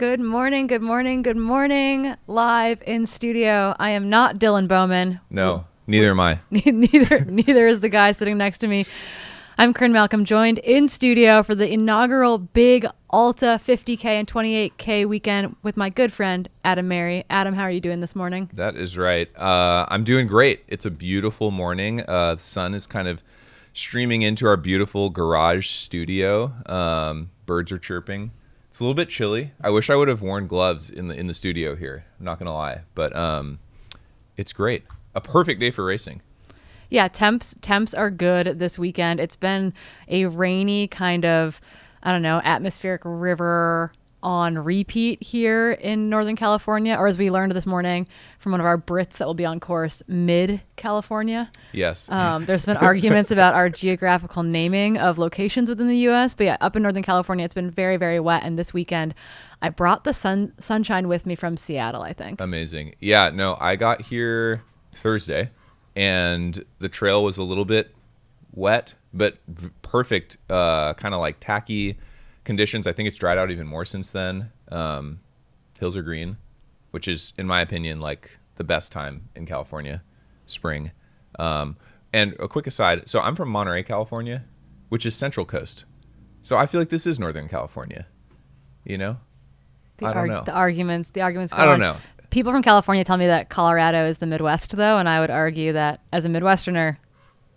Good morning, good morning, good morning. Live in studio. I am not Dylan Bowman. No, neither am I. Neither is the guy sitting next to me. I'm Corinne Malcolm, joined in studio for the inaugural Big Alta 50K and 28K weekend with my good friend, Adam Mary. Adam, how are you doing this morning? That is right. I'm doing great. It's a beautiful morning. The sun is kind of streaming into our beautiful garage studio. Birds are chirping. It's a little bit chilly. I wish I would have worn gloves in the studio here. I'm not gonna lie, but it's great. A perfect day for racing. Yeah, temps are good this weekend. It's been a rainy kind of, atmospheric river on repeat here in Northern California, or as we learned this morning from one of our Brits that will be on course, mid-California. Yes. There's been arguments about our geographical naming of locations within the U.S., but yeah, up in Northern California, it's been very, very wet, and this weekend, I brought the sunshine with me from Seattle, I think. Amazing. Yeah, no, I got here Thursday, and the trail was a little bit wet, but perfect, kind of like tacky conditions. I think it's dried out even more since then. Hills are green, which is, in my opinion, like the best time in California, spring. And a quick aside, so I'm from Monterey, California, which is Central Coast. So I feel like this is Northern California, you know? I don't know. The arguments go I don't on. know. People from California tell me that Colorado is the Midwest, though, and I would argue that as a Midwesterner,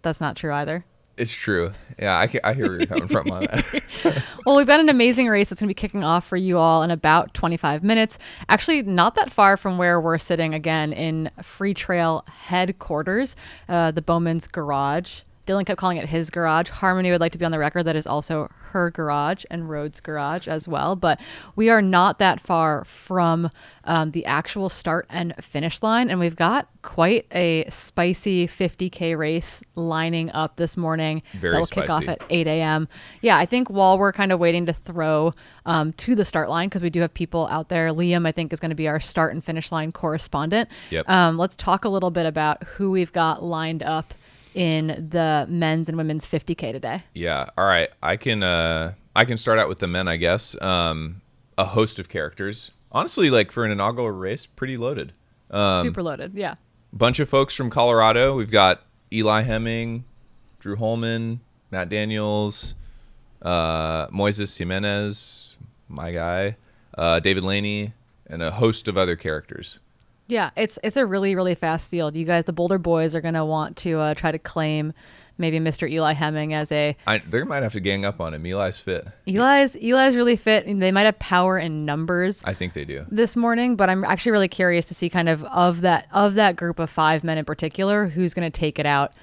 that's not true either. It's true. Yeah, I hear where you're coming from on that. Well, we've got an amazing race that's going to be kicking off for you all in about 25 minutes. Actually, not that far from where we're sitting again in Freetrail headquarters, the Bowman's garage. Dylan kept calling it his garage. Harmony would like to be on the record that is also her garage and Rhodes' garage as well. But we are not that far from the actual start and finish line. And we've got quite a spicy 50K race lining up this morning. That'll kick off at 8 a.m. Yeah, I think while we're kind of waiting to throw to the start line, because we do have people out there, Liam, I think, is going to be our start and finish line correspondent. Yep. Let's talk a little bit about who we've got lined up in the men's and women's 50K today. Yeah. All right. I can start out with the men, I guess. A host of characters. Honestly, like for an inaugural race, pretty loaded. Super loaded. Yeah. Bunch of folks from Colorado. We've got Eli Hemming, Drew Holman, Matt Daniels, Moises Jimenez, my guy, David Laney, and a host of other characters. Yeah, it's a really, really fast field. You guys, the Boulder boys, are going to want to try to claim maybe Mr. Eli Hemming as they might have to gang up on him. Eli's fit. Eli's really fit. They might have power in numbers. I think they do this morning, but I'm actually really curious to see kind of that group of 5 men in particular, who's going to take it out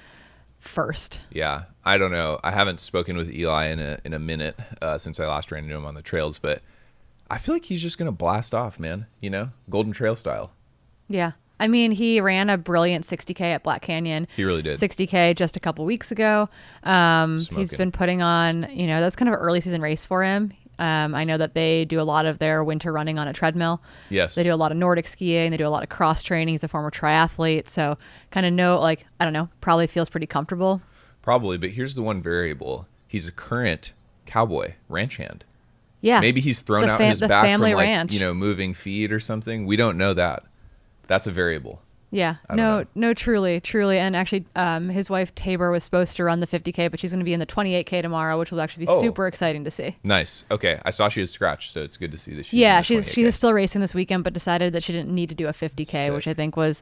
first. Yeah, I don't know. I haven't spoken with Eli in a minute since I last ran into him on the trails, but I feel like he's just going to blast off, man. You know, Golden Trail style. Yeah. I mean, he ran a brilliant 60K at Black Canyon. He really did. 60K just a couple weeks ago. He's been putting on, that's kind of an early season race for him. I know that they do a lot of their winter running on a treadmill. Yes. They do a lot of Nordic skiing. They do a lot of cross training. He's a former triathlete. So kind of probably feels pretty comfortable. Probably. But here's the one variable. He's a current cowboy ranch hand. Yeah. Maybe he's thrown out his back from ranch. Moving feed or something. We don't know that. That's a variable. Yeah, no, truly. And actually, his wife Tabor was supposed to run the 50K, but she's going to be in the 28K tomorrow, which will actually be super exciting to see. Nice. Okay, I saw she had scratched, so it's good to see that she's she was still racing this weekend, but decided that she didn't need to do a 50K, Sick. Which I think was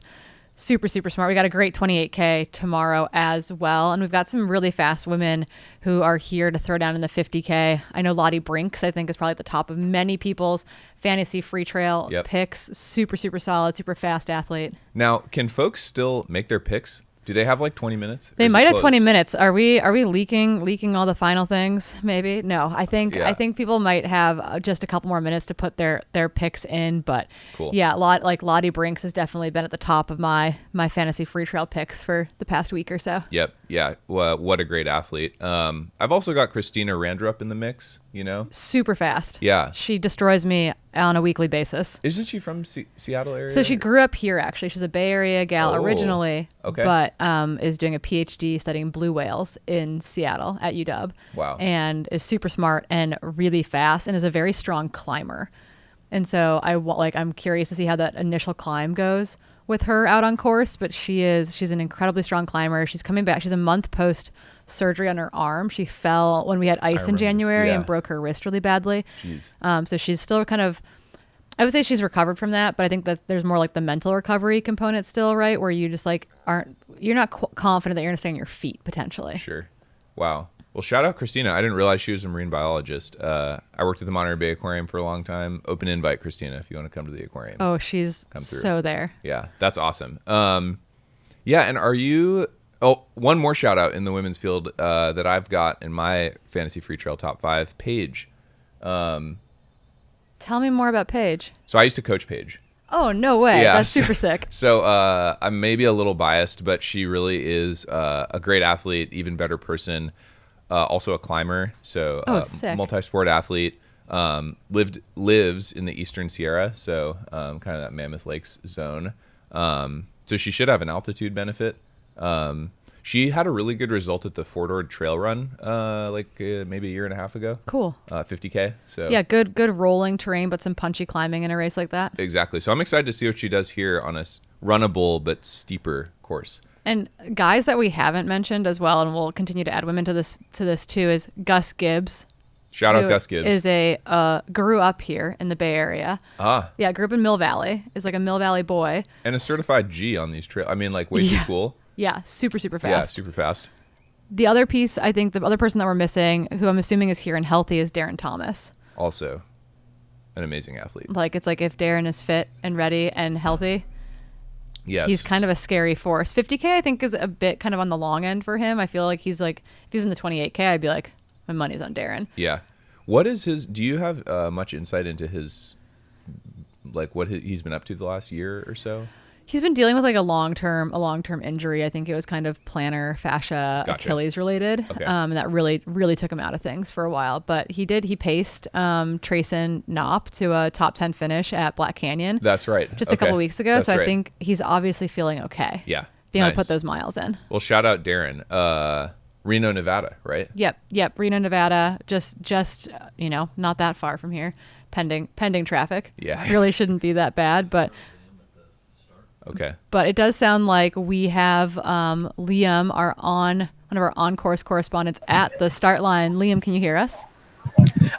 super, super smart. We got a great 28K tomorrow as well, and we've got some really fast women who are here to throw down in the 50K. I know Lottie Brinks, I think, is probably at the top of many people's fantasy Freetrail picks. Super, super solid, super fast athlete. Now, can folks still make their picks? Do they have like 20 minutes? They might have 20 minutes. Are we leaking all the final things? Maybe. No, I think people might have just a couple more minutes to put their picks in. But cool. Yeah, Lottie Brinks has definitely been at the top of my fantasy Freetrail picks for the past week or so. Yep. Yeah. Well, what a great athlete. I've also got Christina Randrup in the mix. Super fast. Yeah. She destroys me on a weekly basis. Isn't she from Seattle area? So she grew up here, actually. She's a Bay Area gal originally, but is doing a PhD studying blue whales in Seattle at UW. Wow. And is super smart and really fast and is a very strong climber. And so I'm curious to see how that initial climb goes with her out on course, but she's an incredibly strong climber. She's coming back. She's a month post surgery on her arm. She fell when we had ice in January and broke her wrist really badly. Jeez. So she's still kind of, I would say she's recovered from that, but I think that there's more like the mental recovery component still, right? Where you just like you're not confident that you're going to stay on your feet potentially. Sure. Wow. Well, shout out Christina. I didn't realize she was a marine biologist. I worked at the Monterey Bay Aquarium for a long time. Open invite, Christina, if you want to come to the aquarium. Oh, she's so there. Yeah, that's awesome. Yeah, and are you... Oh, one more shout out in the women's field that I've got in my fantasy free trail top 5, Paige. Tell me more about Paige. So I used to coach Paige. Oh, no way. Yeah, that's super sick. So I'm maybe a little biased, but she really is a great athlete, even better person. Also a climber, so multi-sport athlete. Lives in the Eastern Sierra, so kind of that Mammoth Lakes zone. So she should have an altitude benefit. She had a really good result at the Fort Ord Trail Run, maybe a year and a half ago. Cool. 50K. So yeah, good rolling terrain, but some punchy climbing in a race like that. Exactly. So I'm excited to see what she does here on a runnable but steeper course. And guys that we haven't mentioned as well, and we'll continue to add women to this too, is Gus Gibbs. Shout out Gus Gibbs. Is grew up here in the Bay Area. Yeah, grew up in Mill Valley. Is like a Mill Valley boy. And a certified G on these trails. I mean, like way too cool. Yeah, super fast. Yeah, super fast. The other piece, I think, the other person that we're missing, who I'm assuming is here and healthy, is Darren Thomas. Also, an amazing athlete. Like it's like if Darren is fit and ready and healthy. Yes. He's kind of a scary force. 50K, I think, is a bit kind of on the long end for him. I feel like he's like, if he's in the 28K, I'd be like, my money's on Darren. Yeah. What is do you have much insight into his, like what he's been up to the last year or so? He's been dealing with like a long-term injury. I think it was kind of plantar fascia Achilles related. Okay. And that really took him out of things for a while. But he paced Trayson Knopp to a top 10 finish at Black Canyon. That's right. Just a couple weeks ago. That's so right. I think he's obviously feeling okay. Yeah. Being able to put those miles in. Well, shout out Darren. Reno, Nevada, right? Yep. Reno, Nevada. Just not that far from here. Pending traffic. Yeah. Really shouldn't be that bad, but okay. But it does sound like we have Liam, one of our on-course correspondents at the start line. Liam, can you hear us?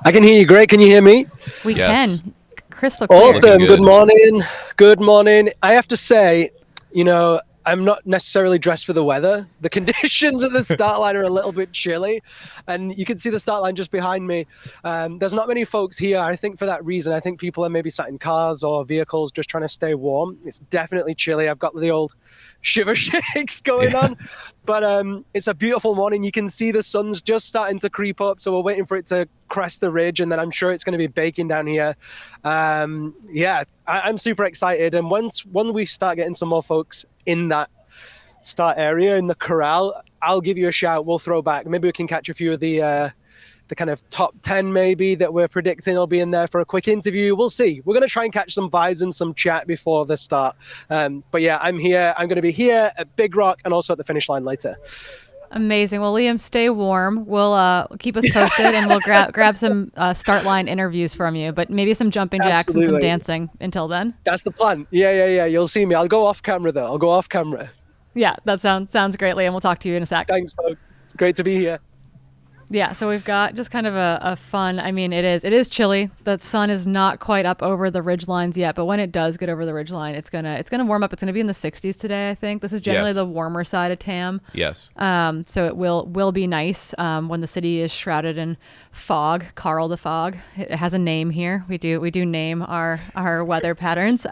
I can hear you great. Can you hear me? We can. Crystal clear. Awesome. Good morning. I have to say, I'm not necessarily dressed for the weather. The conditions at the start line are a little bit chilly, and you can see the start line just behind me. There's not many folks here. I think for that reason, I think people are maybe sat in cars or vehicles just trying to stay warm. It's definitely chilly. I've got the old shiver shakes going on, but it's a beautiful morning. You can see the sun's just starting to creep up, so we're waiting for it to crest the ridge, and then I'm sure it's going to be baking down here. I'm super excited, and when we start getting some more folks in that start area in the corral, I'll give you a shout. We'll throw back. Maybe we can catch a few of the kind of top 10 maybe that we're predicting will be in there for a quick interview. We'll see. We're going to try and catch some vibes and some chat before the start. But yeah, I'm here. I'm going to be here at Big Rock and also at the finish line later. Amazing. Well, Liam, stay warm. We'll keep us posted, and we'll grab some start line interviews from you, but maybe some jumping jacks and some dancing until then. That's the plan. Yeah. You'll see me. I'll go off camera though. I'll go off camera. Yeah, that sounds great, Liam. We'll talk to you in a sec. Thanks, folks. It's great to be here. Yeah, so we've got just kind of a fun, I mean, it is chilly. The sun is not quite up over the ridge lines yet, but when it does get over the ridge line, it's gonna warm up. It's gonna be in the 60s today, I think. This is generally the warmer side of Tam. Yes. So it will be nice when the city is shrouded in fog. Carl the Fog. It has a name here. We do name our weather patterns.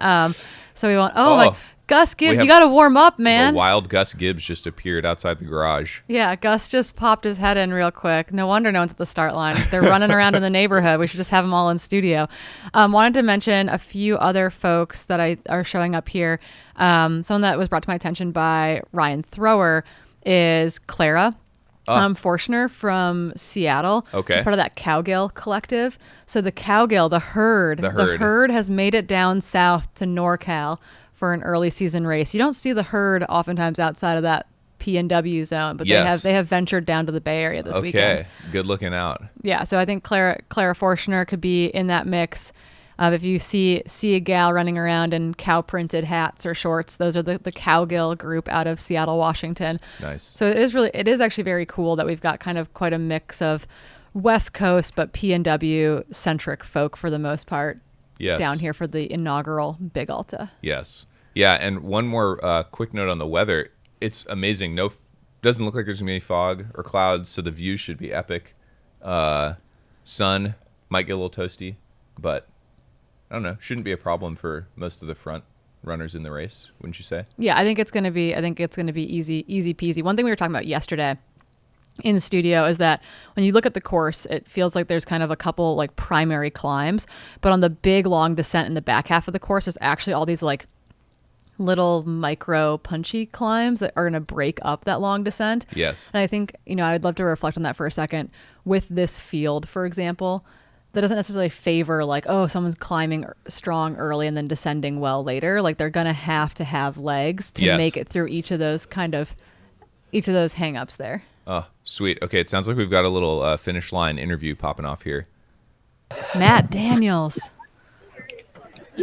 So we want my Gus Gibbs, you got to warm up, man. The wild Gus Gibbs just appeared outside the garage. Yeah, Gus just popped his head in real quick. No wonder no one's at the start line. They're running around in the neighborhood. We should just have them all in studio. Wanted to mention a few other folks that are showing up here. Someone that was brought to my attention by Ryan Thrower is Clara. Forshner from Seattle. Okay. She's part of that Cowgill collective. So the Cowgill, the herd has made it down south to NorCal for an early season race. You don't see the herd oftentimes outside of that PNW zone, but they have ventured down to the Bay Area this weekend. Okay, good looking out. Yeah, so I think Clara Forshner could be in that mix. If you see a gal running around in cow printed hats or shorts, those are the Cowgill group out of Seattle, Washington. Nice. So it is actually very cool that we've got kind of quite a mix of West Coast, but PNW centric folk for the most part. Yes. Down here for the inaugural Big Alta. Yes. Yeah. And one more quick note on the weather. It's amazing. Doesn't look like there's gonna be any fog or clouds, so the view should be epic. Sun might get a little toasty, but I don't know. Shouldn't be a problem for most of the front runners in the race, wouldn't you say? Yeah, I think it's gonna be easy peasy. One thing we were talking about yesterday in the studio is that when you look at the course, it feels like there's kind of a couple like primary climbs, but on the big long descent in the back half of the course, there's actually all these like little micro punchy climbs that are going to break up that long descent. Yes. And I think, I'd love to reflect on that for a second. With this field, for example, that doesn't necessarily favor like, oh, someone's climbing strong early and then descending well later. Like they're going to have legs to make it through each of those hang-ups there. Oh, sweet. Okay, it sounds like we've got a little finish line interview popping off here. Matt Daniels.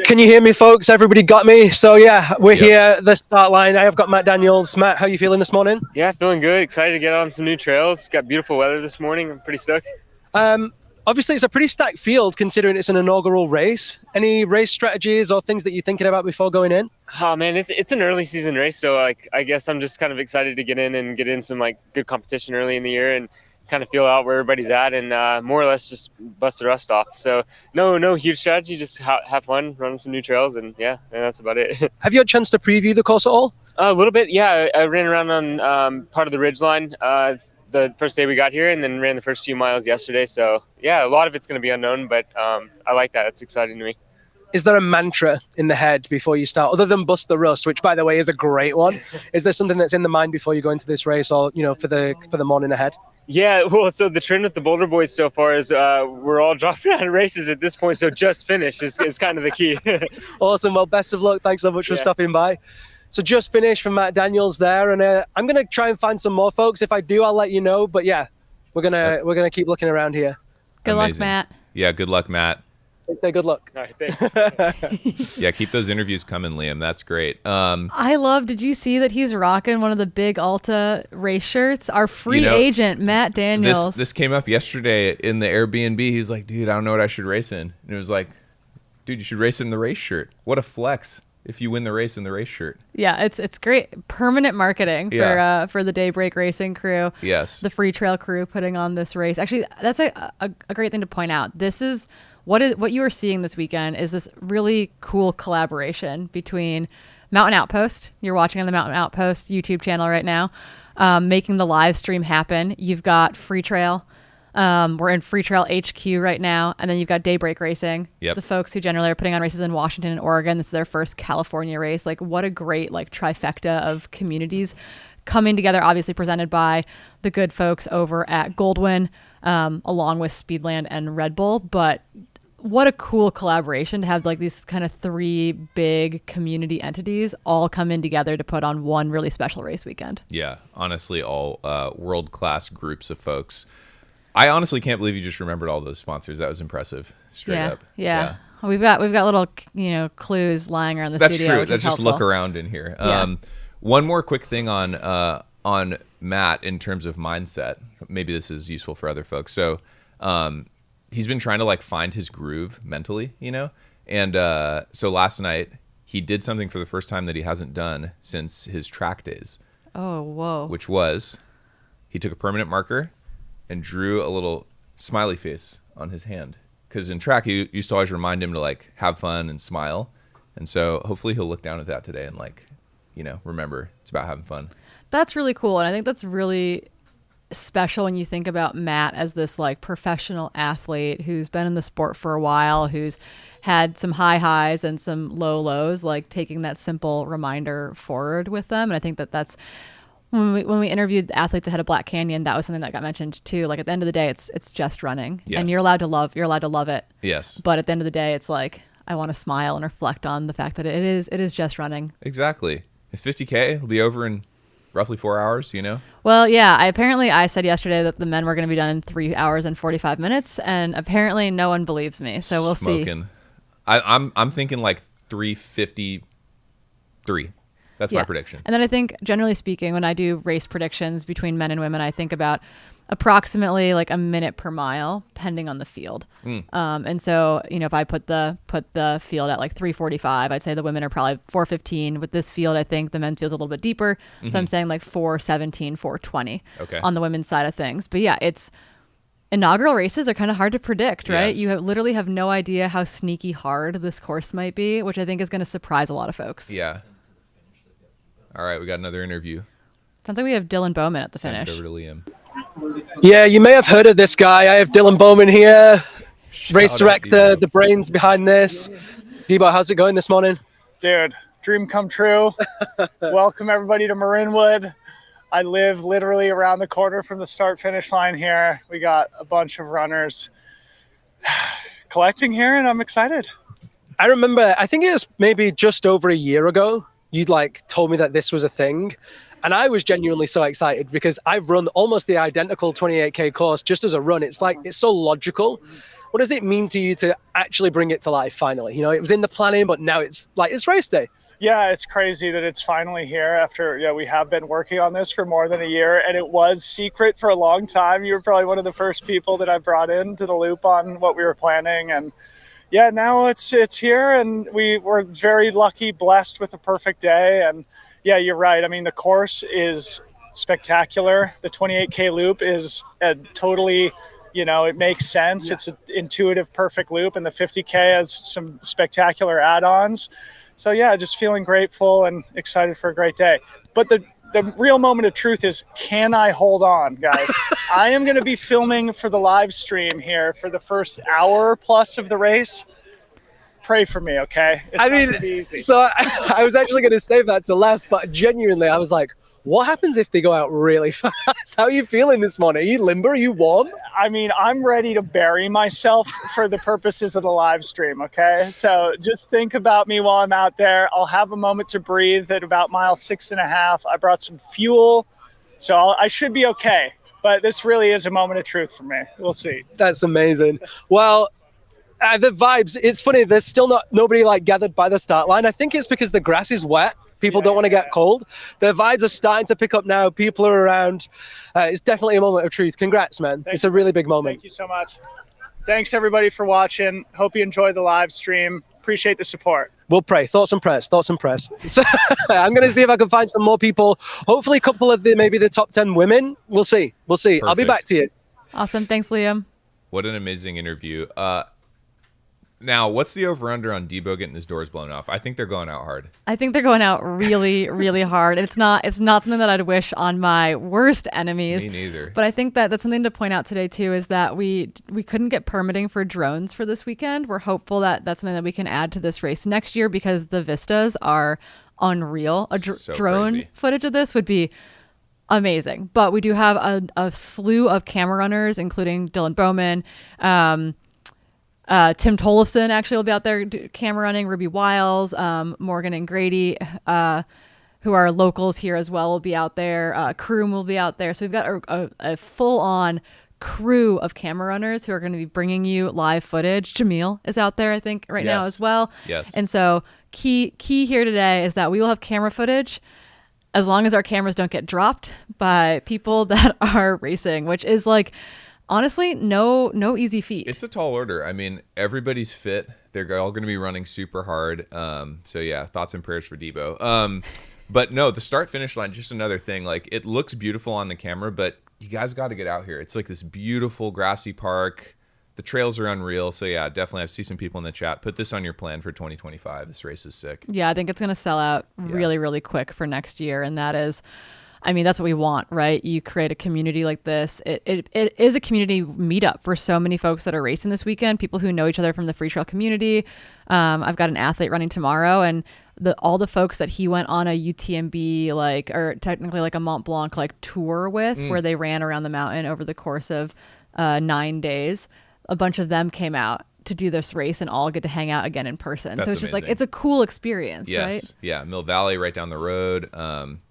Can you hear me, folks? Everybody got me? So, yeah, we're here, the start line. I have got Matt Daniels. Matt, how are you feeling this morning? Yeah, feeling good. Excited to get on some new trails. Got beautiful weather this morning. I'm pretty stoked. Obviously, it's a pretty stacked field considering it's an inaugural race. Any race strategies or things that you're thinking about before going in? Oh, man, it's an early season race, so I guess I'm just kind of excited to get in some good competition early in the year and kind of feel out where everybody's at and more or less just bust the rust off. So no huge strategy, just have fun, running some new trails, and that's about it. Have you had a chance to preview the course at all? A little bit, yeah. I ran around on part of the ridge line the first day we got here, and then ran the first few miles yesterday. So yeah, a lot of it's going to be unknown, but I like that. It's exciting to me. Is there a mantra in the head before you start, other than bust the rust, which by the way is a great one? Is there something that's in the mind before you go into this race, or for the morning ahead? Yeah, well, so the trend with the Boulder Boys so far is we're all dropping out of races at this point, so just finish is kind of the key. Awesome. Well, best of luck. Thanks so much for stopping by. So just finished from Matt Daniels there, and I'm gonna try and find some more folks. If I do, I'll let you know. But yeah, we're gonna keep looking around here. Good luck, Matt. Yeah, good luck, Matt. Say good luck. All right, thanks. Yeah, keep those interviews coming, Liam. That's great. Did you see that he's rocking one of the Big Alta race shirts? Our free agent, Matt Daniels. This came up yesterday in the Airbnb. He's like, dude, I don't know what I should race in. And it was like, dude, you should race in the race shirt. What a flex if you win the race in the race shirt. Yeah, it's great. Permanent marketing for the Daybreak Racing crew. Yes. The Freetrail crew putting on this race. Actually, that's a great thing to point out. This is what you are seeing this weekend is this really cool collaboration between Mountain Outpost. You're watching on the Mountain Outpost YouTube channel right now, making the live stream happen. You've got Freetrail. We're in Freetrail HQ right now, and then you've got Daybreak Racing. Yep. The folks who generally are putting on races in Washington and Oregon. This is their first California race. Like, what a great trifecta of communities coming together. Obviously presented by the good folks over at GOLDWIN, along with Speedland and Red Bull, but what a cool collaboration to have these kind of three big community entities all come in together to put on one really special race weekend. Yeah, honestly, all world-class groups of folks. I honestly can't believe you just remembered all those sponsors. That was impressive, straight up. Yeah. We've got little clues lying around the studio. That's true. Which Let's is just helpful. look around in here. Yeah. One more quick thing on Matt in terms of mindset. Maybe this is useful for other folks. So he's been trying to find his groove mentally, and so last night he did something for the first time that he hasn't done since his track days. Oh, whoa. Which was he took a permanent marker and drew a little smiley face on his hand. Because in track, he used to always remind him to have fun and smile. And so hopefully he'll look down at that today and remember it's about having fun. That's really cool. And I think that's really special when you think about Matt as this professional athlete who's been in the sport for a while, who's had some high highs and some low lows, taking that simple reminder forward with them. And I think that's when we interviewed athletes ahead of Black Canyon, that was something that got mentioned too. At the end of the day, it's just running. Yes. And you're allowed to love it. Yes. But at the end of the day, it's I want to smile and reflect on the fact that it is just running. Exactly. It's 50K. It'll be over in roughly 4 hours, Well, yeah. I said yesterday that the men were going to be done in 3 hours and 45 minutes, and apparently no one believes me. So we'll see. I'm thinking like 3:53. That's my prediction. And then I think, generally speaking, when I do race predictions between men and women, I think about approximately like a minute per mile, depending on the field. And so, if I put the field at like 3:45, I'd say the women are probably 4:15. With this field, I think the men's field's a little bit deeper. So I'm saying like 4:17, 4:20 on the women's side of things. But yeah, inaugural races are kind of hard to predict, right? Yes. You literally have no idea how sneaky hard this course might be, which I think is going to surprise a lot of folks. Yeah. All right, we got another interview. Sounds like we have Dylan Bowman at the Send finish. it over to Liam. Yeah, you may have heard of this guy. I have Dylan Bowman here, race out, director, Debo. the brains behind this. Debo, how's it going this morning? Dude, dream come true. Welcome everybody to Marinwood. I live literally around the corner from the start finish line here. We got a bunch of runners collecting here and I'm excited. I remember, I think it was maybe just over a year ago, you'd told me that this was a thing. And I was genuinely so excited because I've run almost the identical 28K course just as a run. It's so logical. What does it mean to you to actually bring it to life finally? It was in the planning, but now it's race day. Yeah, it's crazy that it's finally here after we have been working on this for more than a year and it was secret for a long time. You were probably one of the first people that I brought into the loop on what we were planning. And yeah, now it's here and we were very lucky, blessed with a perfect day. And yeah, you're right. I mean, the course is spectacular. The 28K loop is totally, it makes sense. It's an intuitive, perfect loop. And the 50K has some spectacular add-ons. So yeah, just feeling grateful and excited for a great day. But the real moment of truth is, can I hold on, guys? I am going to be filming for the live stream here for the first hour plus of the race. Pray for me, okay? It's not gonna be easy. So I was actually going to save that to last, but genuinely, I was like, what happens if they go out really fast? How are you feeling this morning? Are you limber? Are you warm? I mean, I'm ready to bury myself for the purposes of the live stream, okay? So just think about me while I'm out there. I'll have a moment to breathe at about mile 6.5. I brought some fuel, so I should be okay. But this really is a moment of truth for me. We'll see. That's amazing. Well, the vibes, it's funny, there's still nobody gathered by the start line. I think it's because the grass is wet. People don't want to get cold. The vibes are starting to pick up now. People are around. It's definitely a moment of truth. Congrats, man. It's a really big moment. Thank you so much. Thanks, everybody, for watching. Hope you enjoy the live stream. Appreciate the support. We'll pray. Thoughts and prayers. So, I'm going to see if I can find some more people. Hopefully a couple of maybe the top 10 women. We'll see. Perfect. I'll be back to you. Awesome. Thanks, Liam. What an amazing interview. Now, what's the over-under on Debo getting his doors blown off? I think they're going out hard. I think they're going out really, really hard. It's not something that I'd wish on my worst enemies. Me neither. But I think that's something to point out today too, is that we couldn't get permitting for drones for this weekend. We're hopeful that that's something that we can add to this race next year because the vistas are unreal. So drone crazy. footage of this would be amazing. But we do have a slew of camera runners, including Dylan Bowman, Tim Tollefson actually will be out there camera running. Ruby Wiles, Morgan and Grady, who are locals here as well, will be out there. Kroom will be out there. So we've got a full-on crew of camera runners who are going to be bringing you live footage. Jamil is out there, I think, right now as well. Yes. And so key here today is that we will have camera footage as long as our cameras don't get dropped by people that are racing, which is honestly, no easy feat. It's a tall order. I mean, everybody's fit. They're all going to be running super hard. So yeah, thoughts and prayers for Debo. But no, the start finish line, just another thing. It looks beautiful on the camera, but you guys got to get out here. It's this beautiful grassy park. The trails are unreal. So yeah, definitely. I see some people in the chat. Put this on your plan for 2025. This race is sick. Yeah, I think it's going to sell out really, really quick for next year. And that is, I mean, that's what we want, right? You create a community like this. It is a community meetup for so many folks that are racing this weekend, people who know each other from the free trail community. I've got an athlete running tomorrow, and all the folks that he went on a UTMB, or technically a Mont Blanc tour with, where they ran around the mountain over the course of 9 days. A bunch of them came out to do this race and all get to hang out again in person. That's so it's just amazing. it's a cool experience, Yes. right? Yeah. Mill Valley right down the road.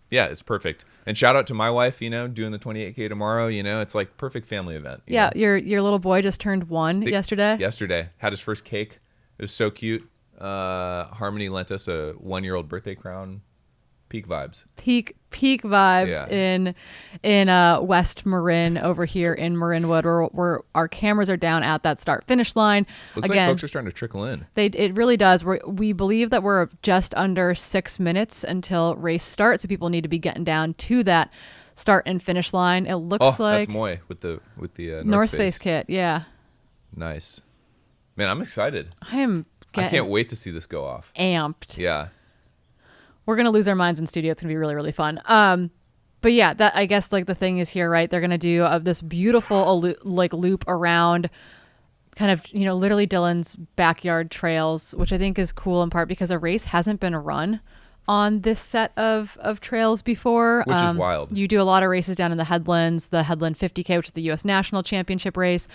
Yeah, it's perfect. And shout out to my wife, doing the 28K tomorrow. It's perfect family event. Yeah, your little boy just turned 1 yesterday. Yesterday. Had his first cake. It was so cute. Harmony lent us a 1-year-old birthday crown. Peak vibes. Peak vibes in West Marin over here in Marinwood, where our cameras are down at that start finish line. Looks like folks are starting to trickle in. It really does. We believe that we're just under 6 minutes until race start, so people need to be getting down to that start and finish line. It looks like that's Moy with the North Face kit. Yeah. Nice. Man, I'm excited. I can't wait to see this go off. Amped. Yeah. We're going to lose our minds in studio. It's going to be really, really fun. But yeah, that I guess like the thing is here, right? They're going to do this beautiful loop around kind of, literally Dylan's backyard trails, which I think is cool in part because a race hasn't been run on this set of trails before. Which is wild. You do a lot of races down in the Headlands, the Headland 50K, which is the U.S. National Championship race.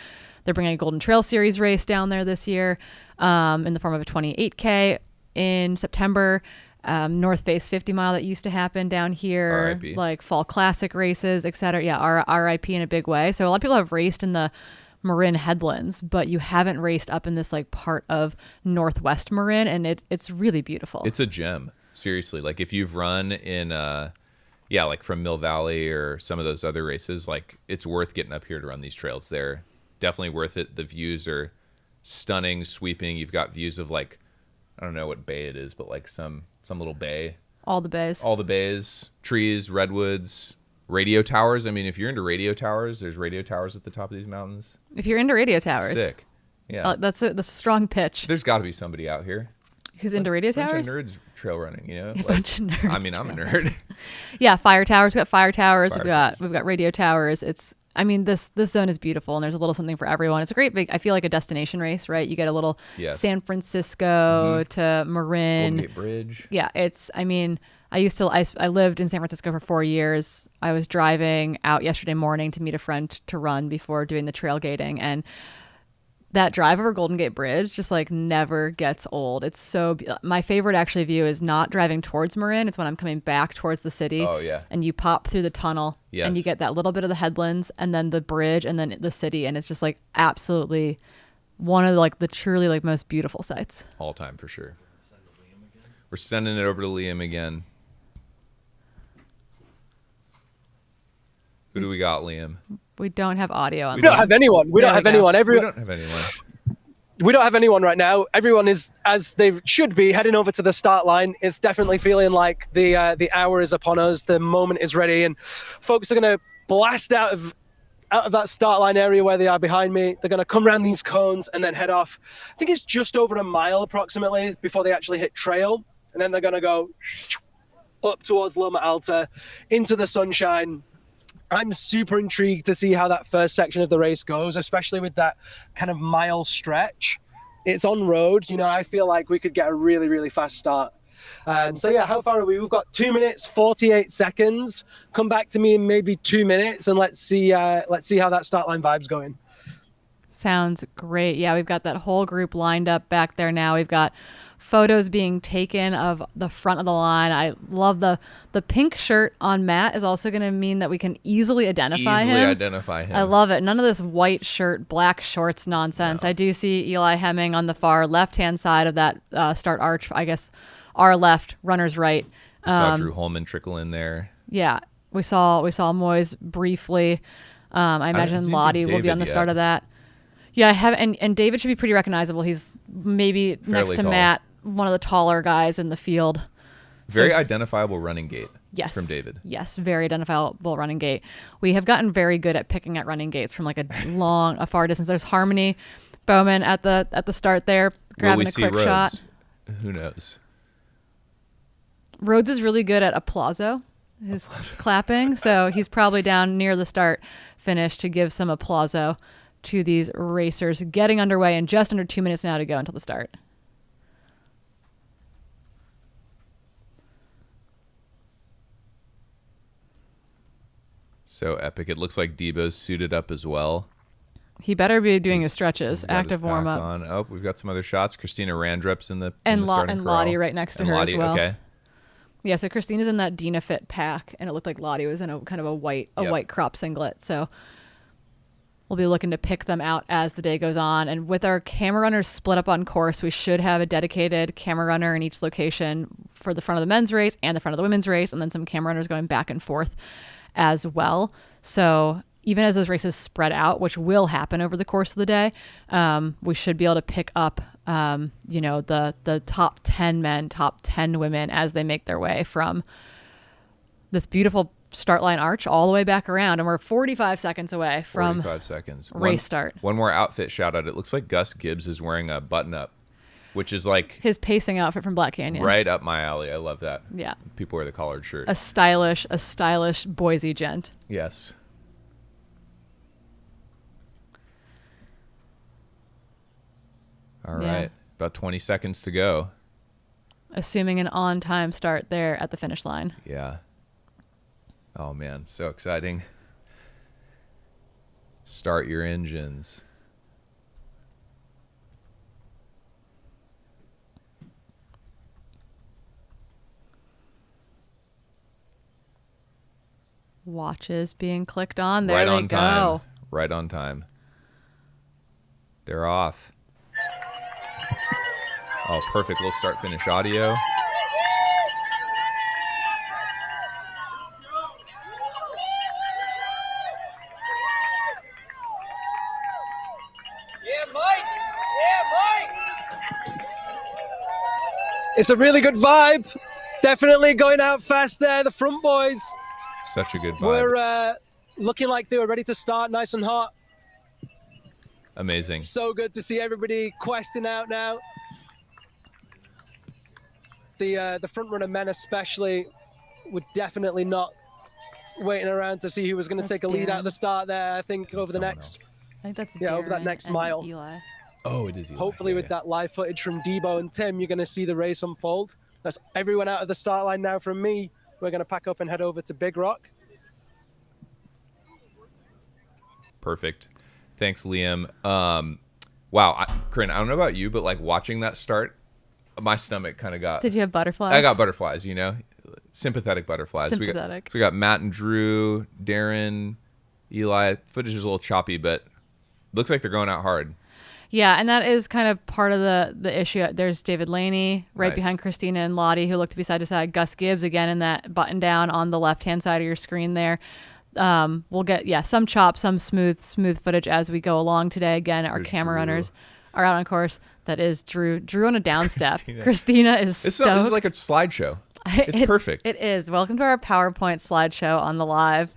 They're bringing a Golden Trail Series race down there this year in the form of a 28K in September. North Face 50 mile that used to happen down here, RIP. like fall classic races, etc. Yeah, RIP in a big way. So a lot of people have raced in the Marin Headlands, but you haven't raced up in this like part of Northwest Marin, and it's really beautiful. It's a gem, seriously. Like if you've run in, like from Mill Valley or some of those other races, like it's worth getting up here to run these trails. They're definitely worth it. The views are stunning, sweeping. You've got views of like, I don't know what bay it is, but like some little bay. All the bays, trees, redwoods, radio towers. I mean, if you're into radio towers, there's radio towers at the top of these mountains. If you're into radio towers. Sick. Yeah. That's a strong pitch. There's got to be somebody out here who's into radio towers. Bunch of nerds trail running, A bunch of nerds. I mean, I'm a nerd. Yeah, fire towers. We've got fire towers. We've got radio towers. This zone is beautiful, and there's a little something for everyone. It's a great big, I feel like a destination race, right? You get a little San Francisco to Marin. Golden Gate Bridge. Yeah, I lived in San Francisco for 4 years. I was driving out yesterday morning to meet a friend to run before doing the trailgating, and that drive over Golden Gate Bridge just like never gets old. It's so my favorite actually view is not driving towards Marin. It's when I'm coming back towards the city. Oh yeah. And you pop through the tunnel and you get that little bit of the Headlands and then the bridge and then the city, and it's just like absolutely one of like the truly like most beautiful sights. All time for sure. We're sending it over to Liam again. Who do we got, Liam? We don't have audio on. We don't have anyone. We don't have anyone. We don't have anyone. We don't have anyone right now. Everyone is, as they should be, heading over to the start line. It's definitely feeling like the hour is upon us. The moment is ready, and folks are going to blast out of that start line area where they are behind me. They're going to come around these cones and then head off. I think it's just over a mile approximately before they actually hit trail, and then they're going to go up towards Loma Alta into the sunshine. I'm super intrigued to see how that first section of the race goes, especially with that kind of mile stretch. It's on road. I feel like we could get a really, really fast start. So yeah, how far are we? We've got 2 minutes, 48 seconds. Come back to me in maybe 2 minutes and let's see how that start line vibe's going. Sounds great. Yeah, we've got that whole group lined up back there now. We've got photos being taken of the front of the line. I love the pink shirt on Matt is also going to mean that we can easily identify him. I love it. None of this white shirt, black shorts nonsense. No. I do see Eli Hemming on the far left-hand side of that start arch. I guess our left, runner's right. Saw Drew Holman trickle in there. Yeah, we saw Moyes briefly. I imagine Lottie will be on the start of that. Yeah, I have, and David should be pretty recognizable. He's maybe fairly next to tall. Matt, one of the taller guys in the field. Very identifiable running gait. Yes. From David. Yes, very identifiable running gait. We have gotten very good at picking at running gaits from like a far distance. There's Harmony Bowman at the start there, grabbing a quick shot. Who knows? Rhodes is really good at applauso, his clapping. So he's probably down near the start finish to give some applauso to these racers getting underway in just under 2 minutes now to go until the start. So epic. It looks like Debo's suited up as well. He better be doing his stretches, active warm up. Oh, we've got some other shots. Christina Randrup's in the starting and Lottie right next to her Lottie, as well. Okay. Yeah, so Christina's in that Dina Fit pack, and it looked like Lottie was in a kind of a white crop singlet. So we'll be looking to pick them out as the day goes on. And with our camera runners split up on course, we should have a dedicated camera runner in each location for the front of the men's race and the front of the women's race, and then some camera runners going back and forth as well. So even as those races spread out, which will happen over the course of the day, we should be able to pick up, the top 10 men, top 10 women as they make their way from this beautiful start line arch all the way back around. And we're 45 seconds away from 45 seconds. Race start. One more outfit shout out. It looks like Gus Gibbs is wearing a button up, which is like his pacing outfit from Black Canyon. Right up my alley. I love that. Yeah. People wear the collared shirt. A stylish Boise gent. Yes. All right. About 20 seconds to go. Assuming an on-time start there at the finish line. Yeah. Oh, man. So exciting. Start your engines. Watches being clicked on. There Right they on go. time. Right on time. They're off. Oh, perfect. Little start finish audio. It's a really good vibe. Definitely going out fast there. The front boys Such a good vibe. were looking like they were ready to start nice and hot. Amazing. So good to see everybody questing out now. The front runner men especially were definitely not waiting around to see who was going to take a lead out at the start there. I think over the Someone next, I think that's over that Darren next and mile. Eli. Oh, it is Eli. Hopefully with that live footage from Debo and Tim, you're going to see the race unfold. That's everyone out of the start line now from me. We're going to pack up and head over to Big Rock. Perfect. Thanks, Liam. Wow, Corinne, I don't know about you, but like watching that start, my stomach kind of got... Did you have butterflies? I got butterflies, sympathetic butterflies. Sympathetic. We got Matt and Drew, Darren, Eli. Footage is a little choppy, but looks like they're going out hard. Yeah, and that is kind of part of the issue. There's David Laney right Nice. behind Christina and Lottie, who look to be side to side. Gus Gibbs again in that button down on the left-hand side of your screen there. We'll get some chop, some smooth footage as we go along today. Again, our There's camera Drew. runners are out on course. That is Drew on a down step. Christina. Christina is This stoked. is like a slideshow. It's perfect. It is. Welcome to our PowerPoint slideshow on the live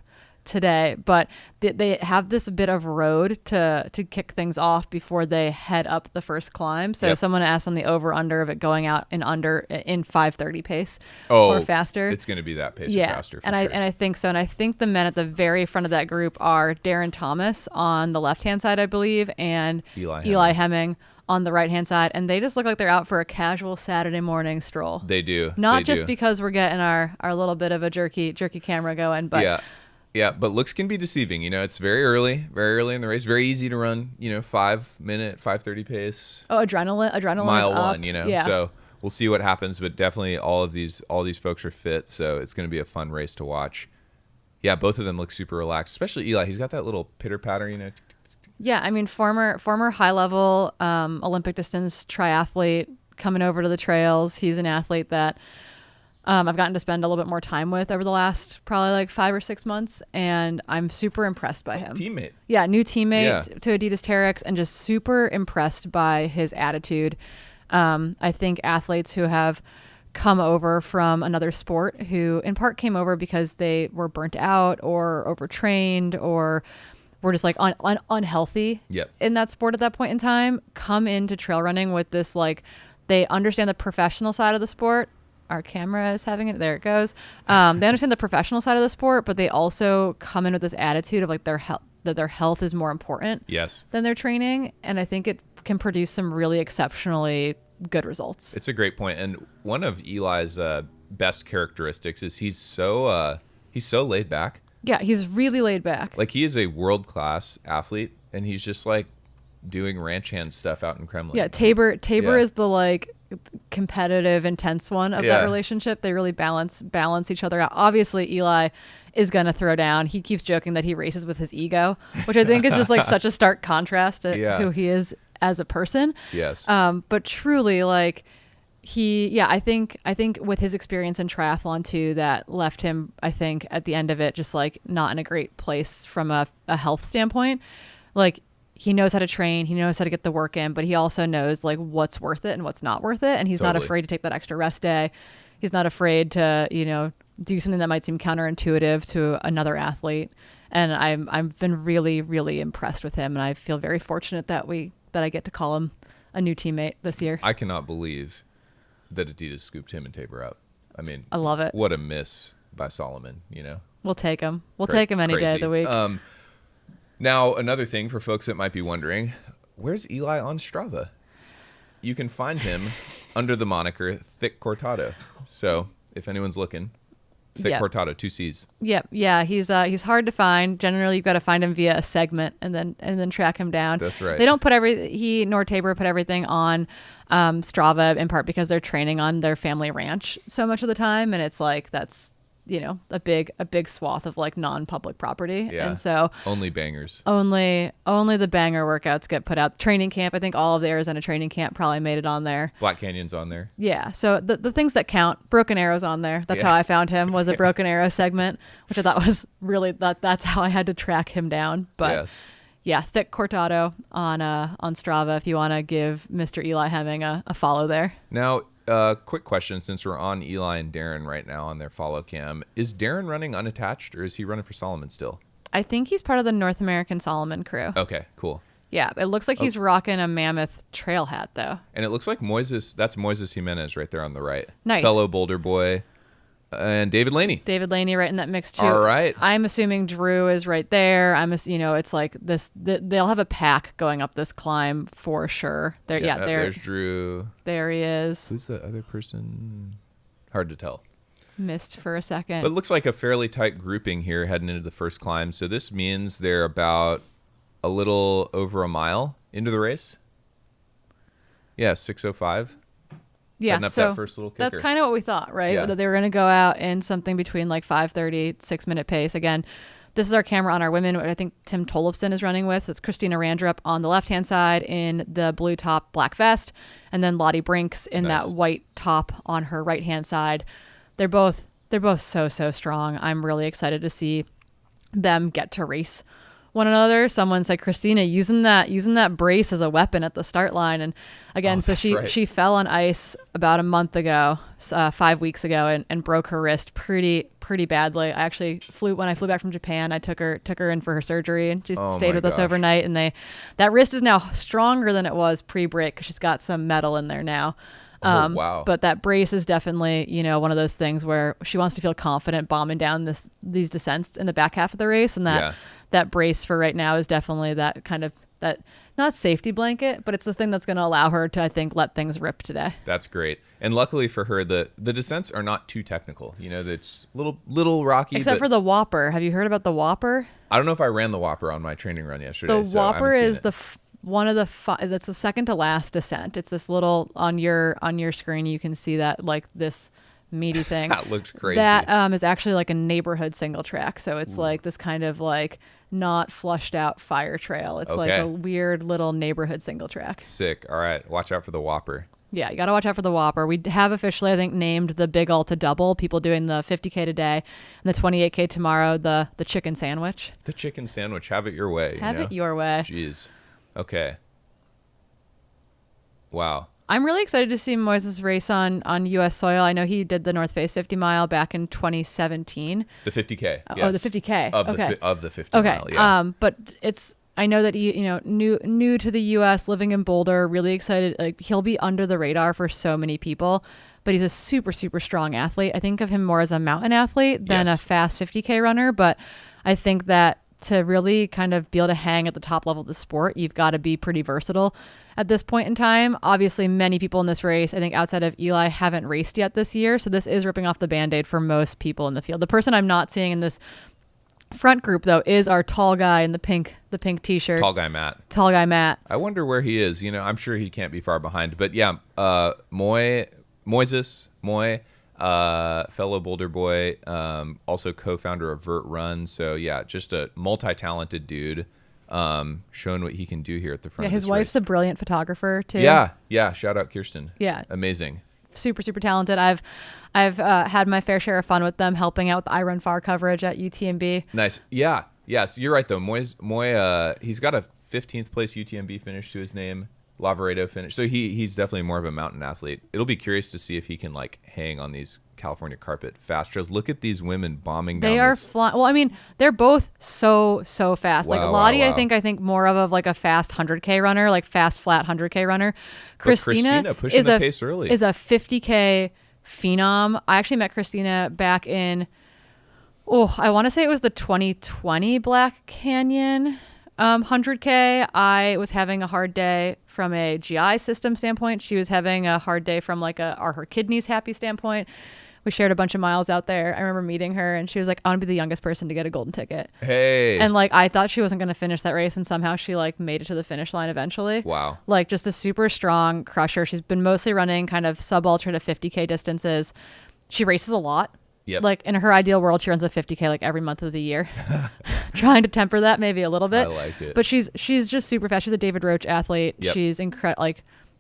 today. But they have this bit of road to kick things off before they head up the first climb. So Yep. someone asked on the over-under of it going out in 5:30 pace Oh, or faster. It's going to be that pace or Yeah, faster. For and sure. I think so. And I think the men at the very front of that group are Darren Thomas on the left-hand side, I believe, and Eli Hemming on the right-hand side. And they just look like they're out for a casual Saturday morning stroll. They do. Not They just do. because we're getting our little bit of a jerky camera going, but Yeah, but looks can be deceiving. It's very early in the race. Very easy to run, 5-minute, 5:30 pace. oh, adrenaline Mile is up. one, Yeah. So we'll see what happens, but definitely all these folks are fit, so it's going to be a fun race to watch. Yeah, both of them look super relaxed, especially Eli. He's got that little pitter patter, Yeah, I mean, former high level Olympic distance triathlete coming over to the trails. He's an athlete that I've gotten to spend a little bit more time with over the last probably like 5 or 6 months, and I'm super impressed by him. Teammate. Yeah, new teammate Yeah. to Adidas Terex, and just super impressed by his attitude. I think athletes who have come over from another sport, who in part came over because they were burnt out or overtrained or were just like unhealthy Yep. in that sport at that point in time, come into trail running with this, like, they understand the professional side of the sport. Our camera is having it. There it goes. They understand the professional side of the sport, but they also come in with this attitude of like that their health is more important Yes. than their training. And I think it can produce some really exceptionally good results. It's a great point. And one of Eli's best characteristics is he's so laid back. Yeah, he's really laid back. Like, he is a world-class athlete, and he's just like doing ranch hand stuff out in Kremlin. Yeah, Tabor Yeah. is the like competitive, intense one of Yeah. that relationship. They really balance each other out. Obviously, Eli is going to throw down. He keeps joking that he races with his ego, which I think is just like such a stark contrast to Yeah. who he is as a person. Yes. But truly, like, I think with his experience in triathlon too, that left him, I think, at the end of it, just like not in a great place from a health standpoint. Like, he knows how to train, he knows how to get the work in, but he also knows like what's worth it and what's not worth it. And he's not Totally. afraid to take that extra rest day. He's not afraid to, do something that might seem counterintuitive to another athlete. And I've been really, really impressed with him. And I feel very fortunate that I get to call him a new teammate this year. I cannot believe that Adidas scooped him and Tabor out. I mean, I love it. What a miss by Solomon, We'll take him. We'll take him any day of the week. Now, another thing for folks that might be wondering, where's Eli on Strava? You can find him under the moniker Thick Cortado. So if anyone's looking, Thick Yep. Cortado, 2 C's. Yep. Yeah. He's hard to find. Generally, you've got to find him via a segment and then track him down. That's right. They don't put he nor Tabor put everything on Strava, in part because they're training on their family ranch so much of the time. And it's like, that's, a big swath of like non-public property. Yeah. And so Only bangers. only the banger workouts get put out. Training camp, I think all of the Arizona training camp probably made it on there. Black Canyon's on there. Yeah. So the things that count, Broken Arrow's on there. That's Yeah. how I found him, was a Broken Arrow segment, which I thought was really, that's how I had to track him down. But Yes. yeah, Thick Cortado on Strava if you want to give Mr. Eli Hemming a follow there. Now, quick question, since we're on Eli and Darren right now on their follow cam. Is Darren running unattached or is he running for Solomon still? I think he's part of the North American Solomon crew. Okay, cool. Yeah, it looks like he's rocking a mammoth trail hat though. And it looks like that's Moises Jimenez right there on the right. Nice. Fellow Boulder boy. And David Laney. David Laney right in that mix too. All right. I'm assuming Drew is right there. It's like this. They'll have a pack going up this climb for sure. There's Drew. There he is. Who's the other person? Hard to tell. Missed for a second. But it looks like a fairly tight grouping here heading into the first climb. So this means they're about a little over a mile into the race. Yeah, 6:05. Yeah, Heading up so that first little that's kicker. kind of what we thought, right? Yeah. That they were going to go out in something between like 5:30, 6-minute pace. Again, this is our camera on our women. I think Tim Tollefson is running with. So it's Christina Randrup on the left-hand side in the blue top, black vest, and then Lottie Brinks in Nice. that white top on her right-hand side. They're both so strong. I'm really excited to see them get to race one another. Someone said Christina using that brace as a weapon at the start line, and again, so she fell on ice about a month ago, 5 weeks ago, and broke her wrist pretty badly. I actually when I flew back from Japan, I took her in for her surgery, and she stayed with us overnight. And that wrist is now stronger than it was pre-break because she's got some metal in there now. Wow. But that brace is definitely, one of those things where she wants to feel confident bombing down these descents in the back half of the race. And that brace for right now is definitely that kind of, that not safety blanket, but it's the thing that's going to allow her to, I think, let things rip today. That's great. And luckily for her, the descents are not too technical. It's little rocky. Except for the Whopper. Have you heard about the Whopper? I don't know if I ran the Whopper on my training run yesterday. The Whopper is the one of the it's the second to last descent. It's this little on your screen. You can see that like this meaty thing. That looks crazy. That is actually like a neighborhood single track. So it's like this kind of like not flushed out fire trail. It's like a weird little neighborhood single track. Sick. All right. Watch out for the Whopper. Yeah, you got to watch out for the Whopper. We have officially, I think, named the Big Alta double. People doing the 50K today and the 28K tomorrow, the chicken sandwich. The chicken sandwich. Have it your way. Have it your way. Jeez. Okay. Wow. I'm really excited to see Moises race on U.S. soil. I know he did the North Face 50 mile back in 2017. The 50K. Yes. Oh, the 50K. Of the 50 mile. Yeah. But I know that he, new to the U.S., living in Boulder, really excited. Like he'll be under the radar for so many people, but he's a super, super strong athlete. I think of him more as a mountain athlete than a fast 50K runner. But I think that to really kind of be able to hang at the top level of the sport, you've got to be pretty versatile at this point in time. Obviously, many people in this race, I think outside of Eli, haven't raced yet this year. So this is ripping off the Band-Aid for most people in the field. The person I'm not seeing in this front group, though, is our tall guy in the pink t-shirt. Tall guy Matt. I wonder where he is. I'm sure he can't be far behind. But yeah, Moy Moises, Moy, fellow Boulder boy, also co-founder of Vert Run. So yeah, just a multi-talented dude, showing what he can do here at the front. Yeah, of his this wife's race. a brilliant photographer too. Yeah. Shout out Kirsten. Yeah. Amazing. Super talented. I've had my fair share of fun with them, helping out with the I Run Far coverage at UTMB. Nice. Yeah. Yes, you're right though. Moy, he's got a 15th place UTMB finish to his name. Lavaredo finish. So he's definitely more of a mountain athlete. It'll be curious to see if he can like hang on these California carpet fast trails. Look at these women bombing down. They are this. flying. Well, I mean, they're both so fast. Wow, like Lottie, wow. I think more of like a fast 100K runner, like fast flat 100K runner. But Christina pushing is the pace early. Is a 50K phenom. I actually met Christina back in, I want to say it was the 2020 Black Canyon 100K. I was having a hard day from a GI system standpoint. She was having a hard day from like are her kidneys happy standpoint. We shared a bunch of miles out there. I remember meeting her and she was like, I want to be the youngest person to get a golden ticket. Hey. And like, I thought she wasn't going to finish that race. And somehow she like made it to the finish line eventually. Wow. Like just a super strong crusher. She's been mostly running kind of sub ultra to 50K distances. She races a lot. Yep. Like in her ideal world, she runs a 50K like every month of the year. Trying to temper that maybe a little bit. I like it. But she's just super fast. She's a David Roach athlete. Yep. She's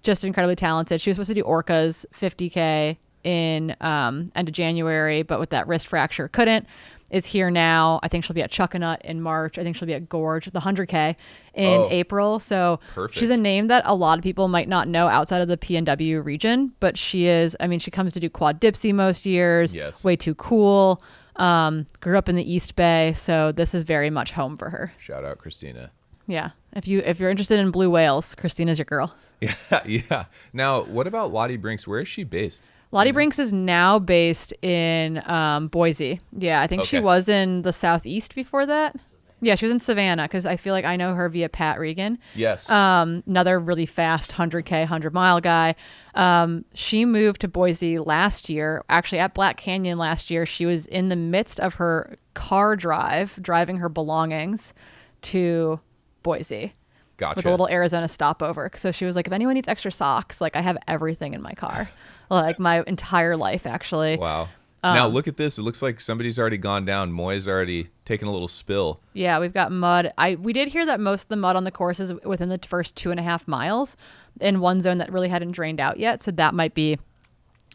just incredibly talented. She was supposed to do Orca's 50K in end of January, but with that wrist fracture couldn't. Is here now. I think she'll be at Chuckanut in March. I think she'll be at Gorge, the 100K in April. So perfect. She's a name that a lot of people might not know outside of the PNW region, but she comes to do quad dipsy most years. Yes. Way too cool. Grew up in the East Bay, so this is very much home for her. Shout out Christina. Yeah. If you're interested in blue whales, Christina's your girl. Yeah. Now, what about Lottie Brinks? Where is she based? Lottie Brinks is now based in Boise. Yeah, I think she Okay. was in the Southeast before that. Yeah, she was in Savannah because I feel like I know her via Pat Regan. Yes. Another really fast 100K, 100-mile guy. She moved to Boise last year. Actually, at Black Canyon last year, she was in the midst of her car driving her belongings to Boise. Gotcha. With a little Arizona stopover. So she was like, if anyone needs extra socks, like I have everything in my car. Like my entire life, actually. Wow. Now look at this. It looks like somebody's already gone down. Moy's already taken a little spill. Yeah, we've got mud. We did hear that most of the mud on the course is within the first 2.5 miles in one zone that really hadn't drained out yet. So that might be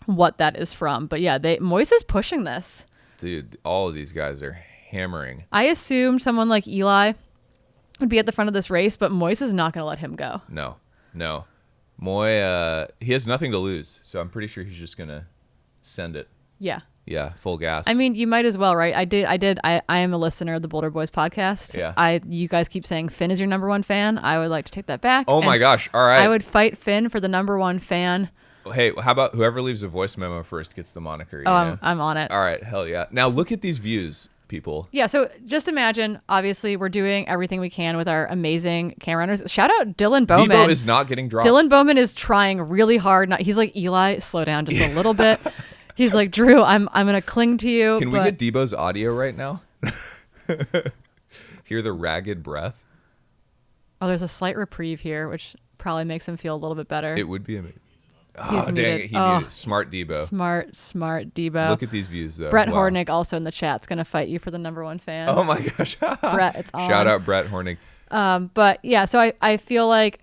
what that is from. But yeah, Moise is pushing this. Dude, all of these guys are hammering. I assumed someone like Eli would be at the front of this race, but Moise is not going to let him go. No. Moy, he has nothing to lose. So I'm pretty sure he's just going to send it. Yeah. Yeah, full gas. I mean, you might as well, right? I am a listener of the Boulder Boys podcast. Yeah. You guys keep saying Finn is your number one fan. I would like to take that back. Oh my and gosh. All right. I would fight Finn for the number one fan. Hey, how about whoever leaves a voice memo first gets the moniker? I'm on it. All right. Hell yeah. Now look at these views, people. Yeah, so just imagine, obviously, we're doing everything we can with our amazing camera runners. Shout out Dylan Bowman. Debo is not getting dropped. Dylan Bowman is trying really hard. He's like, Eli, slow down just a little bit. He's like, Drew, I'm going to cling to you. Can we get Debo's audio right now? Hear the ragged breath? Oh, there's a slight reprieve here, which probably makes him feel a little bit better. It would be amazing. He's Dang muted. it. He muted. Smart Debo. Smart Debo. Look at these views, though. Brett Wow. Hornick also in the chat's going to fight you for the number one fan. Oh, my gosh. Brett, it's on. Shout out Brett Hornick. But yeah, so I feel like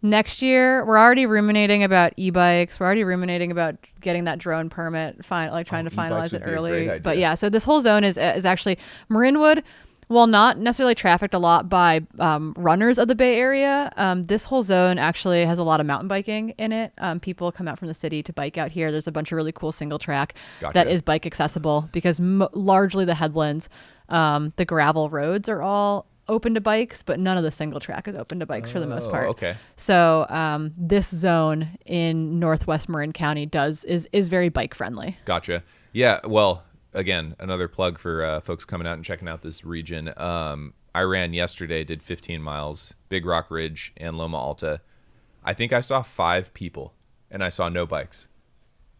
next year we're already ruminating about e-bikes. We're already ruminating about getting that drone permit, trying to e-bikes finalize would it be a early. great idea. But yeah, so this whole zone is actually Marinwood. While not necessarily trafficked a lot by runners of the Bay Area, this whole zone actually has a lot of mountain biking in it. People come out from the city to bike out here. There's a bunch of really cool single track that is bike accessible because largely the headlands, the gravel roads are all open to bikes, but none of the single track is open to bikes for the most part. Okay. So this zone in Northwest Marin County is very bike friendly. Gotcha. Yeah, well, again, another plug for folks coming out and checking out this region. I ran yesterday, did 15 miles, Big Rock Ridge and Loma Alta. I think I saw 5 people, and I saw no bikes.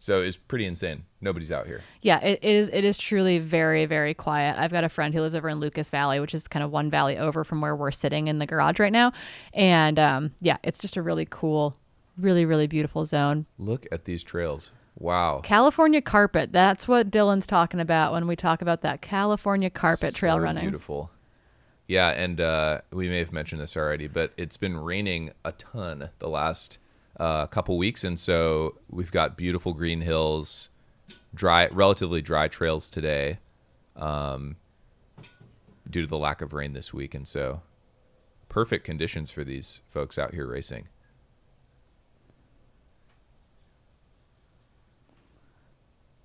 So it's pretty insane. Nobody's out here. Yeah, it is truly very, very quiet. I've got a friend who lives over in Lucas Valley, which is kind of one valley over from where we're sitting in the garage right now. And yeah, it's just a really cool, really, really beautiful zone. Look at these trails. Wow. California carpet. That's what Dylan's talking about when we talk about that California carpet trail So running. Beautiful. Yeah, and we may have mentioned this already, but it's been raining a ton the last couple weeks, and so we've got beautiful green hills, relatively dry trails today, due to the lack of rain this week, and so perfect conditions for these folks out here racing.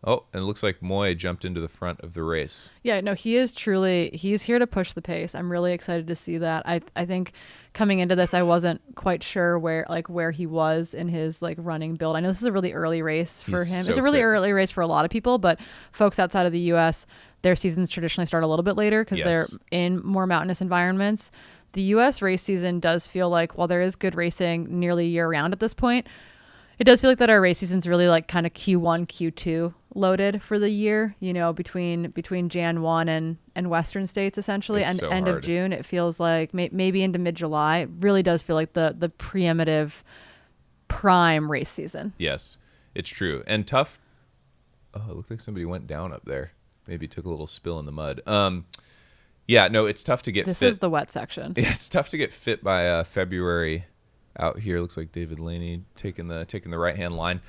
Oh, and it looks like Moy jumped into the front of the race. Yeah, no, he's here to push the pace. I'm really excited to see that. I think coming into this, I wasn't quite sure where he was in his running build. I know this is a really early race for him. So it's a really fit. early race for a lot of people, but folks outside of the U.S., their seasons traditionally start a little bit later because they're in more mountainous environments. The U.S. race season does feel like, while there is good racing nearly year round at this point, it does feel like that our race season's really kind of Q1, Q2 loaded for the year, between Jan 1 and Western states, essentially, It's and so end hard. of June. It feels like maybe into mid-July. It really does feel like the preemptive prime race season. Yes, it's true. And tough. Oh, it looked like somebody went down up there. Maybe took a little spill in the mud. Yeah, no, it's tough to get This fit. is the wet section. Yeah, it's tough to get fit by February out here. Looks like David Laney taking the right-hand line.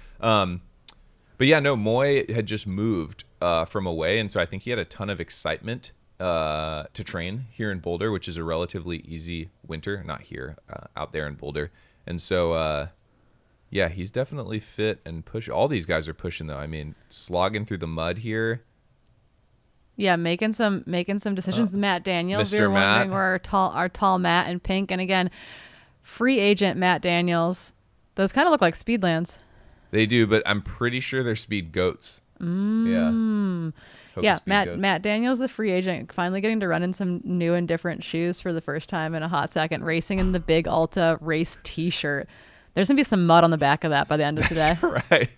But yeah, no, Moy had just moved from away, and so I think he had a ton of excitement to train here in Boulder, which is a relatively easy winter. Not here, out there in Boulder. And so, yeah, he's definitely fit and push. All these guys are pushing, though. I mean, slogging through the mud here. Yeah, making some decisions. Matt Daniels, we Mr. were Matt. wondering where our tall Matt in pink, and again, free agent Matt Daniels. Those kind of look like Speedlands. They do, but I'm pretty sure they're speed goats. Yeah. Hope Yeah, it's speed goats. Matt Daniels, the free agent, finally getting to run in some new and different shoes for the first time in a hot second, racing in the Big Alta race T-shirt. There's gonna be some mud on the back of that by the end of today. Right.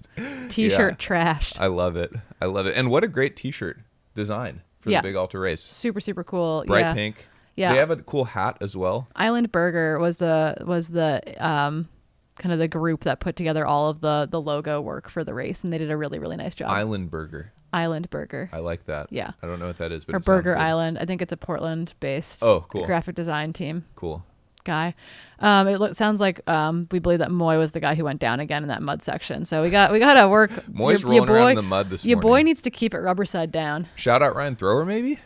T-shirt Yeah. trashed. I love it. And what a great T-shirt design for Yeah. the Big Alta race. Super cool. Bright yeah. pink. Yeah. They have a cool hat as well. Island Burger was the kind of the group that put together all of the logo work for the race, and they did a really, really nice job. Island Burger. Island Burger. I like that. Yeah. I don't know what that is, but Or it sounds Burger good. Island. I think it's a Portland-based Oh, cool. graphic design team Cool. guy. Sounds like we believe that Moy was the guy who went down again in that mud section. So we got to work. Moy's rolling around in the mud this Your morning. boy needs to keep it rubber side down. Shout out Ryan Thrower, maybe?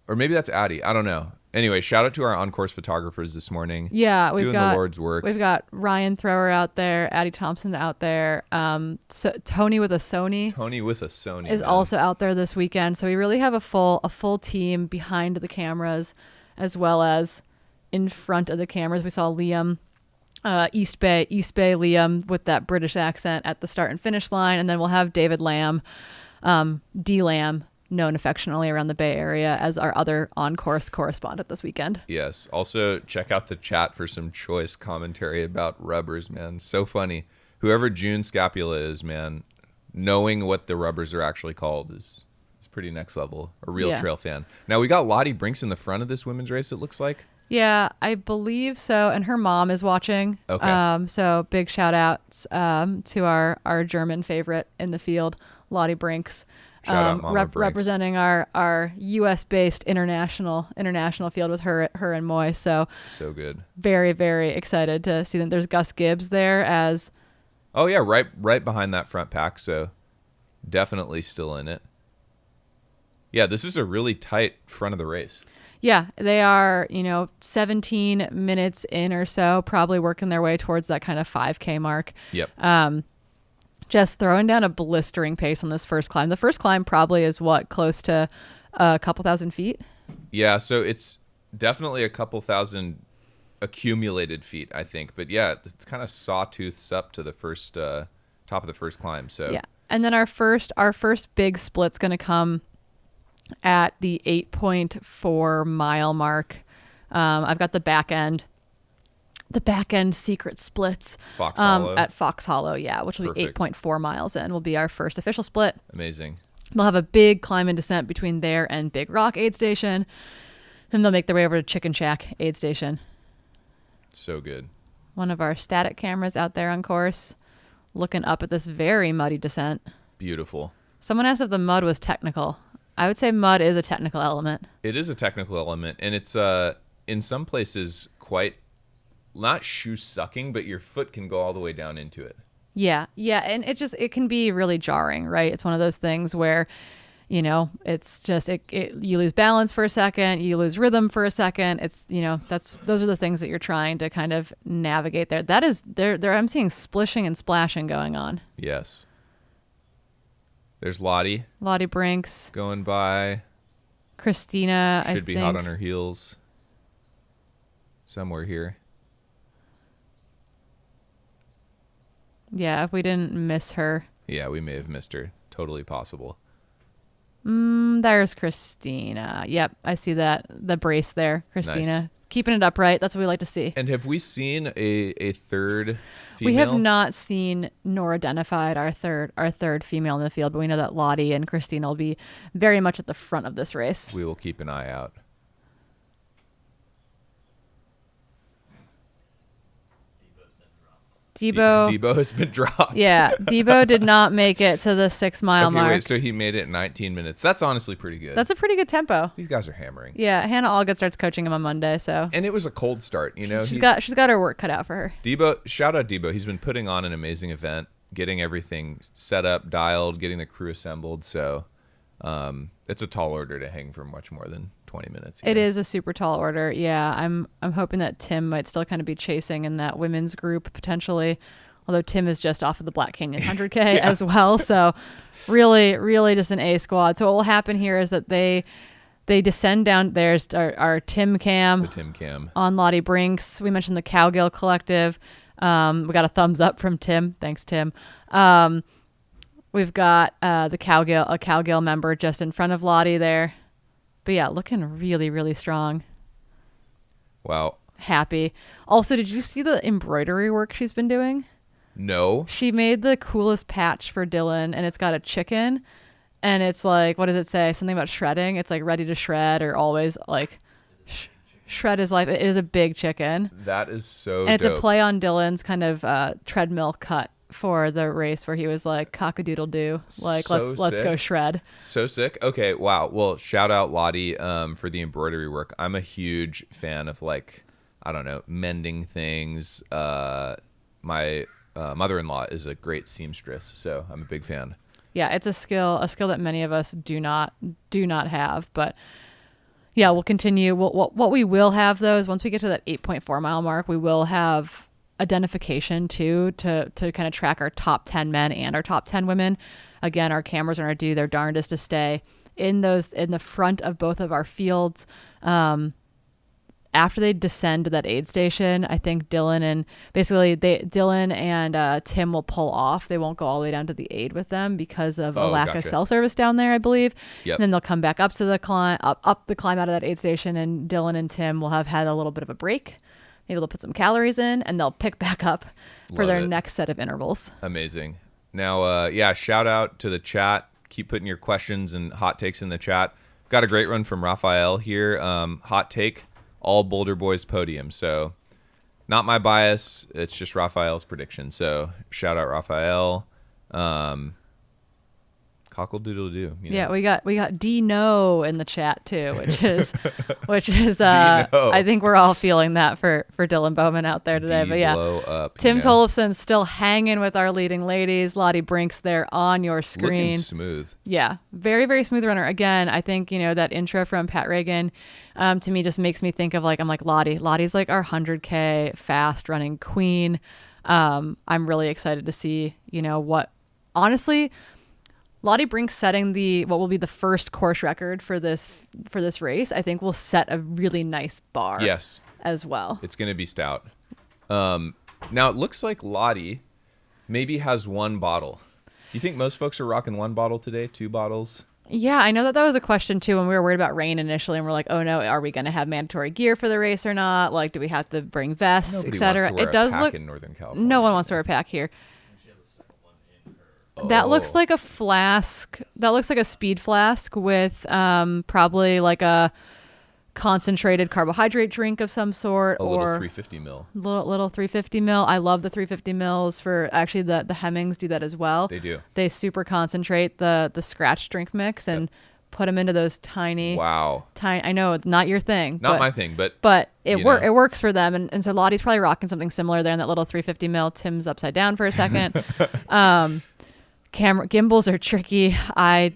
Or maybe that's Addie. I don't know. Anyway, shout out to our on-course photographers this morning. Yeah, we've doing got the Lord's work. We've got Ryan Thrower out there, Addie Thompson out there. Tony with a Sony Tony with a Sony is man. also out there this weekend. So we really have a full team behind the cameras as well as in front of the cameras. We saw Liam, East Bay Liam with that British accent at the start and finish line, and then we'll have David Lamb, D Lamb, known affectionately around the Bay Area as our other on-course correspondent this weekend. Yes. Also, check out the chat for some choice commentary about rubbers, man. So funny. Whoever June Scapula is, man, knowing what the rubbers are actually called is pretty next level. A real Yeah. trail fan. Now, we got Lottie Brinks in the front of this women's race, it looks like. Yeah, I believe so. And her mom is watching. Okay. So big shout outs to our German favorite in the field, Lottie Brinks. Shout out Mama Brinks. Representing our U.S. based international field with her and Moy. So good. very, very excited to see them. There's Gus Gibbs there as Oh yeah, right behind that front pack. So definitely still in it. Yeah, this is a really tight front of the race. yeah, they are 17 minutes in or so, probably working their way towards that kind of 5K mark. Yep. Just throwing down a blistering pace on this first climb. The first climb probably is close to a couple thousand feet. Yeah, so it's definitely a couple thousand accumulated feet, I think. But yeah, it's kind of sawtooths up to the first top of the first climb. So Yeah. And then our first big split's going to come at the 8.4 mile mark. I've got the back end secret splits Fox Hollow. at Fox Hollow, yeah, which will be Perfect. 8.4 miles in, will be our first official split. Amazing. They'll have a big climb and descent between there and Big Rock aid station. Then they'll make their way over to Chicken Shack aid station. So good. One of our static cameras out there on course. looking up at this very muddy descent. Beautiful. Someone asked if the mud was technical. I would say mud is a technical element. It is a technical element, and it's in some places quite not shoe sucking, but your foot can go all the way down into it. Yeah, and it can be really jarring, right? It's one of those things where, it's just you lose balance for a second, you lose rhythm for a second. It's those are the things that you're trying to kind of navigate there. That is there. I'm seeing splishing and splashing going on. Yes. There's Lottie Brinks going by. Christina, Should be hot on her heels. Somewhere here. Yeah, if we didn't miss her. Yeah, we may have missed her. Totally possible. There's Christina. Yep, I see that. The brace there, Christina. Nice. Keeping it upright. That's what we like to see. And have we seen a third female? We have not seen nor identified our third female in the field, but we know that Lottie and Christina will be very much at the front of this race. We will keep an eye out. Debo has been dropped. Yeah, Debo did not make it to the 6 mile mark. Wait, so he made it in 19 minutes. That's honestly pretty good. That's a pretty good tempo. These guys are hammering. Yeah, Hannah Allgood starts coaching him on Monday, so. And it was a cold start, She's got her work cut out for her. Debo, shout out Debo. He's been putting on an amazing event, getting everything set up, dialed, getting the crew assembled. So, it's a tall order to hang for much more than 20 minutes. It is a super tall order. Yeah, I'm hoping that Tim might still kind of be chasing in that women's group potentially. Although Tim is just off of the Black Canyon 100K as well. So really, really just an A squad. So what will happen here is that they descend down. There's our Tim Cam. The Tim Cam. On Lottie Brinks. We mentioned the Cowgill Collective. We got a thumbs up from Tim. Thanks, Tim. We've got a Cowgill member just in front of Lottie there. But yeah, looking really, really strong. Wow. Happy. Also, did you see the embroidery work she's been doing? No. She made the coolest patch for Dylan, and it's got a chicken, and it's like, what does it say? Something about shredding. It's like ready to shred or always like shred is life. It is a big chicken. That is so and it's dope. A play on Dylan's kind of treadmill cut for the race where he was like cock-a-doodle doo, like so let's go shred. So sick. Okay, wow. Well, shout out Lottie for the embroidery work. I'm a huge fan of mending things. My mother-in-law is a great seamstress, so I'm a big fan. Yeah, it's a skill that many of us do not have, but yeah, we'll continue. What we will have though is once we get to that 8.4 mile mark, we will have identification too to kind of track our top 10 men and our top 10 women. Again, our cameras are going to do their darndest to stay in the front of both of our fields. After they descend to that aid station, I think Dylan and Tim will pull off. They won't go all the way down to the aid with them because of a lack of cell service down there, I believe. Yep. And then they'll come back up to the climb, up the climb out of that aid station, and Dylan and Tim will have had a little bit of a break. Maybe they'll put some calories in, and they'll pick back up for their next set of intervals. Amazing. Now, shout out to the chat. Keep putting your questions and hot takes in the chat. Got a great run from Raphael here. Hot take. All Boulder Boys podium. So not my bias. It's just Raphael's prediction. So shout out Raphael. Cockle doodle doo. Yeah, we got Dino in the chat too, which is I think we're all feeling that for Dylan Bowman out there today. But yeah, up, Tim Tollefson's still hanging with our leading ladies. Lottie Brinks there on your screen. Looking smooth. Yeah, very, very smooth runner. Again, I think that intro from Pat Reagan to me just makes me think of I'm like Lottie. Lottie's like our 100K fast running queen. I'm really excited to see what honestly. Lottie Brinks setting what will be the first course record for this race, I think will set a really nice bar. Yes. As well. It's going to be stout. Now it looks like Lottie maybe has one bottle. You think most folks are rocking one bottle today, 2 bottles? Yeah, I know that was a question too when we were worried about rain initially, and we're like, oh no, are we going to have mandatory gear for the race or not? Like, do we have to bring vests, etc.? It does look in Northern California. No one wants to wear a pack here. That looks like a flask. That looks like a speed flask with probably like a concentrated carbohydrate drink of some sort, A or little 350 mil. little 350 mil. I love the 350 mils for actually the Hemmings do that as well. They do. They super concentrate the scratch drink mix and put them into those tiny. Wow. I know it's not your thing. Not my thing, but it know. works for them, and so Lottie's probably rocking something similar there in that little 350 mil. Tim's upside down for a second. Camera gimbals are tricky. I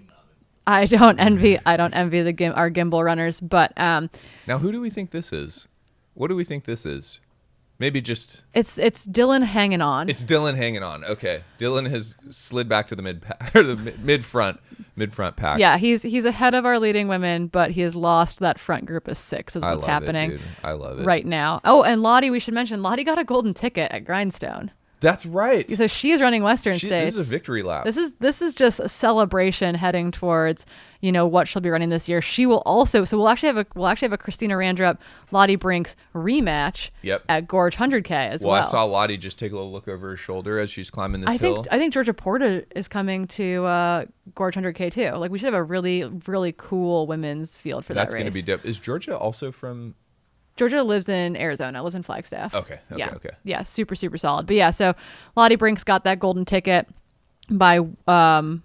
don't envy our gimbal runners, but now who do we think this is? What do we think this is? Maybe just it's Dylan hanging on. It's Dylan hanging on. Okay, Dylan has slid back to the mid front pack. Yeah, he's ahead of our leading women, but he has lost that front group of 6 is what's happening. I love it right now. Oh, and Lottie, we should mention Lottie got a golden ticket at Grindstone. That's right. So she's running Western States. This is a victory lap. This is just a celebration heading towards, what she'll be running this year. She will also, so we'll actually have a Christina Randrup, Lottie Brinks rematch at Gorge 100K as well. Well, I saw Lottie just take a little look over her shoulder as she's climbing this hill. I think Georgia Porta is coming to Gorge 100K too. Like we should have a really, really cool women's field for that race. That's going to be dope. Is Georgia also from... Georgia lives in Arizona, lives in Flagstaff. Okay. Yeah, super, super solid. But yeah, so Lottie Brinks got that golden ticket by winning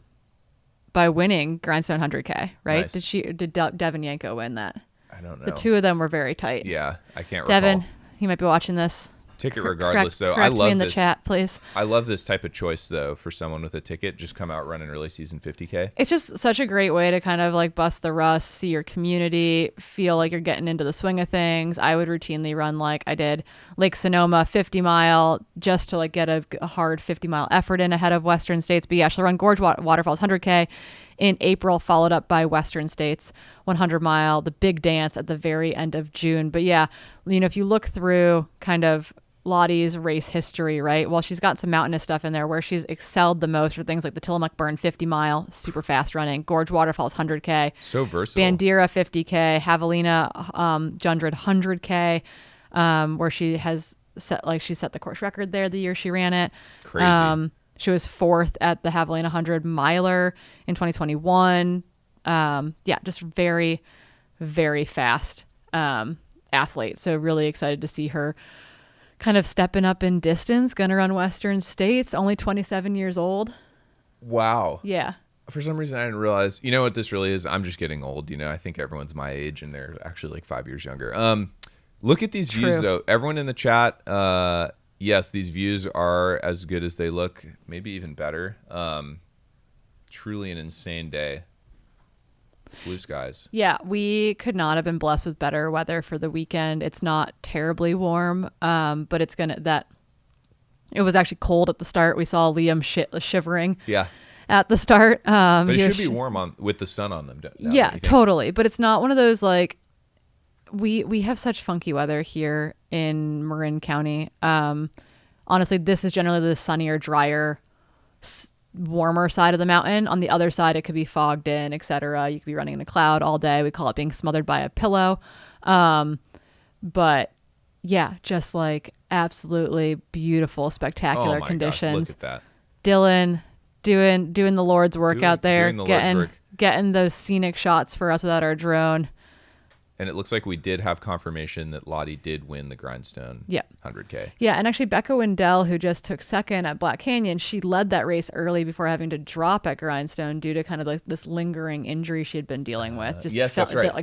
Grindstone 100K, right? Nice. Did Devin Yanko win that? I don't know. The two of them were very tight. Yeah, I can't Devin, recall. you might be watching this. Ticket regardless, though. Correct I love me in the this. chat, please. I love this type of choice, though, for someone with a ticket. Just come out running early season 50K. It's just such a great way to kind of like bust the rust, see your community, feel like you're getting into the swing of things. I would routinely run like I did Lake Sonoma 50 mile just to like get a hard 50 mile effort in ahead of Western States. But yeah, she'll run Gorge Waterfalls 100K in April, followed up by Western States 100 mile, the big dance at the very end of June. But yeah, if you look through kind of Lottie's race history, right? Well, she's got some mountainous stuff in there where she's excelled the most for things like the Tillamook Burn 50 mile, super fast running, Gorge Waterfalls 100K, so versatile, Bandera 50K, Javelina Jundred 100K, where she set the course record there the year she ran it. Crazy. She was 4th at the Javelina 100 miler in 2021. Just very, very fast athlete. So really excited to see her kind of stepping up in distance, gonna run Western States, only 27 years old. Wow. Yeah. For some reason, I didn't realize, what this really is? I'm just getting old. I think everyone's my age and they're actually like 5 years younger. Look at these views, though. Everyone in the chat, yes, these views are as good as they look, maybe even better. Truly an insane day. Blue skies. Yeah, we could not have been blessed with better weather for the weekend. It's not terribly warm, but it's it was actually cold at the start. We saw Liam shivering at the start. But it should be warm with the sun on them. Yeah, totally. But it's not one of those like, we have such funky weather here in Marin County. Honestly, this is generally the sunnier, drier, warmer side of the mountain. On the other side, it could be fogged in, etc. You could be running in a cloud all day. We call it being smothered by a pillow. But yeah, just like absolutely beautiful, spectacular conditions. God, look at that. Dylan doing the Lord's work out there, getting those scenic shots for us without our drone. And it looks like we did have confirmation that Lottie did win the Grindstone 100K. Yeah, and actually Becca Wendell, who just took second at Black Canyon, she led that race early before having to drop at Grindstone due to kind of like this lingering injury she had been dealing with.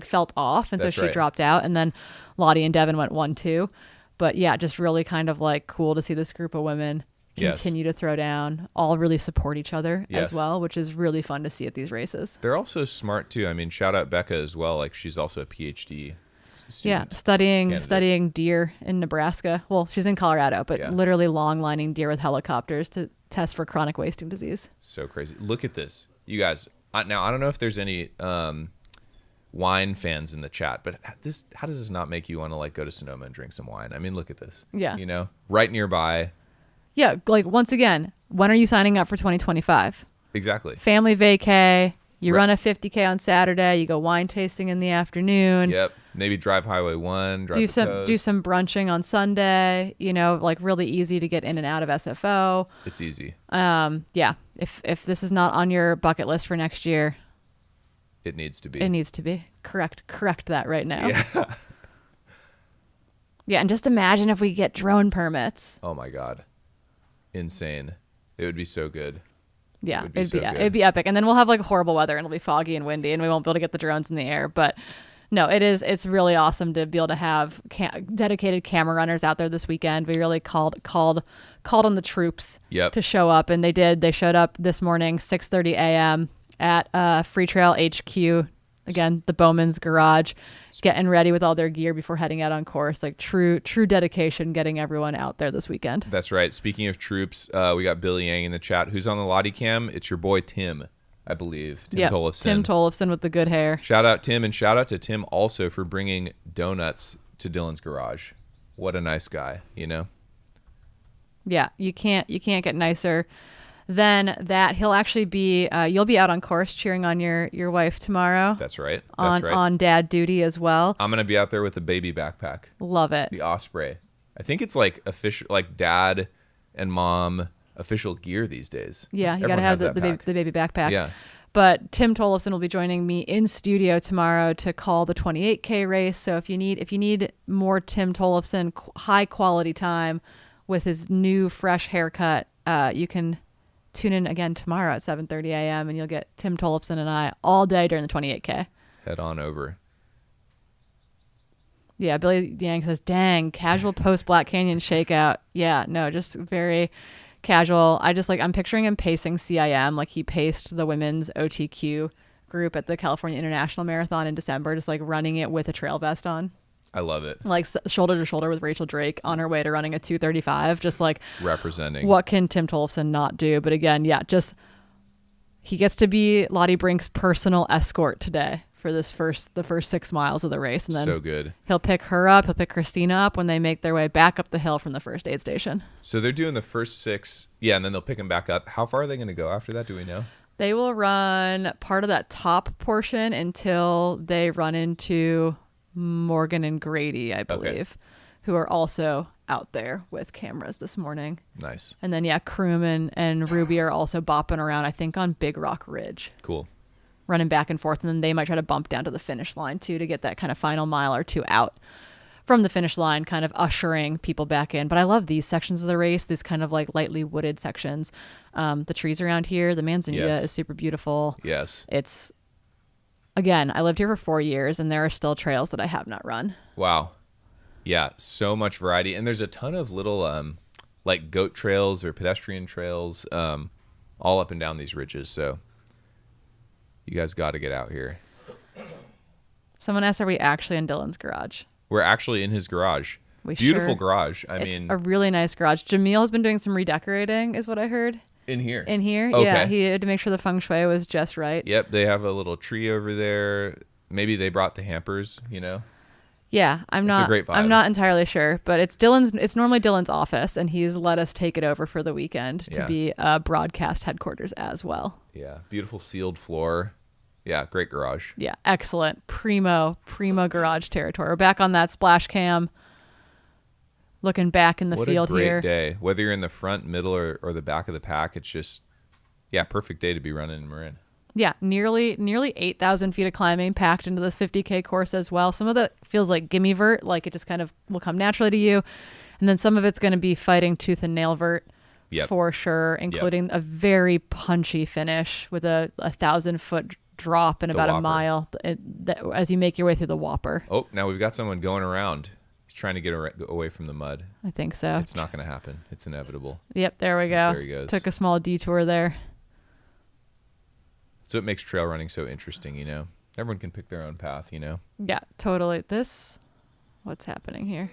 Felt off, and so she dropped out. And then Lottie and Devin went 1-2. But yeah, just really kind of like cool to see this group of women continue to throw down, all really support each other as well, which is really fun to see at these races. They're also smart too. I mean, shout out Becca as well. Like she's also a PhD student. Yeah, studying deer in Nebraska. Well, she's in Colorado, but literally long lining deer with helicopters to test for chronic wasting disease. So crazy. Look at this. You guys, now I don't know if there's any wine fans in the chat, but how does this not make you want to like go to Sonoma and drink some wine? I mean, look at this. Yeah. Right nearby. Yeah, like once again, when are you signing up for 2025? Exactly. Family vacay. You run a 50K on Saturday. You go wine tasting in the afternoon. Yep. Maybe drive Highway 1. Do some brunching on Sunday. Like really easy to get in and out of SFO. It's easy. Yeah. If this is not on your bucket list for next year, it needs to be. It needs to be. Correct that right now. Yeah. Yeah, and just imagine if we get drone permits. Oh my God. Insane. It would be so good. Yeah, It would be so good. it'd be epic. And then we'll have like horrible weather and it'll be foggy and windy and we won't be able to get the drones in the air. But no, it's really awesome to be able to have dedicated camera runners out there this weekend. We really called on the troops to show up, and they did. They showed up this morning, 6:30 a.m. at Freetrail HQ. Again, the Bowman's garage, getting ready with all their gear before heading out on course. Like true dedication, getting everyone out there this weekend. That's right. Speaking of troops, we got Billy Yang in the chat. Who's on the Lottie Cam? It's your boy Tim, I believe. Tim Tollefson. Tim Tollefson with the good hair. Shout out Tim, and shout out to Tim also for bringing donuts to Dylan's garage. What a nice guy, you know? Yeah, you can't get nicer than that. He'll actually be you'll be out on course cheering on your wife tomorrow. That's right. On dad duty as well. I'm gonna be out there with the baby backpack. Love it. The Osprey. I think it's like official, like dad and mom official gear these days. Yeah, you Everyone gotta have has the baby backpack. Yeah. But Tim Tollefson will be joining me in studio tomorrow to call the 28K race. So if you need more Tim Tollefson high quality time with his new fresh haircut, you can tune in again tomorrow at 7:30 a.m. and you'll get Tim Tollefson and I all day during the 28K. Head on over. Yeah, Billy Yang says, dang, casual post Black Canyon shakeout. Yeah, no, just very casual. I'm picturing him pacing CIM like he paced the women's OTQ group at the California International Marathon in December, just like running it with a trail vest on. I love it. Like shoulder to shoulder with Rachel Drake on her way to running a 2:35. Just like representing. What can Tim Tollefson not do? But again, yeah, just he gets to be Lottie Brink's personal escort today for the first 6 miles of the race, and then so good. He'll pick her up. He'll pick Christina up when they make their way back up the hill from the first aid station. So they're doing the first 6, yeah, and then they'll pick them back up. How far are they going to go after that? Do we know? They will run part of that top portion until they run into Morgan and Grady, I believe, who are also out there with cameras this morning. Nice. And then, yeah, Kroom and Ruby are also bopping around, I think, on Big Rock Ridge. Cool. Running back and forth. And then they might try to bump down to the finish line, too, to get that kind of final mile or two out from the finish line, kind of ushering people back in. But I love these sections of the race, these kind of like lightly wooded sections. The trees around here, the Manzanita is super beautiful. Yes. It's... Again, I lived here for 4 years, and there are still trails that I have not run. Wow. Yeah, so much variety. And there's a ton of little like goat trails or pedestrian trails all up and down these ridges. So you guys got to get out here. Someone asked, are we actually in Dylan's garage? We're actually in his garage. Beautiful garage. It's a really nice garage. Jamil has been doing some redecorating, is what I heard. In here? Okay. Yeah. He had to make sure the feng shui was just right. Yep. They have a little tree over there. Maybe they brought the hampers, you know? Yeah. I'm not entirely sure, but it's normally Dylan's office, and he's let us take it over for the weekend to be broadcast headquarters as well. Yeah. Beautiful sealed floor. Yeah. Great garage. Yeah. Excellent. Primo garage territory. We're back on that splash cam. Looking back in the field here. What a great day. Whether you're in the front, middle, or the back of the pack, it's just, perfect day to be running in Marin. Yeah, nearly 8,000 feet of climbing packed into this 50K course as well. Some of that feels like gimme vert, like it just kind of will come naturally to you. And then some of it's going to be fighting tooth and nail vert for sure, including a very punchy finish with a 1,000-foot drop in about a mile as you make your way through the Whopper. Oh, now we've got someone going around. Trying to get away from the mud. I think so. It's not going to happen. It's inevitable. Yep, there we go. There he goes. Took a small detour there. So it makes trail running so interesting, you know? Everyone can pick their own path, you know? Yeah, totally. What's happening here?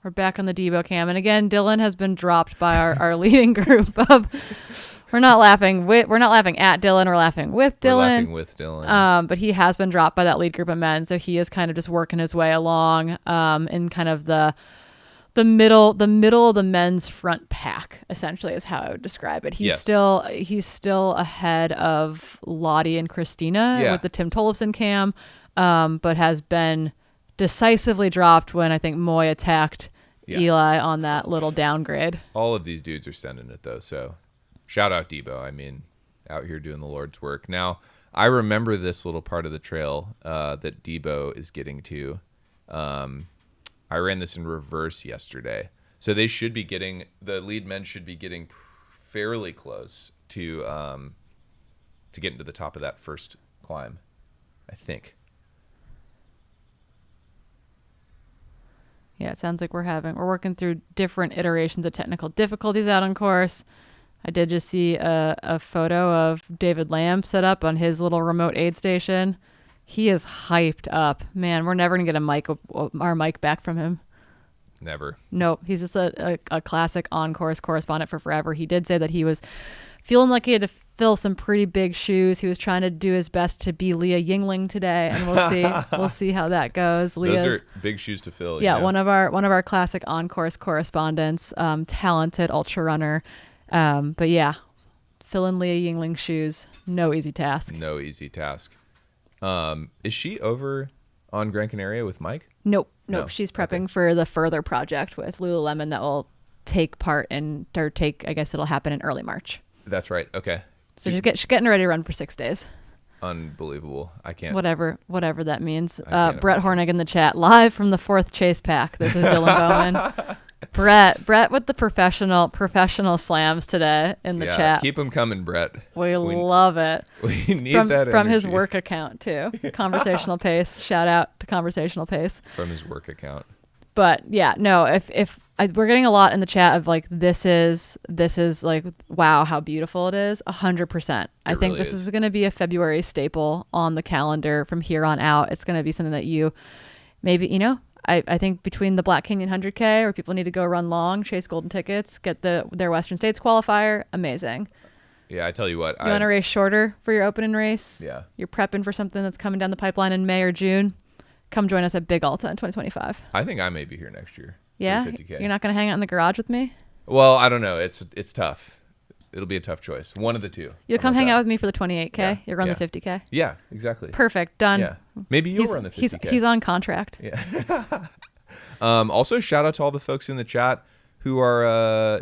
We're back on the Debo cam. And again, Dylan has been dropped by our leading group of... We're not laughing at Dylan. We're laughing with Dylan. We're laughing with Dylan. But he has been dropped by that lead group of men, so he is kind of just working his way along in kind of the middle of the men's front pack. Essentially, is how I would describe it. He's still ahead of Lottie and Christina with the Tim Tollefson cam, but has been decisively dropped when I think Moy attacked Eli on that little downgrade. All of these dudes are sending it though, so. Shout out Debo. I mean, out here doing the Lord's work. Now, I remember this little part of the trail that Debo is getting to. I ran this in reverse yesterday. So they should be getting, the lead men should be getting fairly close to get into the top of that first climb, I think. Yeah, it sounds like we're working through different iterations of technical difficulties out on course. I did just see a photo of David Lamb set up on his little remote aid station. He is hyped up. Man, we're never going to get our mic back from him. Never. Nope. He's just a classic on-course correspondent for forever. He did say that he was feeling like he had to fill some pretty big shoes. He was trying to do his best to be Leah Yingling today, and we'll see. We'll see how that goes. Those are big shoes to fill. Yeah, one of our classic on-course correspondents, talented ultra runner. But yeah, filling Leah Yingling's shoes, no easy task. No easy task. Is she over on Gran Canaria with Mike? Nope. No. She's prepping for the further project with Lululemon that will take part in, or take, I guess it'll happen in early March. That's right. Okay. So she's getting ready to run for 6 days. Unbelievable. I can't. Whatever that means. Brett Hornig in the chat, live from the 4th chase pack. This is Dylan Bowman. Brett with the professional slams today in the chat. Keep them coming, Brett. We love it. We need that from his energy. work account too. Conversational Pace. Shout out to Conversational Pace. From his work account. But yeah, no. If we're getting a lot in the chat of like this is like, wow, how beautiful it is. 100%. I think this is going to be a February staple on the calendar from here on out. It's going to be something that you maybe I think between the Black Canyon 100K, where people need to go run long, chase golden tickets, get their Western States qualifier, amazing. Yeah, I tell you what. You want to race shorter for your opening race? Yeah. You're prepping for something that's coming down the pipeline in May or June. Come join us at Big Alta in 2025. I think I may be here next year. Yeah? 50K. You're not going to hang out in the garage with me? Well, I don't know. It's tough. It'll be a tough choice. One of the two. You'll come hang out with me for the 28K. Yeah. You'll run the 50K. Yeah, exactly. Perfect. Done. Yeah. Maybe you'll run the 50K. He's on contract. Yeah. Also, shout out to all the folks in the chat who are,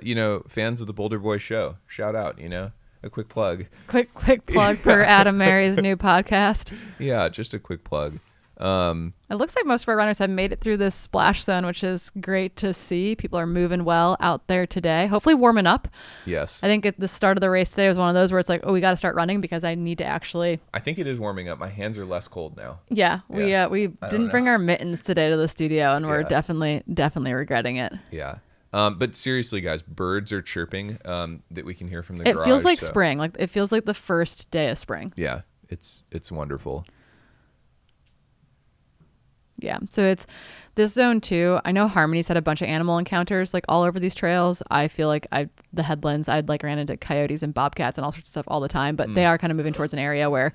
fans of the Boulder Boy Show. Shout out, a quick plug. Quick plug for Adam Mary's new podcast. Yeah, just a quick plug. It looks like most of our runners have made it through this splash zone, which is great to see. People are moving well out there today, hopefully warming up. Yes. I think at the start of the race today was one of those where it's like, oh, we got to start running because I need to actually. I think it is warming up. My hands are less cold now. Yeah, we didn't bring our mittens today to the studio, and we're definitely regretting it. Yeah. But seriously, guys, birds are chirping that we can hear from the garage. It feels like spring. Like it feels like the first day of spring. Yeah, it's wonderful. Yeah, so it's this zone too. I know Harmony's had a bunch of animal encounters like all over these trails. I feel like the headlands, I'd like ran into coyotes and bobcats and all sorts of stuff all the time, but they are kind of moving towards an area where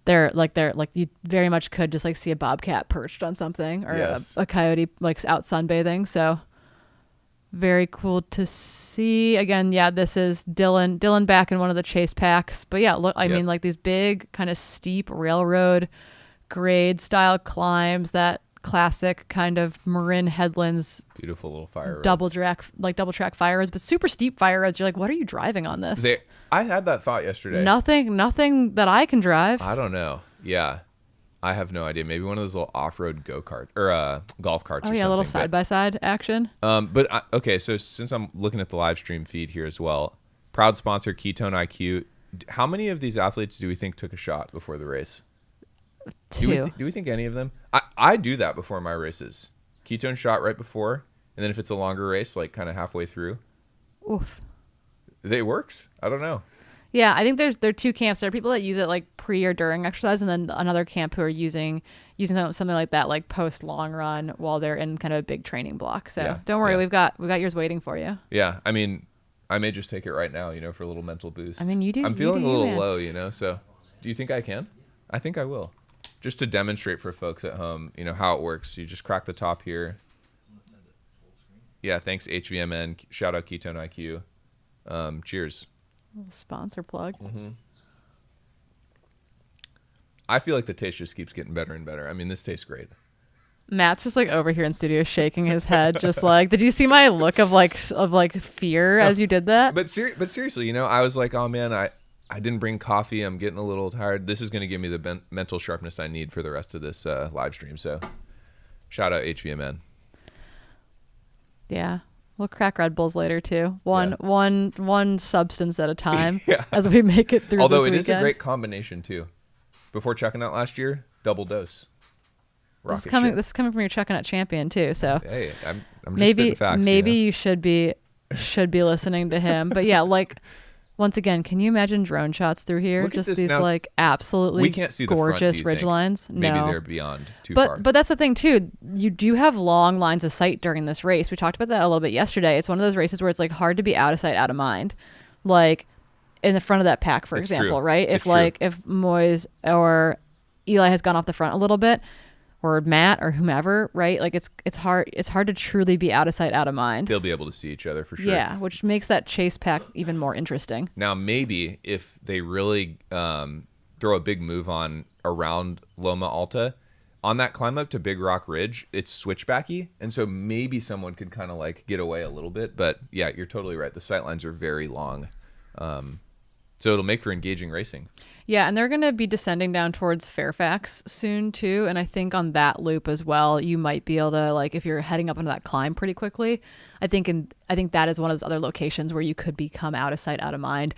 they're like you very much could just like see a bobcat perched on something or a coyote like out sunbathing. So very cool to see. Again, yeah, this is Dylan back in one of the chase packs. But yeah, look, I mean like these big kind of steep railroad grade style climbs, that classic kind of Marin headlands, beautiful little fire roads. double track fire roads, but super steep fire roads. You're like, what are you driving on this? I had that thought yesterday. Nothing that I can drive. I don't know. Yeah, I have no idea. Maybe one of those little off-road go-kart or golf carts. Oh yeah, a little side-by-side action. Okay, so since I'm looking at the live stream feed here as well, proud sponsor Ketone IQ. How many of these athletes do we think took a shot before the race? 2. Do we think any of them? I do that before my races. Ketone shot right before, and then if it's a longer race, like kind of halfway through. Oof. It works. I don't know. Yeah, I think there are 2 camps. There are people that use it like pre or during exercise, and then another camp who are using something like that, like post long run while they're in kind of a big training block. So don't worry, we've got yours waiting for you. Yeah, I mean, I may just take it right now, for a little mental boost. I mean, you do. I'm feeling a little low, So, do you think I can? I think I will. Just to demonstrate for folks at home, how it works. You just crack the top here. Yeah, thanks HVMN. Shout out Ketone IQ. Cheers. Sponsor plug. Mm-hmm. I feel like the taste just keeps getting better and better. I mean, this tastes great. Matt's just like over here in studio shaking his head, just like, did you see my look of fear as you did that? But seriously, I was like, oh man, I didn't bring coffee. I'm getting a little tired. This is going to give me the mental sharpness I need for the rest of this live stream. So shout out HVMN. Yeah. We'll crack Red Bulls later too. One substance at a time as we make it through Although this it weekend. is a great combination too. Before checking out last year, double dose. This is coming from your checking out champion too. So hey, I'm just spitting facts. Maybe you should be listening to him. But yeah, like once again, can you imagine drone shots through here? Look at Just this these now. like absolutely We can't see the front, gorgeous do you ridge think? lines. Maybe No. they're beyond too far. But that's the thing too. You do have long lines of sight during this race. We talked about that a little bit yesterday. It's one of those races where it's like hard to be out of sight, out of mind. Like in the front of that pack, for It's example, true. right? It's If Moyes or Eli has gone off the front a little bit, or Matt or whomever, right? Like it's hard to truly be out of sight, out of mind. They'll be able to see each other for sure. Yeah, which makes that chase pack even more interesting. Now, maybe if they really throw a big move on around Loma Alta, on that climb up to Big Rock Ridge, it's switchbacky. And so maybe someone could kind of like get away a little bit. But yeah, you're totally right. The sight lines are very long. So it'll make for engaging racing. Yeah, and they're going to be descending down towards Fairfax soon too, and I think on that loop as well, you might be able to, like, if you're heading up into that climb pretty quickly, I think that is one of those other locations where you could become out of sight, out of mind.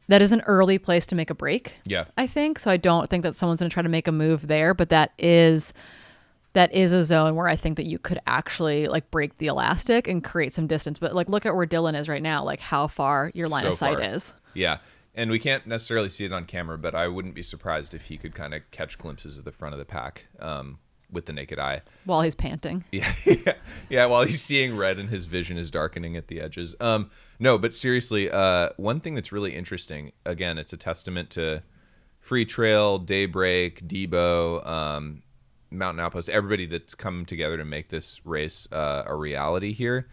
That is an early place to make a break. Yeah. I think so. I don't think that someone's going to try to make a move there, but that is a zone where I think that you could actually like break the elastic and create some distance. But like, look at where Dylan is right now, like how far your line of sight is. Yeah. And we can't necessarily see it on camera, but I wouldn't be surprised if he could kind of catch glimpses of the front of the pack with the naked eye. While he's panting. Yeah, while he's seeing red and his vision is darkening at the edges. No, but seriously, one thing that's really interesting, again, it's a testament to Freetrail, Daybreak, Debo, Mountain Outpost, everybody that's come together to make this race a reality here.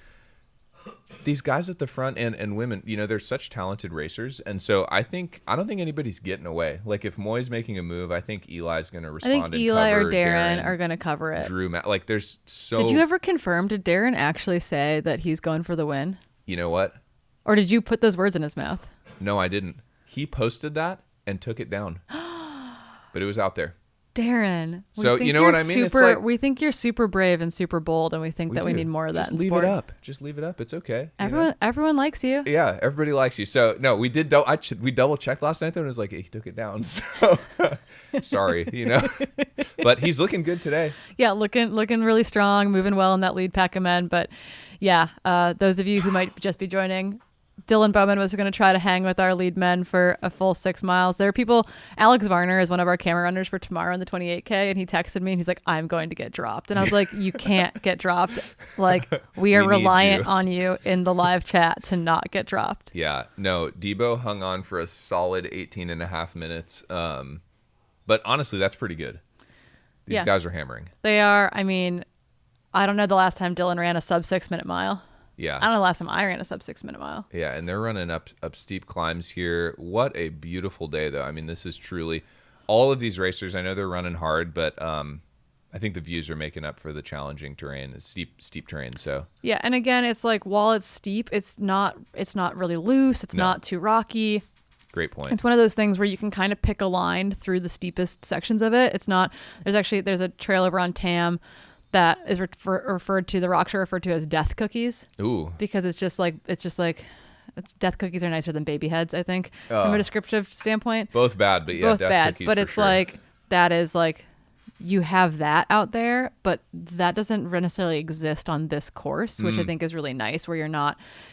These guys at the front and women, you know, they're such talented racers. And so I don't think anybody's getting away. Like if Moy's making a move, I think Eli's going to respond. I think Eli or Darren are going to cover it. Drew, like there's so. Did you ever confirm? Did Darren actually say that he's going for the win? You know what? Or did you put those words in his mouth? No, I didn't. He posted that and took it down. But it was out there. Darren. So you know what I mean? It's like, we think you're super brave and super bold, and we think that we need more of that in sport. Just leave it up. Just leave it up. It's okay. Everyone likes you. Yeah, everybody likes you. So no, we did. We double checked last night though, and it was like he took it down. So sorry, you know. But he's looking good today. Yeah, looking really strong, moving well in that lead pack of men. But yeah, those of you who might just be joining, Dylan Bowman was going to try to hang with our lead men for a full 6 miles. There are people, Alex Varner is one of our camera runners for tomorrow in the 28K, and he texted me and he's like, I'm going to get dropped. And I was like, you can't get dropped. Like, we are reliant on you in the live chat to not get dropped. Yeah, no, Debo hung on for a solid 18 and a half minutes. But honestly, that's pretty good. These guys are hammering. They are. I mean, I don't know the last time Dylan ran a sub 6 minute mile. Yeah. I don't know the last time I ran a sub 6 minute mile. Yeah, and they're running up steep climbs here. What a beautiful day, though. I mean, this is truly all of these racers. I know they're running hard, but I think the views are making up for the challenging terrain, steep terrain. So yeah, and again, it's like while it's steep, it's not really loose. It's not too rocky. Great point. It's one of those things where you can kind of pick a line through the steepest sections of it. It's not. There's a trail over on Tam that is referred to, the rocks are referred to as death cookies. Ooh. Because it's death cookies are nicer than baby heads, I think, from a descriptive standpoint. Both bad, but yeah, both death bad. cookies But for it's sure. like that is like you have that out there, but that doesn't necessarily exist on this course, which I think is really nice. Where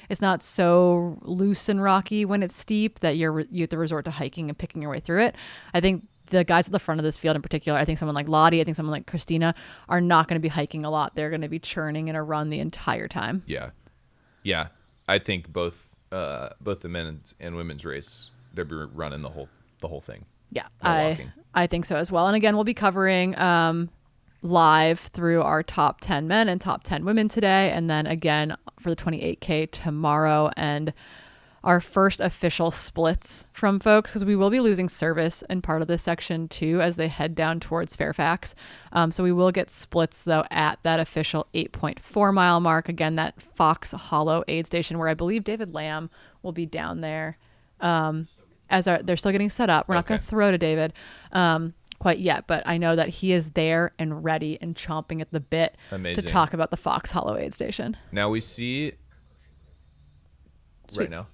it's not so loose and rocky when it's steep that you have to resort to hiking and picking your way through it. I think the guys at the front of this field in particular, I think someone like Lottie, I think someone like Christina are not going to be hiking a lot. They're going to be churning in a run the entire time. Yeah. I think both the men's and women's race, they'll be running the whole thing. Yeah, No I think so as well. And again, we'll be covering live through our top 10 men and top 10 women today, and then again for the 28K tomorrow, and our first official splits from folks, because we will be losing service in part of this section too as they head down towards Fairfax. So we will get splits though at that official 8.4 mile mark. Again, that Fox Hollow aid station where I believe David Lamb will be down there. they're still getting set up. We're not going to throw to David quite yet, but I know that he is there and ready and chomping at the bit to talk about the Fox Hollow Aid Station. Now we see right now.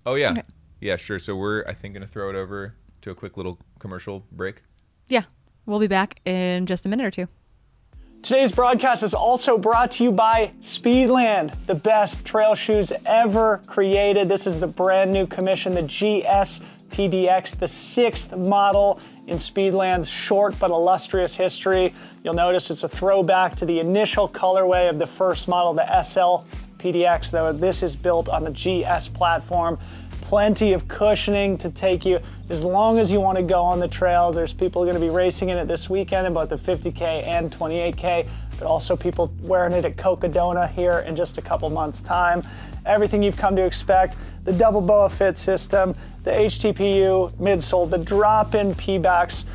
Oh yeah. Okay. Yeah, sure. So we're, I think, going to throw it over to a quick little commercial break. Yeah. We'll be back in just a minute or two. Today's broadcast is also brought to you by Speedland, the best trail shoes ever created. This is the brand new commission, the GS PDX, the 6th model in Speedland's short but illustrious history. You'll notice it's a throwback to the initial colorway of the first model, the SL PDX, though this is built on the GS platform. Plenty of cushioning to take you as long as you want to go on the trails. There's people going to be racing in it this weekend in both the 50K and 28K, but also people wearing it at Cocodona here in just a couple months' time. Everything you've come to expect, the double BOA fit system, the HTPU midsole, the drop-in P-backs,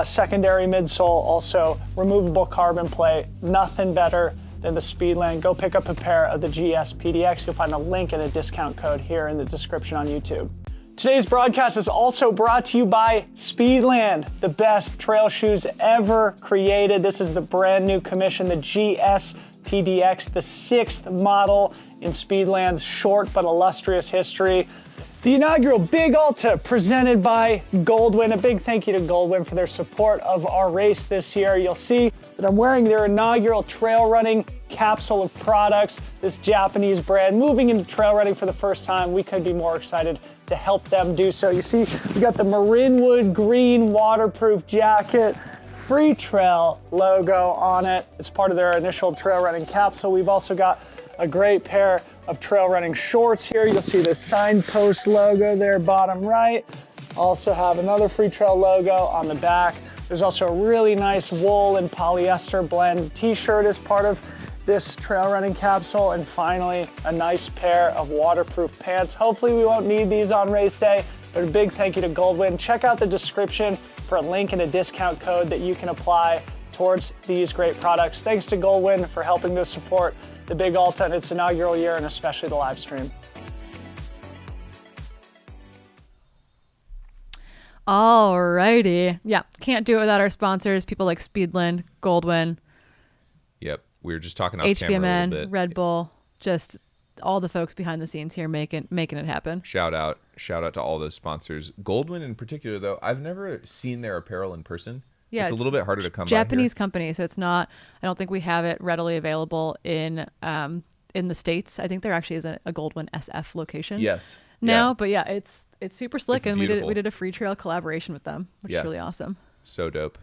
secondary midsole, also removable carbon plate, nothing better than the Speedland. Go pick up a pair of the GS PDX. You'll find a link and a discount code here in the description on YouTube. Today's broadcast is also brought to you by Speedland, the best trail shoes ever created. This is the brand new commission, the GS PDX, the 6th model in Speedland's short but illustrious history. The inaugural Big Alta presented by GOLDWIN. A big thank you to GOLDWIN for their support of our race this year. You'll see that I'm wearing their inaugural trail running capsule of products, this Japanese brand moving into trail running for the first time. We couldn't be more excited to help them do so. You see, we got the Marinwood green waterproof jacket, Freetrail logo on it. It's part of their initial trail running capsule. We've also got a great pair of trail running shorts here. You'll see the signpost logo there, bottom right. Also have another Freetrail logo on the back. There's also a really nice wool and polyester blend t-shirt as part of this trail running capsule. And finally, a nice pair of waterproof pants. Hopefully we won't need these on race day, but a big thank you to GOLDWIN. Check out the description for a link and a discount code that you can apply towards these great products. Thanks to GOLDWIN for helping to support the Big Alta in its inaugural year, and especially the live stream. Alrighty. Yeah, can't do it without our sponsors, people like Speedland, GOLDWIN. Yep, we were just talking off camera a little HVMN, bit. Red Bull, just all the folks behind the scenes here making it happen. Shout out to all those sponsors. GOLDWIN in particular, though, I've never seen their apparel in person. Yeah, it's a little bit harder to come by. Japanese company, so it's not. I don't think we have it readily available in the States. I think there actually is a GOLDWIN SF location. Yes. Now, yeah. But yeah, it's super slick, it's and beautiful. we did a Freetrail collaboration with them, which is really awesome. So dope.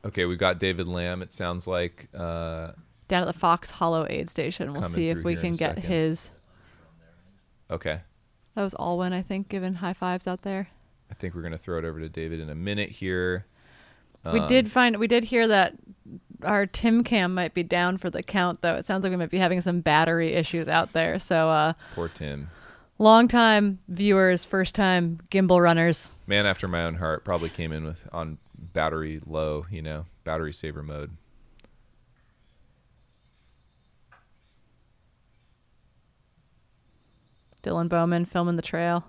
Okay, we've got David Lamb. It sounds like down at the Fox Hollow Aid Station. We'll see if we can get his. Okay. That was Alwyn, I think, giving high fives out there. I think we're gonna throw it over to David in a minute here. We did hear that our Tim Cam might be down for the count, though. It sounds like we might be having some battery issues out there. So poor Tim. Long time viewers, first time gimbal runners. Man after my own heart, probably came in on battery low, battery saver mode. Dylan Bowman filming the trail.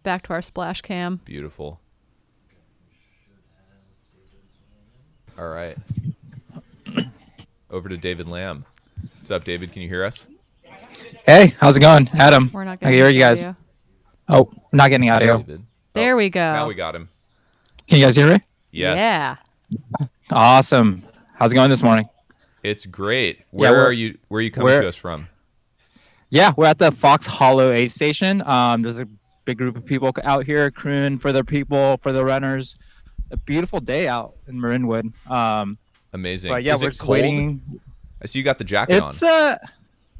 Back to our splash cam. Beautiful. All right. Over to David Lamb. What's up, David? Can you hear us? Hey, how's it going? Adam. We're not I can hear you guys. Audio. Oh, I'm not getting audio. David. There we go. Now we got him. Can you guys hear me? Yes. Yeah. Awesome. How's it going this morning? It's great. Where are you coming to us from? Yeah, we're at the Fox Hollow Aid Station. There's a big group of people out here crewing for their people, for the runners. A beautiful day out in Marinwood. Amazing. But yeah, we're just waiting. I see you got the jacket on.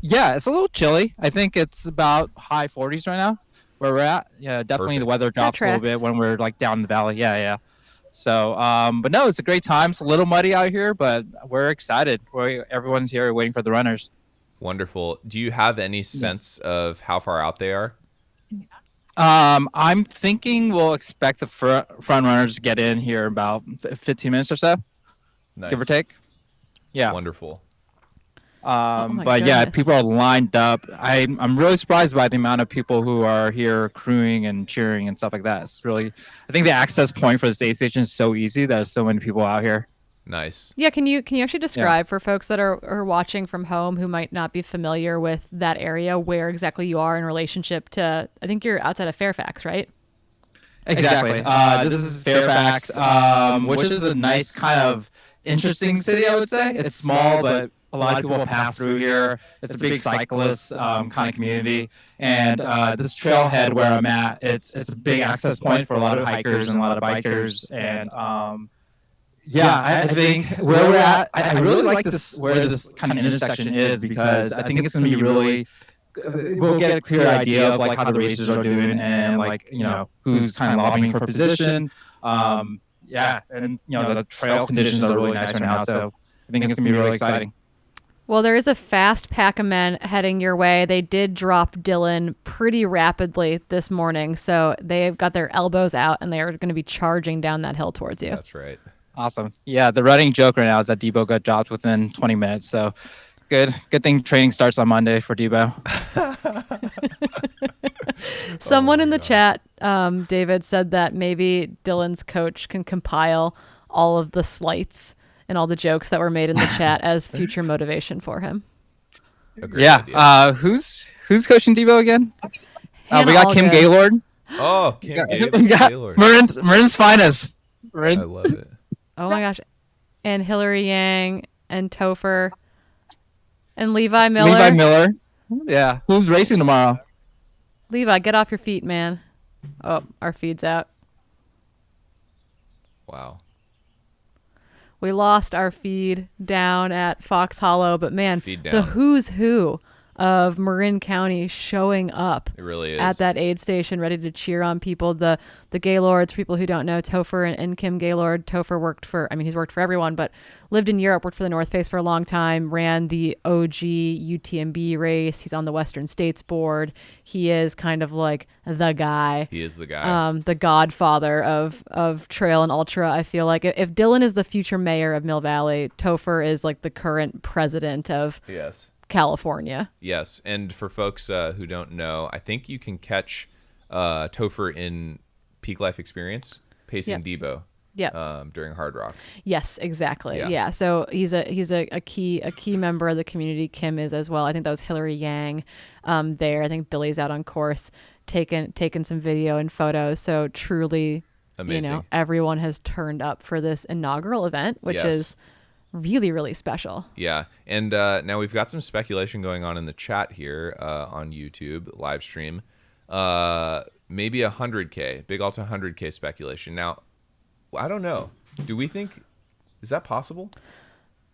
Yeah, it's a little chilly. I think it's about high 40s right now where we're at. Yeah, definitely. Perfect. The weather drops a little bit when we're like down in the valley. Yeah. So, but no, it's a great time. It's a little muddy out here, but we're excited. Everyone's here waiting for the runners. Wonderful. Do you have any sense of how far out they are? I'm thinking we'll expect the front runners to get in here about 15 minutes or so, nice. Give or take. Yeah. Wonderful. But yeah, people are lined up. I'm really surprised by the amount of people who are here crewing and cheering and stuff like that. It's really, I think the access point for this aid station is so easy. There's so many people out here. Nice. Yeah, can you actually describe for folks that are watching from home who might not be familiar with that area where exactly you are in relationship to, I think you're outside of Fairfax, right? Exactly. This is Fairfax, which is a nice kind of interesting city, I would say. It's small, but a lot of people pass through here. It's a big cyclist kind of community. And this trailhead where I'm at, it's a big access point for a lot of hikers and a lot of bikers. And I think where we're at, I really like this, where this kind of intersection is, because I think it's going to be really, we'll get a clear idea of like how the races are doing and like, you know, who's kind of lobbying for position. And you know, the trail conditions are really nice right now. So I think it's going to be really exciting. Well, there is a fast pack of men heading your way. They did drop Dylan pretty rapidly this morning, so they've got their elbows out, and they are going to be charging down that hill towards you. That's right. Awesome. Yeah, the running joke right now is that Debo got dropped within 20 minutes, so good thing training starts on Monday for Debo. Someone in the chat, David, said that maybe Dylan's coach can compile all of the slights and all the jokes that were made in the chat as future motivation for him. Yeah. Who's coaching Debo again? We got Kim Gaylord. Oh, Kim Gaylord. Marin's finest. I love it. Oh my gosh. And Hillary Yang and Topher and Levi Miller. Yeah. Who's racing tomorrow? Levi, get off your feet, man. Oh, our feed's out. Wow. We lost our feed down at Fox Hollow, but man, the who's who of Marin County showing up. It really is. At that aid station, ready to cheer on people. The Gaylords, for people who don't know, Topher and Kim Gaylord. Topher he's worked for everyone, but lived in Europe, worked for the North Face for a long time, ran the OG UTMB race. He's on the Western States board. He is kind of like the guy. He is the guy. The godfather of trail and ultra, I feel like. If Dylan is the future mayor of Mill Valley, Topher is like the current president of California. Yes, and for folks who don't know, I think you can catch Topher in Peak Life Experience pacing Debo. During Hard Rock. Yes, exactly. Yeah. So he's a key member of the community. Kim is as well. I think that was Hillary Yang there. I think Billy's out on course taking some video and photos. So truly, amazing. Everyone has turned up for this inaugural event, which is really, really special. Yeah. And now we've got some speculation going on in the chat here on YouTube live stream. Maybe 100K, Big Alta 100K speculation. Now, I don't know. Do we think, is that possible?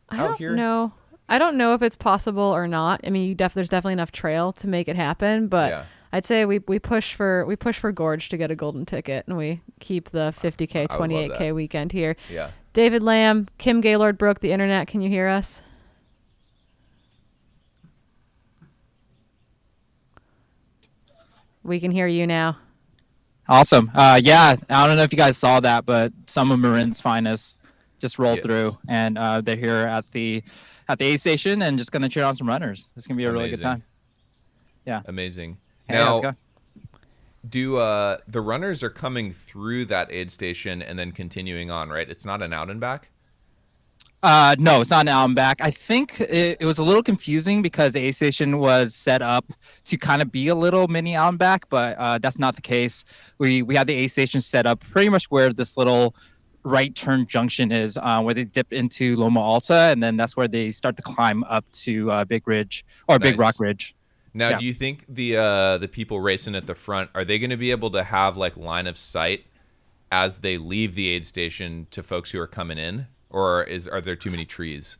I don't know if it's possible or not. I mean, there's definitely enough trail to make it happen, but I'd say we push for Gorge to get a golden ticket, and we keep the 50K, 28K weekend here. Yeah. David Lamb, Kim Gaylord broke the internet. Can you hear us? We can hear you now. Awesome. I don't know if you guys saw that, but some of Marin's finest just rolled through, and they're here at the aid station and just going to cheer on some runners. It's going to be a really good time. Yeah. Amazing. Hey, now, do the runners are coming through that aid station and then continuing on, right? It's not an out and back? No, it's not an out and back. I think it was a little confusing because the aid station was set up to kind of be a little mini out and back, but that's not the case. We had the aid station set up pretty much where this little right turn junction is, where they dip into Loma Alta, and then that's where they start to climb up to Big Ridge or Big Rock Ridge. Now, do you think the people racing at the front, are they going to be able to have like line of sight as they leave the aid station to folks who are coming in? Or are there too many trees?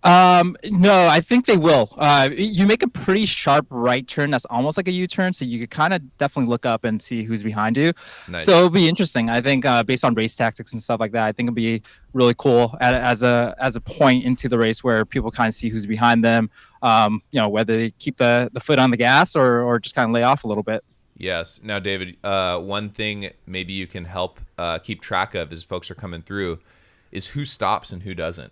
No, I think they will. You make a pretty sharp right turn that's almost like a U-turn, so you could kind of definitely look up and see who's behind you. Nice. So it'll be interesting. I think based on race tactics and stuff like that, I think it'll be really cool as a point into the race where people kind of see who's behind them. Whether they keep the foot on the gas or just kind of lay off a little bit. Yes. Now, David, one thing maybe you can help keep track of as folks are coming through is who stops and who doesn't,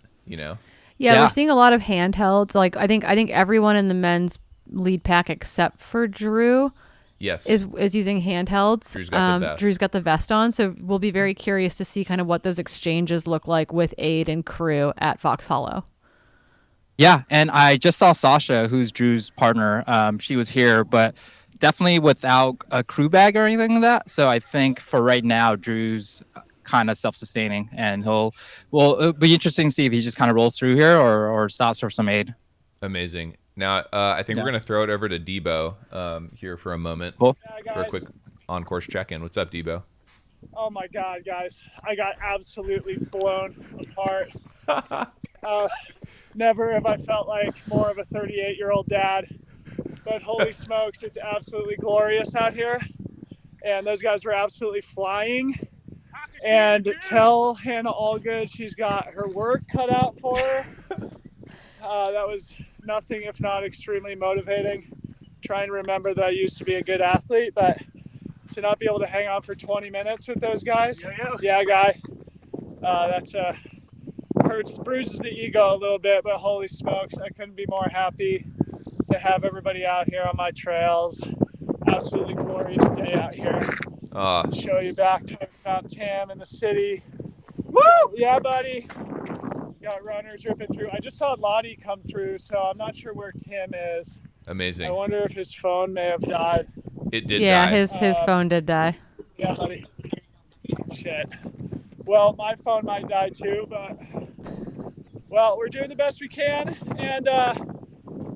Yeah, we're seeing a lot of handhelds. Like I think everyone in the men's lead pack except for Drew Yes. is using handhelds. Drew's got the vest. Drew's got the vest on, so we'll be very curious to see kind of what those exchanges look like with aid and crew at Fox Hollow. Yeah, and I just saw Sasha, who's Drew's partner. She was here, but definitely without a crew bag or anything like that. So I think for right now, Drew's kind of self-sustaining, and it'll be interesting to see if he just kind of rolls through here or stops for some aid. Amazing. Now, I think we're going to throw it over to Debo here for a moment Cool. for a quick on-course check-in. What's up, Debo? Oh my God, guys. I got absolutely blown apart. Never have I felt like more of a 38-year-old dad. But holy smokes, it's absolutely glorious out here. And those guys were absolutely flying. And tell Hannah Allgood she's got her work cut out for her. That was nothing if not extremely motivating. Trying to remember that I used to be a good athlete, but to not be able to hang on for 20 minutes with those guys, that's bruises the ego a little bit, but holy smokes, I couldn't be more happy to have everybody out here on my trails. Absolutely glorious day out here. Show you back to Mount Tam in the city. Woo! Yeah, buddy. Got runners ripping through. I just saw Lottie come through, so I'm not sure where Tim is. Amazing. I wonder if his phone may have died. It did die. Yeah, his phone did die. Yeah, buddy. Shit. Well, my phone might die too, but well, we're doing the best we can, and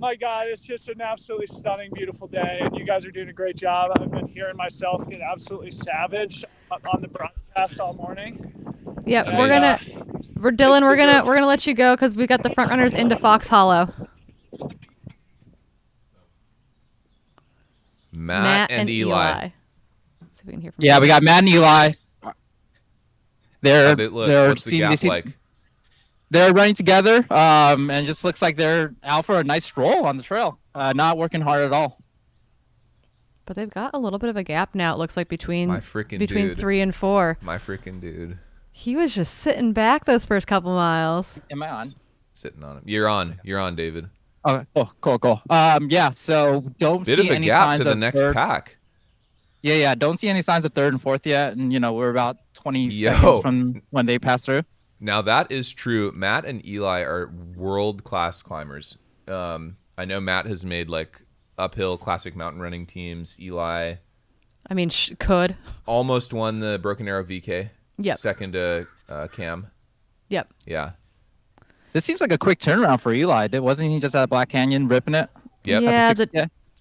my God, it's just an absolutely stunning, beautiful day, and you guys are doing a great job. I've been hearing myself get absolutely savaged on the broadcast all morning. Yep, And, we're gonna let you go because we got the front runners into Fox Hollow. Matt and Eli. See if we can hear from Yeah, we got Matt and Eli. They're what's the gap like? They're running together, and it just looks like they're out for a nice stroll on the trail. Not working hard at all. But they've got a little bit of a gap now. It looks like between dude. 3 and 4. My freaking dude. He was just sitting back those first couple miles. Am I on? Sitting on him. You're on, David. Okay, cool. Yeah, so don't Bit see of a any gap signs to the of next third. pack. Yeah, don't see any signs of third and fourth yet, and we're about 20 Yo. seconds from when they pass through. Now that is true. Matt and Eli are world-class climbers. I know Matt has made like uphill classic mountain running teams. Eli, I mean, could. almost won the Broken Arrow VK. Yep. Second to Cam. Yep. Yeah. This seems like a quick turnaround for Eli. Wasn't he just at Black Canyon ripping it? Yep. Yeah,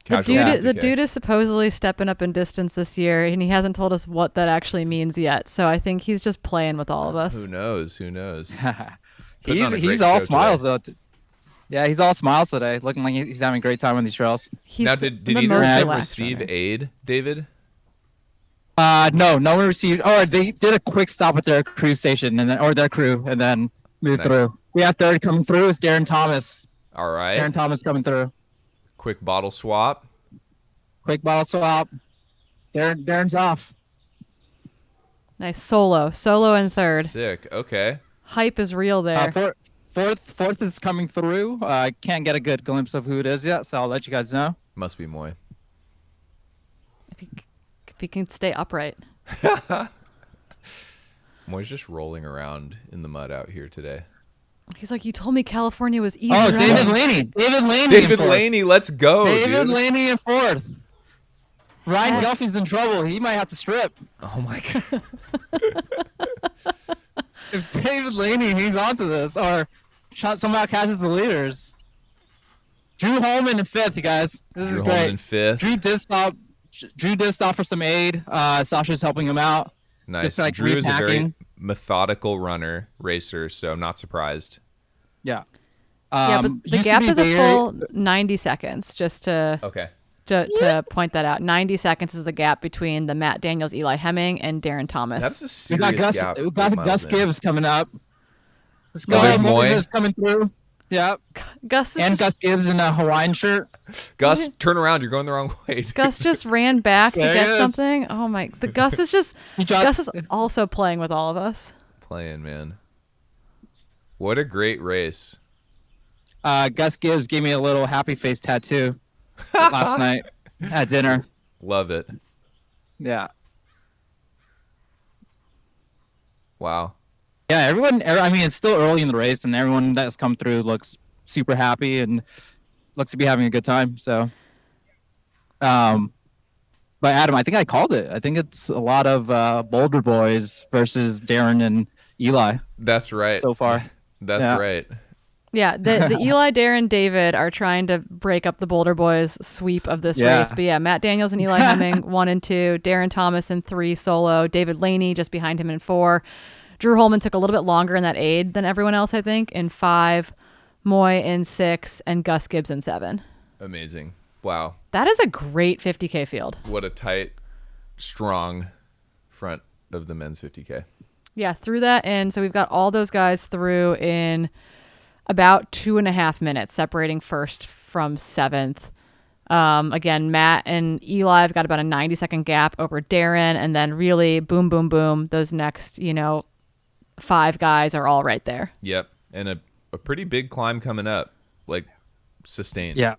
Casual the dude is supposedly stepping up in distance this year, and he hasn't told us what that actually means yet. So I think he's just playing with all of us. Who knows? Putting on a he's great all show smiles today. though. Yeah, he's all smiles today, looking like he's having a great time on these trails. Now, did either of them receive aid, David? No one received. Or they did a quick stop at their crew station or their crew, and then moved through. We have third coming through is Darren Thomas. All right. Darren Thomas coming through. Quick bottle swap. Darren's off. Nice solo and third. Sick. Okay. Hype is real there. Fourth is coming through. I can't get a good glimpse of who it is yet, so I'll let you guys know. Must be Moy. If he can stay upright. Moy's just rolling around in the mud out here today. He's like, you told me California was easy. Oh, David Laney. David Laney, let's go, David dude. Laney in fourth. Ryan Duffy's in trouble. He might have to strip. Oh, my God. If David Laney hangs on to this or somehow catches the leaders. Drew Holman in fifth, you guys. This is great. Holman in fifth. Drew did stop for some aid. Sasha's helping him out. Nice. Just, Drew is a very repacking. methodical racer, so I'm not surprised. Yeah. Yeah, but the gap is a full 90 seconds, just to point that out. 90 seconds is the gap between the Matt Daniels, Eli Hemming, and Darren Thomas. That's a serious gap. We got Gus Gibbs coming up. Let's go. There's Moy. Moses coming through. Yeah. Gus Gibbs in a Hawaiian shirt. Gus, turn around. You're going the wrong way. Dude. Gus just ran back to There get he is. something. Oh my! Gus is also playing with all of us. Playing, man. What a great race. Gus Gibbs gave me a little happy face tattoo last night at dinner. Love it. Yeah. Wow. Yeah, everyone. I mean, it's still early in the race, and everyone that's come through looks super happy and looks to be having a good time. So, but Adam, I think I called it. I think it's a lot of Boulder Boys versus Darren and Eli. That's right. So far. That's right. Yeah, the Eli, Darren, David are trying to break up the Boulder Boys sweep of this race. But yeah, Matt Daniels and Eli Hemming 1 and 2, Darren Thomas in 3 solo, David Laney just behind him in 4. Drew Holman took a little bit longer in that aid than everyone else, I think, in 5, Moy in 6, and Gus Gibbs in 7. Amazing. Wow. That is a great 50K field. What a tight, strong front of the men's 50K. Yeah, threw that in. So we've got all those guys through in about 2.5 minutes, separating first from 7th. Again, Matt and Eli have got about a 90-second gap over Darren, and then really boom, boom, boom. Those next, 5 guys are all right there. Yep. And a pretty big climb coming up, like sustained. Yeah.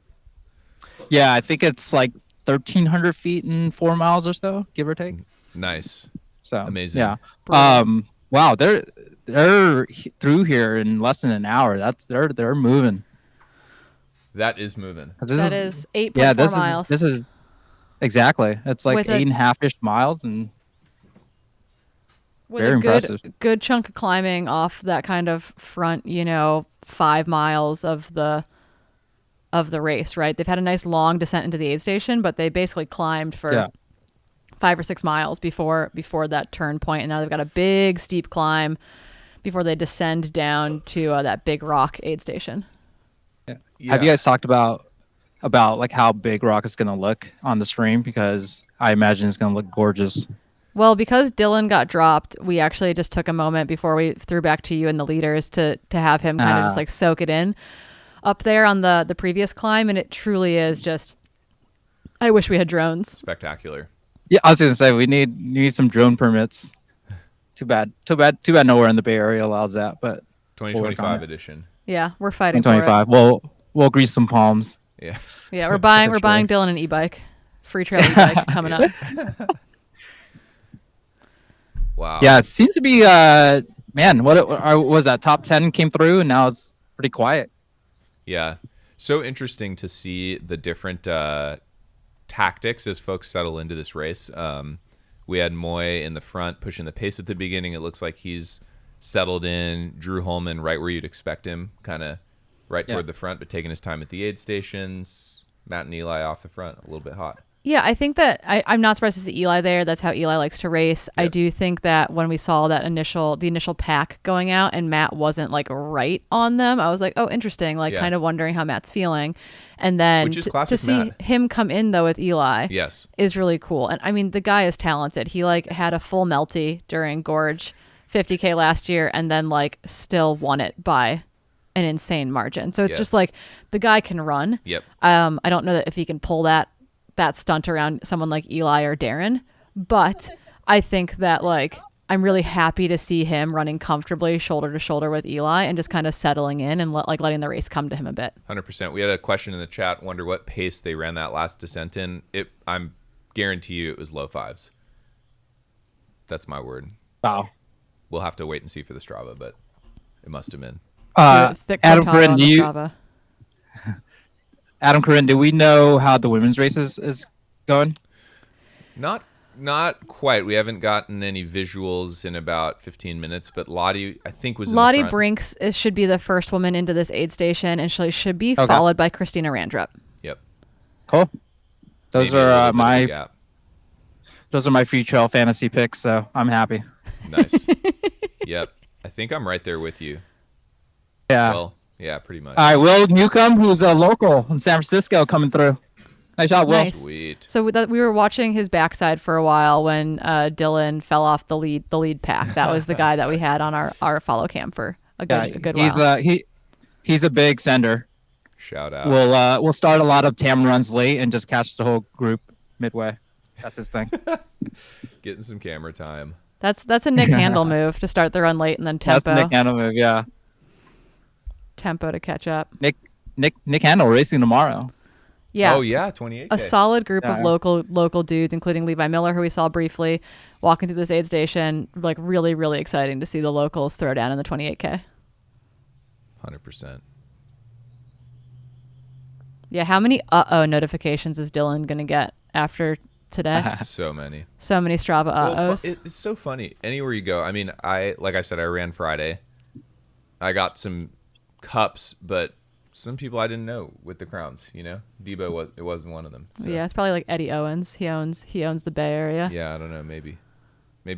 Yeah, I think it's like 1,300 feet in 4 miles or so, give or take. Nice. So amazing. Yeah. Wow, they're through here in less than an hour. They're moving. That is moving. That is 8.4 miles. This is exactly. It's like With 8.5-ish miles and with very a impressive. good chunk of climbing off that kind of front, 5 miles of the race, right? They've had a nice long descent into the aid station, but they basically climbed for 5 or 6 miles before that turn point, and now they've got a big steep climb before they descend down to that big rock aid station. Yeah. Have you guys talked about like how Big Rock is going to look on the stream? Because I imagine it's going to look gorgeous. Well, because Dylan got dropped, we actually just took a moment before we threw back to you and the leaders to have him kind of just like soak it in up there on the previous climb, and it truly is just, I wish we had drones. Spectacular. Yeah, I was going to say we need some drone permits. Too bad nowhere in the Bay Area allows that, but 2025 edition. Yeah, we're fighting 2025. We'll grease some palms. Yeah. Yeah, we're buying Dylan an e-bike. Freetrail e-bike coming up. Wow. Yeah, it seems to be man, what was that? Top 10 came through and now it's pretty quiet. Yeah. So interesting to see the different tactics as folks settle into this race. We had Moy in the front pushing the pace at the beginning. It looks like he's settled in. Drew Holman right where you'd expect him, kind of right toward the front, but taking his time at the aid stations. Matt and Eli off the front, a little bit hot. Yeah, I think that I'm not surprised to see Eli there. That's how Eli likes to race. Yep. I do think that when we saw that the initial pack going out and Matt wasn't like right on them, I was like, oh, interesting. Like kind of wondering how Matt's feeling. And then to see him come in though with Eli is really cool. And I mean, the guy is talented. He like had a full melty during Gorge 50K last year and then like still won it by an insane margin. So it's just like the guy can run. Yep. I don't know that if he can pull that stunt around someone like Eli or Darren, but I think that like I'm really happy to see him running comfortably shoulder to shoulder with Eli and just kind of settling in and letting the race come to him a bit. 100%. We had a question in the chat, wonder what pace they ran that last descent in. I'm guarantee you it was low 5s. That's my word. Wow. We'll have to wait and see for the Strava, but it must have been. Adam Corinne, Adam Corinne, do we know how the women's race is going? Not quite. We haven't gotten any visuals in about 15 minutes, but Lottie, I think, was in Lottie the front. Brinks should be the first woman into this aid station, and she should be followed by Christina Randrup. Yep. Cool. Those are my Freetrail fantasy picks, so I'm happy. Nice. Yep. I think I'm right there with you. Yeah. Well, yeah, pretty much. All right, Will Newcomb, who's a local in San Francisco, coming through. Nice job, Will. Nice. Sweet. So we were watching his backside for a while when Dylan fell off the lead pack. That was the guy that we had on our follow cam for a good while. He's a big sender. Shout out. We'll start a lot of Tam runs late and just catch the whole group midway. That's his thing. Getting some camera time. That's a Nick Handel move to start the run late and then tempo. That's a Nick Handel move, yeah. Tempo to catch up. Nick Nick Handel racing tomorrow. Yeah. Oh yeah, 28K. A solid group of local dudes, including Levi Miller, who we saw briefly walking through this aid station. Like really, really exciting to see the locals throw down in the 28K. 100%. Yeah, how many notifications is Dylan gonna get after today? So many. So many Strava Well, it's so funny. Anywhere you go. I mean, like I said, I ran Friday. I got some cups, but some people I didn't know with the crowns. Debo wasn't one of them. So. Yeah, it's probably like Eddie Owens. He owns the Bay Area. Yeah, I don't know. Maybe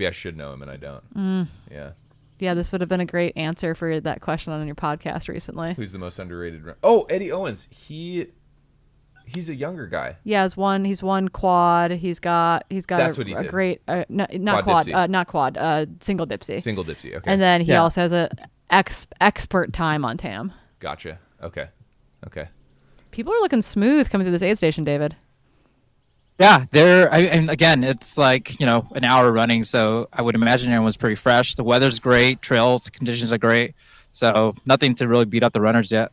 I should know him and I don't. Yeah. Yeah, this would have been a great answer for that question on your podcast recently. Who's the most underrated? Oh, Eddie Owens. He's a younger guy. Yeah, he's won quad. He's got That's what he did. Great not quad, single dipsy. Single dipsy, okay. And then he also has a expert time on TAM. Gotcha. Okay. People are looking smooth coming through this aid station, David. Yeah, and again, it's like, an hour running, so I would imagine everyone's pretty fresh. The weather's great, trails conditions are great, so nothing to really beat up the runners yet.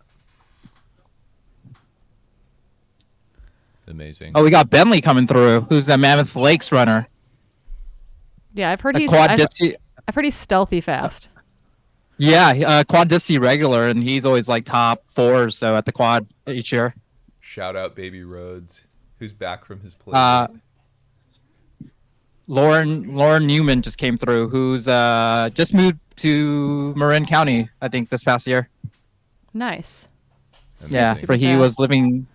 Amazing. Oh, we got Bentley coming through, who's a Mammoth Lakes runner. Yeah, I've heard I've heard he's stealthy fast. Yeah, quad dipsy regular, and he's always like top 4 or so at the quad each year. Shout out Baby Rhodes, who's back from his play. Lauren Newman just came through, who's just moved to Marin County, I think, this past year. Nice. Yeah, he was living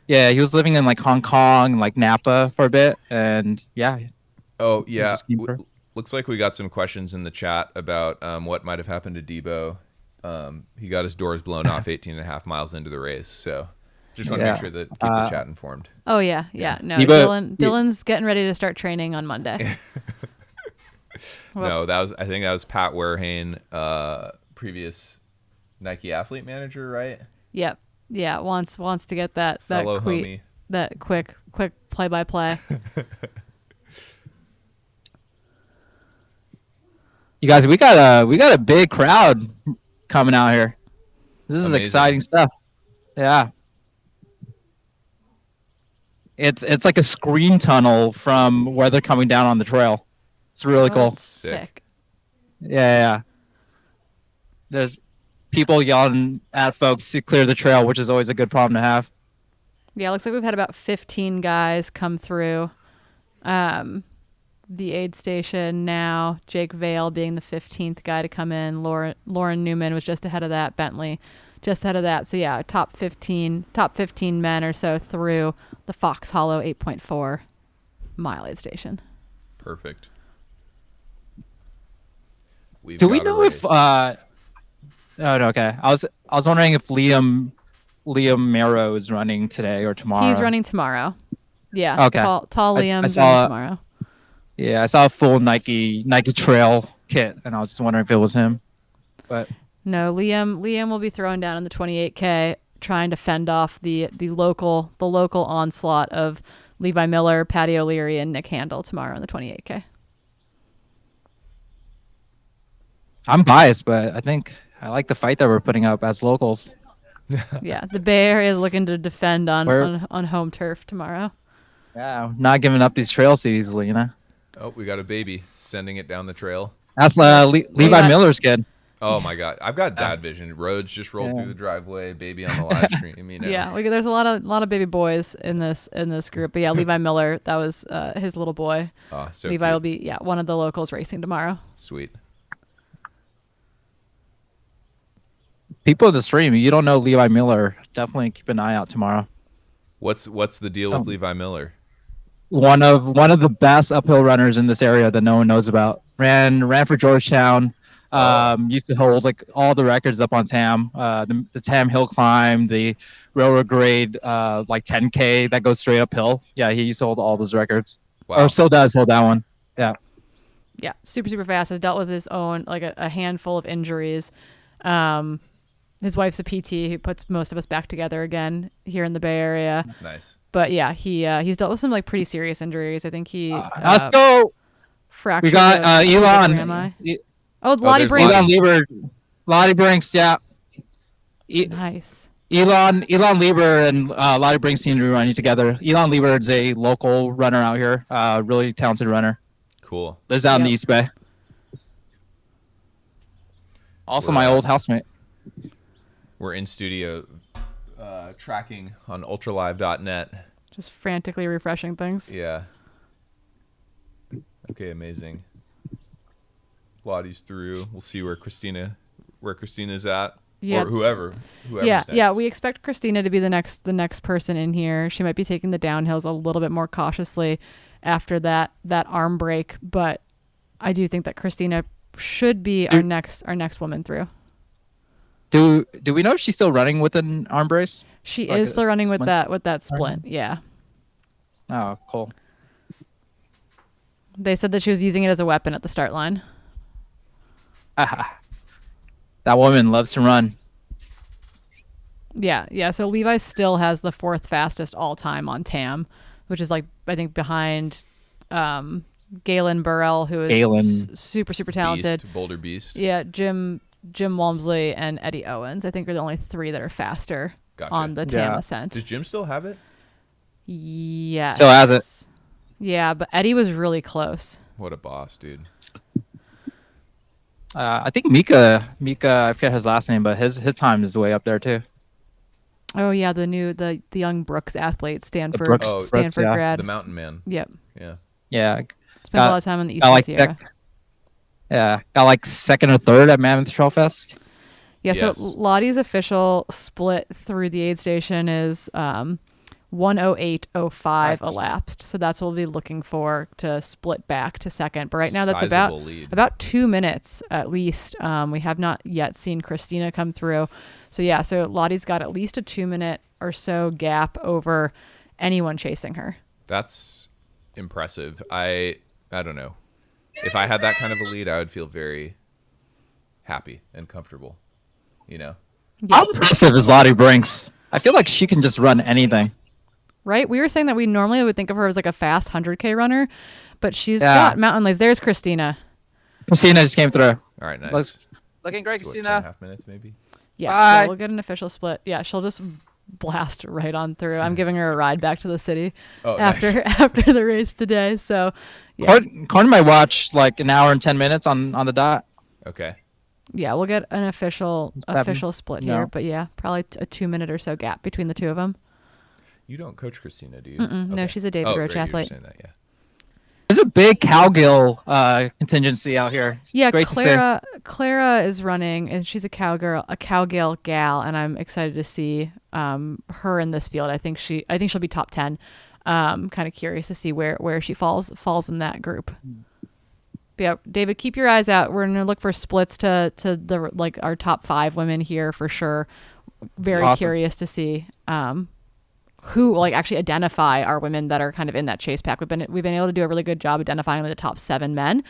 in like Hong Kong, like Napa for a bit, and yeah. Oh yeah. Looks like we got some questions in the chat about what might have happened to Debo. He got his doors blown off 18.5 miles into the race, so just want to make sure that keep the chat informed. Oh yeah. No, Dylan's getting ready to start training on Monday. No, I think that was Pat Werhane, previous Nike athlete manager, right? Yep. Yeah, wants to get that quick play-by-play. You guys, we got a big crowd coming out here. This is exciting stuff. Yeah. It's like a screen tunnel from where they're coming down on the trail. It's really cool. Sick. Yeah. There's people yelling at folks to clear the trail, which is always a good problem to have. Yeah, it looks like we've had about 15 guys come through the aid station now. Jake Vale being the 15th guy to come in. Lauren Newman was just ahead of that. Bentley just ahead of that. So yeah, top 15 men or so through the Fox Hollow 8.4 mile aid station. Perfect. Do we know if oh no, okay. I was wondering if Liam Marrow is running today or tomorrow. He's running tomorrow. Yeah. Okay. Tall Liam's running tomorrow. Yeah, I saw a full Nike Trail kit, and I was just wondering if it was him. But no, Liam will be throwing down in the 28K, trying to fend off the local onslaught of Levi Miller, Patty O'Leary, and Nick Handel tomorrow in the 28K. I'm biased, but I think I like the fight that we're putting up as locals. Yeah, the Bay Area is looking to defend on home turf tomorrow. Yeah, not giving up these trails easily, Oh, we got a baby sending it down the trail. That's Levi Miller's kid. Oh my God, I've got dad vision. Roads just rolled through the driveway, baby on the live stream. Yeah, there's a lot of baby boys in this group. But yeah, Levi Miller, that was his little boy. Oh, so Levi cute. will be one of the locals racing tomorrow. Sweet. People in the stream, you don't know Levi Miller, definitely keep an eye out tomorrow. What's the deal with Levi Miller? One of the best uphill runners in this area that no one knows about. Ran for Georgetown. Used to hold like all the records up on TAM. The TAM hill climb, the railroad grade like 10K that goes straight uphill. Yeah, he used to hold all those records. Wow. Or still does hold that one. Yeah. Yeah, super fast. Has dealt with his own like a handful of injuries. His wife's a PT who puts most of us back together again here in the Bay Area. Nice. But yeah, he's dealt with some like pretty serious injuries. I think he let's go. Fractured. We got Elon. Lottie Brinks. Elon Lieber. Lottie Brinks. Yeah. Nice. Elon Lieber and Lottie Brinkstein are running together. Elon Lieber is a local runner out here, really talented runner. Cool. Lives out in the East Bay. Also, my old housemate. We're in studio tracking on ultralive.net. Just frantically refreshing things. Yeah. Okay, amazing. Lottie's through. We'll see where Christina's at. Yeah. Or whoever's Yeah, next. we expect Christina to be the next person in here. She might be taking the downhills a little bit more cautiously after that arm break, but I do think that Christina should be our next woman through. Do we know if she's still running with an arm brace? She is still running with that splint. Yeah. Oh, cool. They said that she was using it as a weapon at the start line. That woman loves to run. Yeah. So Levi still has the 4th fastest all time on TAM, which is like I think behind Galen Burrell, who is super talented. Boulder Beast. Yeah, Jim Walmsley and Eddie Owens, I think, are the only 3 that are faster on the TAM ascent. Does Jim still have it? Yes. Still has it. Yeah, but Eddie was really close. What a boss, dude. I think Mika, I forget his last name, but his time is way up there too. Oh yeah, the young Brooks athlete, Stanford Brooks, grad. The mountain man. Yep. Yeah. Spent a lot of time on the Eastern Sierra. Got like 2nd or 3rd at Mammoth Trail Fest. Yeah, so Lottie's official split through the aid station is 1:08:05 elapsed. So that's what we'll be looking for to split back to second. But right now that's about 2 minutes at least. We have not yet seen Christina come through. So Lottie's got at least a 2-minute or so gap over anyone chasing her. That's impressive. I don't know. If I had that kind of a lead, I would feel very happy and comfortable. You know? Yeah. How impressive is Lottie Brinks? I feel like she can just run anything. Right? We were saying that we normally would think of her as like a fast 100K runner, but she's got mountain legs. There's Christina. Christina just came through. All right, nice. Looking great, Christina. 2.5 minutes maybe? Yeah, we'll get an official split. Yeah, she'll just blast right on through. I'm giving her a ride back to the city after the race today. So, yeah. According to my watch, like an hour and 10 minutes on the dot. Okay. Yeah, we'll get an official split here, but yeah, probably a 2-minute or so gap between the two of them. You don't coach Christina, do you? Okay. No, she's a David Roach athlete. You were saying that, yeah. There's a big cowgirl contingency out here. Yeah, Clara is running, and she's a cowgirl gal, and I'm excited to see her in this field. I think she'll be top 10. Kind of curious to see where she falls in that group. But yeah, David, keep your eyes out. We're gonna look for splits to the like our top 5 women here for sure. Very curious to see who like actually identify our women that are kind of in that chase pack. We've been able to do a really good job identifying the top 7 men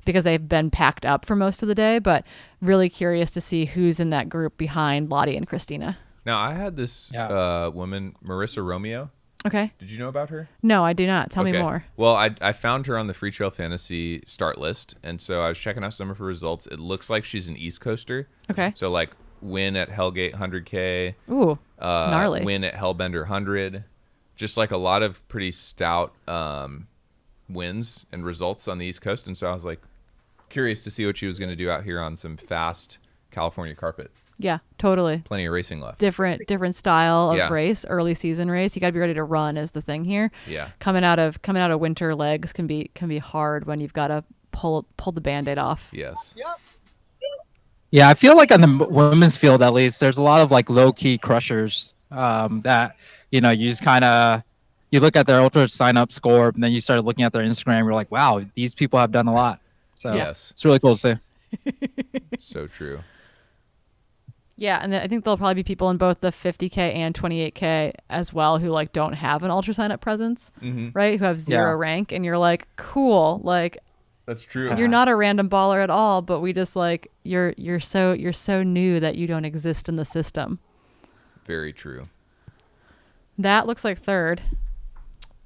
because they've been packed up for most of the day, but really curious to see who's in that group behind Lottie and Christina. Now, I had this woman, Marissa Romeo. Okay. Did you know about her? No, I do not. Tell me more. Well, I found her on the Freetrail Fantasy start list, and so I was checking out some of her results. It looks like she's an East Coaster. Okay. So like win at Hellgate 100K. Ooh, gnarly. Win at Hellbender 100. Just like a lot of pretty stout wins and results on the East Coast. And so I was like curious to see what she was going to do out here on some fast California carpet. Yeah, totally. Plenty of racing left. Different style of race, early season race. You got to be ready to run is the thing here. Yeah. Coming out of winter legs can be hard when you've got to pull the Band-Aid off. Yes. Yep. Yeah, I feel like on the women's field at least, there's a lot of like low key crushers that you just kind of look at their ultra sign up score, and then you start looking at their Instagram. You're like, wow, these people have done a lot. So it's really cool to see. So true. Yeah, and I think there'll probably be people in both the 50K and 28K as well who like don't have an ultra sign up presence, right? Who have 0 rank, and you're like, cool, like. That's true. You're not a random baller at all, but we just like you're so new that you don't exist in the system. Very true. That looks like 3rd.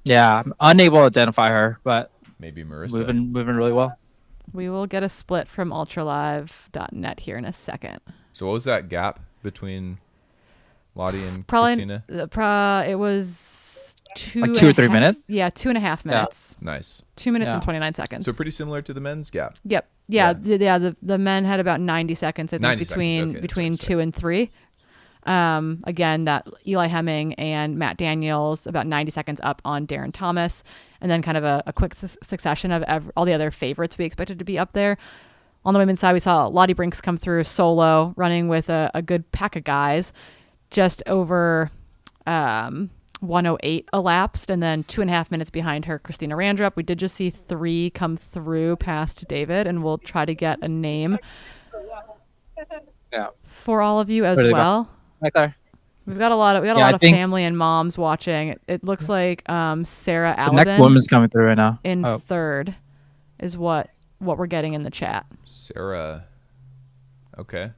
Yeah, I'm unable to identify her, but maybe Marissa. Moving really well. We will get a split from ultralive.net here in a second. So what was that gap between Lottie and Probably Christina? it was 2 or 3 minutes. Yeah, 2.5 minutes. Nice. 2 minutes and 29 seconds. So pretty similar to the men's gap. Yep. Yeah. The men had about 90 seconds. I think between 2 and 3. Again, that Eli Hemming and Matt Daniels about 90 seconds up on Darren Thomas, and then kind of a quick succession of all the other favorites we expected to be up there. On the women's side, we saw Lottie Brinks come through solo, running with a good pack of guys, just over 1:08 elapsed, and then 2.5 minutes behind her, Christina Randrup. We did just see 3 come through past David, and we'll try to get a name for all of you as well. Right there. We've got a lot of family and moms watching. It looks like Sarah Alabin. The next woman's coming through right now. In third is what we're getting in the chat. Sarah. Okay.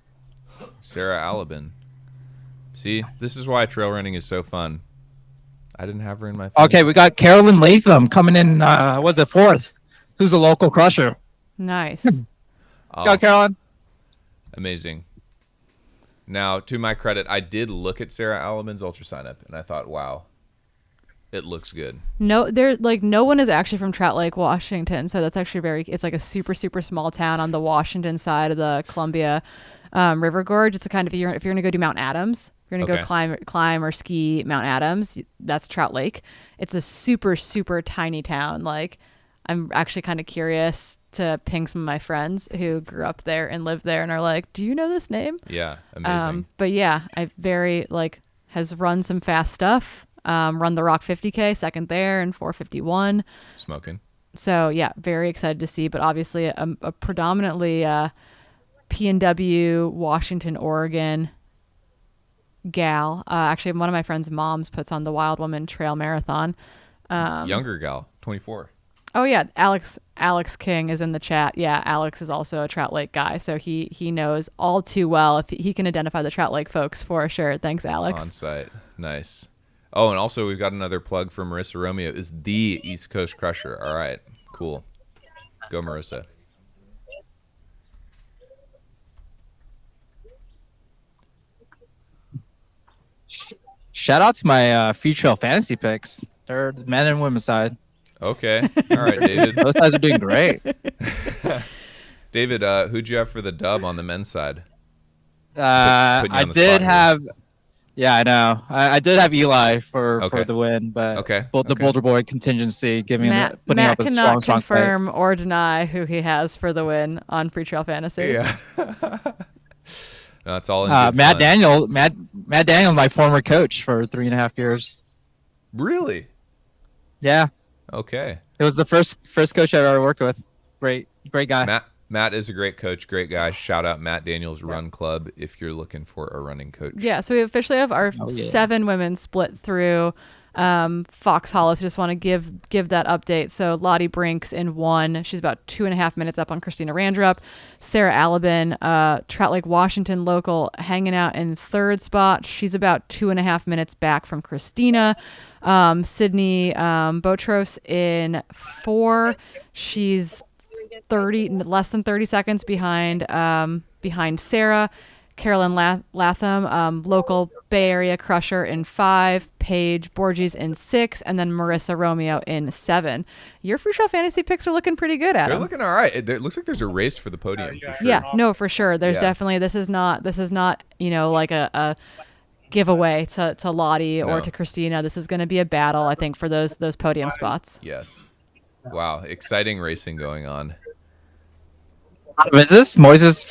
Sarah Alabin. See, this is why trail running is so fun. I didn't have her in my phone. Okay, we got Carolyn Latham coming in, was it 4th? Who's a local crusher. Nice. Let's go, Carolyn. Amazing. Now, to my credit, I did look at Sarah Alabin's ultra sign up, and I thought, wow, it looks good. No, no one is actually from Trout Lake, Washington, so that's actually it's like a super, super small town on the Washington side of the Columbia River Gorge. It's a kind of, if you're going to go do Mount Adams, if you're going to go climb or ski Mount Adams, that's Trout Lake. It's a super, super tiny town. Like, I'm actually kind of curious to ping some of my friends who grew up there and lived there and are like, do you know this name? Yeah, amazing. But yeah, has run some fast stuff. Run the Rock 50K, second there, and 4:51. Smoking. So yeah, very excited to see, but obviously a predominantly PNW, Washington, Oregon gal. Actually, one of my friend's moms puts on the Wild Woman Trail Marathon. Younger gal, 24. Oh yeah, Alex King is in the chat. Yeah, Alex is also a Trout Lake guy, so he knows all too well. If he can identify the Trout Lake folks for sure. Thanks, Alex. On site, nice. Oh, and also we've got another plug for Marissa Romeo. Is the East Coast Crusher. All right, cool. Go, Marissa. Shout out to my Freetrail fantasy picks. They're the men and women's side. Okay. All right, David. Those guys are doing great. David, who'd you have for the dub on the men's side? I did have. Yeah, I know. I did have Eli for the win, but the Boulder Boy contingency putting up a Matt strong cannot confirm or deny who he has for the win on Freetrail Fantasy. Yeah. No, it's all in Matt Daniel, my former coach for 3.5 years. Really? Yeah. Okay. It was the first coach I've ever worked with. Great guy. Matt is a great coach, great guy. Shout out Matt Daniels Run Club if you're looking for a running coach. Yeah, so we officially have our 7 women split through Fox Hollow. So just want to give that update. So Lottie Brinks in 1. She's about 2.5 minutes up on Christina Randrup. Sarah Alabin, Trout Lake, Washington local, hanging out in 3rd spot. She's about 2.5 minutes back from Christina. Sydney Botros in 4. She's less than 30 seconds behind Sarah. Carolyn Latham, local Bay Area crusher in 5, Paige Borges in 6, and then Marissa Romeo in 7. Your Freetrail fantasy picks are looking pretty good, Adam. They're looking all right. It looks like there's a race for the podium. For sure. Yeah, no, for sure. There's definitely this is not like a giveaway to Lottie or to Christina. This is going to be a battle, I think, for those podium spots. Yes. Wow, exciting racing going on. Is this Moises'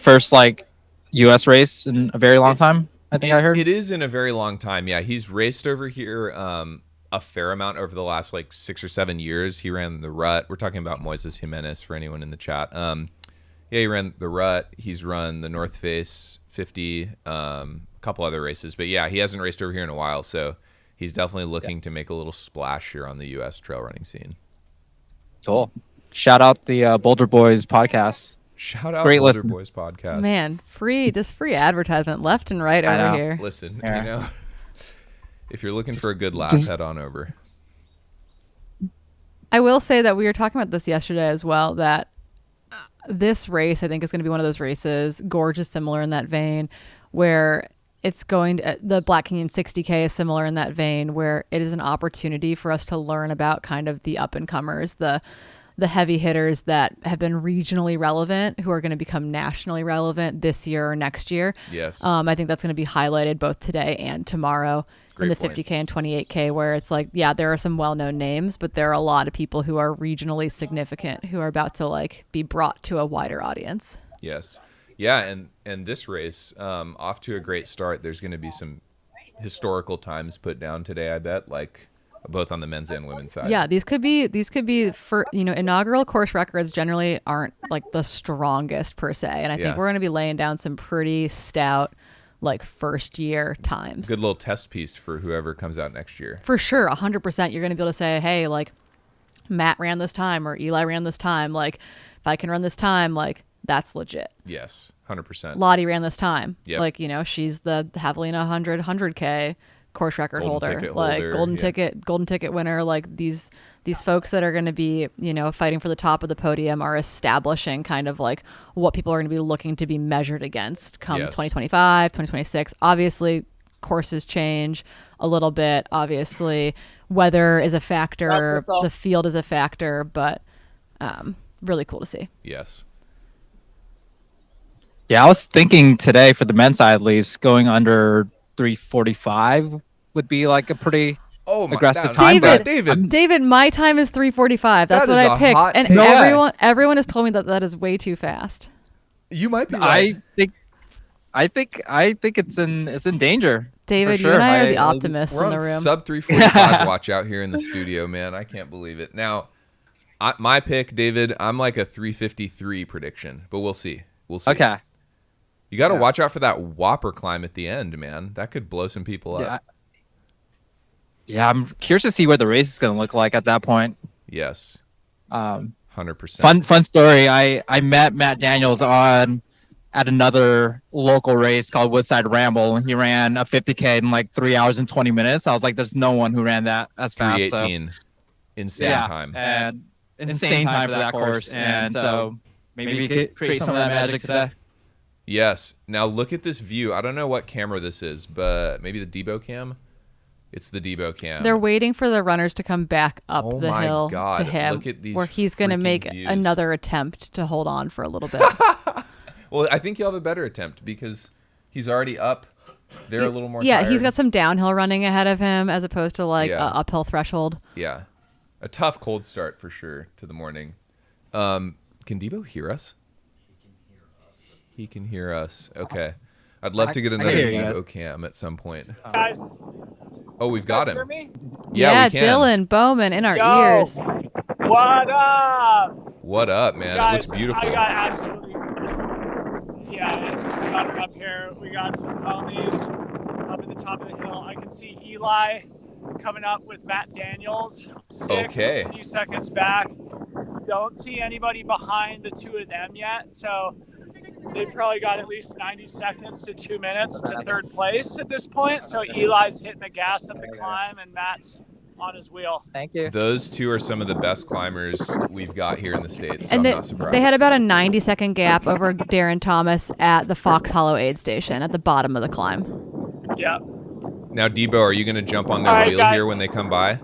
first like U.S. race in a very long time? I think I heard. It is in a very long time. Yeah, he's raced over here a fair amount over the last like 6 or 7 years. He ran the Rut. We're talking about Moises Jimenez for anyone in the chat. He ran the Rut. He's run the North Face 50, a couple other races. But yeah, he hasn't raced over here in a while, so he's definitely looking to make a little splash here on the U.S. trail running scene. Cool. Shout out the Boulder Boys podcast. Shout out Great Boulder listen. Boys podcast. Man, free advertisement left and right over here. Listen, if you're looking for a good laugh, head on over. I will say that we were talking about this yesterday as well, that this race I think is going to be one of those races, Gorge is similar in that vein, where it's going to, the Black Canyon 60K is similar in that vein, where it is an opportunity for us to learn about kind of the up and comers, the heavy hitters that have been regionally relevant, who are going to become nationally relevant this year or next year. Yes. I think that's going to be highlighted both today and tomorrow in the 50K and 28K, where it's like, yeah, there are some well-known names, but there are a lot of people who are regionally significant who are about to like be brought to a wider audience. Yes. Yeah. And this race, off to a great start. There's going to be some historical times put down today, I bet, like both on the men's and women's side. Yeah, these could be for, inaugural course records generally aren't like the strongest per se, and I think we're going to be laying down some pretty stout like first year times. Good little test piece for whoever comes out next year. For sure, 100%. You're going to be able to say, hey, like Matt ran this time or Eli ran this time. Like if I can run this time, like that's legit. Yes, 100%. Lottie ran this time. Yep. Like, she's the Javelina 100K course record holder, like golden ticket winner. Like these folks that are going to be, fighting for the top of the podium are establishing kind of like what people are going to be looking to be measured against come 2025, 2026. Obviously, courses change a little bit. Obviously, weather is a factor. The field is a factor, but really cool to see. Yes. Yeah, I was thinking today for the men's side at least, going under 3:45 would be like a pretty aggressive time. David, my time is 3:45. That's what I picked, and everyone has told me that is way too fast. You might be right. I think it's in danger. David, you and I are the optimists in the room. Sub 3:45 watch out here in the studio, man. I can't believe it. Now, my pick, David, I'm like a 3:53 prediction, but we'll see. Okay. You got to watch out for that whopper climb at the end, man. That could blow some people up. Yeah, I'm curious to see what the race is going to look like at that point. Yes. 100%. Fun story. I met Matt Daniels at another local race called Woodside Ramble, and he ran a 50K in like 3 hours and 20 minutes. I was like, there's no one who ran that as fast. 3:18. So. Insane time. And insane time for that course. And so maybe we could create some of that magic today. Yes. Now look at this view. I don't know what camera this is, but maybe the Debo cam. It's the Debo cam. They're waiting for the runners to come back up the hill to him, look at these where he's going to make views. Another attempt to hold on for a little bit. Well, I think you'll have a better attempt because he's already up. They're a little more tired. He's got some downhill running ahead of him as opposed to like a uphill threshold. Yeah. A tough cold start for sure to the morning. Can Debo hear us? He can hear us. Okay. I'd love to get another Devo cam at some point. Guys. Oh, we've got him. Hear me? Yeah, we can. Dylan Bowman in our ears. What up? What up, man? Guys, it looks beautiful. I got absolutely... Yeah, it's a stunner up here. We got some ponies up at the top of the hill. I can see Eli coming up with Matt Daniels. A few seconds back. Don't see anybody behind the two of them yet, so... They've probably got at least 90 seconds to 2 minutes to third place at this point. So Eli's hitting the gas up the climb and Matt's on his wheel. Thank you. Those two are some of the best climbers we've got here in the States. So and I'm not surprised. They had about a 90-second gap over Darren Thomas at the Fox Hollow aid station at the bottom of the climb. Yeah. Now, Debo, are you going to jump on their wheel here when they come by?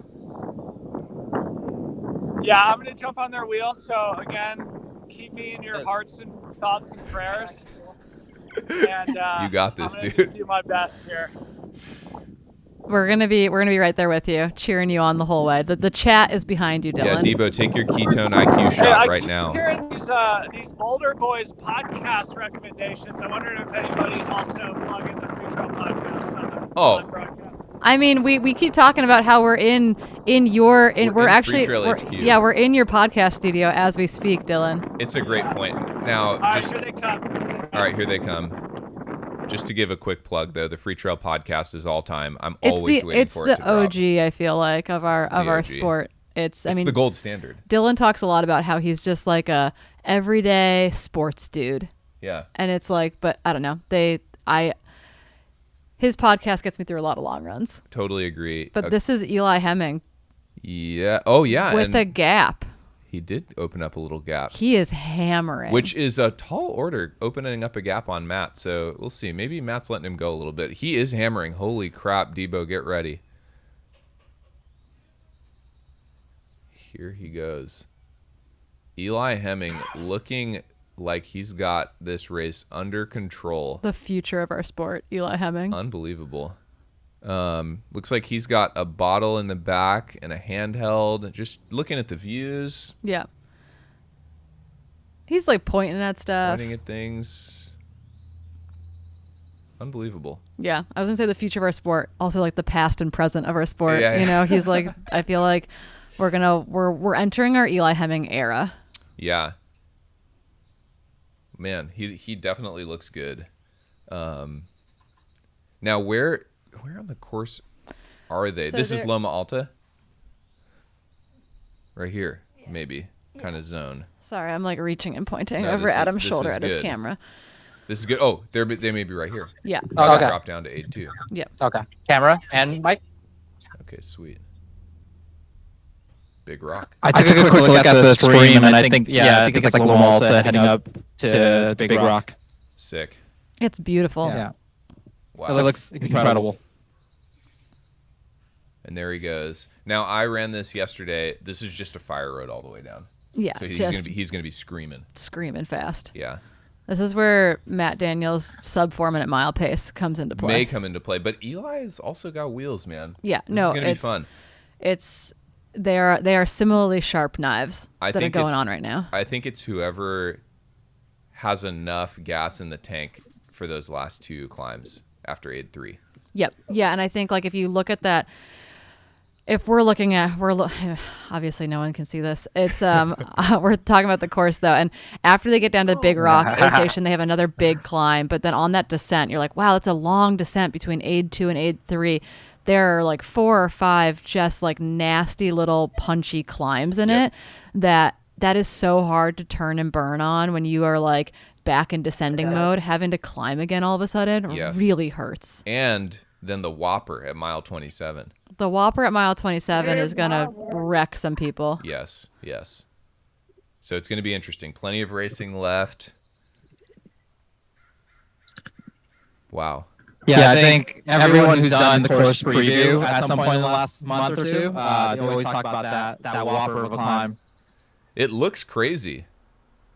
Yeah, I'm going to jump on their wheel. So, again, keep me in your hearts and thoughts and prayers. And you got this, I'm dude. Just do my best here. We're gonna be right there with you, cheering you on the whole way. The chat is behind you, Dylan. Yeah, Debo, take your ketone IQ shot right now. Hearing these Boulder Boys podcast recommendations. I wondered if anybody's also plugging the Freetrail podcast on the broadcast. I mean, we keep talking about how we're in your podcast studio as we speak, Dylan. It's a great point. Now, here they come. All right, here they come. Just to give a quick plug, though, the Freetrail podcast is all time. I'm always waiting for it to drop. It's the OG, I feel like, of our sport. It's the gold standard. Dylan talks a lot about how he's just like a everyday sports dude. Yeah. And it's like, but I don't know. His podcast gets me through a lot of long runs. Totally agree. But this is Eli Hemming. Yeah. Oh, yeah. With a gap. He did open up a little gap. He is hammering. Which is a tall order, opening up a gap on Matt. So we'll see. Maybe Matt's letting him go a little bit. He is hammering. Holy crap, Debo, get ready. Here he goes. Eli Hemming looking like he's got this race under control. The future of our sport, Eli Hemming. Unbelievable. Looks like he's got a bottle in the back and a handheld. Just looking at the views. Yeah. He's like pointing at stuff. Pointing at things. Unbelievable. Yeah. I was going to say the future of our sport. Also like the past and present of our sport. Yeah. You know, he's like, I feel like we're entering our Eli Hemming era. Yeah. Man, he definitely looks good. Now where on the course are they? So this is Loma Alta? Right here, maybe. Kind of zone. Sorry, I'm like reaching and pointing No, over Adam's shoulder at his good. camera. This is good. Oh, they may be right here. Yeah. Okay. Drop down to 8-2. Yeah. Okay. Camera and mic. Okay, sweet. Big Rock. I took a quick look at the stream, and I think it's like Loma Alta heading up to Big Rock. Sick. It's beautiful. Yeah. Wow. It looks incredible. And there he goes. Now I ran this yesterday. This is just a fire road all the way down. Yeah. So he's gonna be screaming. Screaming fast. Yeah. This is where Matt Daniels' sub 4 minute mile pace comes into play. May come into play, but Eli's also got wheels, man. Yeah. This is gonna be fun. They are similarly sharp knives that are going on right now. I think it's whoever has enough gas in the tank for those last two climbs after 8-3. Yep. Yeah, and I think like if you look at that, if we're looking at obviously no one can see this. It's we're talking about the course though, and after they get down to the Big Rock aid station, they have another big climb. But then on that descent, you're like, wow, it's a long descent between aid 2 and aid 3. There are like 4 or 5 just like nasty little punchy climbs in it that is so hard to turn and burn on when you are like back in descending mode. Having to climb again all of a sudden really hurts. And then the Whopper at mile 27. The Whopper at mile 27 is going to wreck some people. Yes. So it's going to be interesting. Plenty of racing left. Wow. Yeah, I think everyone who's done the course preview at some point in the last month or two, they always talk about that Whopper of a climb. It looks crazy.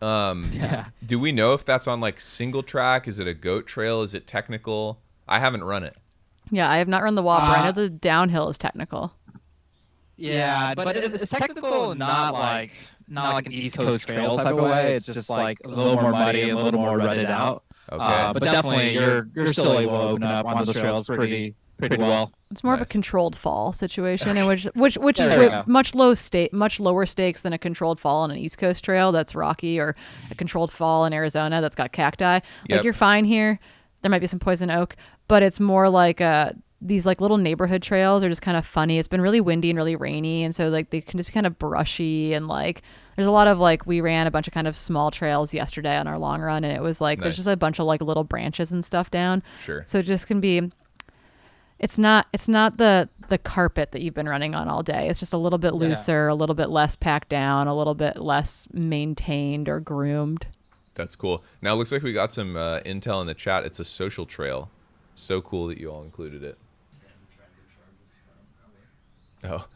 Do we know if that's on like single track? Is it a goat trail? Is it technical? I haven't run it. Yeah, I have not run the Whopper. I know the downhill is technical. Yeah, but it's technical, not like an East Coast trail type of way. It's just like a little more muddy, a little more rutted out. Okay. But definitely, you're still able to open up onto the trails pretty well. It's more of a controlled fall situation, in which is with much lower stakes than a controlled fall on an East Coast trail that's rocky, or a controlled fall in Arizona that's got cacti. Like you're fine here. There might be some poison oak, but it's more like these like little neighborhood trails are just kind of funny. It's been really windy and really rainy, and so like they can just be kind of brushy, and like there's a lot of like, we ran a bunch of kind of small trails yesterday on our long run, and it was like there's just a bunch of like little branches and stuff down. Sure. So it just can be. It's not the carpet that you've been running on all day. It's just a little bit looser, a little bit less packed down, a little bit less maintained or groomed. That's cool. Now it looks like we got some intel in the chat. It's a social trail. So cool that you all included it. Oh.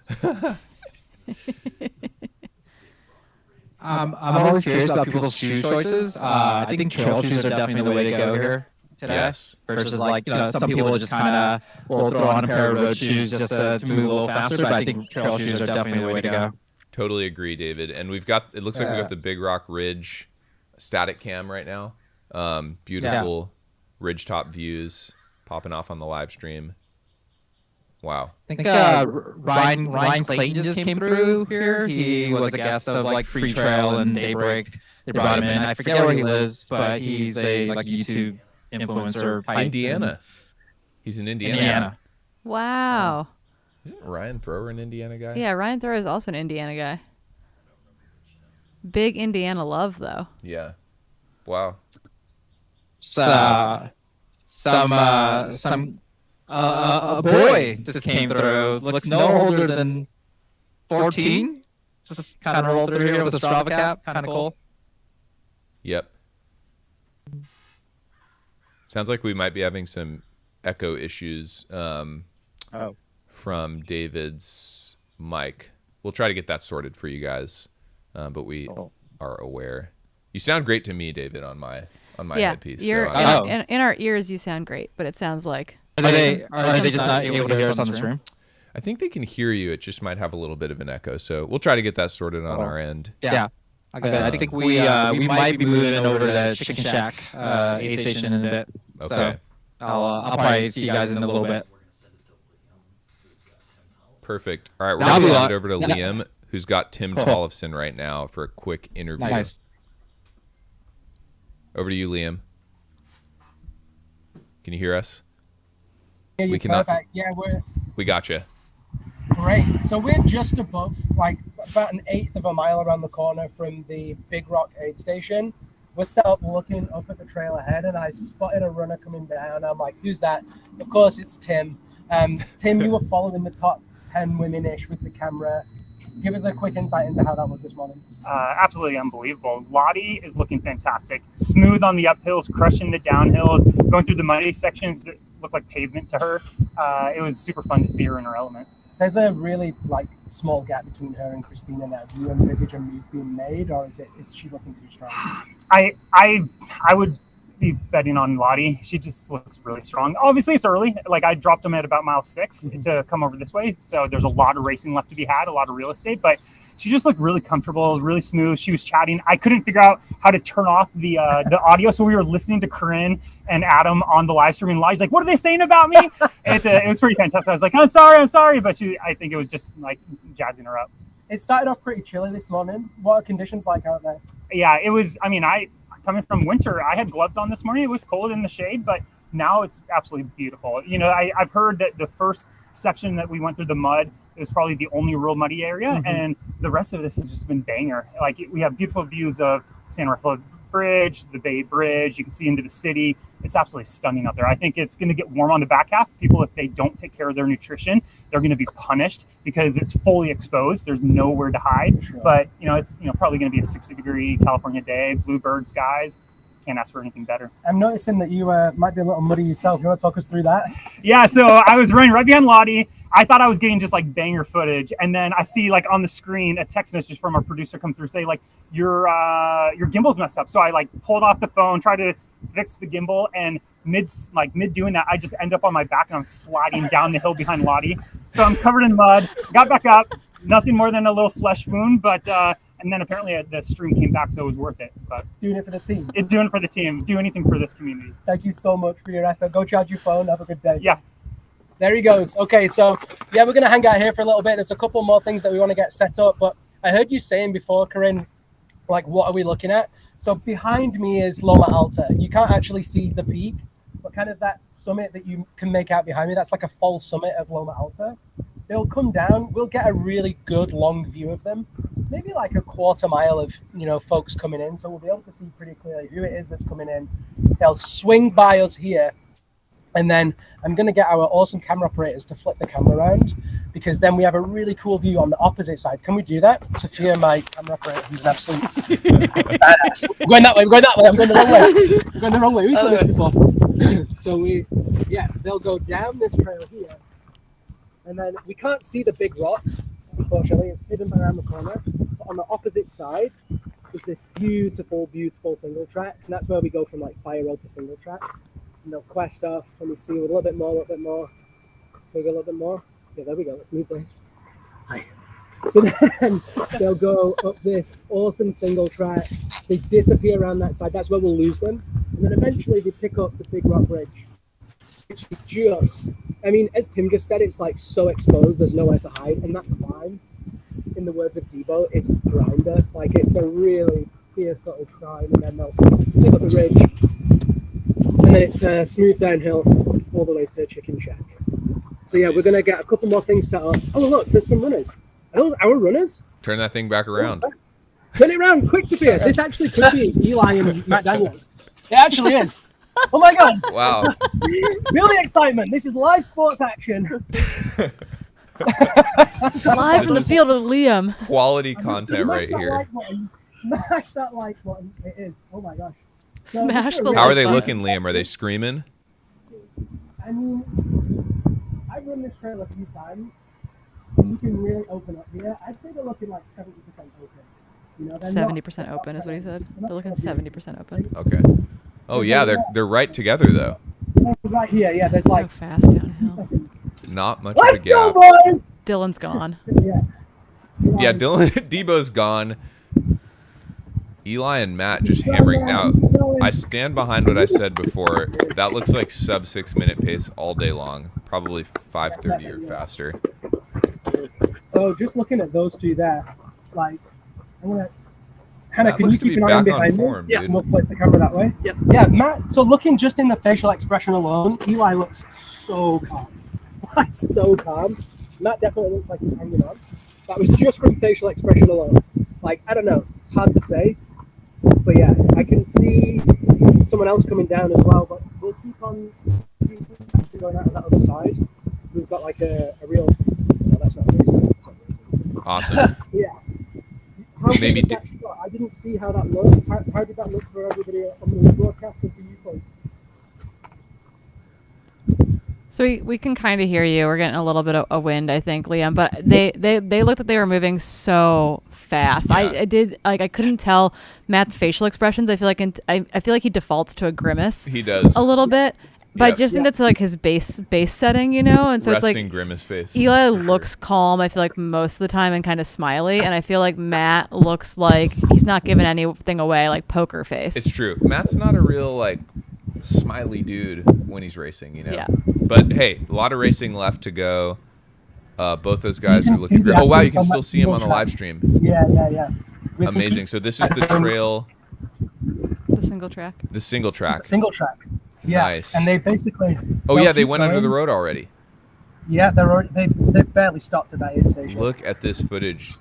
I'm always curious about people's shoe choices. I think trail shoes are definitely the way to go here today. Yes. Versus like, some people just kind of will throw on a pair of road shoes just to move a little faster. But I think trail shoes are definitely the way to go. Totally agree, David. And it looks like we've got the Big Rock Ridge static cam right now. Beautiful ridge top views popping off on the live stream. Wow. I think Ryan Clayton just came through here. He was a guest of like Freetrail and Daybreak. They brought him in. I forget where he lives, but he's a like YouTube influencer. Indiana. He's in Indiana. Wow. Isn't Ryan Thrower an Indiana guy? Yeah, Ryan Thrower is also an Indiana guy. Big Indiana love, though. Yeah. Wow. A boy just came through. Looks no older than 14. Just kind of roll through here with a Strava cap. Kind of cool. Yep. Sounds like we might be having some echo issues from David's mic. We'll try to get that sorted for you guys, but we are aware. You sound great to me, David, on my headpiece. You're in our ears. You sound great, but it sounds like are they just not able to hear us on the stream? I think they can hear you. It just might have a little bit of an echo. So we'll try to get that sorted on our end. Yeah. I think we might be moving over to the Chicken Shack A station in a bit. Okay. So I'll probably see you guys in a little bit. Perfect. All right, we're going to send it over to Liam, who's got Tim Tollefson right now for a quick interview. Nice. Over to you, Liam. Can you hear us? Yeah, we cannot. Perfect. Yeah, we got you. Great. So we're just above, like about an eighth of a mile around the corner from the Big Rock aid station. We're set up looking up at the trail ahead, and I spotted a runner coming down. I'm like, who's that? Of course, it's Tim. Tim, you were following the top 10 women-ish with the camera. Give us a quick insight into how that was this morning. Absolutely unbelievable. Lottie is looking fantastic. Smooth on the uphills, crushing the downhills, going through the muddy sections that look like pavement to her. It was super fun to see her in her element. There's a really small gap between her and Christina now. Do you envisage a move being made, or is she looking too strong? I would be betting on Lottie. She just looks really strong. Obviously, it's early. I dropped them at about mile 6 to come over this way, so there's a lot of racing left to be had, a lot of real estate. But she just looked really comfortable, really smooth. She was chatting. I couldn't figure out how to turn off the audio, so we were listening to Corinne and Adam on the live stream. And Lottie's like, "What are they saying about me?" It was pretty fantastic. I was like, "I'm sorry," but I think it was just jazzing her up. It started off pretty chilly this morning. What are conditions like out there? Yeah, it was. I mean, coming from winter, I had gloves on this morning. It was cold in the shade, but now it's absolutely beautiful. I've heard that the first section that we went through the mud is probably the only real muddy area, and the rest of this has just been banger. We have beautiful views of San Rafael Bridge, the Bay Bridge. You can see into the city. It's absolutely stunning out there. I think it's going to get warm on the back half. People, if they don't take care of their nutrition, they're going to be punished because it's fully exposed. There's nowhere to hide. Sure. But it's probably going to be a 60-degree California day, bluebird skies. Can't ask for anything better. I'm noticing that you might be a little muddy yourself. You want to talk us through that? Yeah. So I was running right behind Lottie. I thought I was getting just banger footage, and then I see on the screen a text message from our producer come through say your gimbal's messed up. So I pulled off the phone, tried to fix the gimbal, and mid doing that, I just end up on my back and I'm sliding down the hill behind Lottie. So I'm covered in mud. Got back up, nothing more than a little flesh wound, but and then apparently the stream came back, so it was worth it. But doing it for the team. Doing it for the team. Do anything for this community. Thank you so much for your effort. Go charge your phone. Have a good day. Yeah. There he goes. Okay, so yeah, we're gonna hang out here for a little bit. There's a couple more things that we want to get set up, but I heard you saying before, Corinne, what are we looking at? So behind me is Loma Alta. You can't actually see the peak, but kind of that summit that you can make out behind me, that's like a false summit of Loma Alta. They'll come down. We'll get a really good long view of them, maybe a quarter mile of folks coming in. So we'll be able to see pretty clearly who it is that's coming in. They'll swing by us here, and then I'm going to get our awesome camera operators to flip the camera around, because then we have a really cool view on the opposite side. Can we do that? Sophia, my camera operator, who's an absolute badass. We're going that way. I'm going the wrong way. We've done this before. So they'll go down this trail here, and then we can't see the big rock. So unfortunately, it's hidden around the corner. But on the opposite side is this beautiful, beautiful single track, and that's where we go from fire road to single track. And they'll quest off. Let me see, a little bit more. Can we go a little bit more? Yeah, there we go. Let's move this. Hi. So then they'll go up this awesome single track. They disappear around that side. That's where we'll lose them. And then eventually they pick up the Big Rock Bridge, which is just, as Tim just said, it's so exposed. There's nowhere to hide. And that climb, in the words of Debo, is grinder. It's a really fierce little climb. And then they'll pick up the ridge. And then it's a smooth downhill all the way to Chicken Shack. So yeah, we're going to get a couple more things set up. Oh, look, there's some runners. Are those our runners? Turn that thing back around. Oh, turn it around, quick, Sophia. This actually could be Eli and Matt Daniels. It actually is. Oh my God. Wow. Really excitement. This is live sports action. Live from the field of Liam. Quality content right here. Like button. Smash that like button. It is. Oh my gosh. So Smash the How are they button. looking, Liam? Are they screaming? I mean, I've run this trail a few times. You can really open up here. I'd say they're looking like 70% open. You know, 70% open is what he said. They're looking 70% open. Okay. Oh yeah, they're right together though. Right here, yeah. There's So like fast downhill. Not much of a Let's go, gap. boys! Dylan's gone. Yeah. Yeah, Dylan Debo's gone. Eli and Matt just hammering. Now, I stand behind what I said before. That looks like sub 6 minute pace all day long. Probably 5:30 or faster. So just looking at those two there, like I'm gonna Hannah, Matt can looks you to keep be an eye on back on behind me? form, Yeah, dude. we'll flip the camera that way. Yep. Yeah, Matt. So looking just in the facial expression alone, Eli looks so calm. Like so calm. Matt definitely looks like he's hanging on. That was just from facial expression alone. Like, I don't know, it's hard to say. But yeah, I can see someone else coming down as well, but we'll keep on going out of that other side. We've got like a real no, that's not racing. Awesome. Yeah. How Maybe did that shot? I didn't see how that looked. How did that look for everybody on the broadcast and for you folks? So we can kind of hear you. We're getting a little bit of a wind, I think, Liam. But they looked like they were moving so fast. Yeah. I did like I couldn't tell Matt's facial expressions. I feel like I feel like he defaults to a grimace. He does. A little bit. But Yep. I just think that's like his base setting, you know? And so Resting it's like grimace face. Eli looks calm, I feel like most of the time, and kind of smiley, and I feel like Matt looks like he's not giving anything away, like poker face. It's true. Matt's not a real like smiley dude when he's racing, you know. Yeah. But hey, a lot of racing left to go. Both those guys You are can looking see great. the Oh wow, you athletes can on still that see him on the single live track. stream. Yeah. Amazing. So this is the trail, The single track. the single track. Single track. Yeah. Nice. And they basically. Oh they'll yeah, they keep went under going. the road already. Yeah, they've barely stopped at that aid station. Look at this footage.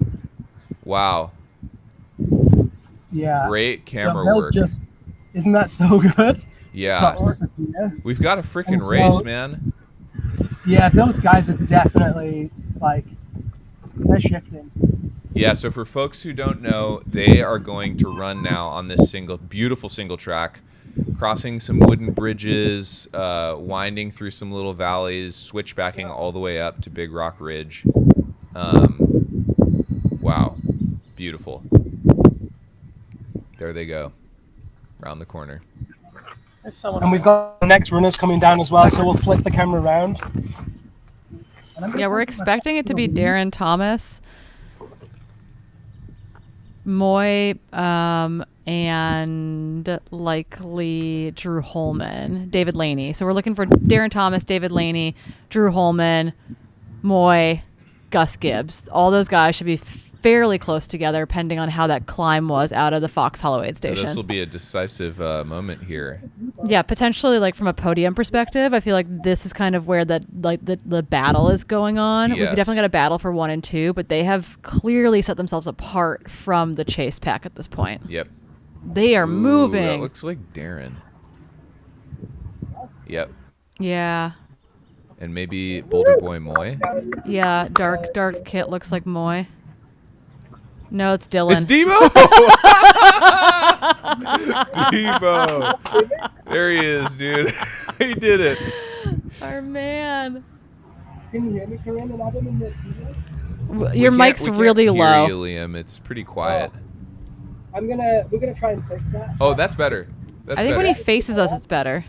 Wow. Yeah. Great camera so they'll work. Isn't that so good? Yeah. Got horses here. We've got a freaking And so- race, man. Yeah, those guys are definitely like they're shifting. Yeah, so for folks who don't know, they are going to run now on this beautiful single track, crossing some wooden bridges, winding through some little valleys, switchbacking all the way up to Big Rock Ridge. Wow, beautiful. There they go, around the corner. And we've got the next runners coming down as well, so we'll flip the camera around. Yeah, we're expecting it to be Darren Thomas, Moy, and likely Drew Holman, David Laney. So we're looking for Darren Thomas, David Laney, Drew Holman, Moy, Gus Gibbs. All those guys should be fairly close together, depending on how that climb was out of the Fox Hollow Aid Station. This will be a decisive moment here. Yeah, potentially, like from a podium perspective, I feel like this is kind of where the battle is going on. Yes. We've definitely got a battle for 1 and 2, but they have clearly set themselves apart from the chase pack at this point. Yep. They are Ooh, moving. That looks like Darren. Yep. Yeah. And maybe Boulder Boy Moy. Yeah, dark kit looks like Moy. No, it's Dylan. It's Debo! Debo! There he is, dude. He did it. Our man. Can you hear me, Corinne and Adam, in this video? Your mic's really hear low. You, Liam. It's pretty quiet. We're gonna try and fix that. Oh, that's better. That's I think better. when he faces us, it's better.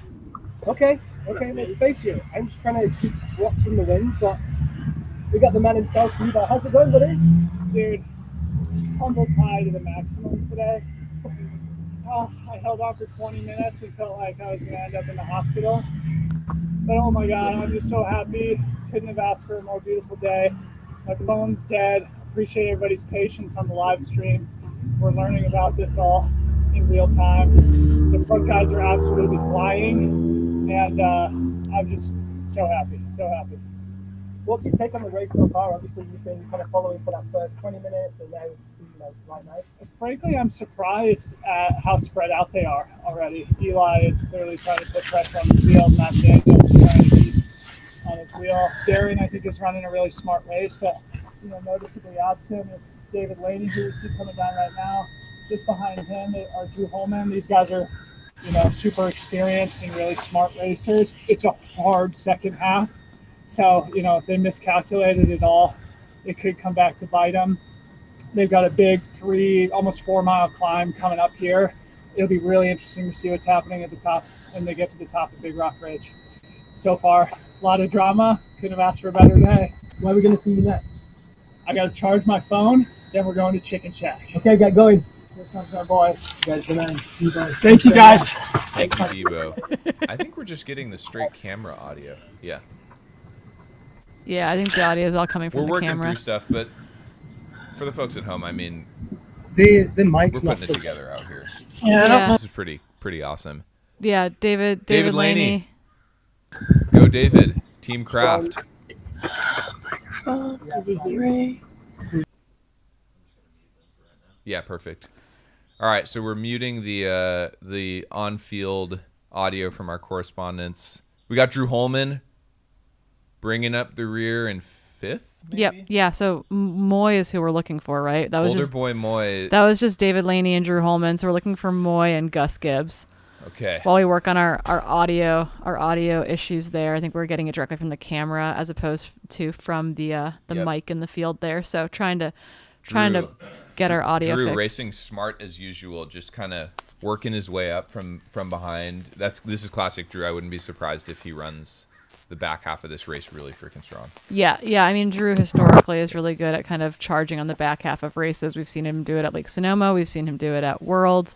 Okay, let's face you. I'm just trying to keep watch from the wind, but we got the man himself, Levi. How's it going, buddy? Dude, humble pie to the maximum today. I held on for 20 minutes and felt like I was going to end up in the hospital. But oh my God, I'm just so happy. Couldn't have asked for a more beautiful day. My phone's dead. Appreciate everybody's patience on the live stream. We're learning about this all in real time. The front guys are absolutely flying, and I'm just so happy, so happy. What's your take on the race so far? Obviously, you've been kind of following for that first 20 minutes, and now, right now. Frankly, I'm surprised at how spread out they are already. Eli is clearly trying to put pressure on the field. Matt Daniels is trying to keep on his wheel. Darren, I think, is running a really smart race, but noticeably absent is David Laney, who we see coming down right now. Just behind him are Drew Holman. These guys are, super experienced and really smart racers. It's a hard second half, so if they miscalculated at all, it could come back to bite them. They've got a big almost 4 mile climb coming up here. It'll be really interesting to see what's happening at the top when they get to the top of Big Rock Ridge. So far, a lot of drama. Couldn't have asked for a better day. Where are we going to see you next? I got to charge my phone, then we're going to Chicken Shack. Okay, get going. Here comes our boys. You guys, good night. Thank you, guys. Thank you, Debo. I think we're just getting the straight camera audio. Yeah. Yeah, I think the audio is all coming from We're the camera. working through stuff, but for the folks at home, I mean, the mic's we're not putting it together out here. Yeah. This is pretty awesome. Yeah, David Laney. Go, David. Team Craft. Is he hearing? Yeah, perfect. All right, so we're muting the on-field audio from our correspondents. We got Drew Holman bringing up the rear in 5th. Maybe? Yep. Yeah. So Moy is who we're looking for, right? That was Older just boy Moy. That was just David Laney and Drew Holman. So we're looking for Moy and Gus Gibbs. Okay. While we work on our audio issues there, I think we're getting it directly from the camera as opposed to from the mic in the field there. So trying to get our audio Drew fixed. racing smart as usual, just kind of working his way up from behind. This is classic Drew. I wouldn't be surprised if he runs the back half of this race really freaking strong. Yeah. I mean, Drew historically is really good at kind of charging on the back half of races. We've seen him do it at Lake Sonoma. We've seen him do it at Worlds.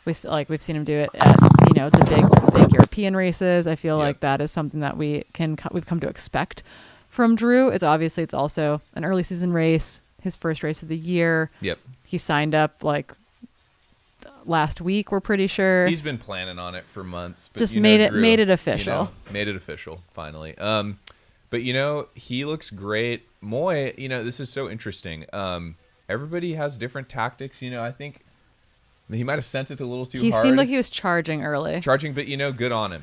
We've seen him do it at the big European races. I feel like that is something that we've come to expect from Drew. It's also an early season race, his first race of the year. Yep. He signed up last week, we're pretty sure. He's been planning on it for months, but just Drew, made it official. Made it official finally. But he looks great. Moy, this is so interesting. Everybody has different tactics. I think he might have sent it a little too hard. He seemed like he was charging early. But good on him.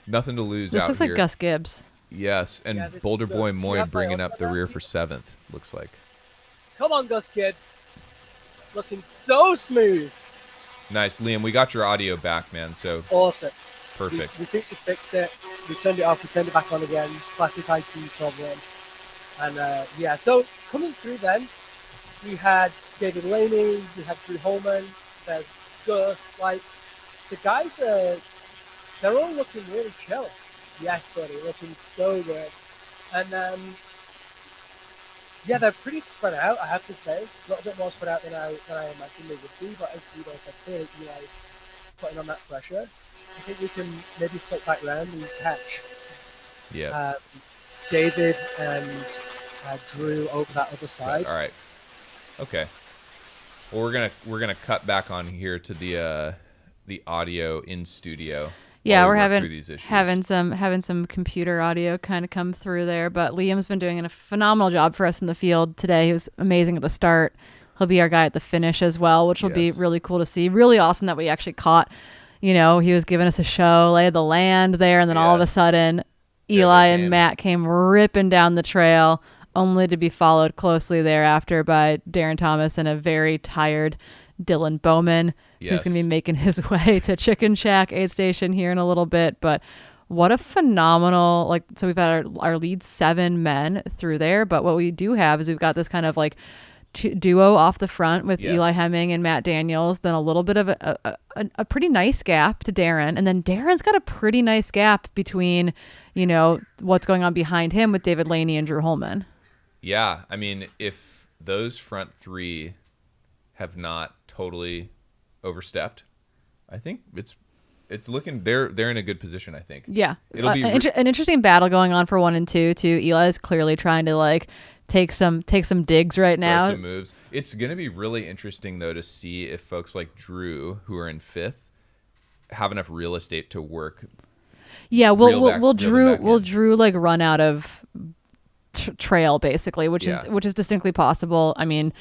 Nothing to lose. This out looks here. like Gus Gibbs. Yes, and Boulder Boy Moy bringing up the rear for 7th. Looks like. Come on, Gus Gibbs. Looking so smooth. Nice, Liam. We got your audio back, man. So awesome. Perfect. We think we fixed it. We turned it off. We turned it back on again. Classic IT problem. And so coming through then, we had David Laney, we had Drew Holman, there's Gus. Like the guys they're all looking really chill. Yes, buddy, looking so good. And they're pretty spread out, I have to say. A little bit more spread out than I imagined they would be, but as you know, I feel like Eli's putting on that pressure. I think we can maybe flip back around and catch David and Drew over that other side. All right. Okay. Well, we're gonna cut back on here to the audio in studio. Yeah, we're having some computer audio kind of come through there, but Liam's been doing a phenomenal job for us in the field today. He was amazing at the start. He'll be our guy at the finish as well, which will be really cool to see. Really awesome that we actually caught. He was giving us a show, lay of the land there, and then all of a sudden, Eli and Matt came ripping down the trail, only to be followed closely thereafter by Darren Thomas and a very tired Dylan Bowman, who's going to be making his way to Chicken Shack aid station here in a little bit. But what a phenomenal, so we've got our lead 7 men through there. But what we do have is we've got this kind of duo off the front with Eli Hemming and Matt Daniels, then a little bit of a pretty nice gap to Darren. And then Darren's got a pretty nice gap between, what's going on behind him with David Laney and Drew Holman. Yeah. I mean, if those front 3 have not totally overstepped, I think it's looking they're in a good position. I think it'll be an interesting battle going on for 1 and 2 too. Eli is clearly trying to take some digs right now, some moves. It's gonna be really interesting though to see if folks like Drew, who are in 5th, have enough real estate to work. Yeah, will Drew run out of trail basically, which is distinctly possible. I mean,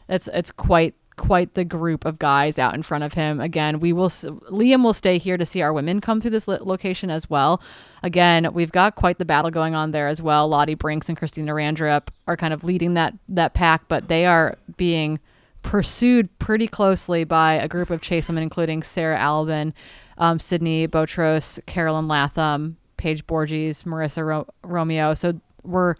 it's quite quite the group of guys out in front of him. Again, Liam will stay here to see our women come through this location as well. Again, we've got quite the battle going on there as well. Lottie Brinks and Christina Randrup are kind of leading that pack, but they are being pursued pretty closely by a group of chase women, including Sarah Albin, Sydney Botros, Carolyn Latham, Paige Borges, Marissa Romeo. So we're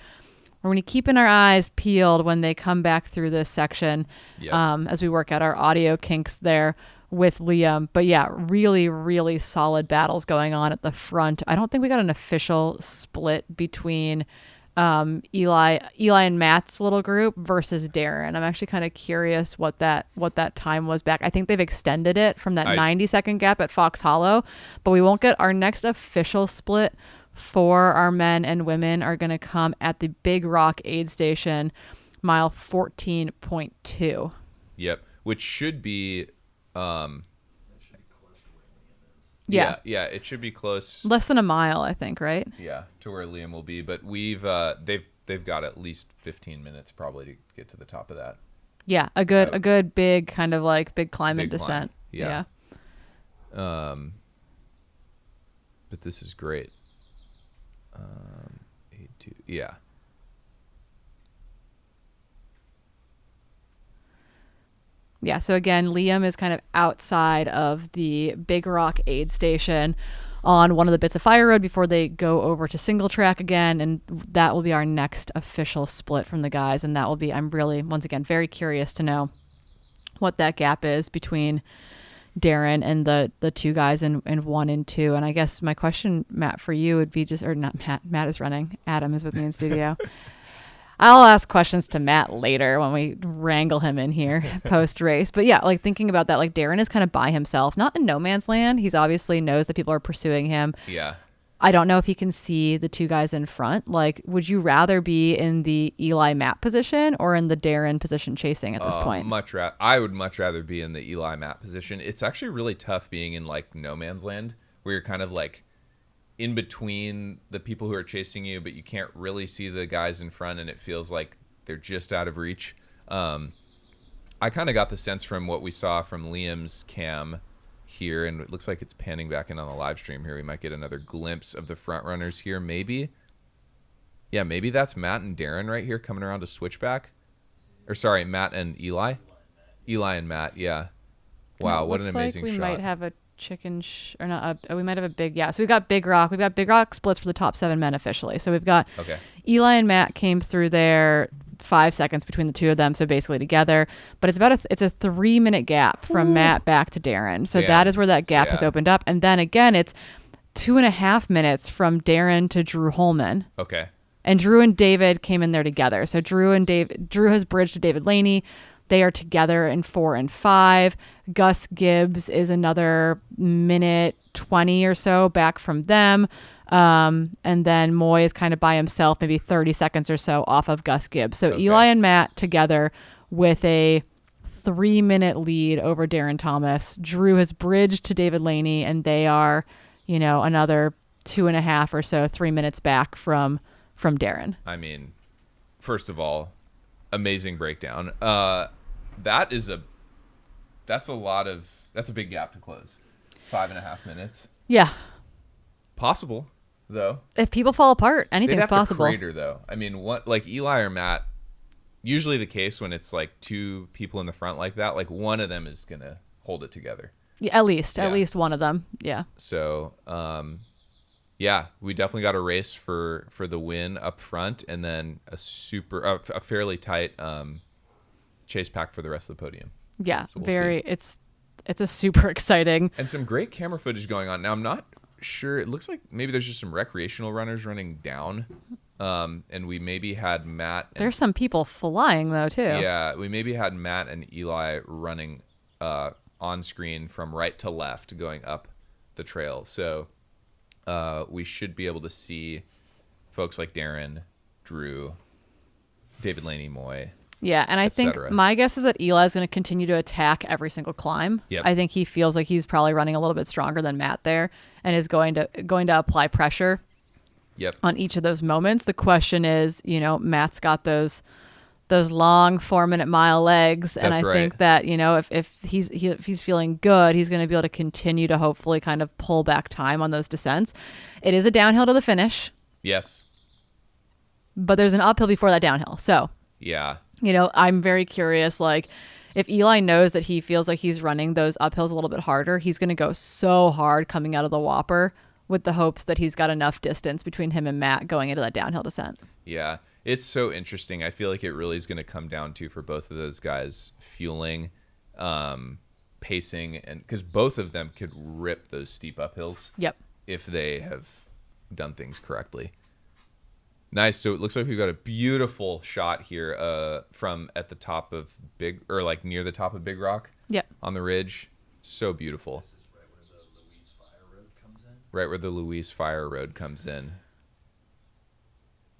going to keeping our eyes peeled when they come back through this section. Yep. As we work out our audio kinks there with Liam. But yeah, really, really solid battles going on at the front. I don't think we got an official split between Eli and Matt's little group versus Darren. I'm actually kind of curious what that time was back. I think they've extended it from that 90-second gap at Fox Hollow, but we won't get our next official split for our men and women are going to come at the Big Rock aid station, mile 14.2. Yep, which should be yeah, it should be close. Less than a mile, I think, right? Yeah, to where Liam will be, but we've they've got at least 15 minutes probably to get to the top of that. Yeah, a good big kind of like big climb and Big descent. climb. Yeah. But this is great. 8-2. Yeah. Yeah, so again, Liam is kind of outside of the Big Rock aid station on one of the bits of fire road before they go over to single track again, and that will be our next official split from the guys, and that will be, I'm really, once again, very curious to know what that gap is between Darren and the two guys in 1 and 2. And I guess my question, Matt, for you would be Matt is running. Adam is with me in studio. I'll ask questions to Matt later when we wrangle him in here post race. But yeah, like thinking about that, like Darren is kind of by himself, not in no man's land. He's obviously knows that people are pursuing him. Yeah. I don't know if he can see the two guys in front. Like, would you rather be in the Eli Matt position or in the Darren position chasing at this point? I would much rather be in the Eli Matt position. It's actually really tough being in like no man's land where you're kind of like in between the people who are chasing you, but you can't really see the guys in front and it feels like they're just out of reach. I kind of got the sense from what we saw from Liam's cam here, and it looks like it's panning back in on the live stream here. We might get another glimpse of the front runners here, maybe. Yeah, maybe that's Matt and Darren right here coming around to switchback. Or sorry, Matt and Eli. Eli and Matt, yeah. Wow, what an amazing we shot. Might have a chicken or not. We might have a big, so we've got Big Rock. We've got Big Rock splits for the top 7 men officially. So we've got Eli and Matt came through there 5 seconds between the two of them, so basically together. But it's about it's a 3-minute gap from Matt back to Darren. So that is where that gap has opened up. And then again, it's 2.5 minutes from Darren to Drew Holman. Okay. And Drew and David came in there together. So Drew has bridged to David Laney. They are together in 4 and 5. Gus Gibbs is another minute 20 or so back from them. And then Moy is kind of by himself, maybe 30 seconds or so off of Gus Gibbs. So Eli and Matt together with a 3-minute lead over Darren Thomas. Drew has bridged to David Laney, and they are, another 2.5 or so, 3 minutes back from Darren. I mean, first of all, amazing breakdown. That's a big gap to close. 5.5 minutes. Yeah. Possible, though. If people fall apart, anything's They'd have possible. To crater, though. I mean, what like Eli or Matt, usually the case when it's like 2 people in the front like that, like one of them is gonna hold it together. Yeah, at least one of them. Yeah. So, yeah, we definitely got a race for the win up front, and then a fairly tight chase pack for the rest of the podium. Yeah, so we'll see. It's a super exciting and some great camera footage going on. Now I'm not sure. It looks like maybe there's just some recreational runners running down, and we maybe had Matt. There's some people flying though too. Yeah, we maybe had Matt and Eli running on screen from right to left going up the trail. So we should be able to see folks like Darren, Drew, David Laney, Moy. Yeah, and I think my guess is that Eli's going to continue to attack every single climb. Yep. I think he feels like he's probably running a little bit stronger than Matt there, and is going to apply pressure. Yep. On each of those moments. The question is, Matt's got those those long 4-minute mile legs. And I think that, you know, if he's feeling good, he's going to be able to continue to hopefully kind of pull back time on those descents. It is a downhill to the finish. Yes. But there's an uphill before that downhill. So, yeah, you know, I'm very curious, like, if Eli knows that he feels like he's running those uphills a little bit harder, he's going to go so hard coming out of the Whopper with the hopes that he's got enough distance between him and Matt going into that downhill descent. Yeah, it's so interesting. I feel like it really is going to come down to, for both of those guys, fueling, pacing, and because both of them could rip those steep uphills. Yep. If they have done things correctly. Nice. So it looks like we've got a beautiful shot here from at the top of near the top of Big Rock. Yep. On the ridge. So beautiful. This is right where the Louise Fire Road comes in. Right where the Louise Fire Road comes in.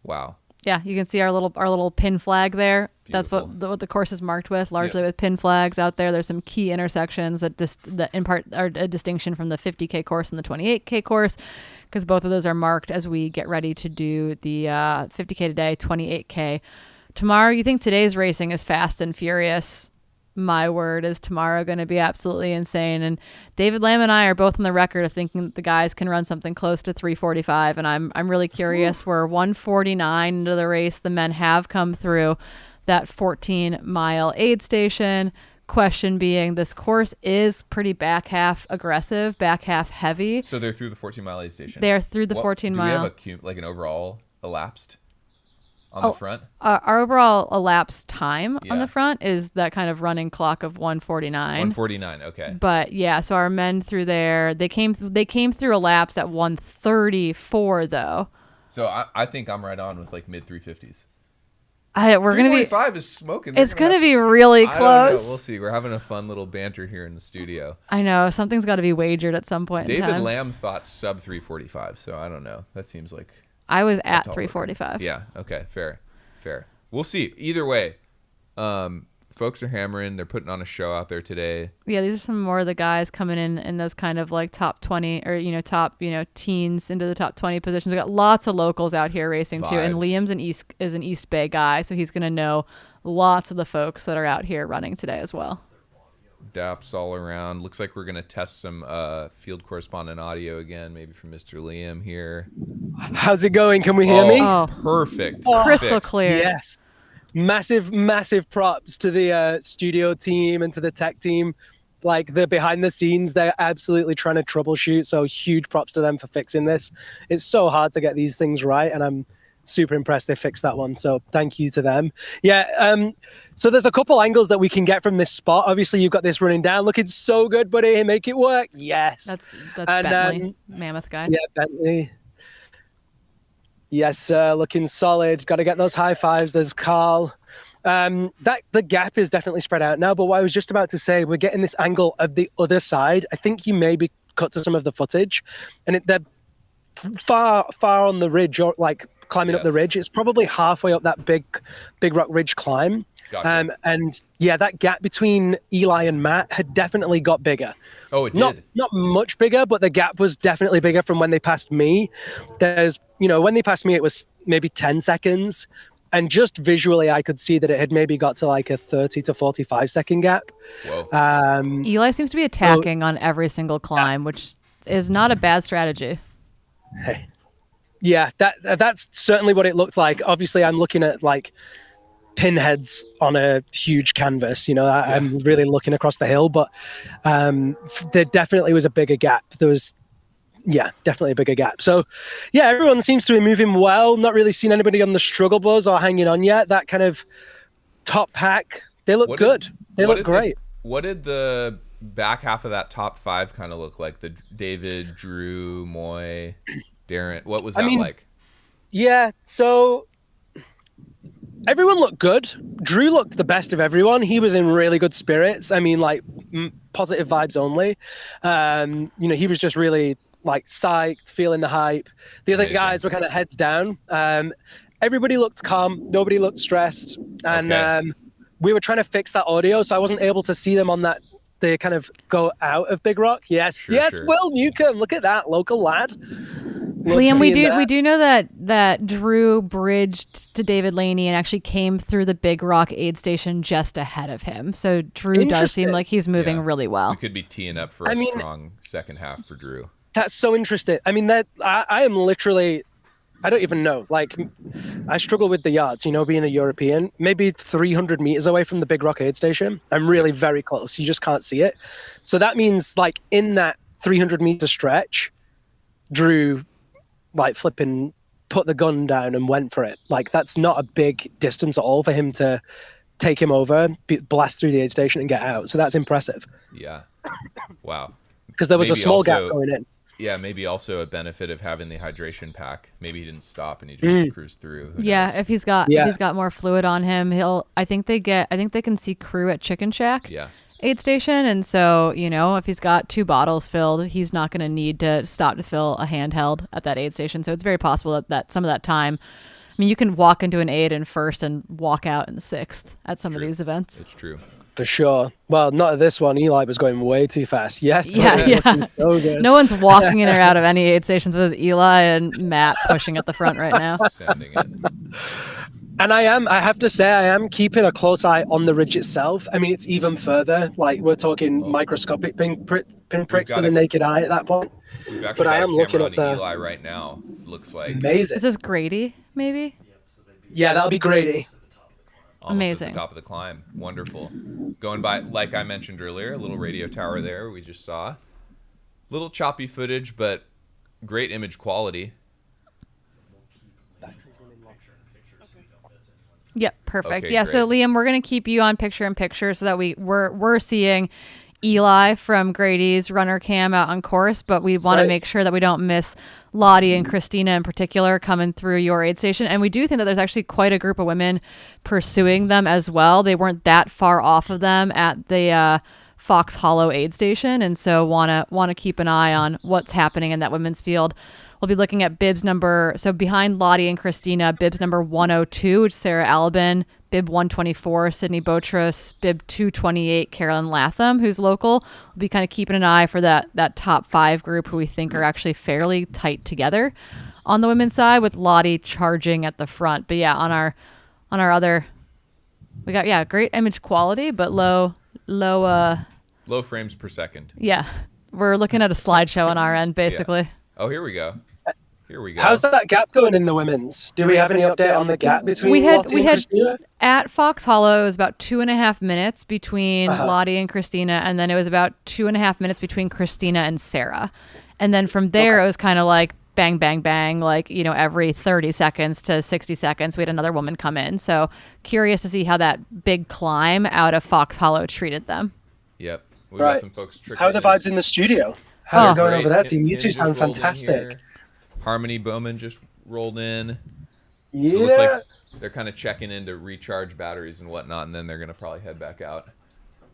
Wow. Yeah, you can see our little pin flag there. Beautiful. That's what the course is marked with, largely with pin flags out there. There's some key intersections that in part are a distinction from the 50K course and the 28K course, because both of those are marked as we get ready to do the 50K today, 28K tomorrow. You think today's racing is fast and furious? My word, is tomorrow going to be absolutely insane. And David Lamb and I are both on the record of thinking that the guys can run something close to 3:45. And I'm really curious. We're 1:49 into the race. The men have come through that 14-mile aid station. Question being, this course is pretty back half aggressive, back half heavy. So they're through the 14-mile aid station. They're through the 14-mile. Do we have an overall elapsed on the front? Our overall elapsed time on the front is that kind of running clock of 1:49. 1:49, okay. But yeah, so our men through there, they came through elapsed at 1:34 though. So I think I'm right on with like mid 350s. We're gonna be 345 is smoking. It's gonna be really close. I don't know. We'll see. We're having a fun little banter here in the studio. I know something's got to be wagered at some point. David in time. Lamb thought sub 345, so I don't know. That seems like I was at 345. Yeah. Okay. Fair. We'll see. Either way, folks are hammering. They're putting on a show out there today. Yeah, these are some more of the guys coming in those kind of like top 20 or top teens into the top 20 positions. We got lots of locals out here racing too, and Liam's is an East Bay guy, so he's gonna know lots of the folks that are out here running today as well. Daps all around. Looks like we're gonna test some field correspondent audio again, maybe from Mr. Liam here. How's it going? Can we hear me? Oh, perfect. Crystal clear. Yes. Massive props to the studio team and to the tech team. Like the behind the scenes, they're absolutely trying to troubleshoot. So huge props to them for fixing this. It's so hard to get these things right, and I'm super impressed they fixed that one. So thank you to them. Yeah. So there's a couple angles that we can get from this spot. Obviously, you've got this running down, looking so good, buddy. Make it work. Yes. That's Bentley, Mammoth guy. Yeah, Bentley. Yes, looking solid. Got to get those high fives. There's Carl. The gap is definitely spread out now. But what I was just about to say, we're getting this angle of the other side. I think you maybe cut to some of the footage, and they're far on the ridge, or like climbing up the ridge. It's probably halfway up that big rock ridge climb. Gotcha. And yeah, that gap between Eli and Matt had definitely got bigger. Oh, it did. Not much bigger, but the gap was definitely bigger from when they passed me. There's, when they passed me, it was maybe 10 seconds. And just visually, I could see that it had maybe got to like a 30 to 45 second gap. Whoa. Eli seems to be attacking on every single climb, which is not a bad strategy. Hey. Yeah, that's certainly what it looked like. Obviously, I'm looking at like pinheads on a huge canvas. I'm really looking across the hill, but there definitely was a bigger gap. There was, definitely a bigger gap. So, yeah, everyone seems to be moving well. Not really seen anybody on the struggle buzz or hanging on yet. That kind of top pack, they look good. They look great. What did the back half of that top five kind of look like? The David, Drew, Moy, Darren. What was that like? Yeah, so everyone looked good. Drew looked the best of everyone. He was in really good spirits. I mean, like positive vibes only. He was just really like psyched, feeling the hype. The other guys were kind of heads down. Everybody looked calm. Nobody looked stressed. And we were trying to fix that audio, so I wasn't able to see them on that. They kind of go out of Big Rock. Yes, sure. Will Newcomb. Look at that, local lad. Liam, we do know that Drew bridged to David Laney and actually came through the Big Rock aid station just ahead of him. So Drew does seem like he's moving really well. We could be teeing up for a strong second half for Drew. That's so interesting. I mean, I am literally, I don't even know. Like, I struggle with the yards, being a European, maybe 300 meters away from the Big Rock aid station. I'm really very close. You just can't see it. So that means, like, in that 300-meter stretch, Drew, like, flipping put the gun down and went for it. Like, that's not a big distance at all for him to take him over, blast through the aid station and get out. So that's impressive. Yeah. Wow. Because there was a small gap going in. Yeah, maybe also a benefit of having the hydration pack. Maybe he didn't stop and he just cruised through. Who knows? If he's got more fluid on him, I think they can see crew at Chicken Shack. Yeah. Aid station, and so if he's got 2 bottles filled, he's not going to need to stop to fill a handheld at that aid station. So it's very possible that some of that time, I mean, you can walk into an aid in first and walk out in 6th at some of these events. It's true. For sure. Well, not at this one. Eli was going way too fast. Yes. Yeah. So good. No one's walking in or out of any aid stations with Eli and Matt pushing at the front right now. Sending it. And I have to say, I am keeping a close eye on the ridge itself. I mean, it's even further. Like, we're talking microscopic pinpricks to the naked eye at that point. But I am looking up the Eli right now. Looks like amazing. Is this Grady? Maybe. Yeah, that'll be Grady. Almost amazing. At the top of the climb. Wonderful. Going by, like I mentioned earlier, a little radio tower there we just saw. Little choppy footage, but great image quality. Yep, perfect. Okay, yeah, great. So Liam, we're gonna keep you on picture-in-picture so that we're seeing Eli from Grady's runner cam out on course, but we want to make sure that we don't miss Lottie and Christina in particular coming through your aid station. And we do think that there's actually quite a group of women pursuing them as well. They weren't that far off of them at the Fox Hollow aid station, and so want to keep an eye on what's happening in that women's field. We'll be looking at so behind Lottie and Christina, bibs number 102, which is Sarah Albin, bib 124, Sydney Botros, bib 228, Carolyn Latham, who's local. We'll be kind of keeping an eye for that top 5 group who we think are actually fairly tight together on the women's side, with Lottie charging at the front. But yeah, on our other, we got great image quality, but low frames per second. Yeah, we're looking at a slideshow on our end basically. Yeah. Oh, here we go. How's that gap going in the women's? Do we have any update on the gap between Lottie and Christina? At Fox Hollow, it was about 2.5 minutes between Lottie and Christina, and then it was about 2.5 minutes between Christina and Sarah. And then from there, it was kind of like bang, bang, bang, like, every 30 seconds to 60 seconds, we had another woman come in. So curious to see how that big climb out of Fox Hollow treated them. Yep. We've got some folks trickling. How are the vibes in the studio? How's it going over there, team? You two sound fantastic. Harmony Bowman just rolled in. Yeah. So it looks like they're kind of checking in to recharge batteries and whatnot, and then they're going to probably head back out.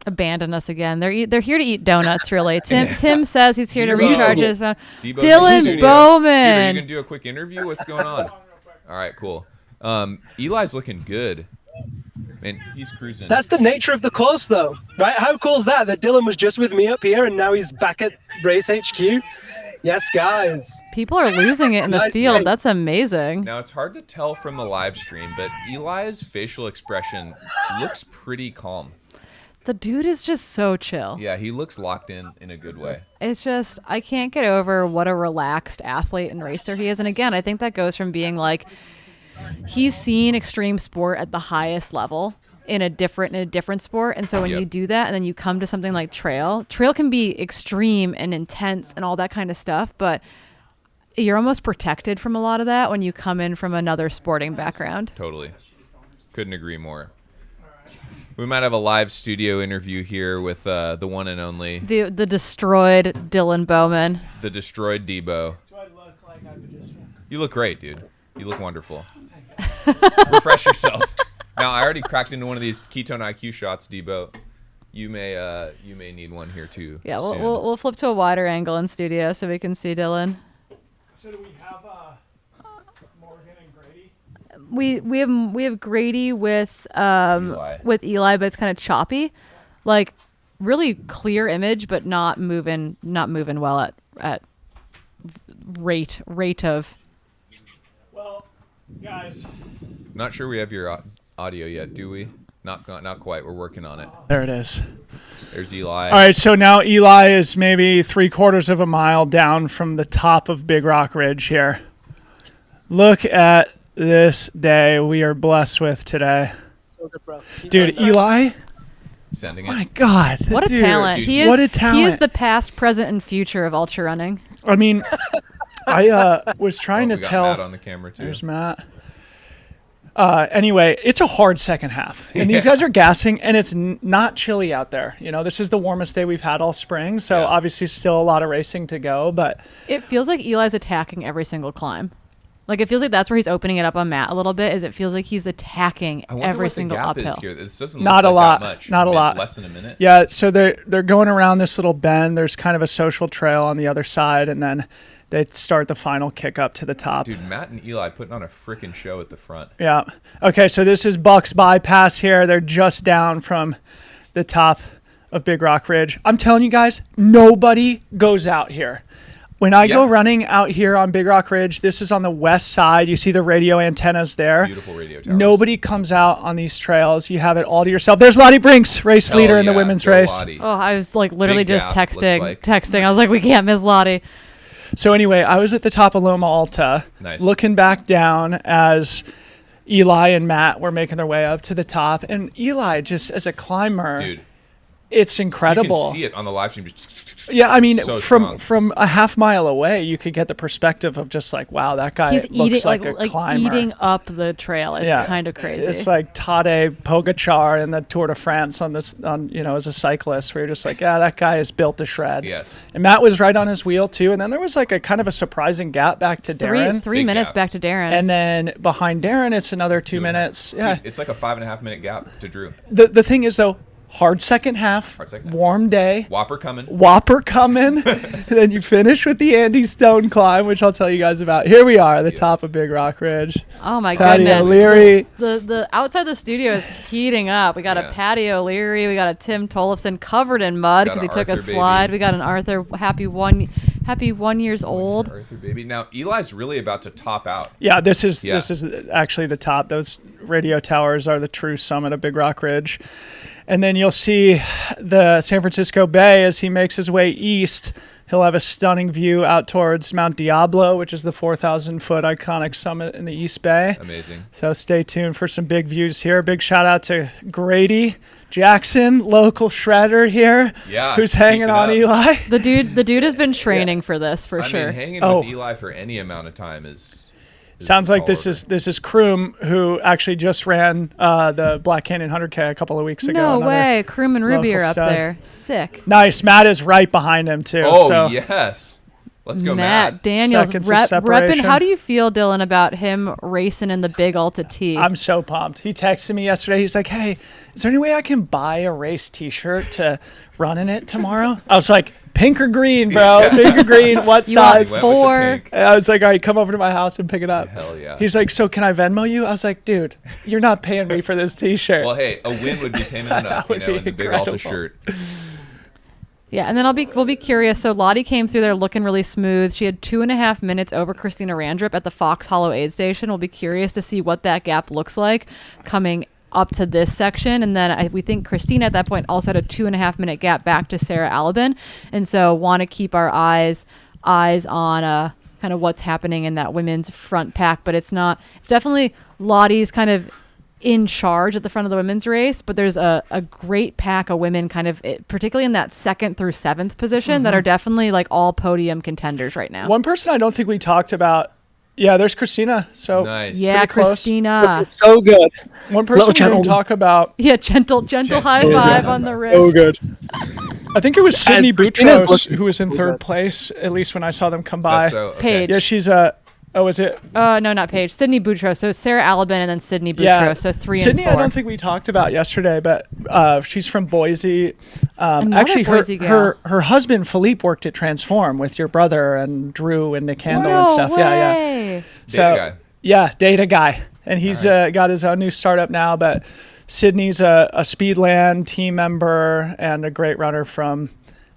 Abandon us again. They're here to eat donuts, really. Tim says he's here to Debo. recharge his phone. Debo's Dylan Bowman. Dude, are you going to do a quick interview? What's going on? All right, cool. Eli's looking good. Man, he's cruising. That's the nature of the course, though, right? How cool is that Dylan was just with me up here, and now he's back at Race HQ? Yes, guys. People are losing it in the field. That's amazing. Now, it's hard to tell from the live stream, but Eli's facial expression looks pretty calm. The dude is just so chill. Yeah, he looks locked in a good way. It's just, I can't get over what a relaxed athlete and racer he is. And again, I think that goes from being like, he's seen extreme sport at the highest level in a different sport. And so when you do that and then you come to something like trail can be extreme and intense and all that kind of stuff, but you're almost protected from a lot of that when you come in from another sporting background. Totally. Couldn't agree more. We might have a live studio interview here with the one and only. The destroyed Dylan Bowman. The destroyed Debo. Do I look like I've just... You look great, dude. You look wonderful. Refresh yourself. Now, I already cracked into one of these ketone IQ shots, Debo. You may need one here too. Yeah, we'll flip to a wider angle in studio so we can see Dylan. So do we have Morgan and Grady? We have Grady with Eli, but it's kind of choppy, like really clear image, but not moving well at rate of. Well, guys. Not sure we have your audio yet, do we? Not quite. We're working on it. There it is. There's Eli. All right, so now Eli is maybe 3/4 of a mile down from the top of Big Rock Ridge here. Look at this day we are blessed with today. So good, bro. Dude, Eli, Sending it. my God. What a dude, talent. dude, what a talent. He is the past, present, and future of ultra running. I mean, I was trying we to got tell. Matt on the camera too. There's Matt. Anyway, it's a hard second half, and these guys are gassing, and it's not chilly out there. You know, this is the warmest day we've had all spring, so obviously still a lot of racing to go. But it feels like Eli's attacking every single climb. Like it feels like that's where he's opening it up on Matt a little bit. Is it feels like he's attacking every single uphill. This doesn't not look a like lot, that much. not a lot. Less than a minute. Yeah, so they're going around this little bend. There's kind of a social trail on the other side, and then they start the final kick up to the top. Dude, Matt and Eli putting on a freaking show at the front. Yeah. Okay, so this is Buck's bypass here. They're just down from the top of Big Rock Ridge. I'm telling you guys, nobody goes out here. When I go running out here on Big Rock Ridge, this is on the west side. You see the radio antennas there. Beautiful radio towers. Nobody comes out on these trails. You have it all to yourself. There's Lottie Brinks, race leader in the women's Go race. Lottie. Oh, I was like literally Big just gap, texting. I was like, we can't miss Lottie. So anyway, I was at the top of Loma Alta, looking back down as Eli and Matt were making their way up to the top. And Eli, just as a climber, dude, it's incredible. You can see it on the live stream. Yeah, I mean, so from a half mile away, you could get the perspective of just like, wow, that guy looks like a climber. Eating up the trail. It's kind of crazy. It's like Tadej Pogačar in the Tour de France as a cyclist, where you're just like, yeah, that guy is built to shred. Yes. And Matt was right on his wheel too. And then there was like a kind of a surprising gap back to Darren. Three minutes back to Darren. And then behind Darren, it's another 2 minutes. Yeah. Dude, it's like a 5.5 minute gap to Drew. The thing is though, hard second half, warm day. Whopper coming. And then you finish with the Andy Stone climb, which I'll tell you guys about. Here we are at the top of Big Rock Ridge. Oh my Patty goodness. O'Leary. The outside the studio is heating up. We got a Patty O'Leary. We got a Tim Tollefson covered in mud because he took a slide. Baby. We got an Arthur happy 1 years old. Arthur baby. Now Eli's really about to top out. Yeah, this is actually the top. Those radio towers are the true summit of Big Rock Ridge. And then you'll see the San Francisco Bay as he makes his way east. He'll have a stunning view out towards Mount Diablo, which is the 4,000-foot iconic summit in the East Bay. Amazing. So stay tuned for some big views here. Big shout out to Grady Jackson, local shredder here, who's hanging on Eli. The dude has been training for this for sure. I mean, hanging with Eli for any amount of time is sounds like this is Kroom, who actually just ran the Black Canyon 100K a couple of weeks ago. No way. Kroom and Ruby are up there. Sick. Nice. Matt is right behind him, too. Oh, yes. Let's go, Matt. Daniels, repping. How do you feel, Dylan, about him racing in the Big Alta T? I'm so pumped. He texted me yesterday. He's like, hey, is there any way I can buy a race T-shirt to run in it tomorrow? I was like, pink or green, bro? Pink or green? What size? 4. I was like, all right, come over to my house and pick it up. Hell yeah. He's like, so can I Venmo you? I was like, dude, you're not paying me for this T-shirt. Well, hey, a win would be payment enough, in the Big Alta shirt. Yeah, and then we'll be curious. So Lottie came through there looking really smooth. She had 2.5 minutes over Christina Randrup at the Fox Hollow aid station. We'll be curious to see what that gap looks like coming up to this section. And then we think Christina at that point also had a 2.5 minute gap back to Sarah Alabin. And so want to keep our eyes on kind of what's happening in that women's front pack. But it's definitely Lottie's kind of in charge at the front of the women's race, but there's a great pack of women kind of particularly in that 2nd through 7th position that are definitely like all podium contenders right now. One person I don't think we talked about, there's Christina. So nice. Yeah, Christina. It's so good. One person we didn't talk about. Yeah, gentle high five on the wrist. So good. I think it was Sydney Boutros who was in 3rd place, at least when I saw them come by. Paige. Yeah, she's Oh, is it? No, not Paige. Sydney Boutros. So Sarah Alabin and then Sydney Boutros. Yeah. So 3 Sydney, and 4. I don't think we talked about yesterday, but she's from Boise. Actually, Boise her husband Philippe worked at Transform with your brother and Drew and Nick Handel and stuff. Way. Yeah. Data guy. Yeah, data guy, and he's got his own new startup now. But Sydney's a Speedland team member and a great runner from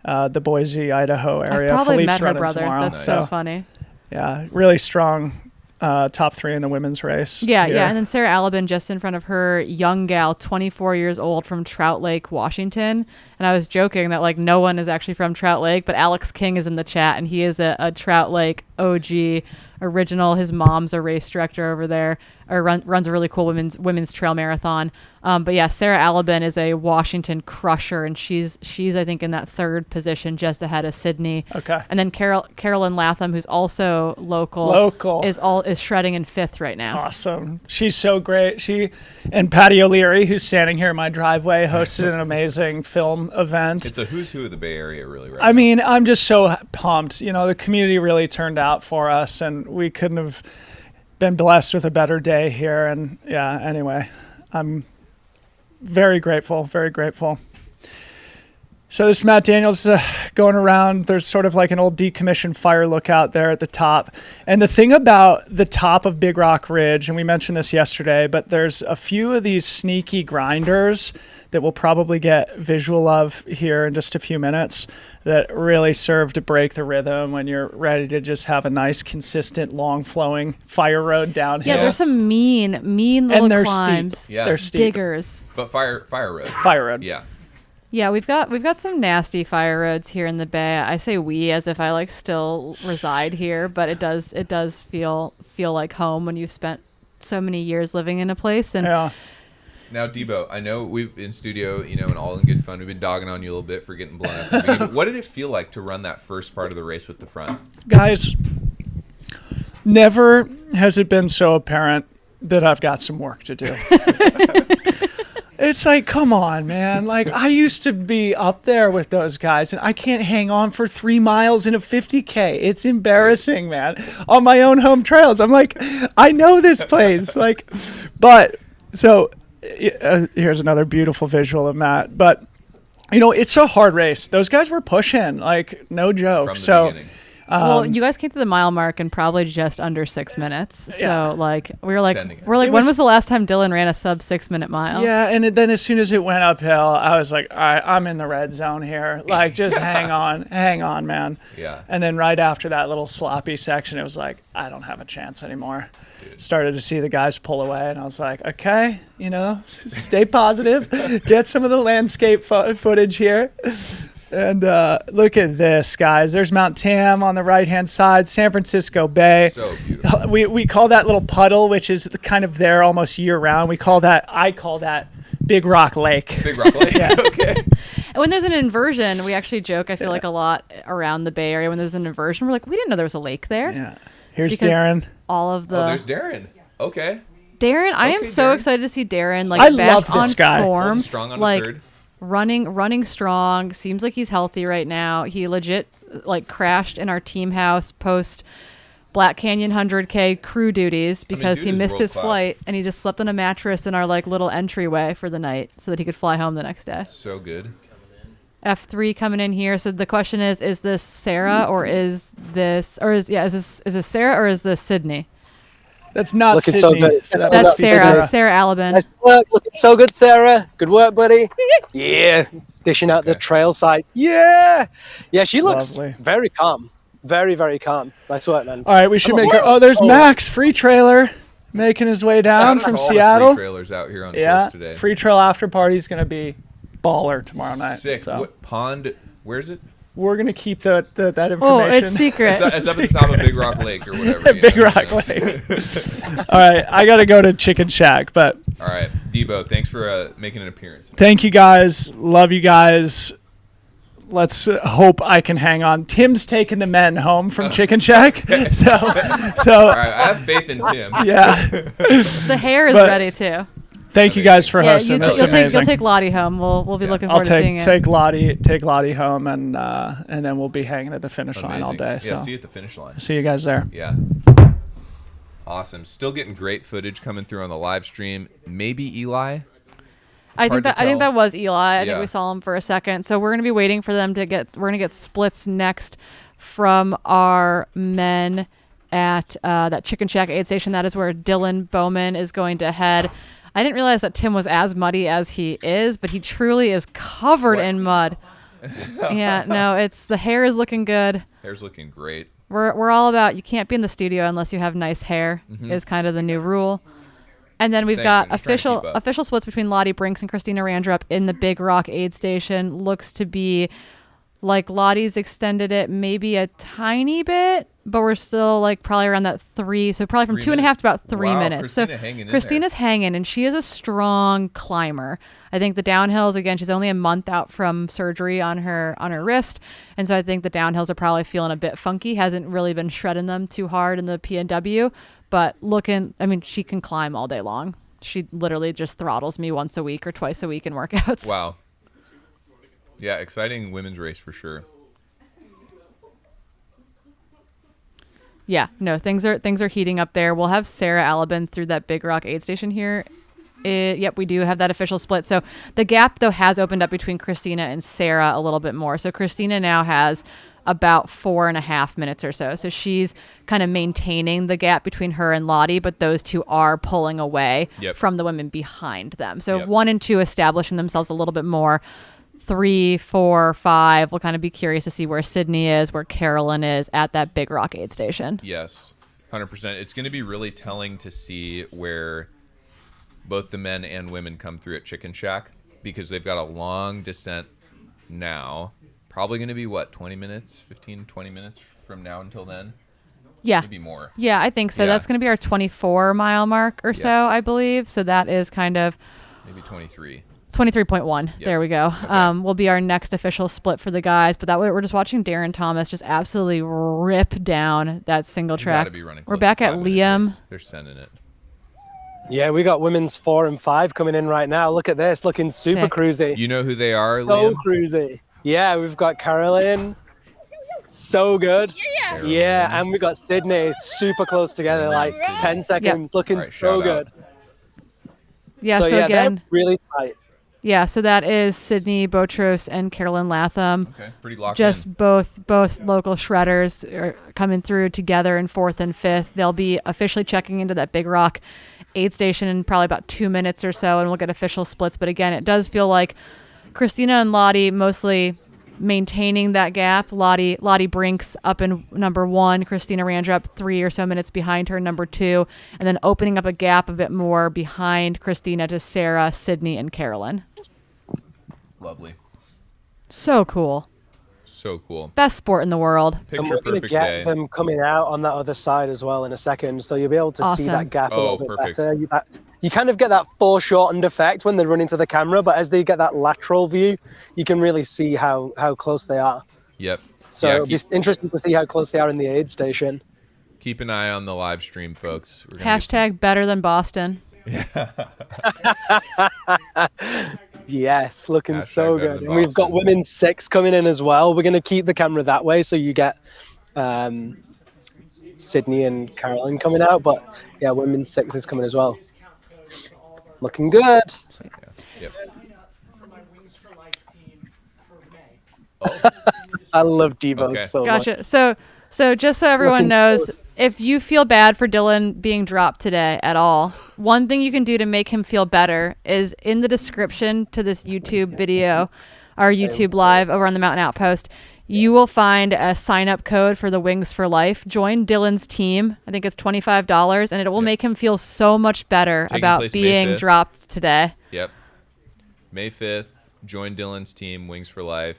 the Boise, Idaho area. I've probably Philippe's met her running brother. tomorrow, That's so funny. Yeah, really strong top 3 in the women's race. Yeah, here. yeah. And then Sarah Alabin just in front of her, young gal, 24 years old from Trout Lake, Washington. And I was joking that like no one is actually from Trout Lake, but Alex King is in the chat, and he is a Trout Lake OG original. His mom's a race director over there, or runs a really cool women's trail marathon. But yeah, Sarah Alabin is a Washington crusher, and she's I think in that 3rd position, just ahead of Sydney. Okay. And then Carolyn Latham, who's also local, is shredding in 5th right now. Awesome. She's so great. She and Patty O'Leary, who's standing here in my driveway, hosted an amazing film event. It's a who's who of the Bay Area, really, right? I mean, I'm just so pumped. You know, the community really turned out for us, and we couldn't have been blessed with a better day here. And yeah, anyway, I'm very grateful, very grateful. So this is Matt Daniels going around. There's sort of like an old decommissioned fire lookout there at the top. And the thing about the top of Big Rock Ridge, and we mentioned this yesterday, but there's a few of these sneaky grinders that we'll probably get visual of here in just a few minutes that really serve to break the rhythm when you're ready to just have a nice, consistent, long-flowing fire road downhill. Yeah, there's some mean little and they're climbs. Steep. Yeah. They're steep. Diggers. But fire road. Fire road. Yeah. Yeah, we've got some nasty fire roads here in the Bay. I say we as if I like still reside here, but it does feel like home when you've spent so many years living in a place. And yeah. Now, Debo, I know we've in studio, you know, and all in good fun. We've been dogging on you a little bit for getting blown up. At the beginning. What did it feel like to run that first part of the race with the front? Guys, never has it been so apparent that I've got some work to do. It's like, come on, man. Like, I used to be up there with those guys, and I can't hang on for 3 miles in a 50K. It's embarrassing, man. On my own home trails. I'm like, I know this place. Like, but, so, here's another beautiful visual of Matt. But, you know, it's a hard race. Those guys were pushing, like, no joke. From the beginning. Well, you guys came to the mile mark in probably just under 6 minutes. Yeah. So like we're like It when was- was the last time Dylan ran a sub 6 minute mile? Yeah, and then as soon as it went uphill, I was like, all right, I'm in the red zone here. Like, just hang on, man. Yeah. And then right after that little sloppy section, it was like, I don't have a chance anymore. Started to see the guys pull away, and I was like, okay, you know, stay positive. Get some of the landscape footage here. And look at this, guys. There's Mount Tam on the right-hand side, San Francisco Bay. So beautiful. We call that little puddle, which is kind of there almost year-round. I call that Big Rock Lake. Big Rock Lake. Yeah. Okay. And when there's an inversion, we actually joke, I feel like a lot around the Bay Area, when there's an inversion, we're like, we didn't know there was a lake there. Yeah. Here's Because Darren. All of the Oh, there's Darren. Okay. Darren, I am Okay, so Darren. excited to see Darren like I back love on this guy. form, Holding strong on a like third. running strong. Seems like he's healthy right now. He legit like crashed in our team house post Black Canyon 100K crew duties because dude he is missed his world-class. flight, and he just slept on a mattress in our like little entryway for the night so that he could fly home the next day. So good. F3 coming in here. So the question is this Sarah or is this Sarah or is this Sydney? That's not Looking Sydney. so good. That That's must be Sarah Alabin. Nice work. Looking so good, Sarah. Good work, buddy. Yeah. Dishing out the trail side. Yeah. Yeah, she looks Lovely. very calm. Very, very calm. Nice work, man. All right, we should Come on. make our... Oh, there's Max, free trailer, making his way down Shout out from to all the Seattle. free trailers out here on Yeah, course today. free trail after party's going to be baller tomorrow night. Sick. So What, pond, where's it? we're going to keep that information. Oh, it's secret. It's up at the top of Big Rock Lake or whatever. you Big know, Rock who knows? Lake. All right, I got to go to Chicken Shack, but All right, Debo, thanks for making an appearance. thank you guys. Love you guys. Let's hope I can hang on. Tim's taking the men home from Chicken Shack. so All right, I have faith in Tim. yeah. The hair is But- ready too. Thank you guys for Yeah, hosting. This is you'll amazing. take Lottie home. We'll be looking I'll forward to seeing take it. take Lottie home, and then we'll be hanging at the finish line all Amazing. day. Yeah, So see you at the finish line. see you guys there. Yeah. Awesome. Still getting great footage coming through on the live stream. Maybe Eli. I hard think to that tell. was Eli. I Yeah. think we saw him for a second. So we're gonna be waiting for them to get. We're gonna get splits next from our men at that Chicken Shack aid station. That is where Dylan Bowman is going to head. I didn't realize that Tim was as muddy as he is, but he truly is covered What? in mud. Yeah, no, it's the hair is looking good. Hair's looking great. We're all about you can't be in the studio unless you have nice hair is kind of the new rule. And then we've got official splits between Lottie Brinks and Christina Randrup in the Big Rock aid station. Looks to be like Lottie's extended it maybe a tiny bit, but we're still like probably around that 3. So probably from 2.5 to about 3 minutes. Christina's hanging, and she is a strong climber. I think the downhills, again, she's only a month out from surgery on her wrist. And so I think the downhills are probably feeling a bit funky. Hasn't really been shredding them too hard in the PNW, but she can climb all day long. She literally just throttles me once a week or twice a week in workouts. Wow. Yeah, exciting women's race for sure. Yeah, no, things are heating up there. We'll have Sarah Alabin through that Big Rock aid station here. Yep, we do have that official split. So the gap, though, has opened up between Christina and Sarah a little bit more. So Christina now has about 4.5 minutes or so. So she's kind of maintaining the gap between her and Lottie, but those two are pulling away from the women behind them. So 1 and 2 establishing themselves a little bit more. 3, 4, 5. We'll kind of be curious to see where Sydney is, where Carolyn is at that Big Rock aid station. Yes, 100%. It's going to be really telling to see where both the men and women come through at Chicken Shack, because they've got a long descent now. Probably going to be, 20 minutes, 15, 20 minutes from now until then? Yeah. Maybe more. Yeah, I think so. Yeah. That's going to be our 24-mile mark or so, I believe. So that is kind of... Maybe 23. 23.1. Yep. There we go. Okay. Will be our next official split for the guys. But that way, we're just watching Darren Thomas just absolutely rip down that single track. We're back at Liam. They're sending it. Yeah, we got women's 4 and 5 coming in right now. Look at this, looking super cruisy. You know who they are, so Liam? Cruisy. Yeah, we've got Carolyn. So good. Yeah, and we got Sydney super close together, like 10 seconds, looking so good. Yeah, so yeah, again, they're really tight. Yeah, so that is Sydney Botros and Carolyn Latham. Okay, pretty locked just in. both local shredders are coming through together in 4th and 5th. They'll be officially checking into that Big Rock aid station in probably about 2 minutes or so, and we'll get official splits. But again, it does feel like Christina and Lottie mostly maintaining that gap. Lottie Brinks up in number 1, Christina Randrup 3 or so minutes behind her, number 2, and then opening up a gap a bit more behind Christina to Sarah, Sydney, and Carolyn. Lovely. So cool. So cool. Best sport in the world. And we're going to get them coming out on that other side as well in a second, so you'll be able to see that gap a little bit better. You kind of get that foreshortened effect when they're running to the camera, but as they get that lateral view, you can really see how close they are. Yep. So it'll be interesting to see how close they are in the aid station. Keep an eye on the live stream, folks. Hashtag better than Boston. Yeah. Yes, looking so good. And we've got women's 6 coming in as well. We're going to keep the camera that way so you get Sydney and Carolyn coming out. But yeah, women's 6 is coming as well. Looking good. Yep. I love Devo so much. Gotcha. So just so everyone knows, if you feel bad for Dylan being dropped today at all, one thing you can do to make him feel better is in the description to this YouTube video, our YouTube live over on the Mountain Outpost, you will find a sign-up code for the Wings for Life. Join Dylan's team. I think it's $25, and it will make him feel so much better about being dropped today. Yep. May 5th, join Dylan's team, Wings for Life.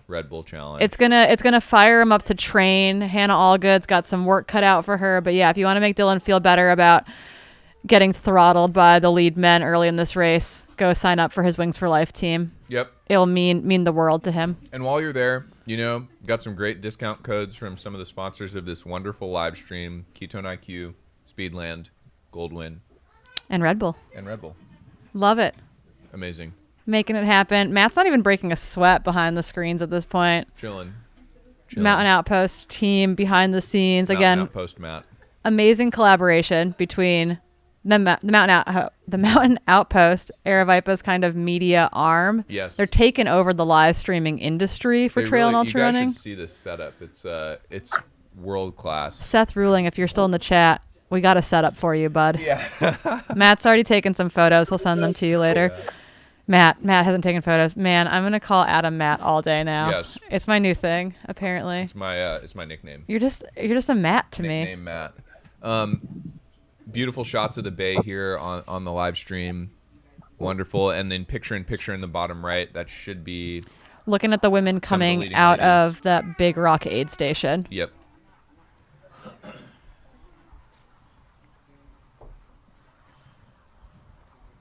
Red Bull Challenge. It's gonna fire him up to train. Hannah Allgood's got some work cut out for her, but yeah, if you want to make Dylan feel better about getting throttled by the lead men early in this race, go sign up for his Wings for Life team. Yep. It'll mean the world to him. And while you're there, got some great discount codes from some of the sponsors of this wonderful live stream: Ketone IQ, Speedland, GOLDWIN, and Red Bull. Love it. Amazing. Making it happen. Matt's not even breaking a sweat behind the screens at this point. Chilling. Mountain Outpost team behind the scenes. Again, Outpost Matt. Amazing collaboration between the Mountain Outpost, Aravaipa's kind of media arm. Yes. They're taking over the live streaming industry for trail and ultra running. You guys should see this setup. It's world class. Seth Ruling, if you're still in the chat, we got a setup for you, bud. Yeah. Matt's already taken some photos. He'll send them to you later. Yeah. Matt hasn't taken photos. Man, I'm gonna call Adam Matt all day now. Yes. It's my new thing, apparently. It's my nickname. You're just a Matt to me. Nickname Matt. Beautiful shots of the bay here on the live stream. Wonderful. And then picture in the bottom right. That should be looking at the women coming out of that Big Rock aid station. Yep.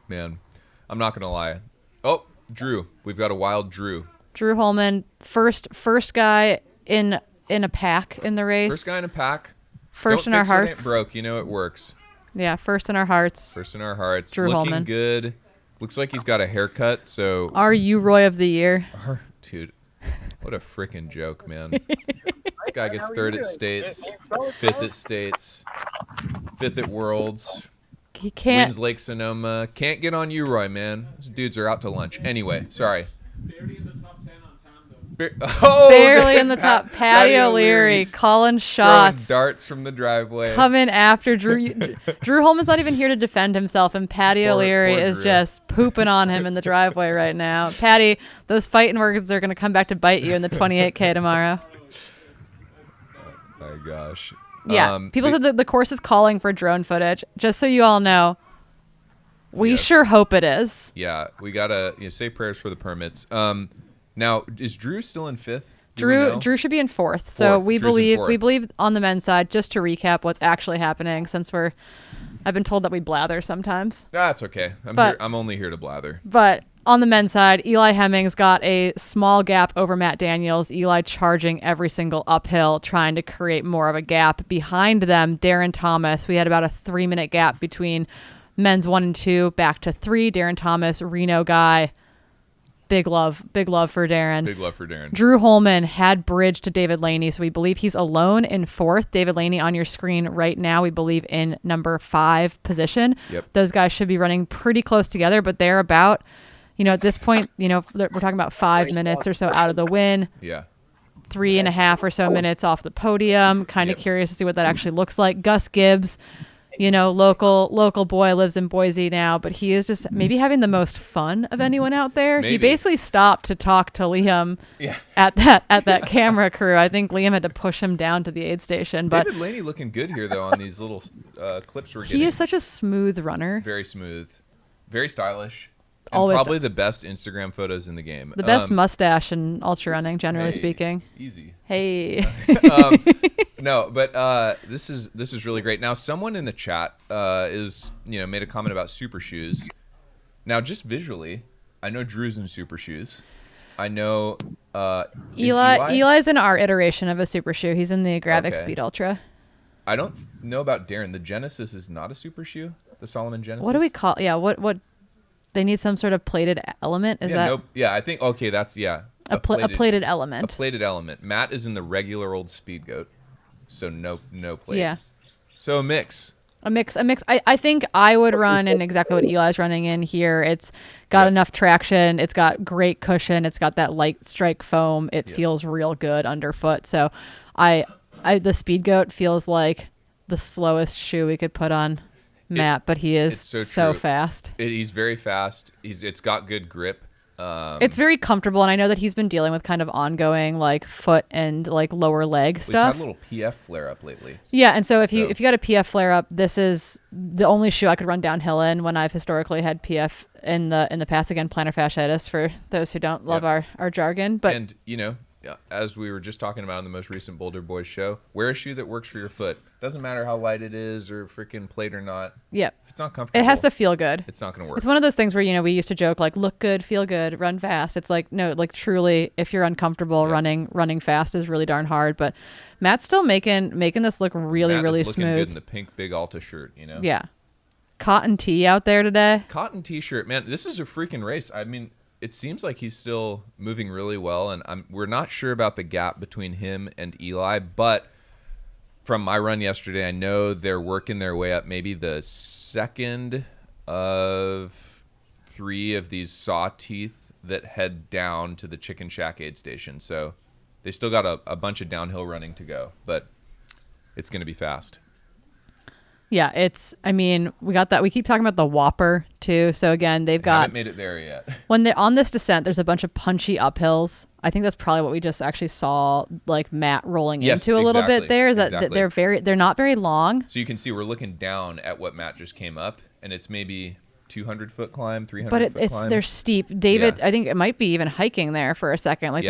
Man, I'm not gonna lie. Oh, Drew. We've got a wild Drew. Drew Holman, first guy in a pack in the race. First guy in a pack. First in our hearts. Ain't broke. You know it works. Yeah, first in our hearts. First in our hearts. Drew Looking Holman. good. Looks like he's got a haircut. So. Our U-Roy of the year. Dude, what a freaking joke, man. This guy gets third at States, fifth at States, fifth at Worlds. He can't. Wins Lake Sonoma. Can't get on U-Roy, man. These dudes are out to lunch. Anyway, sorry. Barely in the top 10 on time, though. Barely in the top. Patty O'Leary calling shots. Throwing darts from the driveway. Coming after Drew. Drew Holman's not even here to defend himself, and Patty O'Leary is Drew. just pooping on him in the driveway right now. Patty, those fighting words are going to come back to bite you in the 28K tomorrow. My gosh. Yeah, people said that the course is calling for drone footage. Just so you all know, we sure hope it is. Yeah, we gotta say prayers for the permits. Now, is Drew still in fifth? Drew should be in fourth. So we Drew's in fourth. believe on the men's side. Just to recap, what's actually happening, since I've been told that we blather sometimes. That's okay. I'm only here to blather. But on the men's side, Eli Hemmings got a small gap over Matt Daniels. Eli charging every single uphill, trying to create more of a gap. Behind them, Darren Thomas. We had about a 3-minute gap between men's 1 and 2, back to 3. Darren Thomas, Reno guy. Big love for Darren. Big love for Darren. Drew Holman had bridged to David Laney, so we believe he's alone in fourth. David Laney on your screen right now, we believe in number 5 position. Yep. Those guys should be running pretty close together, but they're about, at this point, we're talking about 5 minutes or so out of the win. Yeah. 3.5 or so minutes off the podium. Kind of curious to see what that actually looks like. Gus Gibbs, local boy, lives in Boise now, but he is just maybe having the most fun of anyone out there. Maybe. He basically stopped to talk to Liam at that camera crew. I think Liam had to push him down to the aid station. But David Laney looking good here though on these little clips we're getting. He is such a smooth runner. Very smooth, very stylish. And Always probably the best Instagram photos in the game. The best mustache in ultra running, generally speaking. Easy. Hey. No, but this is really great. Now, someone in the chat is made a comment about super shoes. Now, just visually, I know Drew's in super shoes. I know Eli's in our iteration of a super shoe. He's in the Gravik Speed Ultra. I don't know about Darren. The Genesis is not a super shoe. The Solomon Genesis. What do we call? Yeah, what? They need some sort of plated element. Is that? I think that's a plated element. A plated element. Matt is in the regular old Speed Goat, so no plate. Yeah. So a mix. I think I would run in exactly what Eli's running in here. It's got enough traction. It's got great cushion. It's got that light strike foam. It feels real good underfoot. So the Speed Goat feels like the slowest shoe we could put on Matt, but he is so fast. He's very fast. It's got good grip. It's very comfortable, and I know that he's been dealing with kind of ongoing foot and lower leg stuff. He's had a little PF flare up lately. Yeah, and so if you got a PF flare up, this is the only shoe I could run downhill in when I've historically had PF in the past. Again, plantar fasciitis for those who don't love our jargon. But and as we were just talking about in the most recent Boulder Boys show, wear a shoe that works for your foot. Doesn't matter how light it is or freaking plate or not. Yeah. If it's not comfortable, it has to feel good. It's not going to work. It's one of those things where, we used to joke look good, feel good, run fast. It's no, truly, if you're uncomfortable, running fast is really darn hard. But Matt's still making this look really, Matt really is looking smooth. good in the pink Big Alta shirt, Yeah. Cotton tee out there today. Cotton t-shirt, man. This is a freaking race. I mean, it seems like he's still moving really well, and we're not sure about the gap between him and Eli, but from my run yesterday, I know they're working their way up maybe the second of 3 of these saw teeth that head down to the Chicken Shack aid station. So they still got a bunch of downhill running to go, but it's going to be fast. Yeah, we got that. We keep talking about the Whopper too. So again, they've got haven't made it there yet. When they're on this descent, there's a bunch of punchy uphills. I think that's probably what we just actually saw, like Matt rolling into a little bit there. Is that they're not very long. So you can see we're looking down at what Matt just came up, and it's maybe 200-foot climb, 300 but climb. They're steep. David, I think it might be even hiking there for a second. Like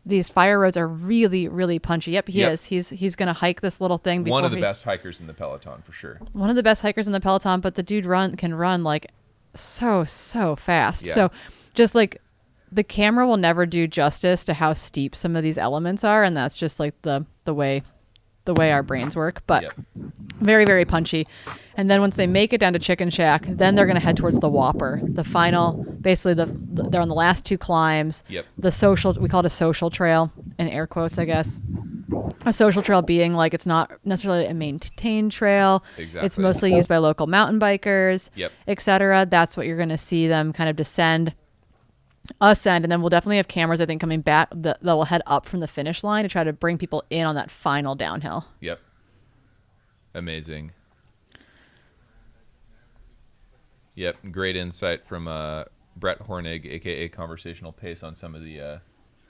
these fire roads are really, really punchy. Yep, he is. He's gonna hike this little thing. One of the best hikers in the peloton for sure. One of the best hikers in the peloton, but the dude can run like so fast. Yeah. So just like the camera will never do justice to how steep some of these elements are, and that's just like the way our brains work. But very, very punchy. And then once they make it down to Chicken Shack, then they're going to head towards the Whopper. The final, basically, they're on the last two climbs. Yep. We call it a social trail, in air quotes, I guess. A social trail being like it's not necessarily a maintained trail. Exactly. It's mostly used by local mountain bikers, etc. That's what you're going to see them kind of ascend, and then we'll definitely have cameras, I think, coming back that will head up from the finish line to try to bring people in on that final downhill. Yep. Amazing. Yep. Great insight from Brett Hornig, aka Conversational Pace, on some of the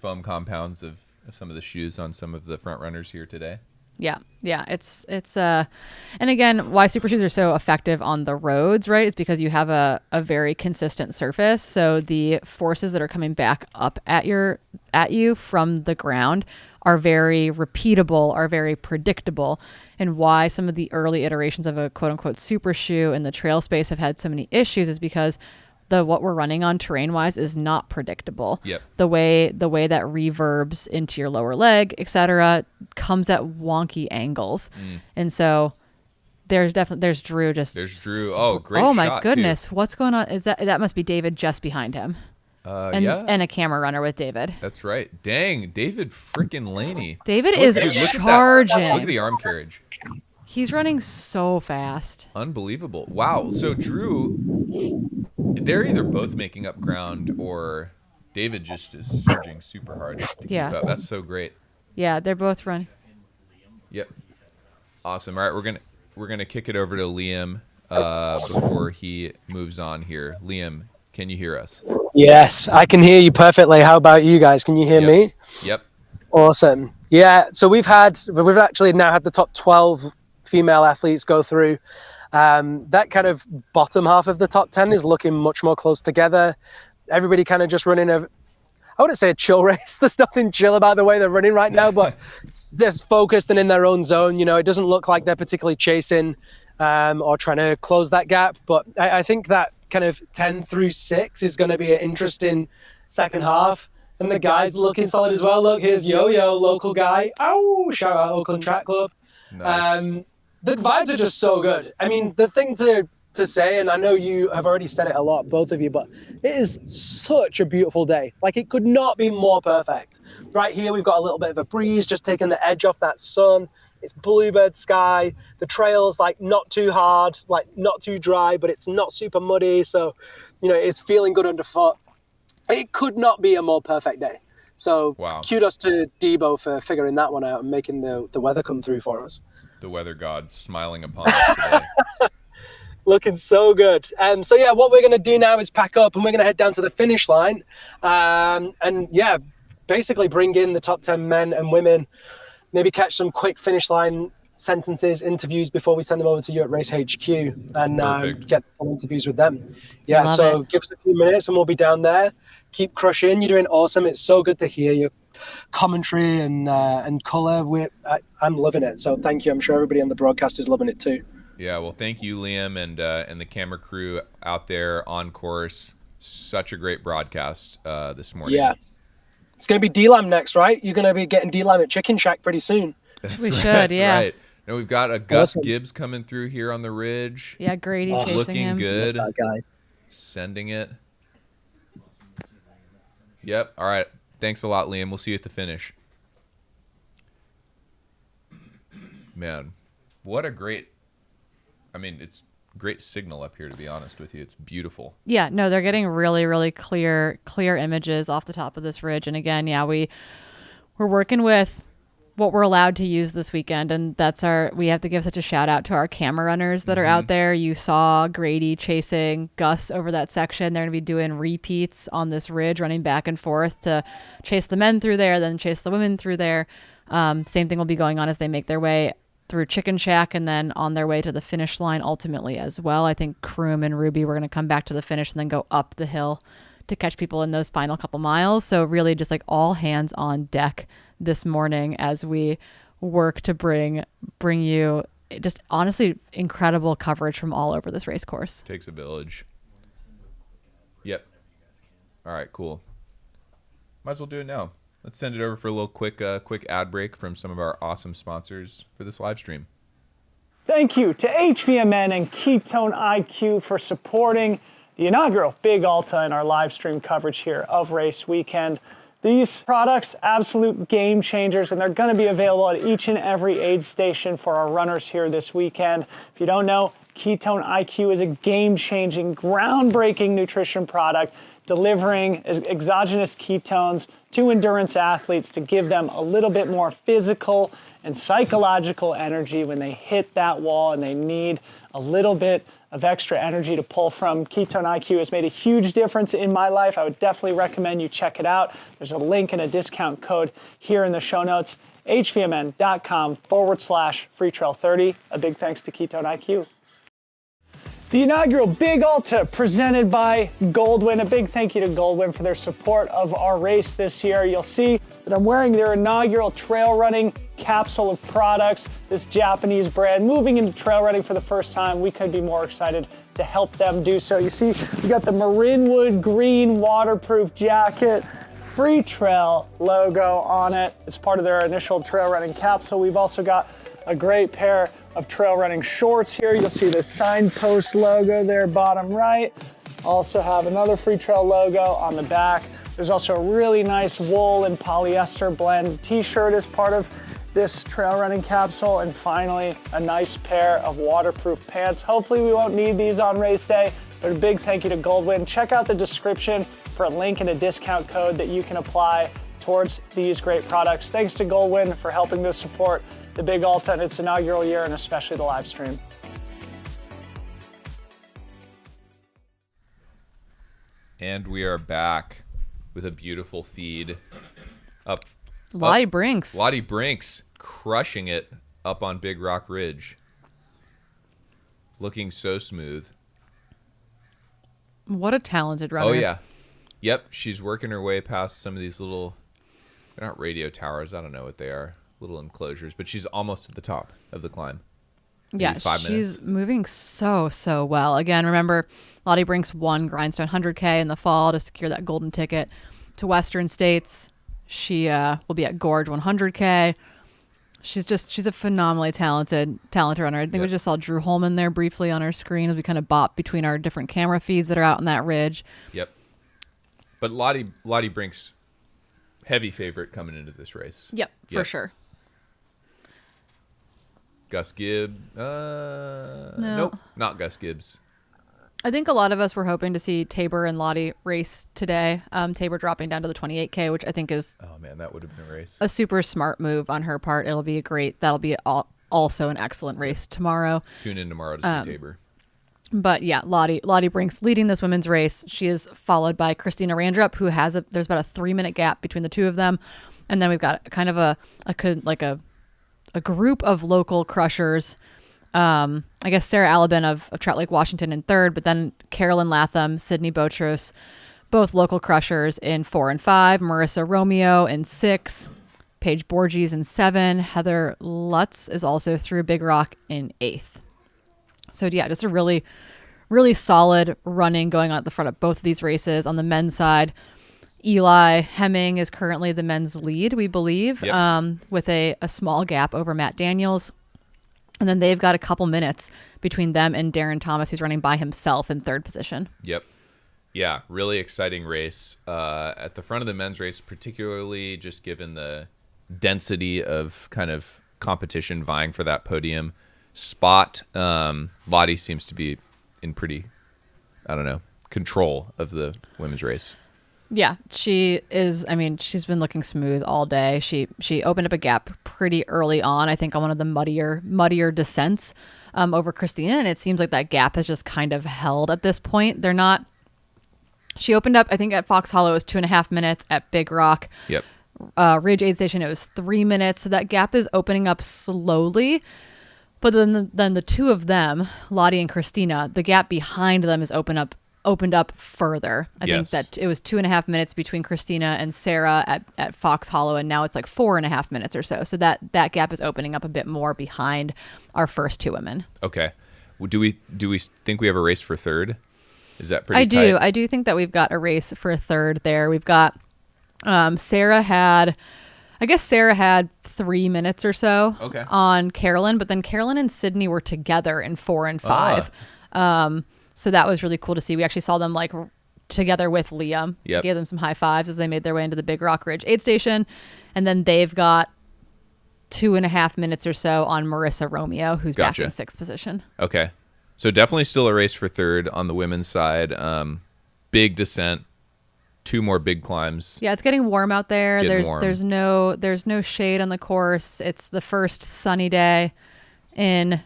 foam compounds of some of the shoes on some of the front runners here today. Yeah. It's and again, why super shoes are so effective on the roads, right? Is because you have a very consistent surface. So the forces that are coming back up at you from the ground are very repeatable, are very predictable. And why some of the early iterations of a quote unquote super shoe in the trail space have had so many issues is because what we're running on terrain wise is not predictable. Yep. The way that reverbs into your lower leg, etc., comes at wonky angles. And so there's Drew There's Drew. Oh, great Oh my shot, goodness. too. What's going on? That must be David just behind him. And a camera runner with David. That's right. Dang, David freaking Laney. David is look charging. Look at the arm carriage. He's running so fast. Unbelievable. Wow. So Drew, they're either both making up ground or David just is surging super hard to keep up. That's so great. Yeah, they're both running. Yep. Awesome. All right, we're gonna kick it over to Liam before he moves on here. Liam, can you hear us? Yes, I can hear you perfectly. How about you guys? Can you hear me? Yep. Awesome. Yeah, so we've actually now had the top 12 female athletes go through. That kind of bottom half of the top 10 is looking much more close together. Everybody kind of just running I wouldn't say a chill race. There's nothing chill about the way they're running right now, but just focused and in their own zone. You know, it doesn't look like they're particularly chasing or trying to close that gap. But I think that kind of 10 through 6 is going to be an interesting second half. And the guys looking solid as well. Look, here's Yo-Yo, local guy. Oh, shout out Oakland Track Club. Nice. The vibes are just so good. I mean, the thing to say, and I know you have already said it a lot, both of you, but it is such a beautiful day. Like, it could not be more perfect. Right here, we've got a little bit of a breeze, just taking the edge off that sun. It's bluebird sky. The trail's like not too hard, like not too dry, but it's not super muddy. So, you know, it's feeling good underfoot. It could not be a more perfect day. So kudos to Debo for figuring that one out and making the weather come through for us. The weather gods smiling upon us today. Looking so good. So yeah, what we're going to do now is pack up and we're going to head down to the finish line. And yeah, basically bring in the top 10 men and women, maybe catch some quick finish line sentences, interviews before we send them over to you at Race HQ and get full interviews with them. Yeah, so give us a few minutes and we'll be down there. Keep crushing. You're doing awesome. It's so good to hear your commentary and color. I'm loving it. So thank you. I'm sure everybody on the broadcast is loving it too. Yeah, well, thank you, Liam, and the camera crew out there on course. Such a great broadcast this morning. Yeah. It's going to be D-Lam next, right? You're going to be getting D-Lam at Chicken Shack pretty soon. That's right. Now we've got a Gus Gibbs coming through here on the ridge. Yeah, Grady chasing looking him. Good. That guy. Sending it. Yep. All right. Thanks a lot, Liam. We'll see you at the finish. Man, what a great... I mean, it's great signal up here, to be honest with you. It's beautiful. Yeah, no, they're getting really, really clear images off the top of this ridge. And again, yeah, we're working with what we're allowed to use this weekend, and we have to give such a shout out to our camera runners that are out there. You saw Grady chasing Gus over that section. They're going to be doing repeats on this ridge, running back and forth to chase the men through there, then chase the women through there. Same thing will be going on as they make their way through Chicken Shack and then on their way to the finish line ultimately as well. I think Kroom and Ruby were going to come back to the finish and then go up the hill to catch people in those final couple miles. So really just like all hands on deck this morning as we work to bring you just honestly incredible coverage from all over this race course. Takes a village. Yep. All right, cool. Might as well do it now. Let's send it over for a little quick ad break from some of our awesome sponsors for this live stream. Thank you to HVMN and Ketone IQ for supporting the inaugural Big Alta in our live stream coverage here of race weekend. These products, absolute game changers, and they're going to be available at each and every aid station for our runners here this weekend. If you don't know, Ketone IQ is a game-changing, groundbreaking nutrition product delivering exogenous ketones to endurance athletes to give them a little bit more physical and psychological energy when they hit that wall and they need a little bit of extra energy to pull from. Ketone IQ has made a huge difference in my life. I would definitely recommend you check it out. There's a link and a discount code here in the show notes, hvmn.com/freetrail30. A big thanks to Ketone IQ. The inaugural Big Alta presented by GOLDWIN. A big thank you to GOLDWIN for their support of our race this year. You'll see that I'm wearing their inaugural trail running capsule of products, this Japanese brand moving into trail running for the first time. We couldn't be more excited to help them do so. You see, we got the Marinwood green waterproof jacket, Freetrail logo on it. It's part of their initial trail running capsule. We've also got a great pair of trail running shorts here. You'll see the signpost logo there, bottom right. Also have another Freetrail logo on the back. There's also a really nice wool and polyester blend t-shirt as part of this trail running capsule. And finally, a nice pair of waterproof pants. Hopefully we won't need these on race day, but a big thank you to GOLDWIN. Check out the description for a link and a discount code that you can apply towards these great products. Thanks to GOLDWIN for helping to support the Big Alta in its inaugural year, and especially the live stream. And we are back with a beautiful feed up. Lottie Brinks. Lottie Brinks crushing it up on Big Rock Ridge. Looking so smooth. What a talented runner. Oh, yeah. Yep, she's working her way past some of these little, they're not radio towers, I don't know what they are. Little enclosures, but she's almost to the top of the climb. Yeah, she's moving so well. Again, remember, Lottie Brinks won Grindstone 100K in the fall to secure that golden ticket to Western States. She will be at Gorge 100K. She's a phenomenally talented runner. I think we just saw Drew Holman there briefly on our screen as we kind of bop between our different camera feeds that are out on that ridge. Yep. But Lottie Brinks, heavy favorite coming into this race. Yep. For sure. Gus Gibbs. Nope, not Gus Gibbs. I think a lot of us were hoping to see Tabor and Lottie race today. Tabor dropping down to the 28K, which I think is that would have been a race. A super smart move on her part. That'll be also an excellent race tomorrow. Tune in tomorrow to see Tabor. But yeah, Lottie Brinks leading this women's race. She is followed by Christina Randrup, who there's about a 3-minute gap between the two of them. And then we've got kind of a group of local crushers. I guess Sarah Alabin of Trout Lake, Washington in 3rd, but then Carolyn Latham, Sydney Botros, both local crushers in 4 and 5, Marissa Romeo in 6, Paige Borges in 7, Heather Lutz is also through Big Rock in 8th. So yeah, just a really, really solid running going on at the front of both of these races. On the men's side, Eli Hemming is currently the men's lead, we believe, with a small gap over Matt Daniels. And then they've got a couple minutes between them and Darren Thomas, who's running by himself in 3rd position. Yep. Yeah, really exciting race. At the front of the men's race, particularly just given the density of kind of competition vying for that podium spot, Lottie seems to be in pretty, control of the women's race. Yeah, she is. I mean, she's been looking smooth all day. She opened up a gap pretty early on, I think, on one of the muddier descents over Christina, and it seems like that gap has just kind of held at this point. They're not. She opened up, I think, at Fox Hollow it was 2.5 minutes. At Big Rock, Yep. Ridge Aid Station, it was 3 minutes. So that gap is opening up slowly. But then the two of them, Lottie and Christina, the gap behind them is opened up further. I think that it was 2.5 minutes between Christina and Sarah at Fox Hollow, and now it's like 4.5 minutes or so. So that gap is opening up a bit more behind our first two women. Okay. Do we think we have a race for third? Is that pretty tight? I do think that we've got a race for a third there. We've got Sarah had 3 minutes or so on Carolyn, but then Carolyn and Sydney were together in 4 and 5. So that was really cool to see. We actually saw them like together with Liam. Yep. Gave them some high fives as they made their way into the Big Rock Ridge Aid Station. And then they've got 2.5 minutes or so on Marissa Romeo, who's back in 6th position. Okay. So definitely still a race for third on the women's side. Big descent, 2 more big climbs. Yeah, it's getting warm out there. There's There's no shade on the course. It's the first sunny day in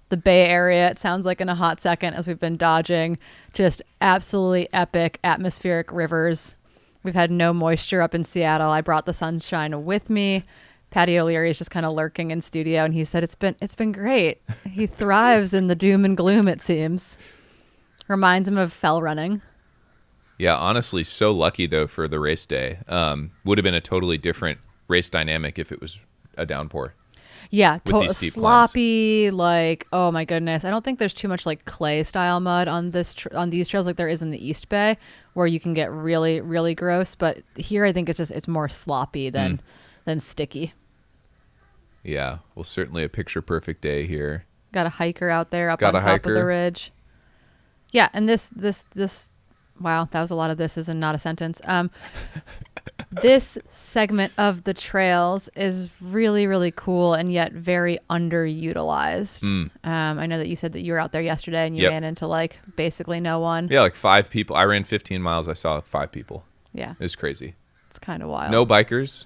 the Bay Area. It sounds like in a hot second as we've been dodging just absolutely epic atmospheric rivers. We've had no moisture up in Seattle. I brought the sunshine with me. Patty O'Leary is just kind of lurking in studio, and he said it's been great. He thrives in the doom and gloom, it seems. Reminds him of fell running. Yeah, honestly, so lucky though for the race day. Would have been a totally different race dynamic if it was a downpour. Yeah, sloppy, like, oh my goodness. I don't think there's too much like clay style mud on on these trails like there is in the East Bay, where you can get really, really gross. But here, I think it's more sloppy than sticky. Yeah, well, certainly a picture perfect day here. Got a hiker out there up on top of the ridge. Yeah, and this wow, that was a lot of this, isn't not a sentence. This segment of the trails is really, really cool and yet very underutilized. I know that you said that you were out there yesterday and you ran into like basically no one. Yeah, like 5 people. I ran 15 miles. I saw 5 people. Yeah. It was crazy. It's kind of wild. No bikers.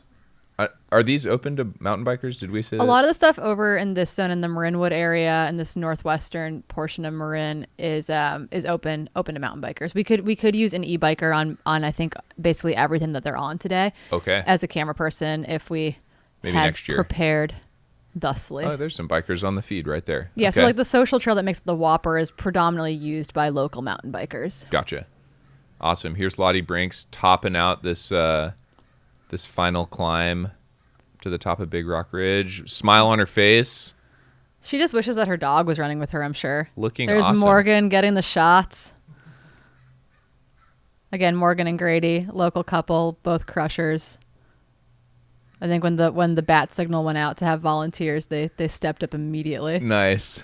Are these open to mountain bikers? Did we say that? A lot of the stuff over in this zone in the Marinwood area and this northwestern portion of Marin is open to mountain bikers. We could use an e-biker on I think basically everything that they're on today. Okay. As a camera person, if we maybe had next year prepared thusly. Oh, there's some bikers on the feed right there. Yeah, so like the social trail that makes up the Whopper is predominantly used by local mountain bikers. Gotcha. Awesome. Here's Lottie Brinks topping out this this final climb to the top of Big Rock Ridge. Smile on her face. She just wishes that her dog was running with her, I'm sure. There's awesome. Morgan getting the shots. Again, Morgan and Grady, local couple, both crushers. I think when the bat signal went out to have volunteers, they stepped up immediately. Nice.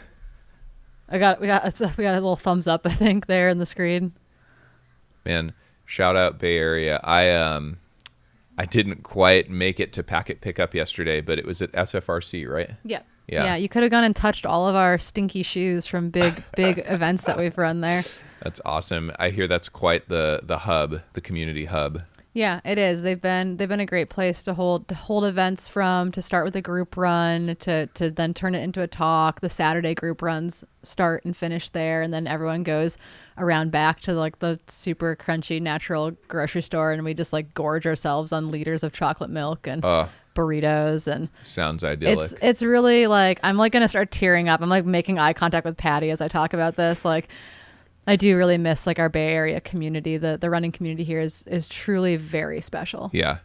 We got a little thumbs up, I think, there in the screen. Man, shout out Bay Area. I didn't quite make it to packet pickup yesterday, but it was at SFRC, right? Yeah. Yeah, you could have gone and touched all of our stinky shoes from big events that we've run there. That's awesome. I hear that's quite the hub, the community hub. Yeah, it is. They've been a great place to hold events from, to start with a group run, to then turn it into a talk. The Saturday group runs start and finish there, and then everyone goes around back to like the super crunchy natural grocery store, and we just like gorge ourselves on liters of chocolate milk and burritos. And sounds idyllic. It's really like, I'm like gonna start tearing up. I'm like making eye contact with Patty as I talk about this. Like, I do really miss like our Bay Area community. The running community here is truly very special. Yeah.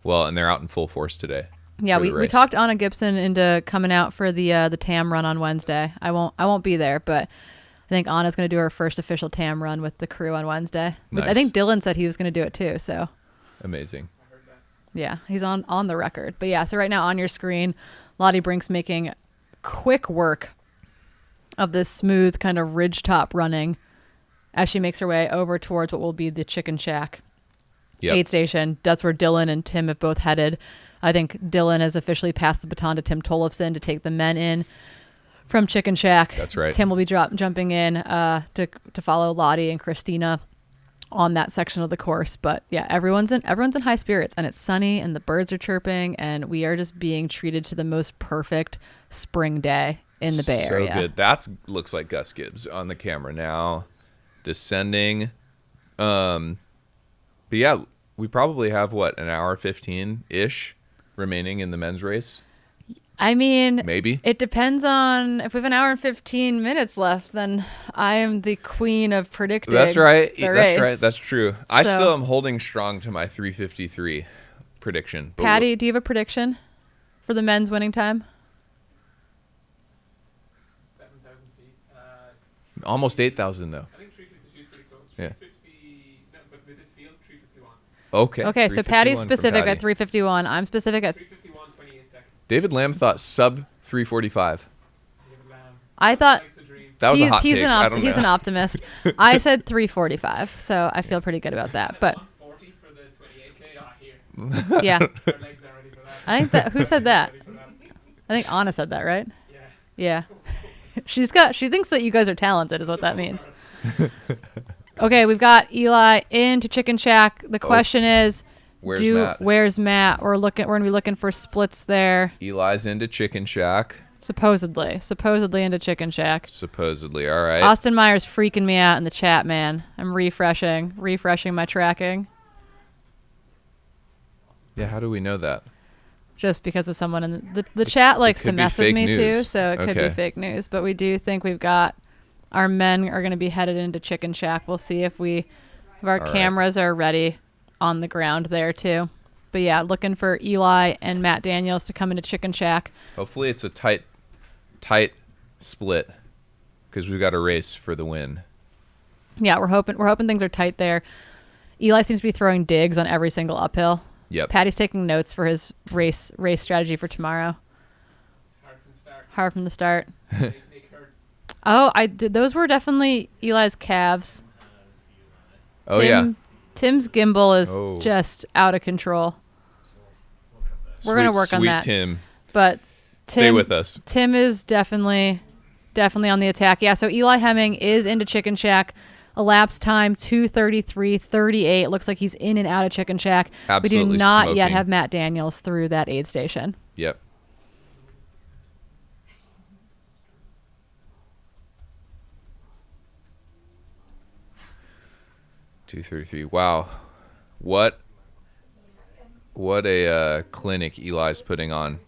Well, and they're out in full force today. Yeah, we talked Anna Gibson into coming out for the TAM run on Wednesday. I won't be there, but I think Anna's going to do her first official TAM run with the crew on Wednesday. Nice. I think Dylan said he was going to do it too. So amazing. Yeah, he's on the record. But yeah, so right now on your screen, Lottie Brinks making quick work of this smooth kind of ridgetop running as she makes her way over towards what will be the Chicken Shack aid station. That's where Dylan and Tim have both headed. I think Dylan has officially passed the baton to Tim Tollefson to take the men in from Chicken Shack. That's right. Tim will be jumping in to follow Lottie and Christina on that section of the course. But yeah, everyone's in high spirits, and it's sunny and the birds are chirping, and we are just being treated to the most perfect spring day in the Bay Area. So good. That looks like Gus Gibbs on the camera now, descending. But yeah, we probably have an hour 15-ish remaining in the men's race. I mean, maybe it depends on if we have an hour and 15 minutes left, then I am the queen of predicting. That's right. The race. That's true. I still am holding strong to my 3:53 prediction. Patty, do you have a prediction for the men's winning time? 7,000 feet. Almost 8,000 though. I think 352 is pretty close. Yeah. 350. No, but with this field, 351. Okay. So Patty's specific Patty. at 351. I'm specific at 351, 28 seconds. David Lamb thought sub 345. David Lamb. I thought that was a hot take. He's an optimist. I said 345, so I feel pretty good about that. But 140 for the 28K. Here. Yeah. Our legs are ready for that. I think that who said that? I think Anna said that, right? Yeah. She thinks that you guys are talented, is what that means. Okay, we've got Eli into Chicken Shack. The question is, where's Matt? We're gonna be looking for splits there. Eli's into Chicken Shack. Supposedly into Chicken Shack. Supposedly, all right. Austin Meyer's freaking me out in the chat, man. I'm refreshing my tracking. Yeah, how do we know that? Just because of someone in the chat likes to mess with me too, so it could be fake news. But we do think we've got our men are going to be headed into Chicken Shack. We'll see if our cameras are ready on the ground there too. But yeah, looking for Eli and Matt Daniels to come into Chicken Shack. Hopefully it's a tight split because we've got a race for the win. Yeah, we're hoping things are tight there. Eli seems to be throwing digs on every single uphill. Yep. Patty's taking notes for his race strategy for tomorrow. Hard from the start. Oh, those were definitely Eli's calves. Oh, yeah. Tim's gimbal is just out of control. We're going to work on that. Tim. But stay with us. Tim is definitely on the attack. Yeah, so Eli Hemming is into Chicken Shack. Elapsed time 2:33:38. It looks like he's in and out of Chicken Shack. Absolutely. We do not smoking. yet have Matt Daniels through that aid station. Yep. $2:33. Wow, what a clinic Eli's putting on.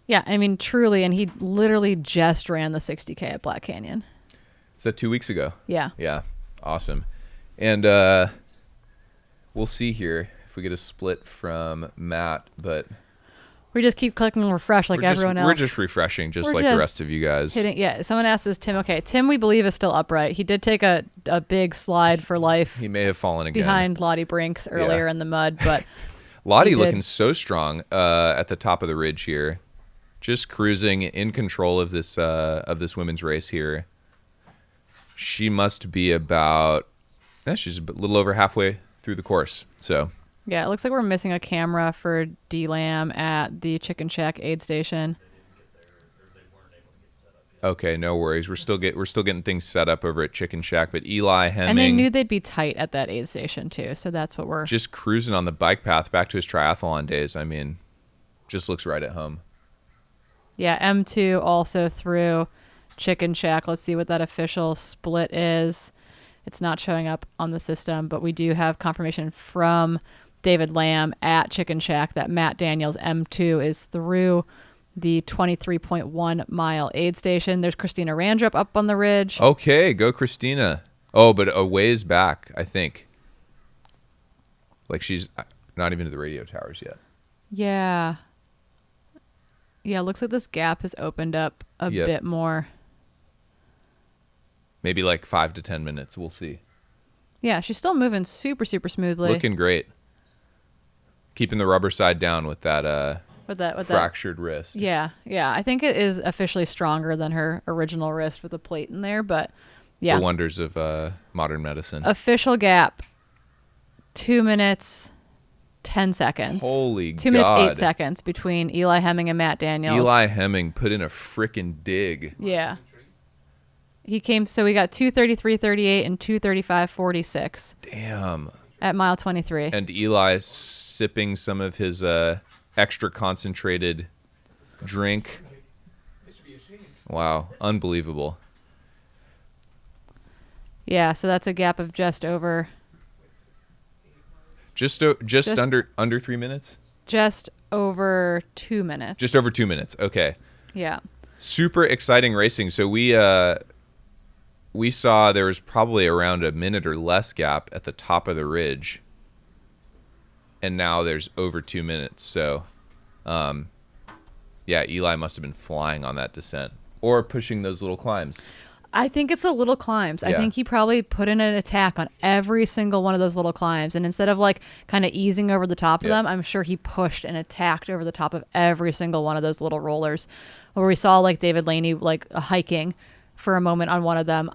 Yeah, I mean truly, and he literally just ran the 60K at Black Canyon. Is that 2 weeks ago? Yeah. Yeah. Awesome. And we'll see here if we get a split from Matt, but we just keep clicking refresh like everyone else. We're just refreshing just like the rest of you guys. Yeah, someone asked this, Tim. Okay, Tim, we believe is still upright. He did take a big slide for life. He may have fallen again. Behind Lottie Brinks earlier in the mud, but Lottie looking so strong at the top of the ridge here. Just cruising in control of this women's race here. She must be she's a little over halfway through the course. So yeah, it looks like we're missing a camera for D Lamb at the Chicken Shack aid station. Okay, no worries. We're still getting things set up over at Chicken Shack, but Eli Hemming, and they knew they'd be tight at that aid station too, so that's what we're just cruising on the bike path back to his triathlon days. I mean, just looks right at home. Yeah, M2 also through Chicken Shack. Let's see what that official split is. It's not showing up on the system, but we do have confirmation from David Lamb at Chicken Shack that Matt Daniels M2 is through the 23.1 mile aid station. There's Christina Randrup up on the ridge. Okay, go Christina. Oh, but a ways back, I think. Like she's not even to the radio towers yet. Yeah. Yeah, looks like this gap has opened up a bit more. Maybe like 5 to 10 minutes. We'll see. Yeah, she's still moving super, super smoothly. Looking great. Keeping the rubber side down with that fractured wrist. Yeah. I think it is officially stronger than her original wrist with a plate in there, but yeah. The wonders of modern medicine. Official gap, 2 minutes, 10 seconds. Holy 2 minutes, 8 seconds between Eli Hemming and Matt Daniels. Eli Hemming put in a frickin' dig. Yeah. He came, so we got 2:33.38 and 2:35.46. Damn. At mile 23. And Eli sipping some of his extra concentrated drink. Wow, unbelievable. Yeah, so that's a gap of just over. Just under 3 minutes. Just over 2 minutes. Just over 2 minutes. Okay. Yeah. Super exciting racing. So we saw there was probably around a minute or less gap at the top of the ridge, and now there's over 2 minutes. So, yeah, Eli must have been flying on that descent or pushing those little climbs. I think it's the little climbs. Yeah. I think he probably put in an attack on every single one of those little climbs. And instead of like kind of easing over the top of them, I'm sure he pushed and attacked over the top of every single one of those little rollers, where we saw like David Laney like hiking for a moment on one of them.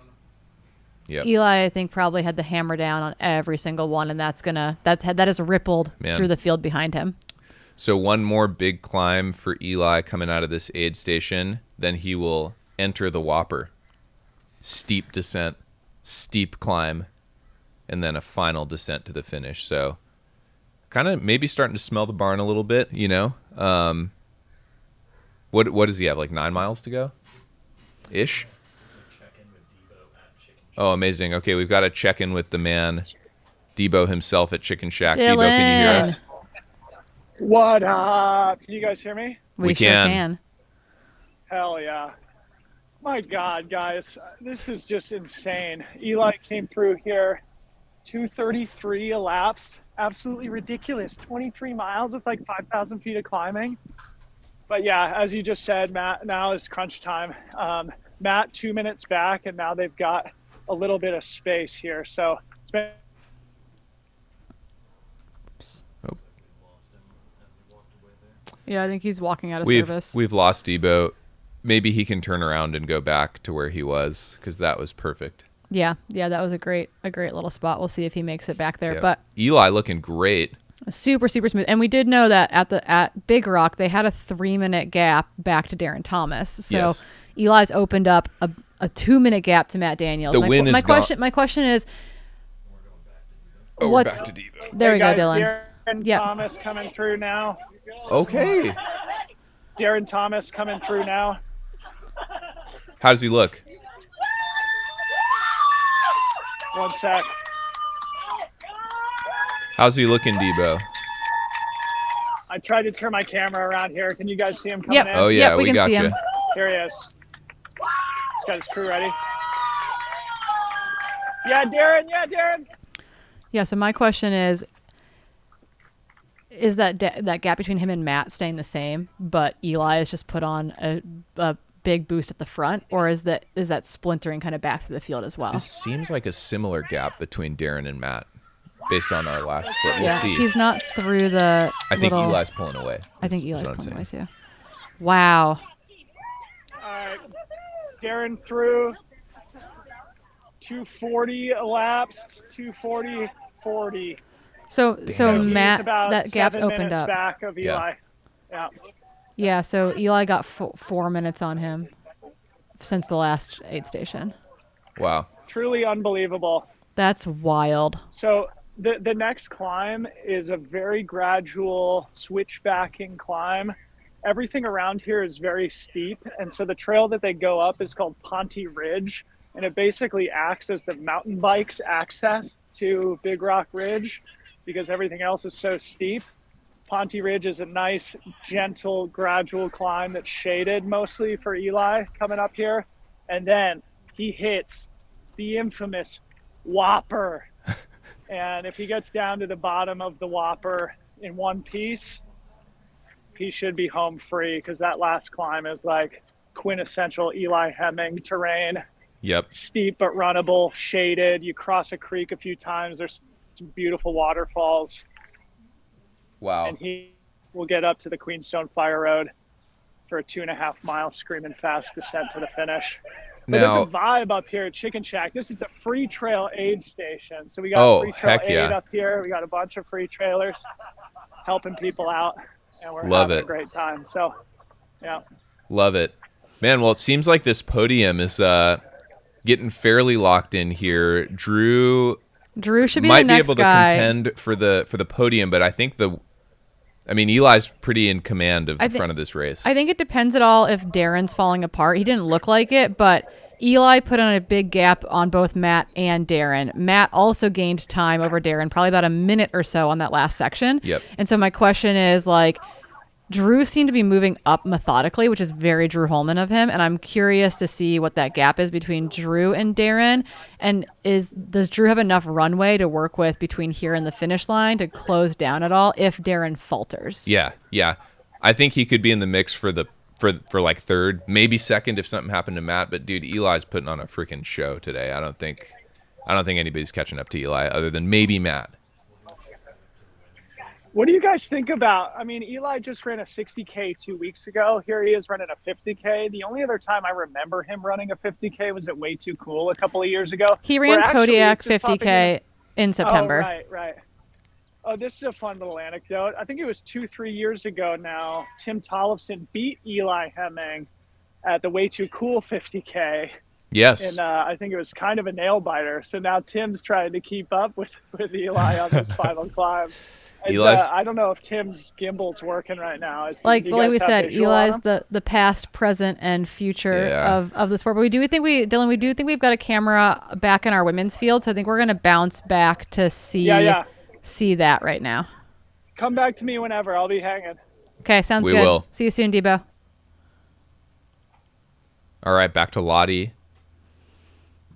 Yep. Eli, I think, probably had the hammer down on every single one, and that has rippled through the field behind him. So one more big climb for Eli coming out of this aid station, then he will enter the Whopper. Steep descent, steep climb, and then a final descent to the finish. So kind of maybe starting to smell the barn a little bit, you know. What does he have, like 9 miles to go? Ish? Oh, amazing. Okay, we've got to check in with the man, Debo himself at Chicken Shack. Dylan. Debo, can you hear us? What up? Can you guys hear me? We sure can. Hell yeah. My God, guys, this is just insane. Eli came through here, 2:33 elapsed. Absolutely ridiculous. 23 miles with like 5,000 feet of climbing. But yeah, as you just said, Matt, now is crunch time. Matt 2 minutes back, and now they've got a little bit of space here. So it's been. Yeah, I think he's walking out of service. We've lost Debo. Maybe he can turn around and go back to where he was, because that was perfect. Yeah, that was a great little spot. We'll see if he makes it back there. Yeah. But Eli looking great. Super smooth. And we did know that at Big Rock they had a 3-minute gap back to Darren Thomas. So Yes. Eli's opened up a 2-minute gap to Matt Daniels. My question is, we're back to Debo. There we go, guys, Dylan. Darren Yep. Thomas coming through now. Okay. Darren Thomas coming through now. How does he look? One sec. How's he looking, Debo? I tried to turn my camera around here. Can you guys see him coming in? Oh, yeah, Yep, we can got see you. him. Here he is. He's got his crew ready. Yeah, Darren. Yeah, so my question is that that gap between him and Matt staying the same, but Eli has just put on a big boost at the front, or is that splintering kind of back to the field as well? This seems like a similar gap between Darren and Matt, based on our last split. We'll see. He's not through the. I think Eli's pulling away. I think Eli's pulling away too. Wow. All right. Darren through. 240 elapsed. 240.40. So Matt, about that gap's 7 opened minutes up. back of Eli. Yeah. Yeah, so Eli got 4 minutes on him since the last aid station. Wow. Truly unbelievable. That's wild. So the next climb is a very gradual switchbacking climb. Everything around here is very steep, and so the trail that they go up is called Ponte Ridge, and it basically acts as the mountain bikes' access to Big Rock Ridge because everything else is so steep. Ponte Ridge is a nice, gentle, gradual climb that's shaded mostly for Eli coming up here, and then he hits the infamous Whopper. And if he gets down to the bottom of the Whopper in one piece, he should be home free, because that last climb is like quintessential Eli Hemming terrain. Yep. Steep but runnable, shaded. You cross a creek a few times. There's some beautiful waterfalls. Wow. And he will get up to the Queenstone Fire Road for a 2.5 mile screaming fast descent to the finish. But Now, there's a vibe up here at Chicken Shack. This is the free trail aid station. So we got free trail heck aid yeah. up here. We got a bunch of free trailers helping people out, and we're Love having it. a great time. So, yeah. Love it. Man, well, it seems like this podium is getting fairly locked in here. Drew should be might the next be able guy. to contend for the podium, but I think Eli's pretty in command of the front of this race. I think it depends at all if Darren's falling apart. He didn't look like it, but Eli put on a big gap on both Matt and Darren. Matt also gained time over Darren, probably about a minute or so on that last section. Yep. And so my question is, like, Drew seemed to be moving up methodically, which is very Drew Holman of him. And I'm curious to see what that gap is between Drew and Darren. And does Drew have enough runway to work with between here and the finish line to close down at all if Darren falters? Yeah. I think he could be in the mix for like third, maybe second if something happened to Matt. But dude, Eli's putting on a freaking show today. I don't think anybody's catching up to Eli other than maybe Matt. What do you guys think about? I mean, Eli just ran a 60K 2 weeks ago. Here he is running a 50K. The only other time I remember him running a 50K was at Way Too Cool a couple of years ago. He ran Kodiak 50K in September. Oh, right. Oh, this is a fun little anecdote. I think it was 2-3 years ago now. Tim Tollefson beat Eli Hemming at the Way Too Cool 50K. Yes. And I think it was kind of a nail biter. So now Tim's trying to keep up with Eli on this final climb. I don't know if Tim's gimbal's working right now. Like we said, Eli's the past, present, and future of the sport. But we do think we've got a camera back in our women's field. So I think we're going to bounce back to see that right now. Come back to me whenever. I'll be hanging. Okay, sounds good. We will. See you soon, Debo. All right, back to Lottie.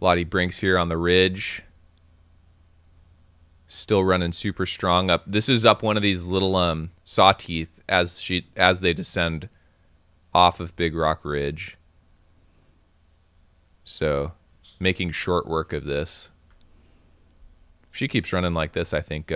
Lottie Brinks here on the ridge. Still running super strong up. This is up one of these little sawteeth as they descend off of Big Rock Ridge. So making short work of this. If she keeps running like this, I think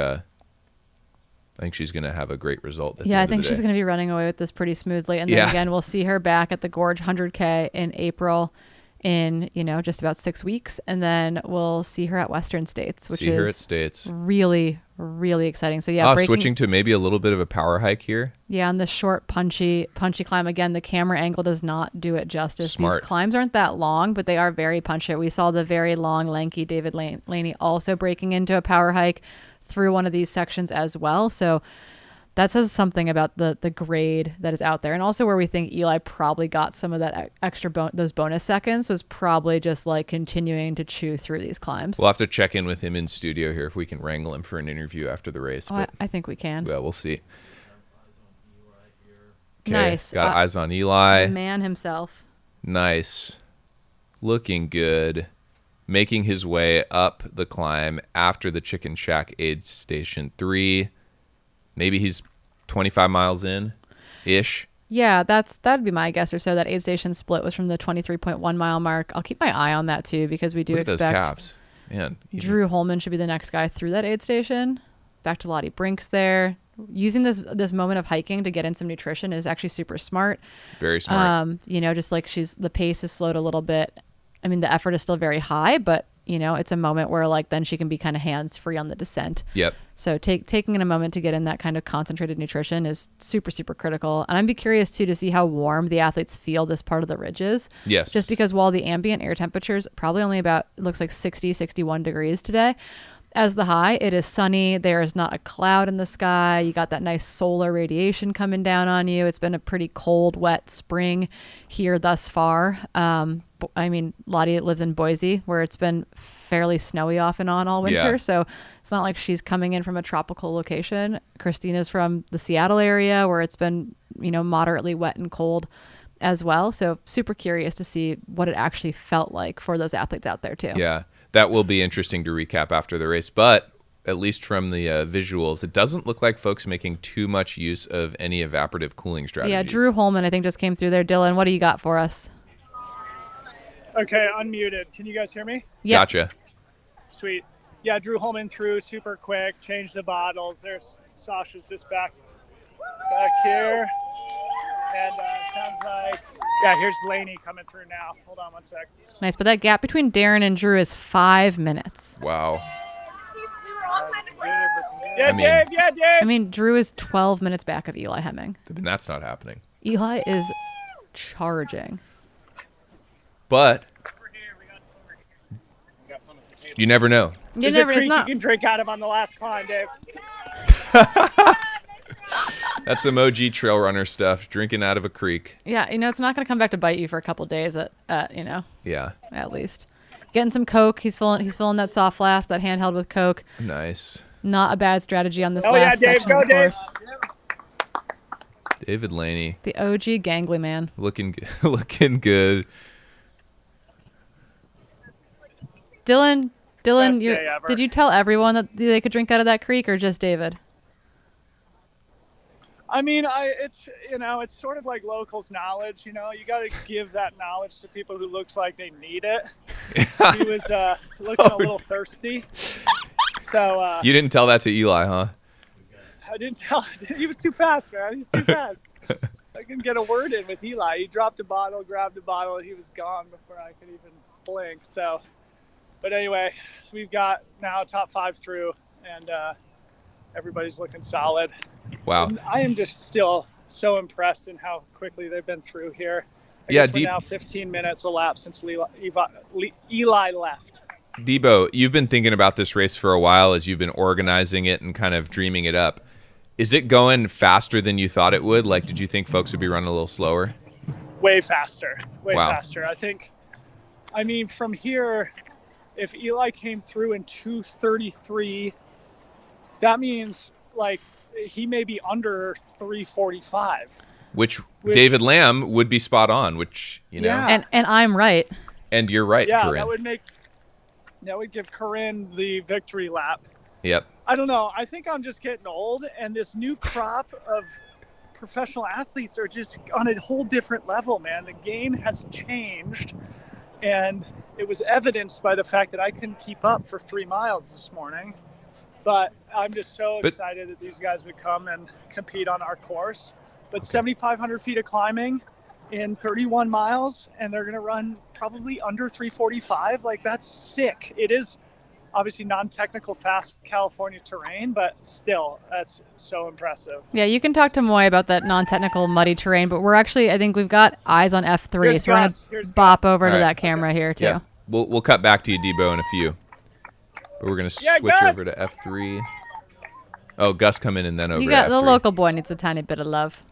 she's going to have a great result. I think she's going to be running away with this pretty smoothly. And then again, we'll see her back at the Gorge 100K in April in, just about 6 weeks. And then we'll see her at Western States, which is really, really exciting. So switching to maybe a little bit of a power hike here. Yeah, on the short, punchy climb. Again, the camera angle does not do it justice. Smart. These climbs aren't that long, but they are very punchy. We saw the very long, lanky David Laney also breaking into a power hike through one of these sections as well. So that says something about the grade that is out there. And also where we think Eli probably got some of that extra those bonus seconds was probably just like continuing to chew through these climbs. We'll have to check in with him in studio here if we can wrangle him for an interview after the race. I think we can. Well, we'll see. Okay, nice. Got eyes on Eli. The man himself. Nice. Looking good. Making his way up the climb after the Chicken Shack aid station 3. Maybe he's 25 miles in-ish. Yeah, that'd be my guess or so. That aid station split was from the 23.1 mile mark. I'll keep my eye on that too because we do Look at expect those calves. Man, Drew Holman should be the next guy through that aid station. Back to Lottie Brinks there. Using this moment of hiking to get in some nutrition is actually super smart. Very smart. Just like the pace is slowed a little bit. I mean, the effort is still very high, but it's a moment where like then she can be kind of hands free on the descent. Yep. So taking in a moment to get in that kind of concentrated nutrition is super, super critical. And I'd be curious too to see how warm the athletes feel this part of the ridges. Yes. Just because while the ambient air temperature is probably only about, it looks like 60, 61 degrees today. As the high, it is sunny. There is not a cloud in the sky. You got that nice solar radiation coming down on you. It's been a pretty cold, wet spring here thus far. Lottie lives in Boise, where it's been fairly snowy off and on all winter. Yeah. So it's not like she's coming in from a tropical location. Christina's from the Seattle area, where it's been, moderately wet and cold as well. So super curious to see what it actually felt like for those athletes out there too. Yeah. That will be interesting to recap after the race, but at least from the visuals, it doesn't look like folks making too much use of any evaporative cooling strategies. Yeah, Drew Holman, I think, just came through there. Dylan, what do you got for us? Okay, unmuted. Can you guys hear me? Yep. Gotcha. Sweet. Yeah, Drew Holman through super quick, changed the bottles. There's Sasha's just back here. And sounds like, here's Laney coming through now. Hold on one sec. Nice, but that gap between Darren and Drew is 5 minutes. Wow. Dave. I mean, Drew is 12 minutes back of Eli Hemming. And that's not happening. Eli is charging. But You never know. There's a creek you can drink out of on the last climb, Dave. That's some OG trail runner stuff, drinking out of a creek. Yeah, it's not going to come back to bite you for a couple days at Yeah. at least. Getting some Coke. He's filling that soft flask, that handheld with Coke. Nice. Not a bad strategy on this Dave, section go, of the course. David Laney. The OG gangly man. Looking good. Dylan, Best day ever. did you tell everyone that they could drink out of that creek, or just David? I mean, it's sort of like locals knowledge. You got to give that knowledge to people who looks like they need it. He was looking a little thirsty, so. You didn't tell that to Eli, huh? I didn't tell. He was too fast, man. He's too fast. I couldn't get a word in with Eli. He dropped a bottle, grabbed a bottle, and he was gone before I could even blink. So, but anyway, so we've got now top 5 through, and everybody's looking solid. Wow. And I am just still so impressed in how quickly they've been through here. Yeah, we're now 15 minutes elapsed since Eli left. Debo, you've been thinking about this race for a while as you've been organizing it and kind of dreaming it up. Is it going faster than you thought it would? Like, did you think folks would be running a little slower? Way faster. Wow. Faster. I mean, from here, if Eli came through in 2:33, that means, like, he may be under 3:45. Which David Lamb would be spot on, Yeah. And I'm right. And you're right, yeah, Corinne. that would give Corinne the victory lap. Yep. I don't know. I think I'm just getting old, and this new crop of professional athletes are just on a whole different level, man. The game has changed, and it was evidenced by the fact that I couldn't keep up for 3 miles this morning. But I'm just so excited that these guys would come and compete on our course. But 7,500 feet of climbing in 31 miles, and they're going to run probably under 3:45. Like, that's sick. It is obviously non-technical, fast California terrain, but still, that's so impressive. Yeah, you can talk to Moy about that non-technical muddy terrain, but I think we've got eyes on F3, so we're going to bop over to that camera here, too. Yeah. We'll cut back to you, Debo, in a few. But we're going to switch over to F3. Oh, Gus come in and then over to F3. The local boy needs a tiny bit of love.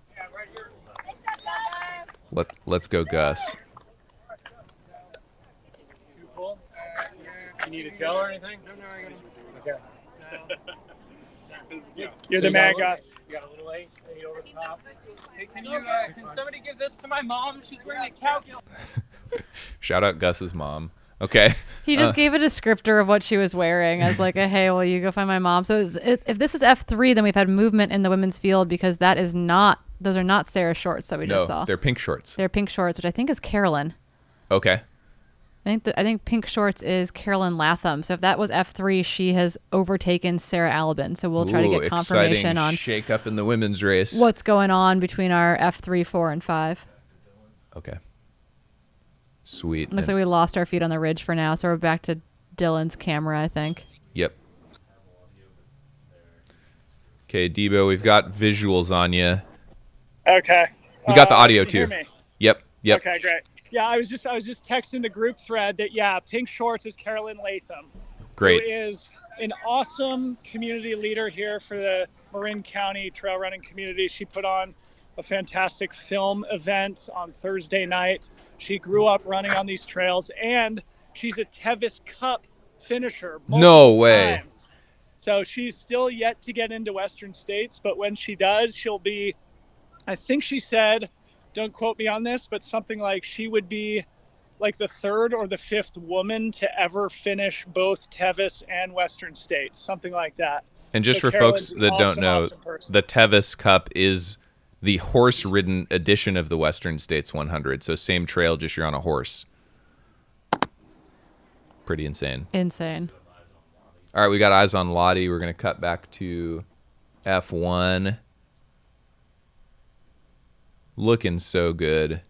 Let's go, Gus. You need a gel or anything? No, Okay. You're the man, Gus. You got a little eight over the top. Hey, can somebody give this to my mom? She's wearing a calculator. Shout out Gus's mom. Okay. He just gave a descriptor of what she was wearing as like hey, well, you go find my mom. So if this is F3, then we've had movement in the women's field, because those are not Sarah's shorts that we just saw. They're pink shorts. They're pink shorts, which I think is Carolyn. Okay. I think pink shorts is Carolyn Latham. So if that was F3, she has overtaken Sarah Alabin. So we'll try to get confirmation on shake up in the women's race. What's going on between our F3, 4, and 5. Okay. Sweet. Looks like we lost our feet on the ridge for now, so we're back to Dylan's camera, I think. Yep. Okay, Debo, we've got visuals on you. Okay. We got the audio can you too. hear me? Yep. Okay, great. Yeah, I was just texting the group thread that pink shorts is Carolyn Latham. Great. Who is an awesome community leader here for the Marin County trail running community. She put on a fantastic film event on Thursday night. She grew up running on these trails, and she's a Tevis Cup finisher. No way. Times. So she's still yet to get into Western States, but when she does, she'll be, I think she said, don't quote me on this, but something like she would be like the 3rd or the 5th woman to ever finish both Tevis and Western States, something like that. And just so for folks that don't know, awesome the Tevis Cup is the horse-ridden edition of the Western States 100. So same trail, just you're on a horse. Pretty insane. Insane. All right, we got eyes on Lottie. We're going to cut back to F1. Looking so good.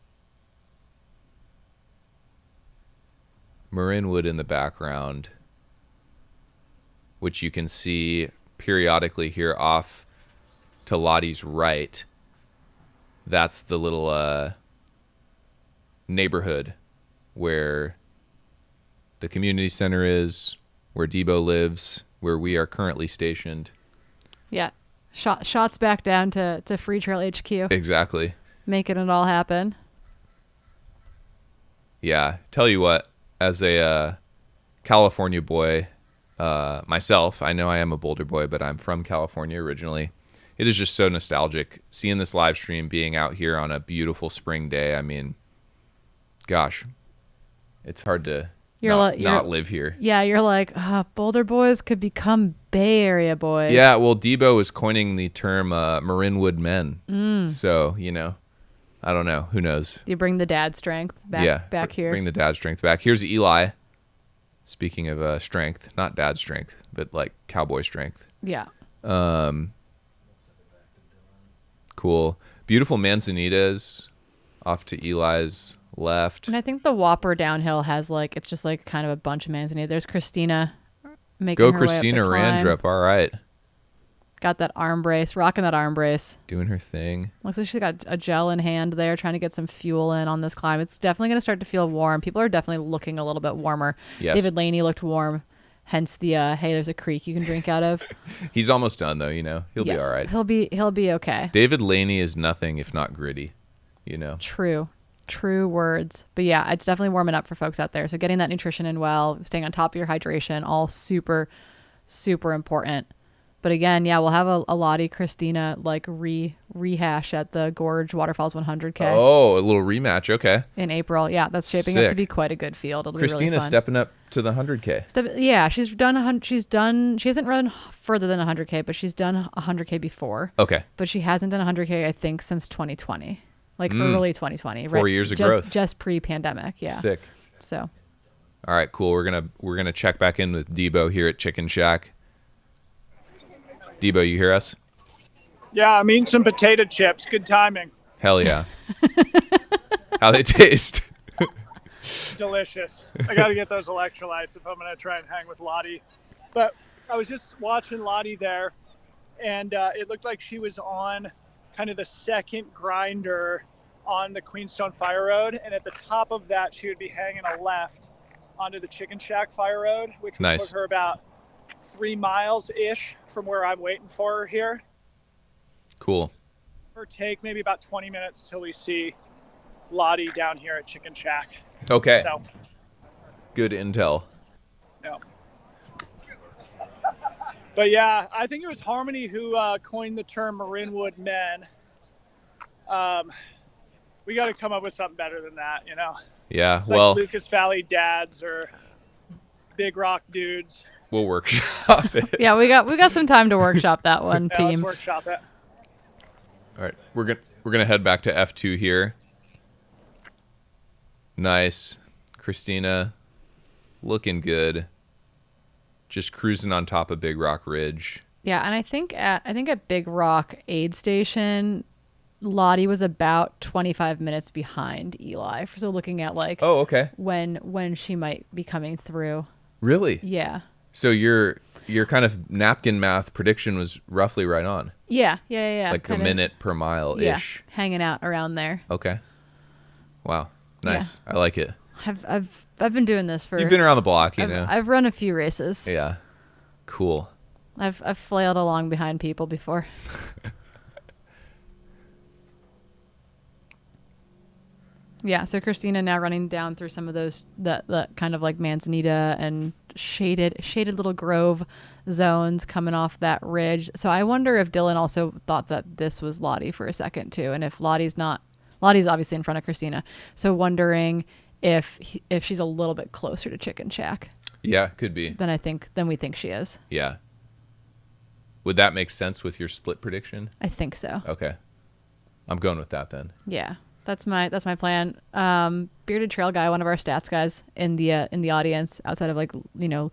Marinwood in the background, which you can see periodically here off to Lottie's right. That's the little neighborhood where the community center is, where Debo lives, where we are currently stationed. Yeah. Shots back down to Freetrail HQ. Exactly. Making it all happen. Yeah. Tell you what, as a California boy, myself, I know I am a Boulder boy, but I'm from California originally. It is just so nostalgic seeing this live stream, being out here on a beautiful spring day. I mean, gosh, it's hard to not live here. Yeah, you're like, Boulder boys could become Bay Area boys. Yeah, well, Debo is coining the term Marinwood men. So, I don't know. Who knows? You bring the dad strength back here. Bring the dad strength back. Here's Eli. Speaking of strength, not dad strength, but like cowboy strength. Yeah. Cool. Beautiful manzanitas off to Eli's left. And I think the Whopper downhill has it's just kind of a bunch of manzanita. There's Christina making her Christina way up the climb. Randrup. All right. Got that arm brace, rocking that arm brace. Doing her thing. Looks like she's got a gel in hand there, trying to get some fuel in on this climb. It's definitely going to start to feel warm. People are definitely looking a little bit warmer. Yes. David Laney looked warm, hence the hey, there's a creek you can drink out of. He's almost done though. He'll be all right. He'll be okay. David Laney is nothing if not gritty. True words. But yeah, it's definitely warming up for folks out there. So getting that nutrition in well, staying on top of your hydration, all super, super important. But again, yeah, we'll have a Lottie Christina rehash at the Gorge Waterfalls 100K. Oh, a little rematch. Okay. In April. Yeah, that's shaping up to be quite a good field. It'll Christina be really fun. Stepping up to the 100K. Yeah, she hasn't run further than 100K, but she's done 100K before. Okay. But she hasn't done 100K, I think, since 2020. Early 2020. 4 years of growth. Just pre-pandemic. Yeah. Sick. So. All right, cool. We're gonna check back in with Debo here at Chicken Shack. Debo, you hear us? Yeah, I'm eating some potato chips. Good timing. Hell yeah. How they taste? Delicious. I got to get those electrolytes if I'm going to try and hang with Lottie. But I was just watching Lottie there, and it looked like she was on kind of the second grinder on the Queenstone Fire Road. And at the top of that, she would be hanging a left onto the Chicken Shack Fire Road, which would put her about 3 miles-ish from where I'm waiting for her here. Cool. Or take maybe about 20 minutes till we see Lottie down here at Chicken Shack. Okay. So, good intel. yeah. But yeah, I think it was Harmony who coined the term Marinwood men. We got to come up with something better than that, Yeah, it's well. like Lucas Valley dads or Big Rock dudes. We'll workshop it. Yeah, we got some time to workshop that one, team. Let's workshop it. All right, we're gonna head back to F2 here. Nice, Christina, looking good. Just cruising on top of Big Rock Ridge. Yeah, and I think at Big Rock aid station, Lottie was about 25 minutes behind Eli. So looking at oh, okay, when she might be coming through. Really? Yeah. So your kind of napkin math prediction was roughly right on. Yeah. Like kind a minute per mile ish. Yeah, hanging out around there. Okay. Wow. Nice. Yeah. I like it. I've been doing this for. You've been around the block, I've run a few races. Yeah. Cool. I've flailed along behind people before. Yeah, so Christina now running down through some of those that kind of like manzanita and shaded little grove zones coming off that ridge. So I wonder if Dylan also thought that this was Lottie for a second too, and if Lottie's obviously in front of Christina. So wondering if she's a little bit closer to Chicken Shack. Yeah, could be. Than we think she is. Yeah. Would that make sense with your split prediction? I think so. Okay. I'm going with that then. Yeah. That's my plan. Bearded Trail guy, one of our stats guys in the audience, outside of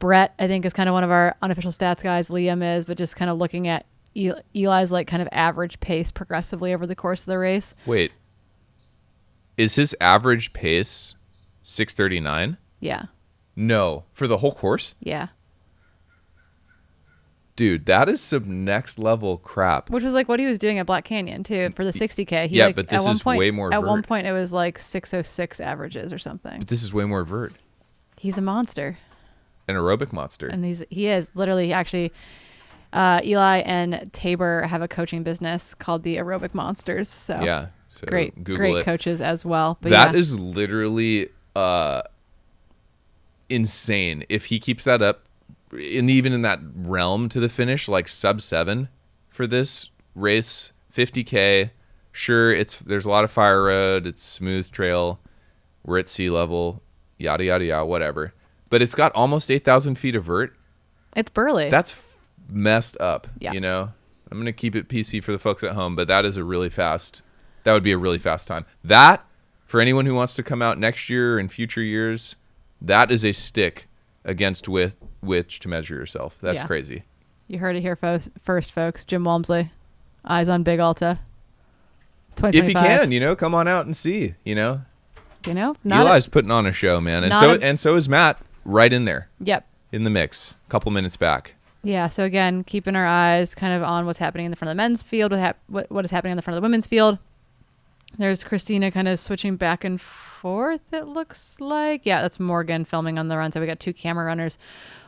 Brett, I think is kind of one of our unofficial stats guys. Liam is, but just kind of looking at Eli's kind of average pace progressively over the course of the race. Wait, is his average pace 6:39? Yeah. No, for the whole course? Yeah. Dude, that is some next level crap. Which was what he was doing at Black Canyon too for the 60K. Yeah, but this is way more vert. At one point it was 6:06 averages or something. But this is way more vert. He's a monster. an aerobic monster. And he is literally actually. Eli and Tabor have a coaching business called the Aerobic Monsters. So yeah, so great Google it. Coaches as well. But that is literally insane. If he keeps that up, and even in that realm to the finish, like sub 7 for this race, 50K. Sure, there's a lot of fire road. It's smooth trail. We're at sea level. Yada yada yada. Whatever. But it's got almost 8,000 feet of vert. It's burly. That's messed up. Yeah. You know, I'm gonna keep it PC for the folks at home, but that is a really fast. That would be a really fast time. That, for anyone who wants to come out next year and future years, that is a stick against which to measure yourself. That's crazy. You heard it here first, folks. Jim Walmsley, eyes on Big Alta. If you can, you know, come on out and see. You know, Eli's putting on a show, man, and so is Matt, right in there. Yep. In the mix, a couple minutes back. Yeah, so again, keeping our eyes kind of on what's happening in the front of the men's field, what is happening in the front of the women's field. There's Christina kind of switching back and forth, it looks like. Yeah, that's Morgan filming on the run. So we got 2 camera runners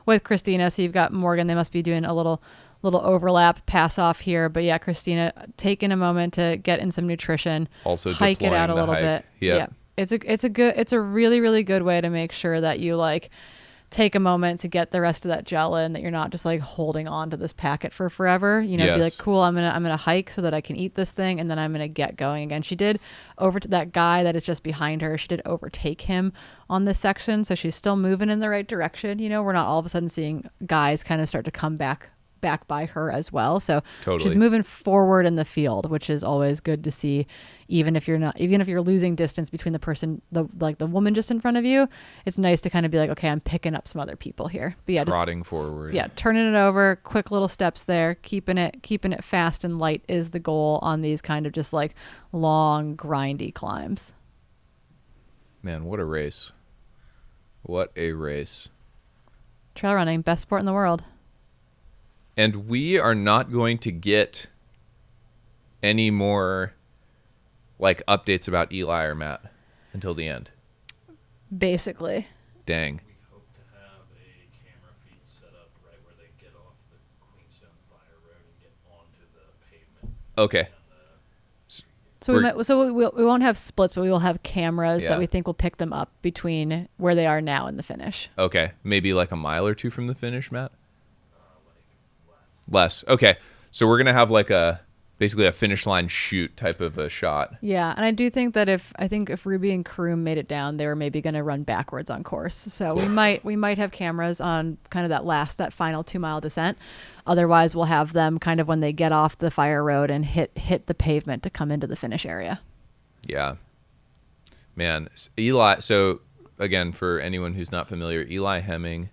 with Christina. So you've got Morgan. They must be doing a little overlap pass off here. But yeah, Christina taking a moment to get in some nutrition. Also hike it out a little bit. Yeah. It's a really, really good way to make sure that you like take a moment to get the rest of that gel in, that you're not just like holding on to this packet for forever, you know. Be like, cool, I'm gonna hike so that I can eat this thing, and then I'm gonna get going again. She did over to that guy that is just behind her. She did overtake him on this section, so she's still moving in the right direction. You know, we're not all of a sudden seeing guys kind of start to come back by her as well. So she's moving forward in the field, which is always good to see. Even if you're losing distance between the woman just in front of you, it's nice to kind of be like, okay, I'm picking up some other people here. But yeah, trotting forward. Yeah, turning it over, quick little steps there, keeping it fast and light is the goal on these kind of just like long, grindy climbs. Man, what a race. What a race. Trail running, best sport in the world. And we are not going to get any more like updates about Eli or Matt until the end. Basically. Dang. We hope to have a camera feed set up right where they get off the Queenstone Fire Road and get onto the pavement. Okay. So we won't have splits, but we will have cameras that we think will pick them up between where they are now and the finish. Okay. Maybe like a mile or 2 from the finish, Matt? Less. Okay. So we're going to have like basically a finish line shoot type of a shot. Yeah. And I do think that if Ruby and Kroom made it down, they were maybe going to run backwards on course. So cool. we might have cameras on kind of that final 2-mile descent. Otherwise we'll have them kind of when they get off the fire road and hit the pavement to come into the finish area. Yeah. Man, Eli. So again, for anyone who's not familiar, Eli Hemming,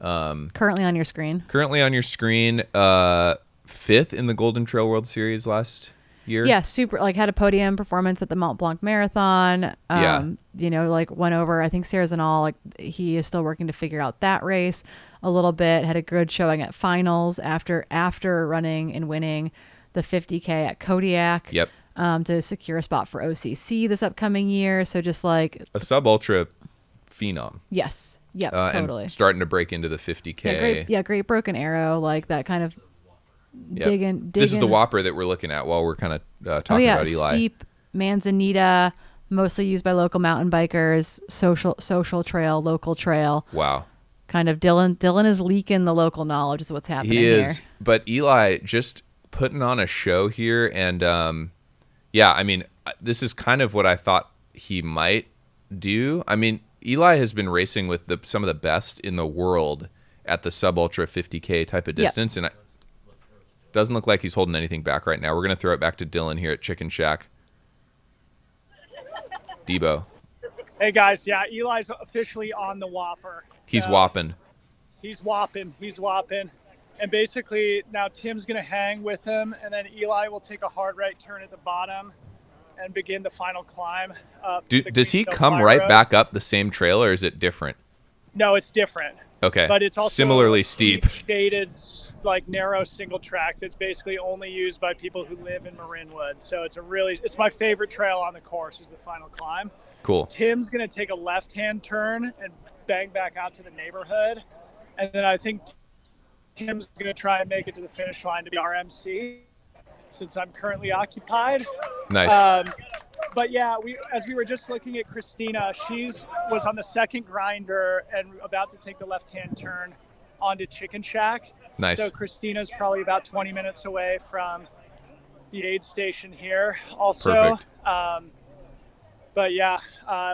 currently on your screen, 5th in the Golden Trail World Series last year. Yeah, super, like had a podium performance at the Mont Blanc Marathon. You know, like went over, I think Sarah's and all, like he is still working to figure out that race a little bit. Had a good showing at finals after running and winning the 50K at Kodiak. Yep. To secure a spot for OCC this upcoming year. So just like a sub ultra phenom. Yes. Yep. Totally. And starting to break into the 50K. Great broken arrow, like that kind of digging. This is the Whopper that we're looking at while we're kind of talking about Eli. Steep Manzanita, mostly used by local mountain bikers, social trail, local trail. Wow. Kind of Dylan is leaking the local knowledge is what's happening here. He is. But Eli just putting on a show here. And I mean, this is kind of what I thought he might do. I mean, Eli has been racing with some of the best in the world at the sub-ultra 50K type of distance, and it doesn't look like he's holding anything back right now. We're going to throw it back to Dylan here at Chicken Shack. Debo. Hey, guys. Yeah, Eli's officially on the Whopper. He's whopping. He's whopping. And basically, now Tim's going to hang with him, and then Eli will take a hard right turn at the bottom and begin the final climb. Does he come right back up the same trail, or is it different? No, it's different. Okay. But it's also similarly steep, shaded, like narrow single track that's basically only used by people who live in Marinwood. So it's my favorite trail on the course is the final climb. Cool. Tim's going to take a left-hand turn and bang back out to the neighborhood. And then I think Tim's going to try and make it to the finish line to be our MC since I'm currently occupied. Nice. But yeah, as we were just looking at Christina, was on the second grinder and about to take the left-hand turn onto Chicken Shack. Nice. So Christina's probably about 20 minutes away from the aid station here also. Perfect. But yeah,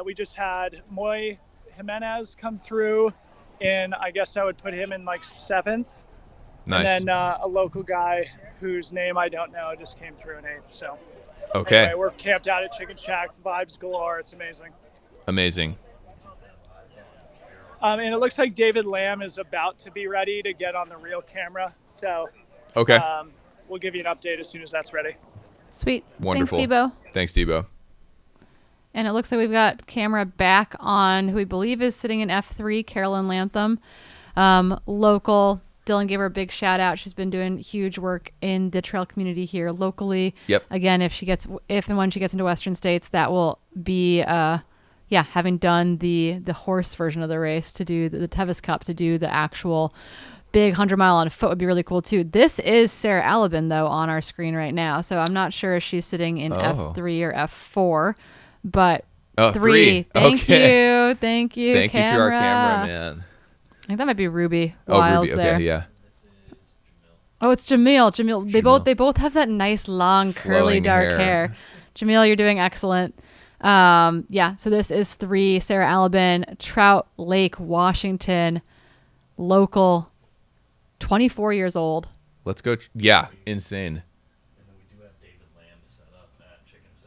we just had Moy Jimenez come through, and I guess I would put him in like 7th. Nice. And then a local guy whose name I don't know just came through in 8th. So okay. Anyway, we're camped out at Chicken Shack, vibes galore. It's amazing. Amazing. And it looks like David Lamb is about to be ready to get on the real camera. So okay. We'll give you an update as soon as that's ready. Sweet. Wonderful. Thanks, Debo. Thanks, Debo. And it looks like we've got camera back on who we believe is sitting in F3, Carolyn Lantham. Local. Dylan gave her a big shout out. She's been doing huge work in the trail community here locally. Yep. Again, if and when she gets into Western States, that will be, having done the horse version of the race to do the Tevis Cup, to do the actual big 100-mile on foot would be really cool too. This is Sarah Alabin though on our screen right now. So I'm not sure if she's sitting in F3 or F4, but 3. Thank you. Thank you to our cameraman. I think that might be Ruby Wiles Ruby. there. Okay, yeah. Oh, it's Jamil. They both have that nice long curly Flowing dark hair. Jamil, you're doing excellent. So this is 3, Sarah Alabin, Trout Lake, Washington, local, 24 years old. Let's go. Insane.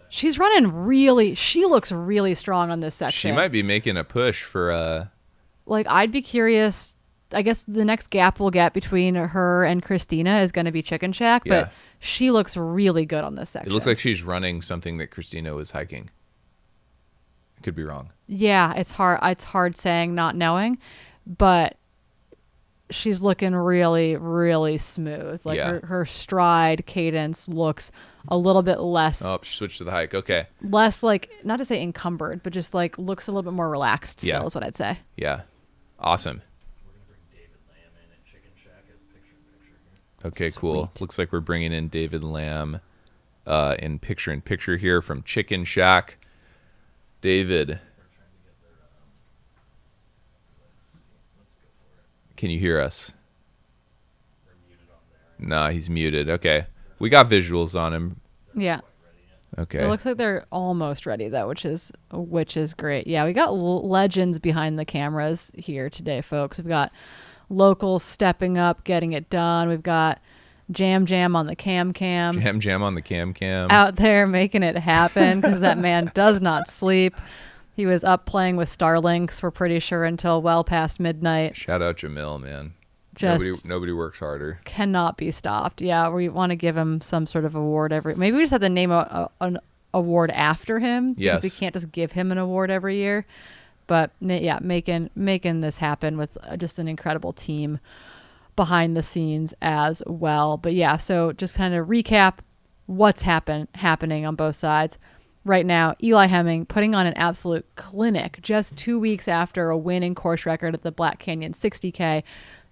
She's she looks really strong on this section. She might be making a push for I'd be curious. I guess the next gap we'll get between her and Christina is going to be Chicken Shack, but she looks really good on this section. It looks like she's running something that Christina was hiking. I could be wrong. Yeah, it's hard saying, not knowing, but she's looking really, really smooth. Her stride cadence looks a little bit less. Oh, she switched to the hike. Okay. Less not to say encumbered, but just looks a little bit more relaxed still is what I'd say. Yeah. Awesome. Okay, cool. Looks like we're bringing in David Lamb in picture here from Chicken Shack. David, can you hear us? Nah, he's muted. Okay. We got visuals on him. Yeah. Okay. It looks like they're almost ready though, which is great. Yeah, we got legends behind the cameras here today, folks. We've got locals stepping up, getting it done. We've got Jam on the cam. Jam on the cam. Out there making it happen because that man does not sleep. He was up playing with Starlinks, we're pretty sure, until well past midnight. Shout out Jamil, man. Nobody works harder. Cannot be stopped. Yeah, we want to give him some sort of award maybe we just have to name an award after him. Yes. Because we can't just give him an award every year. But yeah, making this happen with just an incredible team behind the scenes as well. But yeah, so just kind of recap what's happening on both sides. Right now, Eli Hemming putting on an absolute clinic just 2 weeks after a winning course record at the Black Canyon 60K.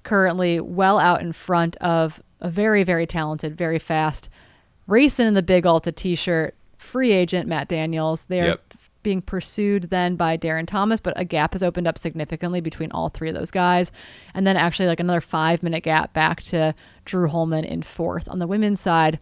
Currently well out in front of a very, very talented, very fast, racing in the Big Alta t-shirt, free agent Matt Daniels. They are being pursued then by Darren Thomas, but a gap has opened up significantly between all 3 of those guys. And then actually another 5-minute gap back to Drew Holman in 4th. On the women's side,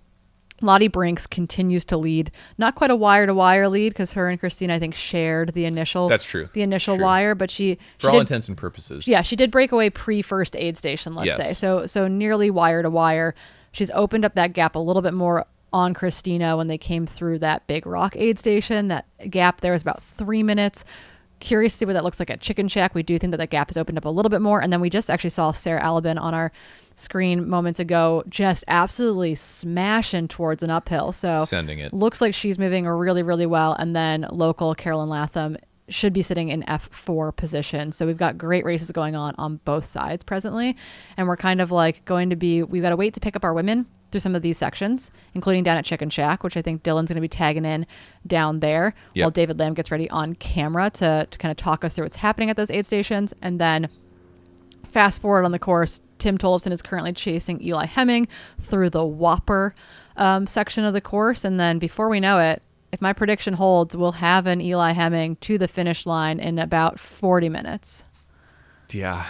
Lottie Brinks continues to lead. Not quite a wire-to-wire lead because her and Christina, I think, shared the initial. That's true. The initial wire, but she for all intents and purposes. Yeah, she did break away pre-first aid station, let's say. So nearly wire-to-wire. She's opened up that gap a little bit more on Christina when they came through that Big Rock aid station. That gap there was about 3 minutes. Curious to see what that looks like at Chicken Shack. We do think that gap has opened up a little bit more. And then we just actually saw Sarah Alabin on our screen moments ago, just absolutely smashing towards an uphill. So sending it. Looks like she's moving really, really well. And then local Carolyn Latham should be sitting in F4 position. So we've got great races going on both sides presently. And we're kind of we've got to wait to pick up our women through some of these sections, including down at Chicken Shack, which I think Dylan's going to be tagging in down there while David Lamb gets ready on camera to kind of talk us through what's happening at those aid stations. And then Fast forward on the course, Tim Tollefson is currently chasing Eli Hemming through the Whopper section of the course. And then before we know it, if my prediction holds, we'll have an Eli Hemming to the finish line in about 40 minutes. Yeah.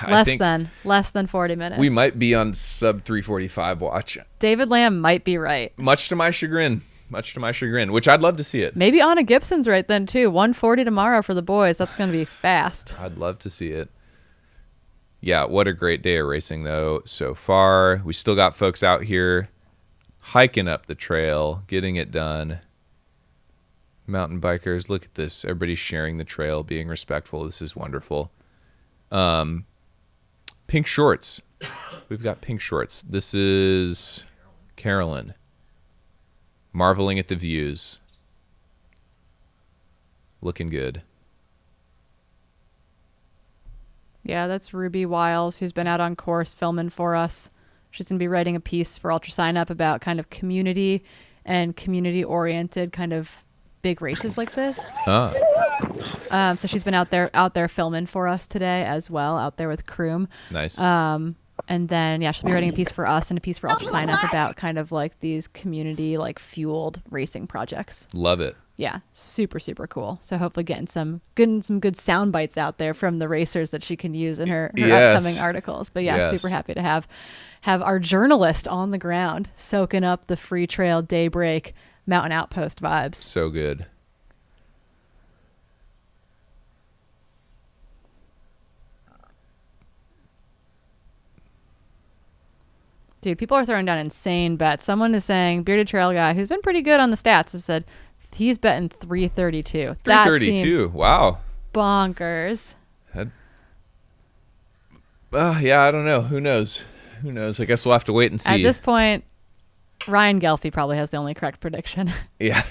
Less than 40 minutes. We might be on sub 345 watch. David Lamb might be right. Much to my chagrin, which I'd love to see it. Maybe Anna Gibson's right then too. 140 tomorrow for the boys. That's going to be fast. I'd love to see it. Yeah, what a great day of racing, though, so far. We still got folks out here hiking up the trail, getting it done. Mountain bikers, look at this. Everybody's sharing the trail, being respectful. This is wonderful. Pink shorts. We've got pink shorts. This is Carolyn. Marveling at the views. Looking good. Yeah, that's Ruby Wiles, who's been out on course filming for us. She's going to be writing a piece for Ultra Sign Up about kind of community and community-oriented kind of big races like this. So she's been out there filming for us today as well, out there with Kroom. Nice. And then, yeah, she'll be writing a piece for us and a piece for Ultra Sign Up about kind of like these community, like fueled racing projects. Love it. Yeah, super, super cool. So hopefully getting some good sound bites out there from the racers that she can use in her upcoming articles. But yeah, super happy to have our journalist on the ground soaking up the Freetrail Daybreak Mountain Outpost vibes. So good. Dude, people are throwing down insane bets. Someone is saying, Bearded Trail Guy, who's been pretty good on the stats, has said he's betting 332. 332. Wow. Bonkers. Yeah, I don't know. Who knows? I guess we'll have to wait and see. At this point, Ryan Gelfie probably has the only correct prediction. Yeah.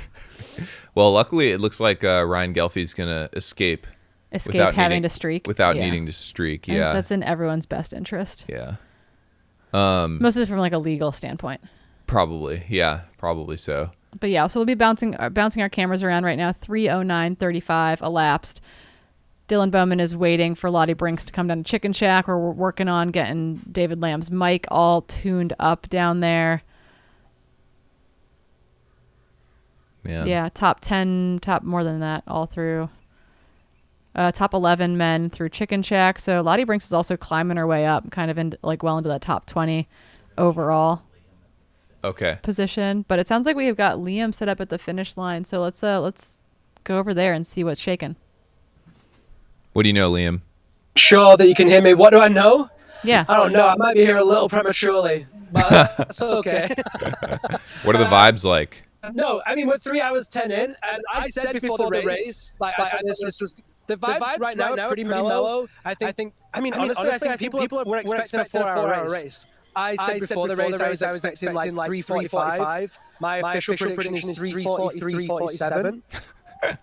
Well, luckily, it looks like Ryan Gelfie's going to escape having to streak. Without needing to streak, yeah. That's in everyone's best interest. Yeah. Most of it from like a legal standpoint. Probably. Yeah, probably so. But yeah, so we'll be bouncing our cameras around right now. 3:09:35 elapsed. Dylan Bowman is waiting for Lottie Brinks to come down to Chicken Shack, where we're working on getting David Lamb's mic all tuned up down there. Man. Yeah, top 10, top more than that, all through. Top 11 men through Chicken Shack. So Lottie Brinks is also climbing her way up, kind of well into that top 20 overall. Okay. Position, but it sounds like we have got Liam set up at the finish line. So let's go over there and see what's shaking. What do you know, Liam? Sure that you can hear me. What do I know? Yeah. I don't know. I might be here a little prematurely, but that's okay. What are the vibes like? No, I mean, we're 3 hours 10 in, and I said before the race, this was the vibes right now are pretty mellow. I think. I mean, honestly, I think people were expecting a 4-hour race. I said before the race, I was expecting like 3:45. My official prediction is 3:40, 3:47.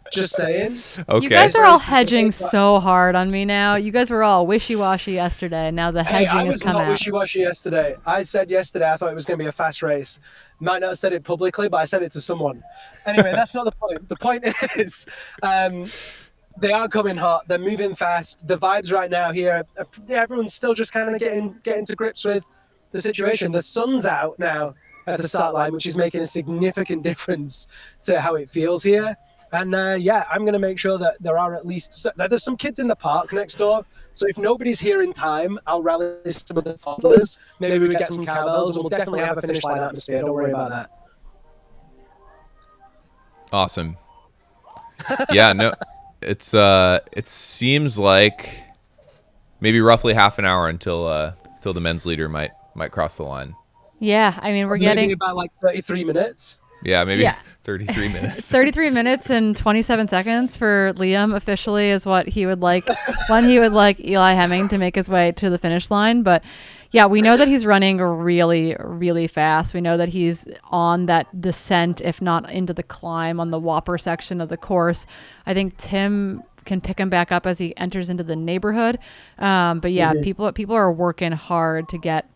Just saying. Okay. You guys are all hedging so hard on me now. You guys were all wishy-washy yesterday. Now the hedging has come out. I was not wishy-washy yesterday. I said yesterday I thought it was going to be a fast race. Might not have said it publicly, but I said it to someone. Anyway, that's not the point. The point is, they are coming hot. They're moving fast. The vibes right now here, everyone's still just kind of getting to grips with the situation. The sun's out now at the start line, which is making a significant difference to how it feels here. And I'm going to make sure that there are at least there's some kids in the park next door. So if nobody's here in time, I'll rally some of the toddlers. Maybe we get some cowbells, and we'll definitely have a finish line atmosphere. Don't worry about that. Awesome. Yeah, no, it seems like maybe roughly half an hour until the men's leader might cross the line. Yeah, I mean, we're getting about like 33 minutes. Yeah, maybe 33 minutes. 33 minutes and 27 seconds for Liam officially is what he would like. He would like Eli Hemming to make his way to the finish line. But yeah, we know that he's running really, really fast. We know that he's on that descent, if not into the climb on the Whopper section of the course. I think Tim can pick him back up as he enters into the neighborhood. But yeah, people are working hard to get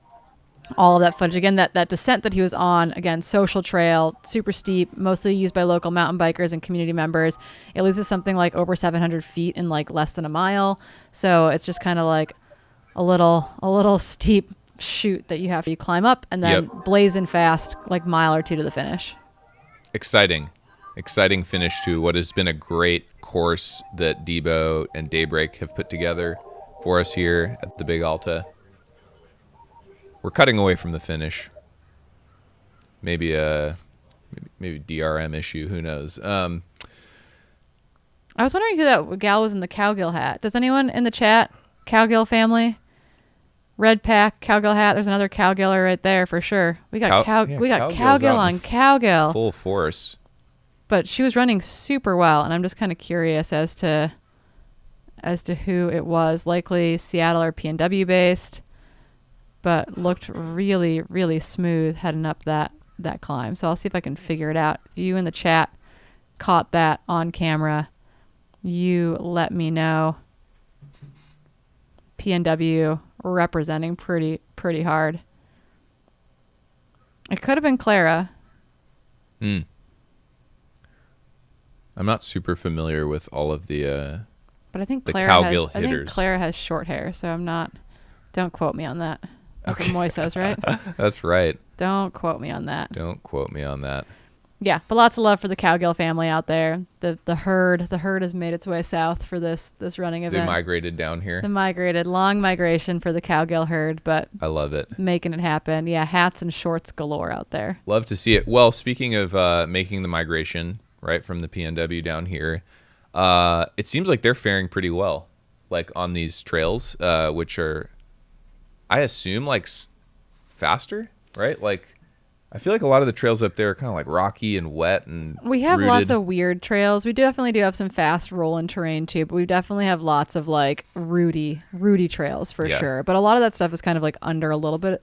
all of that footage. Again, that descent that he was on, again, social trail, super steep, mostly used by local mountain bikers and community members. It loses something like over 700 feet in like less than a mile. So it's just kind of like a little steep chute that you have to climb up and then blazing fast, like mile or two to the finish. Exciting finish to what has been a great course that Debo and Daybreak have put together for us here at the Big Alta. We're cutting away from the finish. Maybe DRM issue, who knows. I was wondering who that gal was in the cowgill hat. Does anyone in the chat, cowgill family? Red pack, cowgill hat. There's another cowgiller right there for sure. We got cowgill on cowgill. Full force. But she was running super well, and I'm just kind of curious as to who it was. Likely Seattle or PNW based, but looked really, really smooth heading up that climb. So I'll see if I can figure it out. If you in the chat caught that on camera, you let me know. PNW representing pretty hard. It could have been Clara. I'm not super familiar with all of the but I think the Clara cowgill has, hitters. I think Clara has short hair, so I'm not. Don't quote me on that. That's what Moy says, right? That's right. Don't quote me on that. Don't quote me on that. Yeah, but lots of love for the cowgill family out there. The herd has made its way south for this running event. They migrated down here. Long migration for the cowgill herd, but I love it. Making it happen. Yeah, hats and shorts galore out there. Love to see it. Well, speaking of making the migration right from the PNW down here, it seems like they're faring pretty well, like on these trails, which are, I assume, like faster, right? Like, I feel like a lot of the trails up there are kind of like rocky and wet and we have rooted. Lots of weird trails. We definitely do have some fast rolling terrain too, but we definitely have lots of like rooty trails for sure. But a lot of that stuff is kind of like under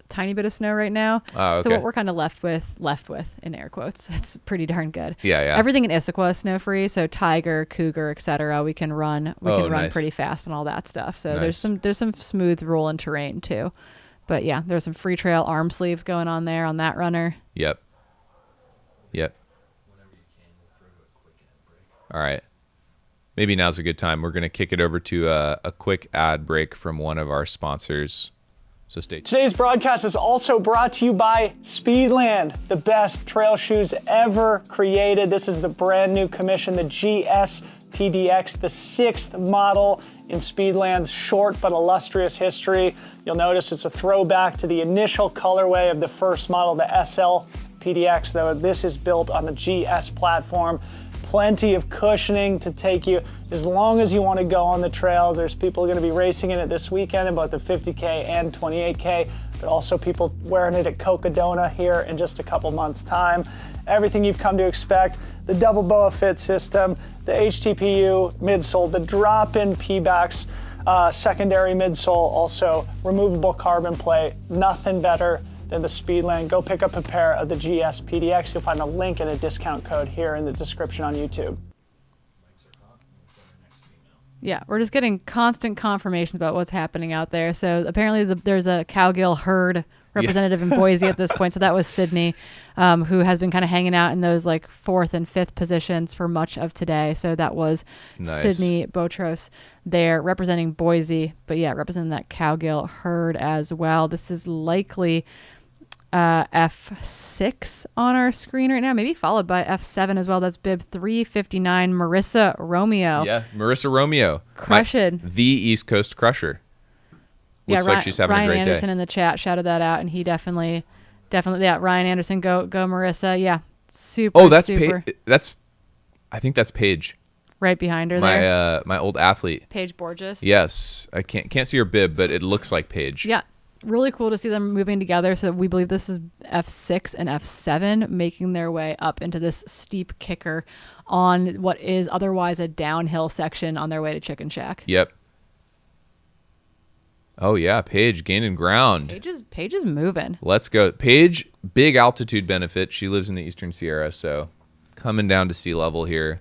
tiny bit of snow right now. Oh, okay. So what we're kind of left with in air quotes, it's pretty darn good. Yeah. Everything in Issaquah is snow free, so Tiger, Cougar, etc. We can run Nice. pretty fast and all that stuff. So Nice. there's some smooth rolling terrain too. But yeah, there's some free trail arm sleeves going on there on that runner. Yep. All right. Maybe now's a good time. We're going to kick it over to a quick ad break from one of our sponsors. So stay tuned. Today's broadcast is also brought to you by Speedland, the best trail shoes ever created. This is the brand new commission, the GS PDX, the 6th model in Speedland's short but illustrious history. You'll notice it's a throwback to the initial colorway of the first model, the SL PDX, though this is built on the GS platform. Plenty of cushioning to take you as long as you want to go on the trails. There's people going to be racing in it this weekend in both the 50K and 28K, but also people wearing it at Cocodona here in just a couple months' time. Everything you've come to expect, the double BOA fit system, the HTPU midsole, the drop-in P-backs, secondary midsole, also removable carbon plate. Nothing better than the Speedland. Go pick up a pair of the GS PDX. You'll find a link and a discount code here in the description on YouTube. Yeah, we're just getting constant confirmations about what's happening out there. So apparently there's a cowgill herd representative in Boise at this point. So that was Sydney, who has been kind of hanging out in those like 4th and 5th positions for much of today. So that was Sydney Botros there representing Boise, but yeah, representing that cowgill herd as well. This is likely F6 on our screen right now, maybe followed by F7 as well. That's bib 359, Marissa Romeo. Yeah, Marissa Romeo. Crushing. The East Coast Crusher. Looks like she's having Ryan a great Anderson day. in the chat shouted that out, and he definitely, yeah, Ryan Anderson, go Marissa. Yeah, super. Oh, that's super. I think that's Paige. Right behind her there. My old athlete. Paige Borges. Yes, I can't see her bib, but it looks like Paige. Yeah, really cool to see them moving together. So we believe this is F6 and F7 making their way up into this steep kicker on what is otherwise a downhill section on their way to Chicken Shack. Yep. Oh yeah, Paige gaining ground. Paige is moving. Let's go. Paige, big altitude benefit. She lives in the Eastern Sierra, so coming down to sea level here.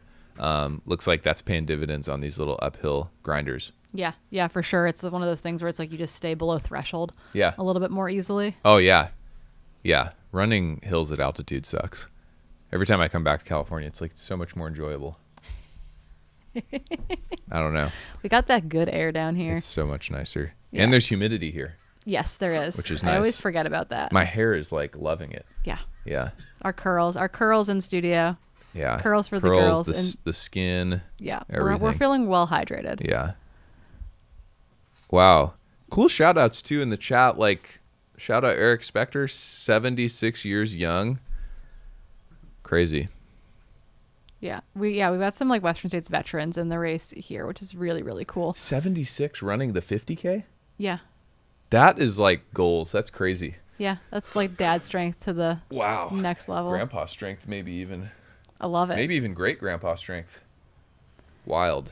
Looks like that's paying dividends on these little uphill grinders. Yeah, for sure. It's one of those things where it's like you just stay below threshold a little bit more easily. Oh, yeah. Yeah. Running hills at altitude sucks. Every time I come back to California, it's like so much more enjoyable. I don't know. We got that good air down here. It's so much nicer. Yeah. And there's humidity here. Yes, there is. Which is nice. I always forget about that. My hair is like loving it. Yeah. Yeah. Our curls in studio. Yeah. Curls for the girls. The skin. Yeah. Everything. We're feeling well hydrated. Yeah. Wow. Cool shout outs too in the chat. Like, shout out Eric Spector, 76 years young. Crazy. Yeah. We've got some like Western States veterans in the race here, which is really, really cool. 76 running the 50K? Yeah. That is like goals. That's crazy. Yeah. That's like dad strength to the next level. Grandpa strength, maybe even. I love it. Maybe even great grandpa strength. Wild.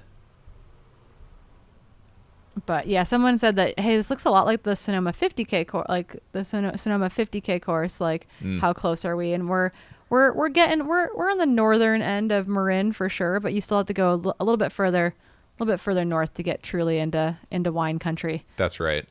But yeah, someone said that, hey, this looks a lot like the Sonoma 50K course, like the Sonoma 50K course. Like, how close are we? And we're on the northern end of Marin for sure, but you still have to go a little bit further north to get truly into wine country. That's right.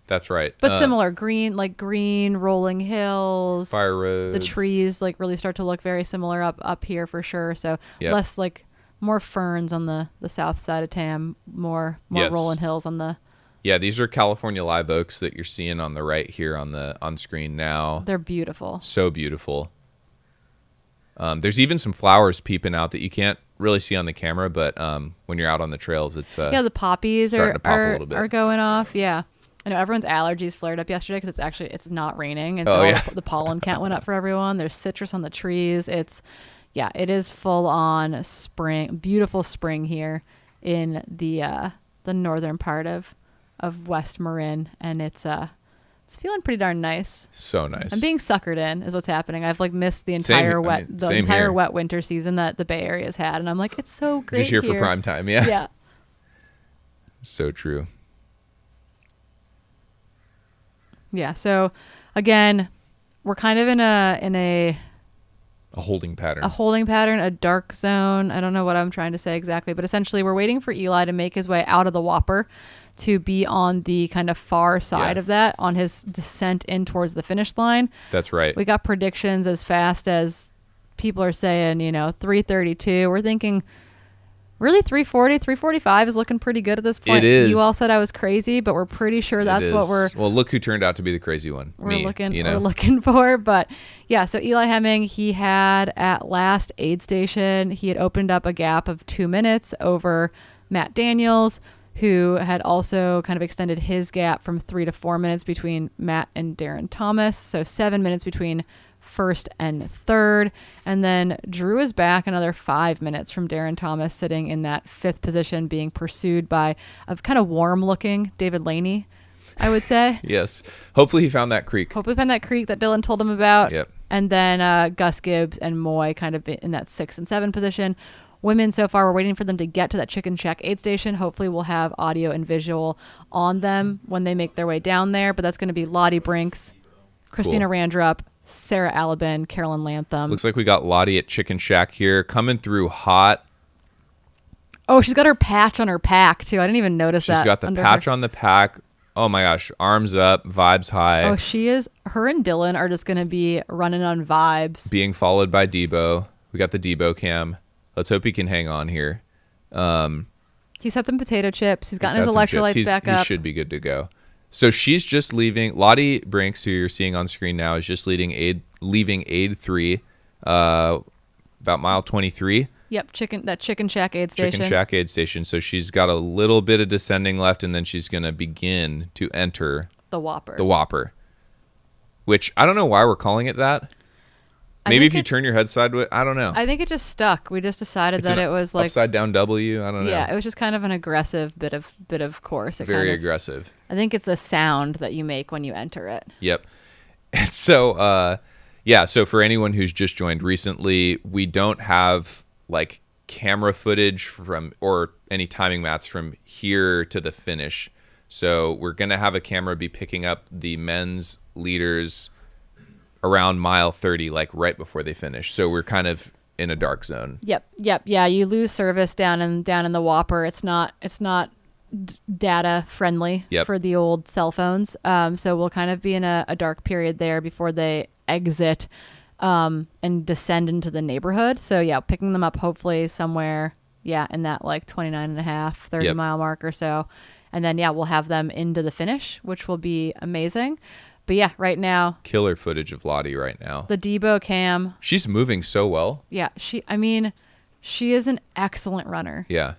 But similar, green rolling hills, fire roads. The trees like really start to look very similar up here for sure. So less like more ferns on the south side of Tam, more rolling hills on the. Yeah, these are California live oaks that you're seeing on the right here on screen now. They're beautiful. So beautiful. There's even some flowers peeping out that you can't really see on the camera, but when you're out on the trails, it's the poppies starting to pop a little bit. Are going off. Yeah, I know everyone's allergies flared up yesterday because it's not raining, and so the pollen count went up for everyone. There's citrus on the trees. It is full on spring, beautiful spring here in the northern part of West Marin, and it's feeling pretty darn nice. So nice. I'm being suckered in is what's happening. I've like missed the entire wet winter season that the Bay Area has had, and I'm like, it's so great. Just here for prime time, yeah. Yeah. So true. Yeah. So again, we're kind of in a holding pattern. A dark zone. I don't know what I'm trying to say exactly, but essentially we're waiting for Eli to make his way out of the Whopper to be on the kind of far side of that on his descent in towards the finish line. That's right. We got predictions as fast as people are saying, 332. We're thinking really 340, 345 is looking pretty good at this point. It is. You all said I was crazy, but we're pretty sure that's what we're... Well, look who turned out to be the crazy one. We're looking for. But yeah, so Eli Hemming, he had at last aid station, he had opened up a gap of 2 minutes over Matt Daniels, who had also kind of extended his gap from 3 to 4 minutes between Matt and Darren Thomas. So 7 minutes between first and third. And then Drew is back another 5 minutes from Darren Thomas, sitting in that 5th position, being pursued by a kind of warm looking David Laney, I would say. Yes. Hopefully he found that creek. Hopefully found that creek that Dylan told him about. Yep. And then Gus Gibbs and Moy kind of in that 6 and 7 position. Women so far, we're waiting for them to get to that Chicken Shack aid station. Hopefully we'll have audio and visual on them when they make their way down there. But that's going to be Lottie Brinks, Christina Randrup, Sarah Alabin, Carolyn Lantham. Looks like we got Lottie at Chicken Shack here, coming through hot. Oh, she's got her patch on her pack, too. I didn't even notice that. She's got the patch on the pack. Oh, my gosh. Arms up, vibes high. Oh, she is. Her and Dylan are just going to be running on vibes. Being followed by Debo. We got the Debo cam. Let's hope he can hang on here. He's had some potato chips. He's gotten his electrolytes back up. He should be good to go. So she's just leaving. Lottie Brinks, who you're seeing on screen now, is just leaving aid 3, about mile 23. Yep, Chicken Shack aid station. Chicken Shack aid station. So she's got a little bit of descending left, and then she's going to begin to enter the Whopper. The Whopper, which I don't know why we're calling it that. Maybe if you turn your head sideways, I don't know. I think it just stuck. We just decided that it was like upside down W. I don't know. Yeah, it was just kind of an aggressive bit of course. Very aggressive. I think it's the sound that you make when you enter it. Yep. And so, so for anyone who's just joined recently, we don't have like camera footage from or any timing mats from here to the finish. So we're gonna have a camera be picking up the men's leaders around mile 30, like right before they finish. So we're kind of in a dark zone. Yep. Yeah, you lose service down in the Whopper. It's not data friendly for the old cell phones. So we'll kind of be in a dark period there before they exit and descend into the neighborhood. So yeah, picking them up hopefully somewhere, Yeah, in that like 29 and a half, 30 Yep. mile mark or so. And then, yeah, we'll have them into the finish, which will be amazing. But yeah, right now, Killer footage of Lottie right now. the Debo cam. She's moving so well. Yeah, she is an excellent runner. Yeah.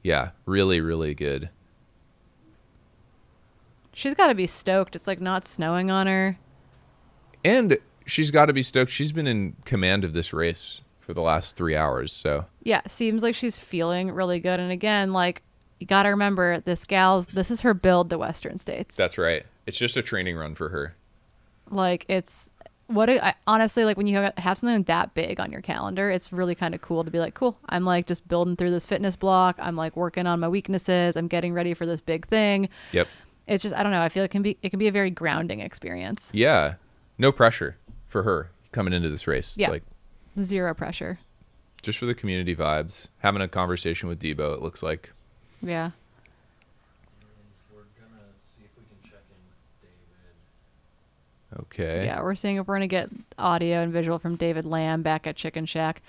Yeah, really, really good. She's got to be stoked. It's like not snowing on her. And she's got to be stoked. She's been in command of this race for the last 3 hours, so. Yeah, seems like she's feeling really good. And again, like, you got to remember, this is her build, the Western States. That's right. It's just a training run for her. Like, honestly, like when you have something that big on your calendar, it's really kind of cool to be like, cool, I'm like just building through this fitness block. I'm like working on my weaknesses. I'm getting ready for this big thing. Yep. It's just, I don't know. I feel it can be a very grounding experience. Yeah. No pressure for her coming into this race. It's like zero pressure. Just for the community vibes. Having a conversation with Debo, it looks like. Yeah. We're gonna see if we can check in David. Okay. Yeah, we're seeing if we're going to get audio and visual from David Lamb back at Chicken Shack.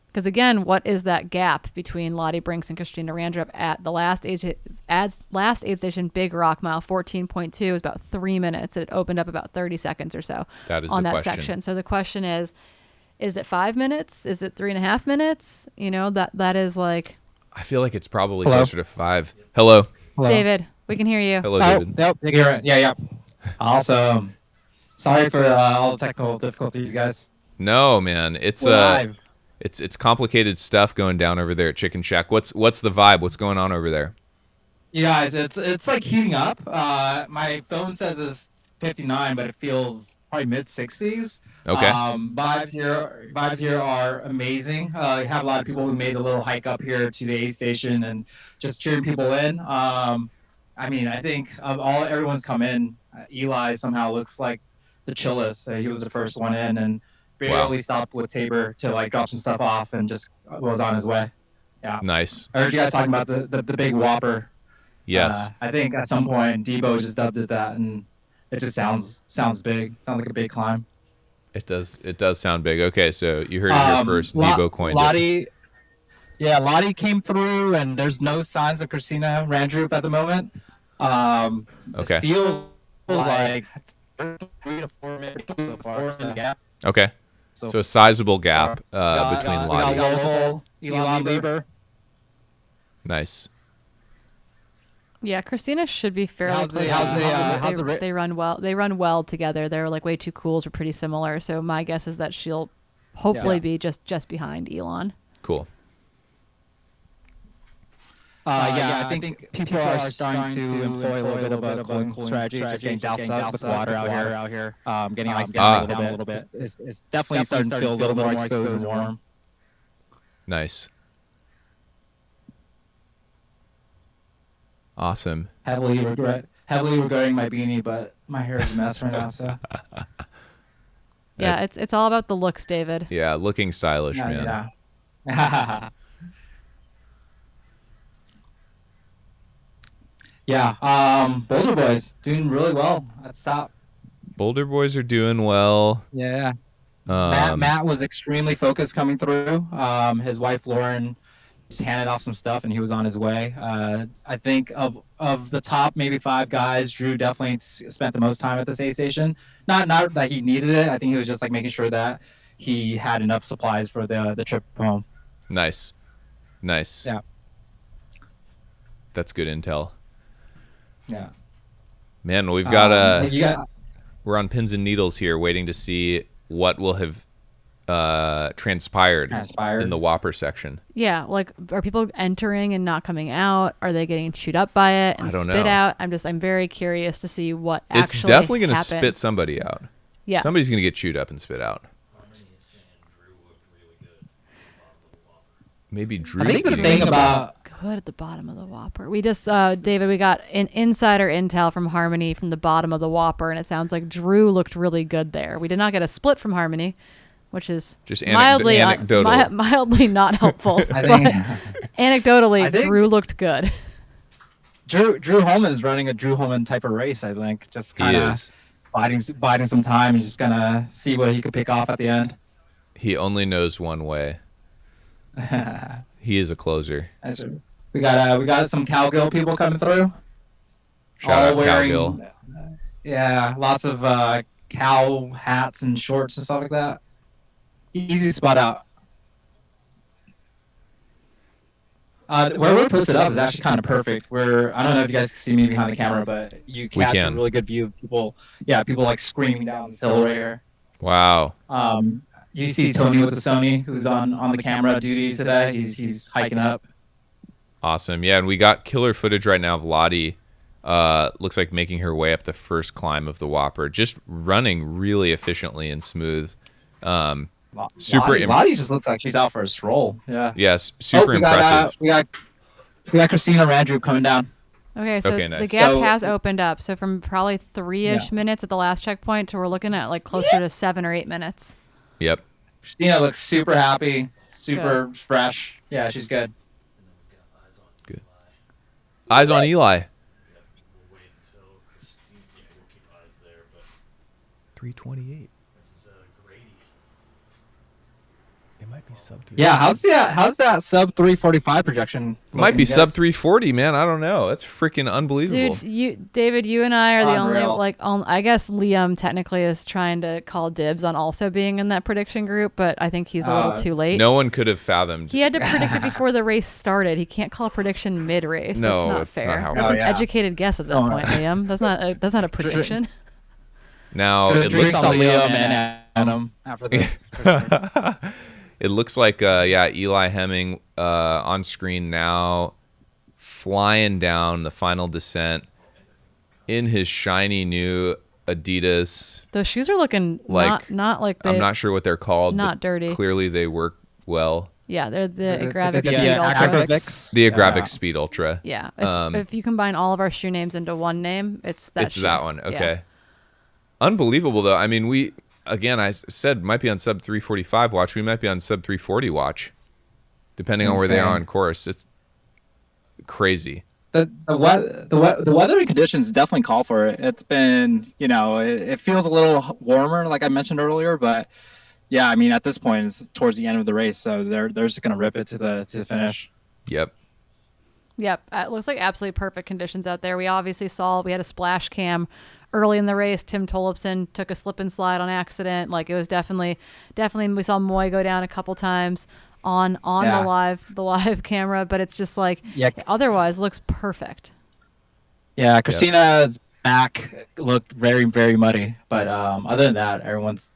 Because again, what is that gap between Lottie Brinks and Christina Randrup at the last aid station, Big Rock Mile 14.2 is about 3 minutes. It opened up about 30 seconds or so on that section. So the question is it 5 minutes? Is it 3.5 minutes? You know, that is like. I feel like it's probably closer to 5. Hello. David, we can hear you. Hello, David. Nope. Yeah. Awesome. Sorry for all the technical difficulties, guys. No, man. It's live. It's complicated stuff going down over there at Chicken Shack. What's the vibe? What's going on over there? You guys, it's like heating up. My phone says it's 59, but it feels probably mid 60s. Okay. Vibes here are amazing. I have a lot of people who made a little hike up here to the aid station and just cheering people in. I mean, I think of everyone's come in, Eli somehow looks like the chillest. He was the first one in and barely stopped with Tabor to like drop some stuff off and just was on his way. Yeah. Nice. I heard you guys talking about the big Whopper. Yes. I think at some point Debo just dubbed it that, and it just sounds big. Sounds like a big climb. It does sound big. Okay, so you heard it here first. Debo coined it. Lottie came through, and there's no signs of Christina Randrup at the moment. Okay. It feels like 3 to 4 minutes so far. Gap. Okay. So a sizable gap between Lottie. Elon Lieber. Nice. Yeah, Christina should be fairly How's it they run well. They run well together. They're like way too cools are pretty similar. So my guess is that she'll hopefully be just behind Elon. Cool. I think people are starting to employ a little bit of a cooling strategy, just getting doused up with water out here, getting ice down a little bit. It's definitely starting to feel a little more exposed and warm. Nice. Awesome. Heavily regretting my beanie, but my hair is a mess right now. So. Yeah, it's all about the looks, David. Yeah, looking stylish, man. Yeah. Boulder Boys doing really well at the top. Boulder Boys are doing well. Yeah. Matt was extremely focused coming through. His wife Lauren just handed off some stuff, and he was on his way. I think of the top maybe 5 guys, Drew definitely spent the most time at this aid station. Not that he needed it. I think he was just like making sure that he had enough supplies for the trip home. Nice. Yeah. That's good intel. Yeah. Man, we've got we're on pins and needles here, waiting to see what will have transpired in the Whopper section. Yeah, like are people entering and not coming out? Are they getting chewed up by it and spit out? I'm very curious to see what actually It's definitely going to happens. spit somebody out. Yeah. Somebody's going to get chewed up and spit out. Maybe Drew. I think the thing about good at the bottom of the Whopper. We just David, we got an insider intel from Harmony from the bottom of the Whopper, and it sounds like Drew looked really good there. We did not get a split from Harmony, which is just mildly anecdotal. mildly not helpful. Anecdotally, Drew looked good. Drew Holman's running a Drew Holman type of race, I think. Just kind of biding some time and just gonna see what he could pick off at the end. He only knows one way. He is a closer. We got some Cowgill people coming through. Shout out Cowgill. Yeah, lots of cow hats and shorts and stuff like that. Easy spot out. Where we're posted up is actually kind of perfect. I don't know if you guys can see me behind the camera, but you catch a really good view of people. Yeah, people like screaming down the hill right here. Wow. You see Tony with the Sony, who's on the camera duties today. He's hiking up. Awesome. Yeah, and we got killer footage right now of Lottie. Looks like making her way up the first climb of the Whopper, just running really efficiently and smooth. Lottie just looks like she's out for a stroll. Yeah. Yes, super impressive. We got Christina Randrew coming down. Okay, so nice. the gap has opened up. So from probably 3-ish minutes at the last checkpoint to we're looking at like closer to 7 or 8 minutes. Yep. Christina looks super happy, super fresh. Yeah, she's good. Good. Eyes on Eli. 328. It might be sub 340. Yeah, how's that sub 345 projection? Might be sub 340, man. I don't know. That's freaking unbelievable. Dude, David, you and I are the only I guess Liam technically is trying to call dibs on also being in that prediction group, but I think he's a little too late. No one could have fathomed. He had to predict it before the race started. He can't call a prediction mid-race. No, that's not fair. Not how that's an educated guess at that point, Liam. That's not a prediction. Now it looks like Liam and Adam after this. It looks like Eli Hemming on screen now, flying down the final descent in his shiny new Adidas. Those shoes are looking not like I'm not sure what they're called. Not dirty. Clearly they work well. Yeah, they're the Agravix Speed Ultra. The Agravix Speed Ultra. Yeah, if you combine all of our shoe names into one name, it's that. It's that one. Okay. Yeah. Unbelievable though. I mean, I said might be on sub 345 watch. We might be on sub 340 watch, depending on where they are on course. It's crazy. The weather conditions definitely call for it. It's been, it feels a little warmer, like I mentioned earlier, but yeah, I mean, at this point, it's towards the end of the race, so they're just gonna rip it to the finish. Yep. It looks like absolutely perfect conditions out there. We obviously we had a splash cam early in the race. Tim Tollefson took a slip and slide on accident. Like it was definitely we saw Moy go down a couple times on the live camera, but it's just like otherwise looks perfect. Yeah, Christina's back looked very, very muddy, but other than that, everyone's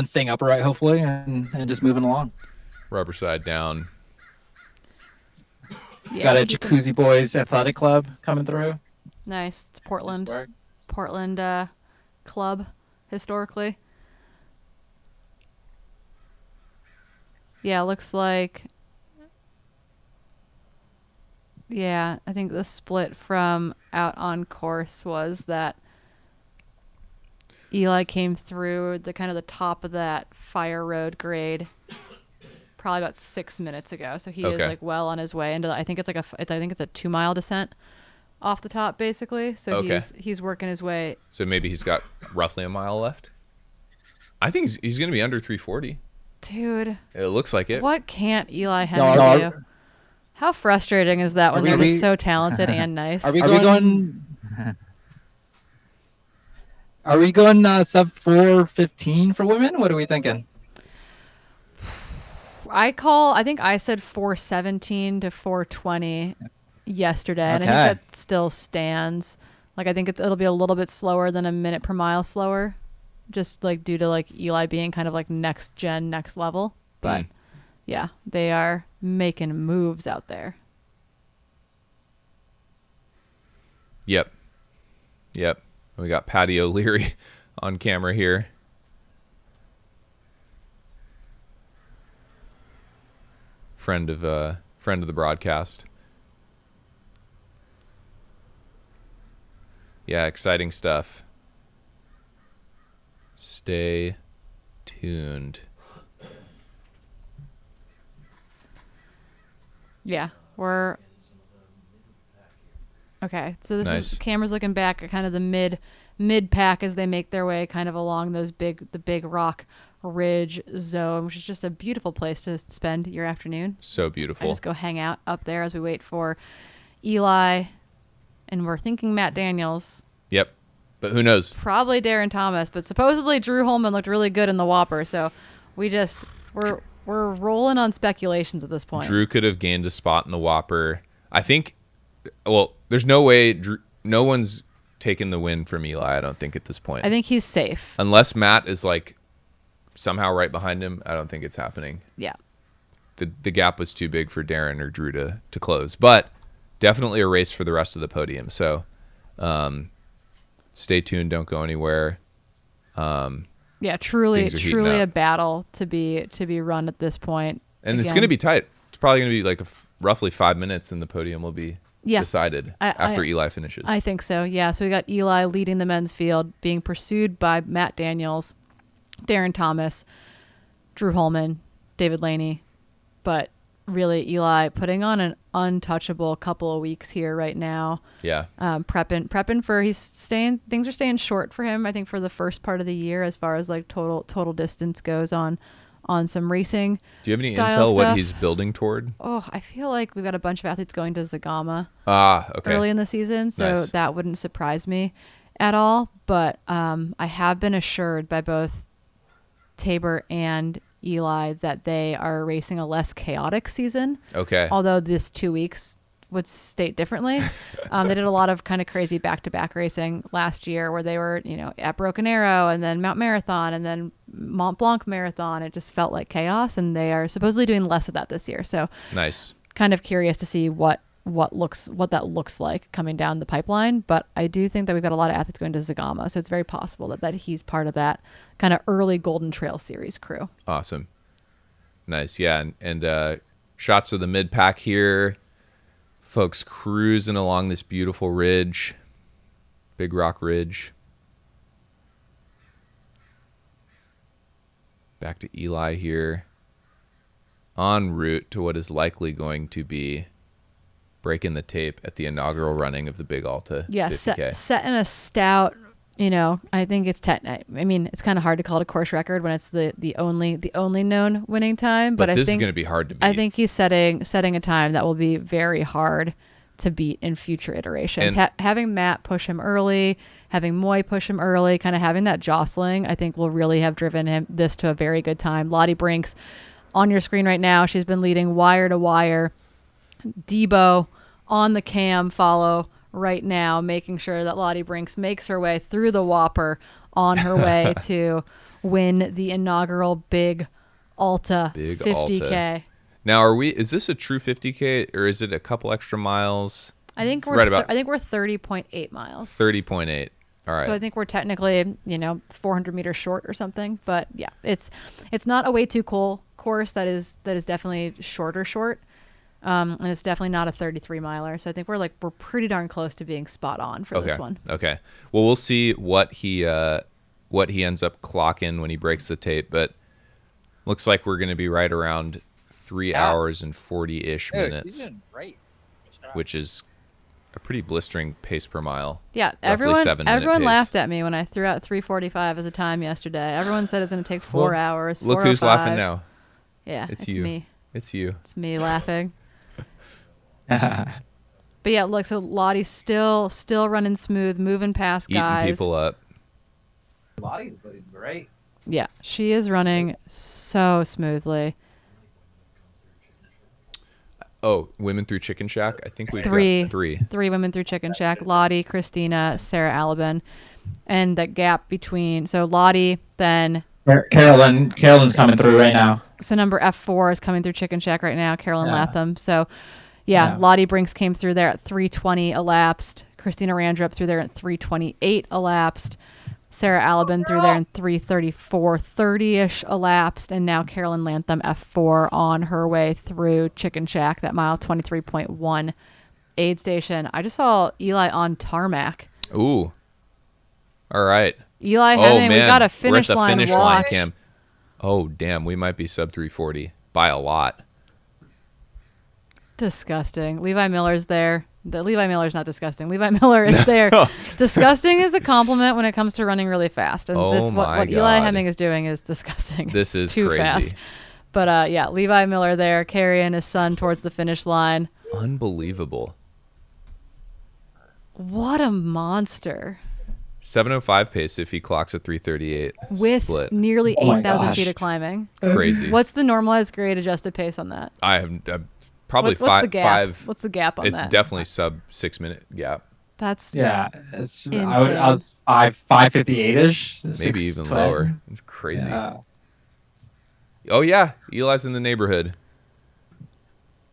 staying upright hopefully and just moving along. Rubber side down. Yeah, got a Jacuzzi Boys Athletic Club coming through. Nice. It's Portland club historically. Yeah, looks like. Yeah, I think the split from out on course was that Eli came through the kind of the top of that fire road grade probably about 6 minutes ago. So he is like well on his way into I think it's a 2-mile descent off the top basically. So he's working his way. So maybe he's got roughly a mile left. I think he's going to be under 340. Dude. It looks like it. What can't Eli Hemming do? How frustrating is that when they're just so talented and nice? Are we going sub 415 for women? What are we thinking? I think I said 417 to 420 yesterday, and I think that still stands. Like I think it'll be a little bit slower than a minute per mile slower, just like due to like Eli being kind of like next gen, next level. But yeah, they are making moves out there. Yep. We got Patty O'Leary on camera here. Friend of the broadcast. Yeah, exciting stuff. Stay tuned. Yeah, we're okay. So this is cameras looking back at kind of the mid pack as they make their way kind of along the big rock Ridge zone, which is just a beautiful place to spend your afternoon. So I beautiful. just go hang out up there as we wait for Eli, and we're thinking Matt Daniels. Yep. But who knows? Probably Darren Thomas, but supposedly Drew Holman looked really good in the Whopper. So we're rolling on speculations at this point. Drew could have gained a spot in the Whopper. I think, well, there's no way no one's taken the win from Eli, I don't think, at this point. I think he's safe. Unless Matt is like somehow right behind him, I don't think it's happening. Yeah. The gap was too big for Darren or Drew to close. But definitely a race for the rest of the podium. So stay tuned. Don't go anywhere. Yeah, truly a battle to be run at this point. And it's going to be tight. It's probably going to be like roughly 5 minutes, and the podium will be decided after Eli finishes. I think so. Yeah. So we got Eli leading the men's field, being pursued by Matt Daniels, Darren Thomas, Drew Holman, David Laney, but really Eli putting on an untouchable couple of weeks here right now. Yeah. Prepping for things are staying short for him, I think, for the first part of the year as far as like total distance goes on some racing. Do you have any intel stuff. what he's building toward? Oh, I feel like we've got a bunch of athletes going to Zagama okay. early in the season, so nice. That wouldn't surprise me at all. But I have been assured by both Tabor and Eli that they are racing a less chaotic season. Okay. Although this 2 weeks would state differently. They did a lot of kind of crazy back-to-back racing last year where they were, at Broken Arrow and then Mount Marathon and then Mont Blanc Marathon. It just felt like chaos, and they are supposedly doing less of that this year. So nice. Kind of curious to see what that looks like coming down the pipeline. But I do think that we've got a lot of athletes going to Zagama, so it's very possible that he's part of that kind of early Golden Trail Series crew. Awesome. Nice. Yeah. And shots of the mid-pack here. Folks cruising along this beautiful ridge, Big Rock Ridge. Back to Eli here, en route to what is likely going to be breaking the tape at the inaugural running of the Big Alta 50K. Set in a stout, I think it's it's kind of hard to call it a course record when it's the only known winning time. But I this think is going to be hard to beat. I think he's setting a time that will be very hard to beat in future iterations. Having Matt push him early, having Moy push him early, kind of having that jostling, I think will really have driven this to a very good time. Lottie Brinks on your screen right now. She's been leading wire to wire. Debo on the cam follow right now, making sure that Lottie Brinks makes her way through the Whopper on her way to win the inaugural Big Alta 50K. Now, is this a true 50K, or is it a couple extra miles? I think we're 30.8 miles. 30.8. All right. So I think we're technically, 400 meters short or something. But yeah, it's not a way too cool course. That is definitely short. And it's definitely not a 33 miler. So I think we're pretty darn close to being spot on for this one. Okay. Well, we'll see what he ends up clocking when he breaks the tape, but looks like we're going to be right around 3 hours and 40-ish minutes, he's doing great. which is a pretty blistering pace per mile. Yeah, everyone laughed at me when I threw out 3:45 as a time yesterday. Everyone said it's going to take 4 hours. Look who's laughing now. Yeah, it's you. me. It's you. It's me laughing. But yeah, look, so Lottie's still running smooth, moving past guys. Eating people up. Lottie's great. Yeah, she is running so smoothly. Oh, women through Chicken Shack? I think we've got three. Three women through Chicken Shack. Lottie, Christina, Sarah Alabin. And that gap between, so Lottie, then... Carolyn's coming through right now. So number F4 is coming through Chicken Shack right now, Carolyn Latham. So, Lottie Brinks came through there at 3:20 elapsed. Christina Randrup through there at 3:28 elapsed. Sarah Alabin through there in 3:34:30-ish elapsed, and now Carolyn Latham F4 on her way through Chicken Shack, that mile 23.1 aid station. I just saw Eli on tarmac. Ooh. All right. Eli Hemming, we got a finish line finish watch. line cam. Oh, damn, we might be sub 340 by a lot. Disgusting. Levi Miller's there. The Levi Miller's not disgusting. Levi Miller is there. Disgusting is a compliment when it comes to running really fast. And what Eli Hemming is doing is disgusting. This is too crazy. fast. But yeah, Levi Miller there carrying his son towards the finish line. Unbelievable. What a monster. 7:05 pace if he clocks at 3:38 with split. Nearly 8,000 feet of climbing. Crazy. What's the normalized grade adjusted pace on that? I have probably what's the gap? five. What's the gap on that? It's definitely sub 6 minute gap. That's It's insane. I was 558ish. Maybe even lower. It's crazy. Yeah. Oh yeah, Eli's in the neighborhood.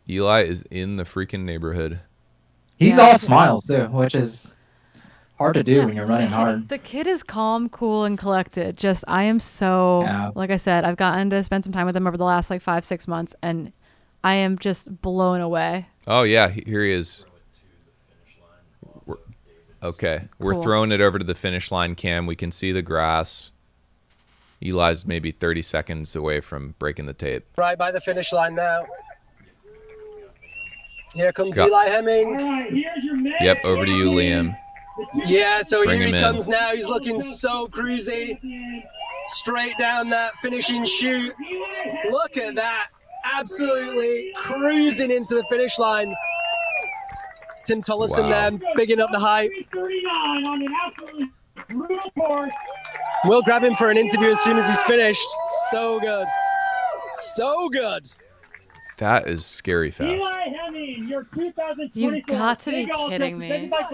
Eli is in the freaking neighborhood. He's all smiles too, which is hard to do when you're running hard. The kid is calm, cool, and collected. Just I am so like I said, I've gotten to spend some time with him over the last like 5-6 months, and I am just blown away. Oh yeah, here he is. We're throwing it over to the finish line cam. We can see the grass. Eli's maybe 30 seconds away from breaking the tape. Right by the finish line now. Here comes Eli Hemming. Yep, over to you, Liam. Yeah, so Bring here he him in. comes now. He's looking so cruisy. Straight down that finishing chute. Look at that. Absolutely cruising into the finish line. Tim Tollefson there, bigging up the hype. We'll grab him for an interview as soon as he's finished. So good. So good. That is scary fast. You've got to be kidding me. What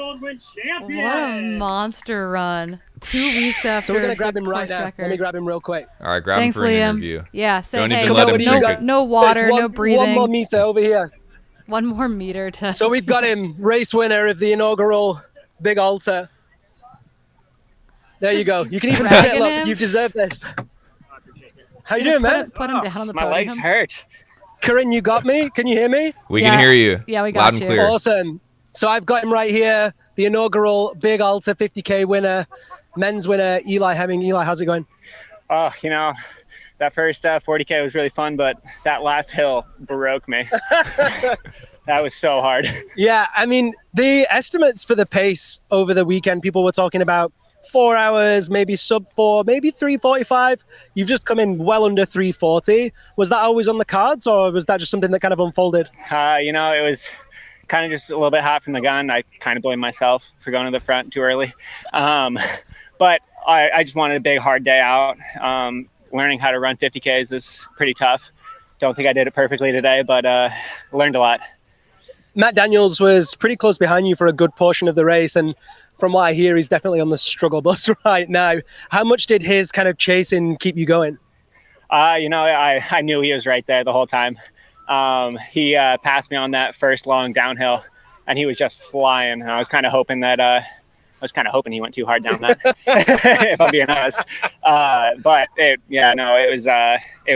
a monster run. 2 weeks after. So we're going to grab him right course now. record. Let me grab him real quick. All right, grab Thanks, him for an Liam. interview. Yeah, say Don't hey. even let him drink it. No water, no breathing. One more meter over here. One more meter to. So we've got him, race winner of the inaugural Big Alta. There you go. You can even sit up. You deserve this. How you doing, man? Put him down on the My podium. legs hurt. Corinne, you got me? Can you hear me? We can hear you. Yeah, we Loud got and you. clear. Awesome. So I've got him right here, the inaugural Big Alta 50K winner, men's winner, Eli Hemming. Eli, how's it going? Oh, that first 40K was really fun, but that last hill broke me. That was so hard. Yeah, I mean, the estimates for the pace over the weekend, people were talking about 4 hours, maybe sub 4, maybe 3:45. You've just come in well under 3:40. Was that always on the cards, or was that just something that kind of unfolded? It was kind of just a little bit hot from the gun. I kind of blame myself for going to the front too early. But I just wanted a big, hard day out. Learning how to run 50Ks is pretty tough. Don't think I did it perfectly today, but learned a lot. Matt Daniels was pretty close behind you for a good portion of the race, and from what I hear, he's definitely on the struggle bus right now. How much did his kind of chasing keep you going? I knew he was right there the whole time. He passed me on that first long downhill, and he was just flying. I was kind of hoping he went too hard down that, if I'm being honest. But it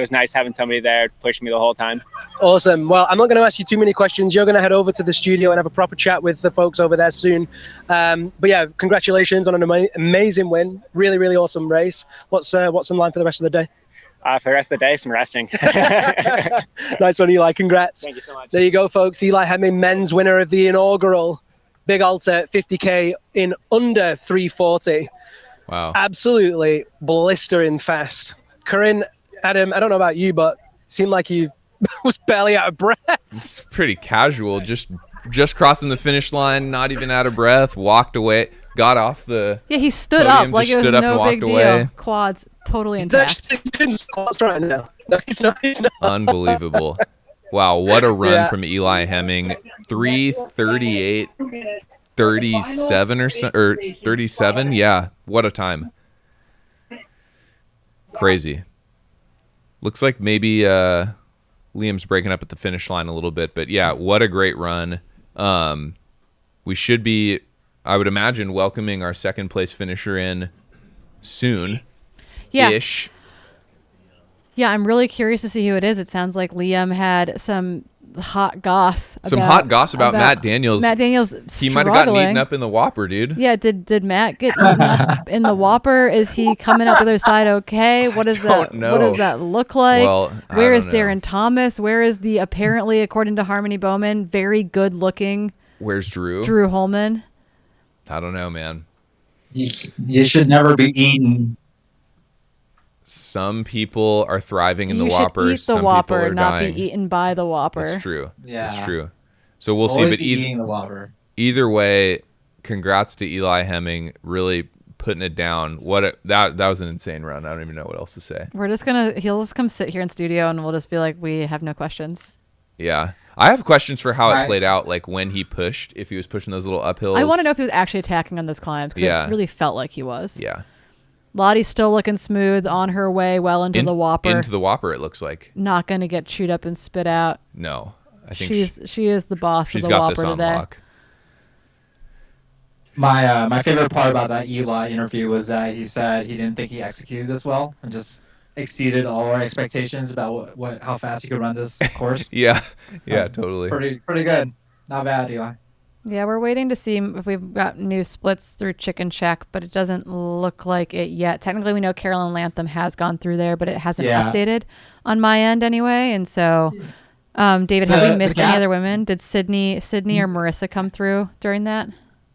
was nice having somebody there pushing me the whole time. Awesome. Well, I'm not going to ask you too many questions. You're going to head over to the studio and have a proper chat with the folks over there soon. But yeah, congratulations on an amazing win. Really, really awesome race. What's in line for the rest of the day? For the rest of the day, some resting. Nice one, Eli. Congrats. Thank you so much. There you go, folks. Eli Hemming, men's winner of the inaugural Big Alta 50K in under 3:40. Wow. Absolutely blistering fast. Corinne, Adam, I don't know about you, but it seemed like you was barely out of breath. It's pretty casual. Just crossing the finish line, not even out of breath, walked away, got off the Yeah, he stood podium, up like just it was stood up no and big walked deal. away. Quads totally He's intact. actually doing squats right now. No, he's not. Unbelievable. Wow, what a run Yeah. from Eli Hemming. 3:38, 37 or 37. Yeah, what a time. Crazy. Looks like maybe Liam's breaking up at the finish line a little bit, but yeah, what a great run. We should be, I would imagine, welcoming our second place finisher in soon. Ish. Yeah, I'm really curious to see who it is. It sounds like Liam had some hot goss. About Matt Daniels. Matt Daniels He might have gotten eaten up in the Whopper, dude. Yeah, did Matt get eaten up in the Whopper? Is he coming out the other side okay? What is that? know. What does that look like? Well, I Where don't is know. Darren Thomas? Where is the apparently, according to Harmony Bowman, very good looking Where's Drew? Drew Holman. I don't know, man. You should never be eaten. Some people are thriving in You the should Whopper. eat the Some Whopper, people are not dying. be eaten by the Whopper. That's true. Yeah. That's true. So we'll Always see. But be eating the Whopper. Either way, congrats to Eli Hemming, really putting it down. That was an insane run. I don't even know what else to say. He'll just come sit here in studio and we'll just be like, we have no questions. Yeah. I have questions for how it played out, like when he pushed, if he was pushing those little uphills. I want to know if he was actually attacking on those climbs because Yeah. it really felt like he was. Yeah. Lottie's still looking smooth on her way well into the Whopper. Into the Whopper, it looks like. Not going to get chewed up and spit out. No. I think she is the boss of the got Whopper this on today. lock. My favorite part about that Eli interview was that he said he didn't think he executed this well and just exceeded all our expectations about how fast he could run this course. Yeah, totally. Pretty good. Not bad, Eli. Yeah, we're waiting to see if we've got new splits through Chicken Shack, but it doesn't look like it yet. Technically, we know Carolyn Lantham has gone through there, but it hasn't updated on my end anyway. And so, David, have we missed any other women? Did Sydney or Marissa come through during that?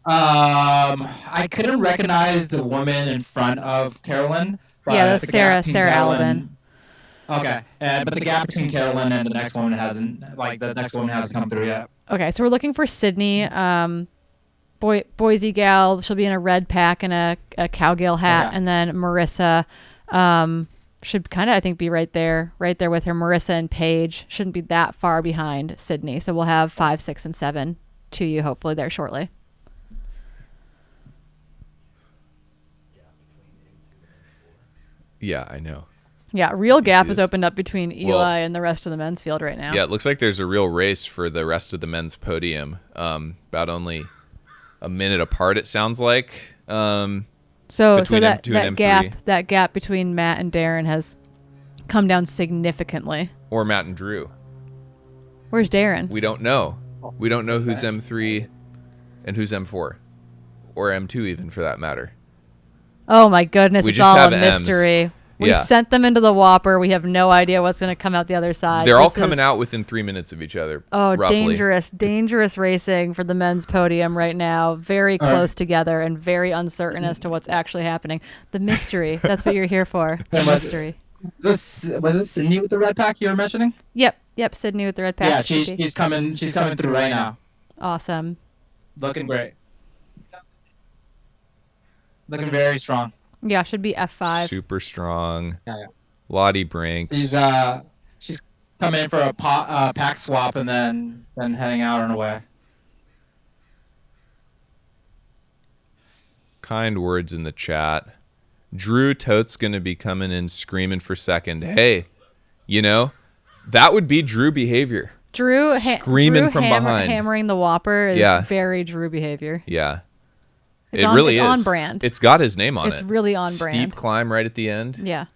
I couldn't recognize the woman in front of Carolyn. Yeah, that's Sarah Alvin. Okay, but the gap between Carolyn and the next woman hasn't come through yet. Okay, so we're looking for Sydney, Boise gal. She'll be in a red pack and a cowgirl hat, and then Marissa should kind of, I think, be right there with her. Marissa and Paige shouldn't be that far behind Sydney, so we'll have 5, 6, and 7 to you hopefully there shortly. Yeah, I know. Yeah, real gap has opened up between Eli and the rest of the men's field right now. Yeah, it looks like there's a real race for the rest of the men's podium. About only a minute apart, it sounds like. So that gap between Matt and Darren has come down significantly. Or Matt and Drew. Where's Darren? We don't know. We don't know who's M3 and who's M4. Or M2 even, for that matter. Oh my goodness, it's all a mystery. M's. We sent them into the Whopper. We have no idea what's going to come out the other side. They're all coming out within 3 minutes of each other. Oh, roughly. dangerous racing for the men's podium right now. Very close together and very uncertain as to what's actually happening. The mystery. That's what you're here for. The mystery. Was it Sydney with the red pack you were mentioning? Yep, Sydney with the red pack. Yeah, she's coming through right now. Awesome. Looking great. Looking very strong. Yeah, should be F5. Super strong. Yeah. Lottie Brinks. She's coming in for a pack swap and then heading out on her way. Kind words in the chat. Drew Tote's going to be coming in screaming for second. Hey, that would be Drew behavior. Drew screaming from behind. Hammering the Whopper is very Drew behavior. Yeah. It's really is on brand. It's got his name on it. It's really on brand. Steep climb right at the end. Yeah.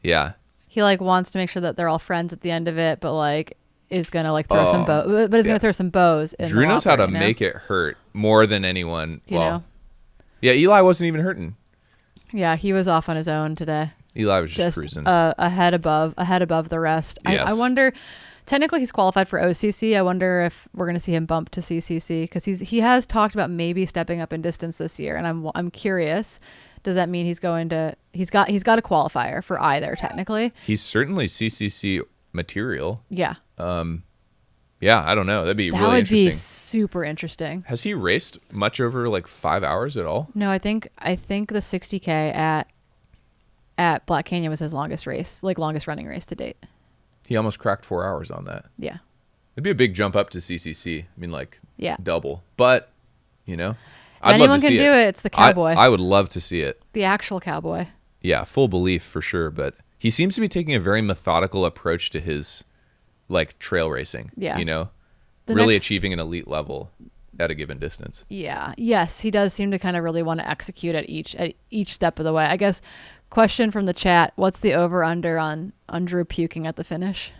Yeah. He wants to make sure that they're all friends at the end of it, but is gonna throw some bows. But is gonna throw some bows. In Drew the knows Whopper, how to make it hurt more than anyone. Yeah, Eli wasn't even hurting. Yeah, he was off on his own today. Eli was just cruising. Ahead above the rest. Yes. I wonder. Technically, he's qualified for OCC. I wonder if we're going to see him bump to CCC because he has talked about maybe stepping up in distance this year, and I'm curious. Does that mean he's got a qualifier for either? Technically, he's certainly CCC material. Yeah. Yeah, I don't know. That'd be really interesting. That would be super interesting. Has he raced much over 5 hours at all? No, I think the 60K at Black Canyon was his longest race, longest running race to date. He almost cracked 4 hours on that. Yeah. It'd be a big jump up to CCC. I mean, double. But, I'd love to see it. Anyone can do it. It's the cowboy. I would love to see it. The actual cowboy. Yeah, full belief for sure. But he seems to be taking a very methodical approach to his, trail racing. Yeah. Really achieving an elite level at a given distance. Yeah. Yes, he does seem to kind of really want to execute at each step of the way. I guess. Question from the chat: what's the over/under on Drew puking at the finish?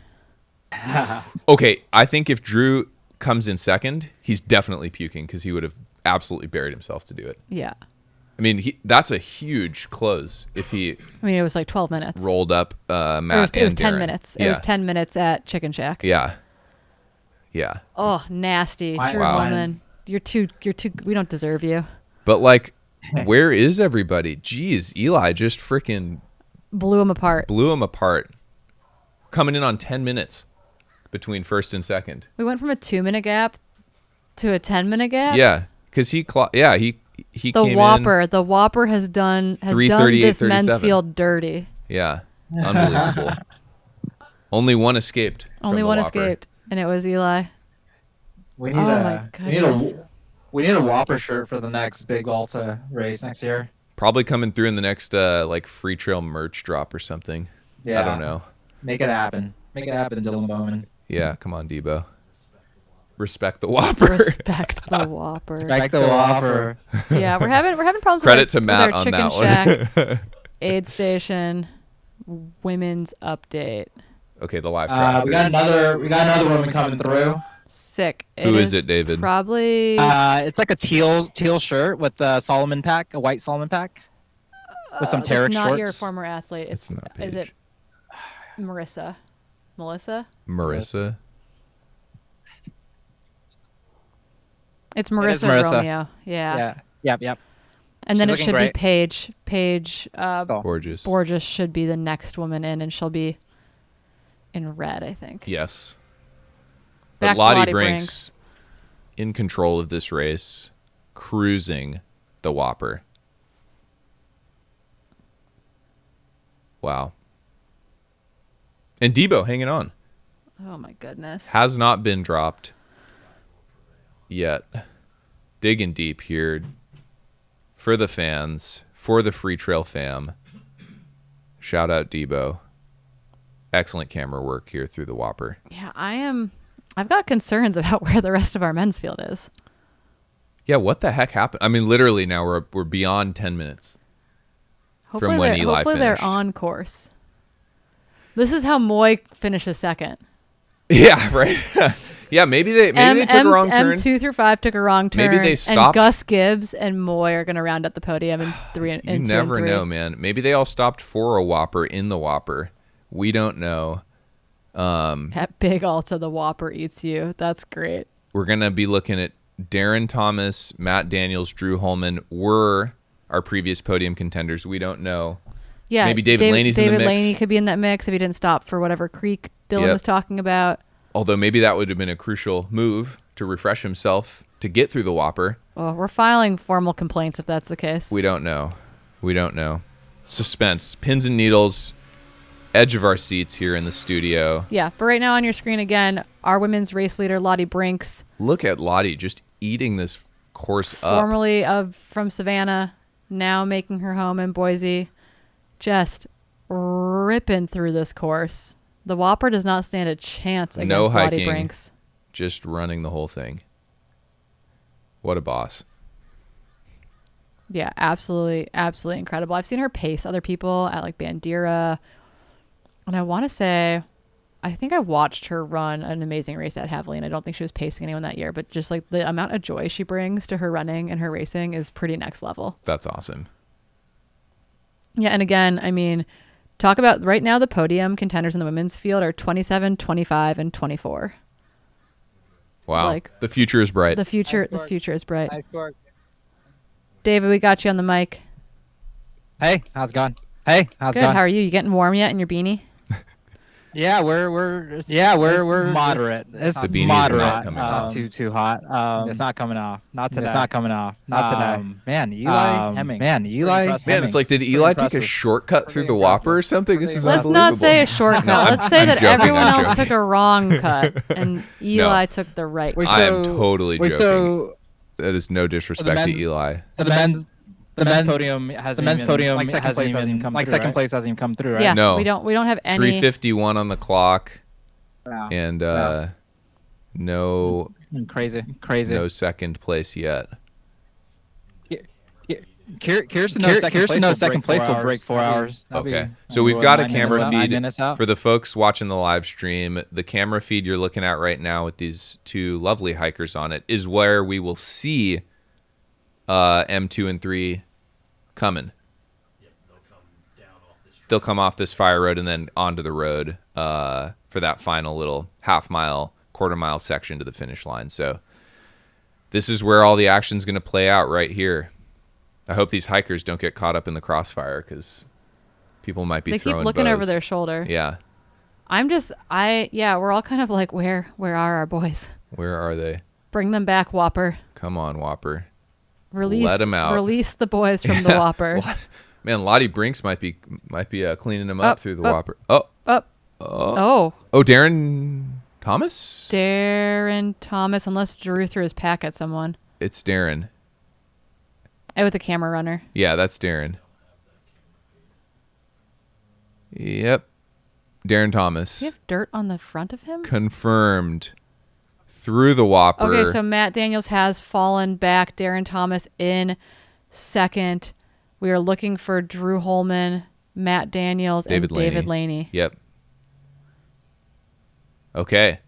Okay, I think if Drew comes in second, he's definitely puking because he would have absolutely buried himself to do it. Yeah. I mean, that's a huge close. If he, it was 12 minutes. Rolled up Matt. It was 10 minutes. Yeah. It was 10 minutes at Chicken Shack. Yeah. Yeah. Oh, nasty. True Wow. woman. You're too. We don't deserve you. But like, where is everybody? Jeez, Eli just freaking Blew him apart. Coming in on 10 minutes between first and second. We went from a 2-minute gap to a 10-minute gap. Yeah, because he The came Whopper. in. The Whopper has done this 3:38.37. men's field dirty. Yeah, unbelievable. Only one escaped. Only from the one Whopper. escaped, and it was Eli. We need my goodness. we need a Whopper shirt for the next Big Alta race next year. Probably coming through in the next like free trail merch drop or something. Yeah. I don't know. Make it happen. Make it happen, Dylan Bowman. Yeah, come on, Debo. Respect the Whopper. Respect the Whopper. Respect the Whopper. Yeah, we're having problems. Credit to with Matt our on Chicken that Shack, one. aid station, women's update. Okay, the live track. We got another woman coming through. Sick. Who is it, David? Probably. It's like a teal shirt with a Solomon pack, a white Solomon pack, with some Tarek it's not shorts. your former athlete. It's not Is it Marissa? Melissa? Marissa. It's It is Marissa, Marissa. Romeo. Yeah. Yep. And then She's it should looking be great. Paige. Paige Borges. Borges should be the next woman in, and she'll be in red, I think. Yes. Back But to Lottie Lottie Brinks in control of this race, cruising the Whopper. Wow. And Debo hanging on. Oh my goodness. Has not been dropped yet. Digging deep here for the fans, for the Free Trail fam. Shout out Debo. Excellent camera work here through the Whopper. Yeah, I've got concerns about where the rest of our men's field is. Yeah, what the heck happened? I mean, literally now we're beyond 10 minutes from when Eli hopefully finished. they're on course. This is how Moy finishes second. Yeah, right. Yeah, maybe they took a wrong turn. M2 through 5 took a wrong turn. Maybe they stopped. And Gus Gibbs and Moy are going to round up the podium in 3 and 2 You and never 3. know, man. Maybe they all stopped for a Whopper in the Whopper. We don't know. At Big Alta, the Whopper eats you. That's great. We're going to be looking at Darren Thomas, Matt Daniels, Drew Holman were our previous podium contenders. We don't know. Yeah, Maybe David Laney's in the mix. David Laney could be in that mix if he didn't stop for whatever creek Dylan was talking about. Although maybe that would have been a crucial move to refresh himself to get through the Whopper. Well, we're filing formal complaints if that's the case. We don't know. Suspense. Pins and needles. Edge of our seats here in the studio. Yeah, but right now on your screen again, our women's race leader, Lottie Brinks. Look at Lottie just eating this course up. Formerly from Savannah, now making her home in Boise. Just ripping through this course. The Whopper does not stand a chance against No hiking, Lottie Brinks. Just running the whole thing. What a boss. Yeah, absolutely incredible. I've seen her pace other people at like Bandera. And I want to say, I think I watched her run an amazing race at Haviland. I don't think she was pacing anyone that year, but just like the amount of joy she brings to her running and her racing is pretty next level. That's awesome. Yeah, and again, I mean, talk about right now the podium contenders in the women's field are 27, 25, and 24. Wow. Like, the future is bright. The future is bright. Nice work. David, we got you on the mic. Hey, how's it going? Hey, how's it Good. going? How are you? You getting warm yet in your beanie? Yeah, we're moderate. It's The beanies are moderate. not coming Not off. too hot. It's not coming off. Not today. It's not coming off. Not today. Man, Eli Hemming. Man, it's like, did Eli take a shortcut through the Whopper or something? This is Let's unbelievable. not say a shortcut. No, Let's say I'm that joking, everyone I'm else joking. took a wrong cut and Eli took the right cut. I am totally joking. So that is no disrespect to Eli. the men's podium hasn't even second place hasn't even come through, right? Yeah, No. we don't have any. 3:51 on the clock. Wow. And Wow. no Crazy. no second place yet. Kirsten knows second place will break 4 hours. Okay, so we've got a camera 9 feed minutes out. for the folks watching the live stream. The camera feed you're looking at right now with these two lovely hikers on it is where we will see M2 and 3 coming. They'll come off this fire road and then onto the road for that final little half mile quarter-mile section to the finish line. So this is where all the action's going to play out right here. I hope these hikers don't get caught up in the crossfire because people might be they throwing keep looking bows over their shoulder. Yeah. We're all kind of like, where are our boys? Where are they? Bring them back, Whopper. Come on, Whopper. Let them out. Release the boys from the Yeah. Whopper. Man, Lottie Brinks might be cleaning them up through the Whopper. Oh. Darren Thomas? Darren Thomas, unless Drew threw his pack at someone. It's Darren. With the camera runner. Yeah, that's Darren. Yep. Darren Thomas. Do you have dirt on the front of him? Confirmed. Through the Whopper. Okay, so Matt Daniels has fallen back. Darren Thomas in second. We are looking for Drew Holman, Matt Daniels, and David Laney. Yep. Okay.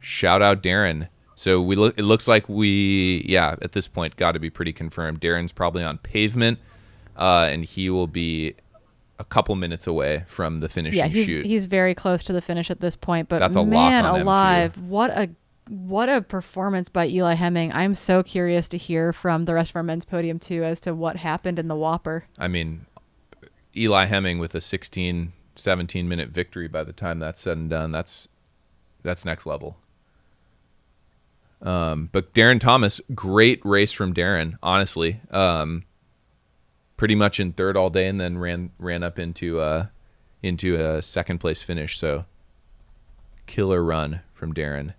Shout out Darren. So it looks like at this point got to be pretty confirmed. Darren's probably on pavement, and he will be a couple minutes away from the finishing shoot. He's very close to the finish at this point, but that's a man lock on alive, him too. What a performance by Eli Hemming. I'm so curious to hear from the rest of our men's podium too as to what happened in the Whopper. I mean, Eli Hemming with a 17 minute victory by the time that's said and done. That's next level. But Darren Thomas, great race from Darren, honestly. Pretty much in third all day and then ran up into a second place finish. So killer run from Darren.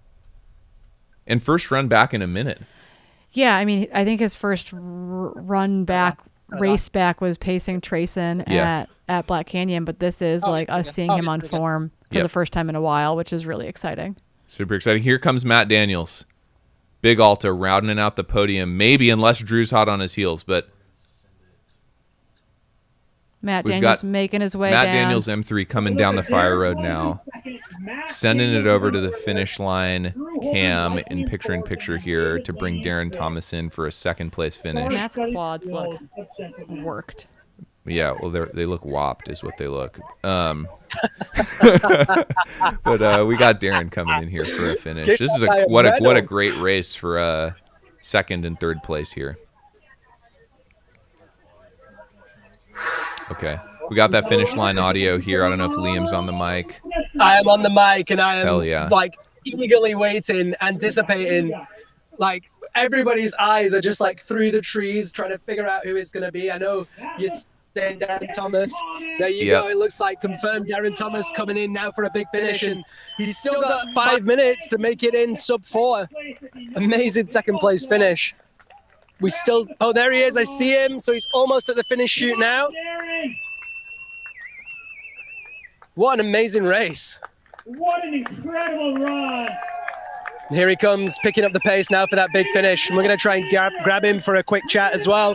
And first run back in a minute. Yeah, I mean, I think his first race back was pacing Trayson at Black Canyon, but this is like us seeing him on form for the first time in a while, which is really exciting. Super exciting. Here comes Matt Daniels. Big Alta rounding out the podium, maybe unless Drew's hot on his heels, but Matt Daniels making his way Matt down. Daniels M3 coming down the fire road now, sending it over to the finish line. Cam in picture here to bring Darren Thomas in for a second place finish. Matt's quads look worked. Yeah, well, they look whopped is what they look. But we got Darren coming in here for a finish. This is what a great race for second and third place here. Okay, we got that finish line audio here. I don't know if Liam's on the mic. I am on the mic, and I am like eagerly waiting, anticipating. Like everybody's eyes are just like through the trees, trying to figure out who it's going to be. I know you're saying Darren Thomas. There you go. It looks like confirmed Darren Thomas coming in now for a big finish, and he's still got 5 minutes to make it in sub 4. Amazing second place finish. There he is. I see him. So he's almost at the finish chute now. What an amazing race. What an incredible run. Here he comes, picking up the pace now for that big finish. And we're going to try and grab him for a quick chat as well.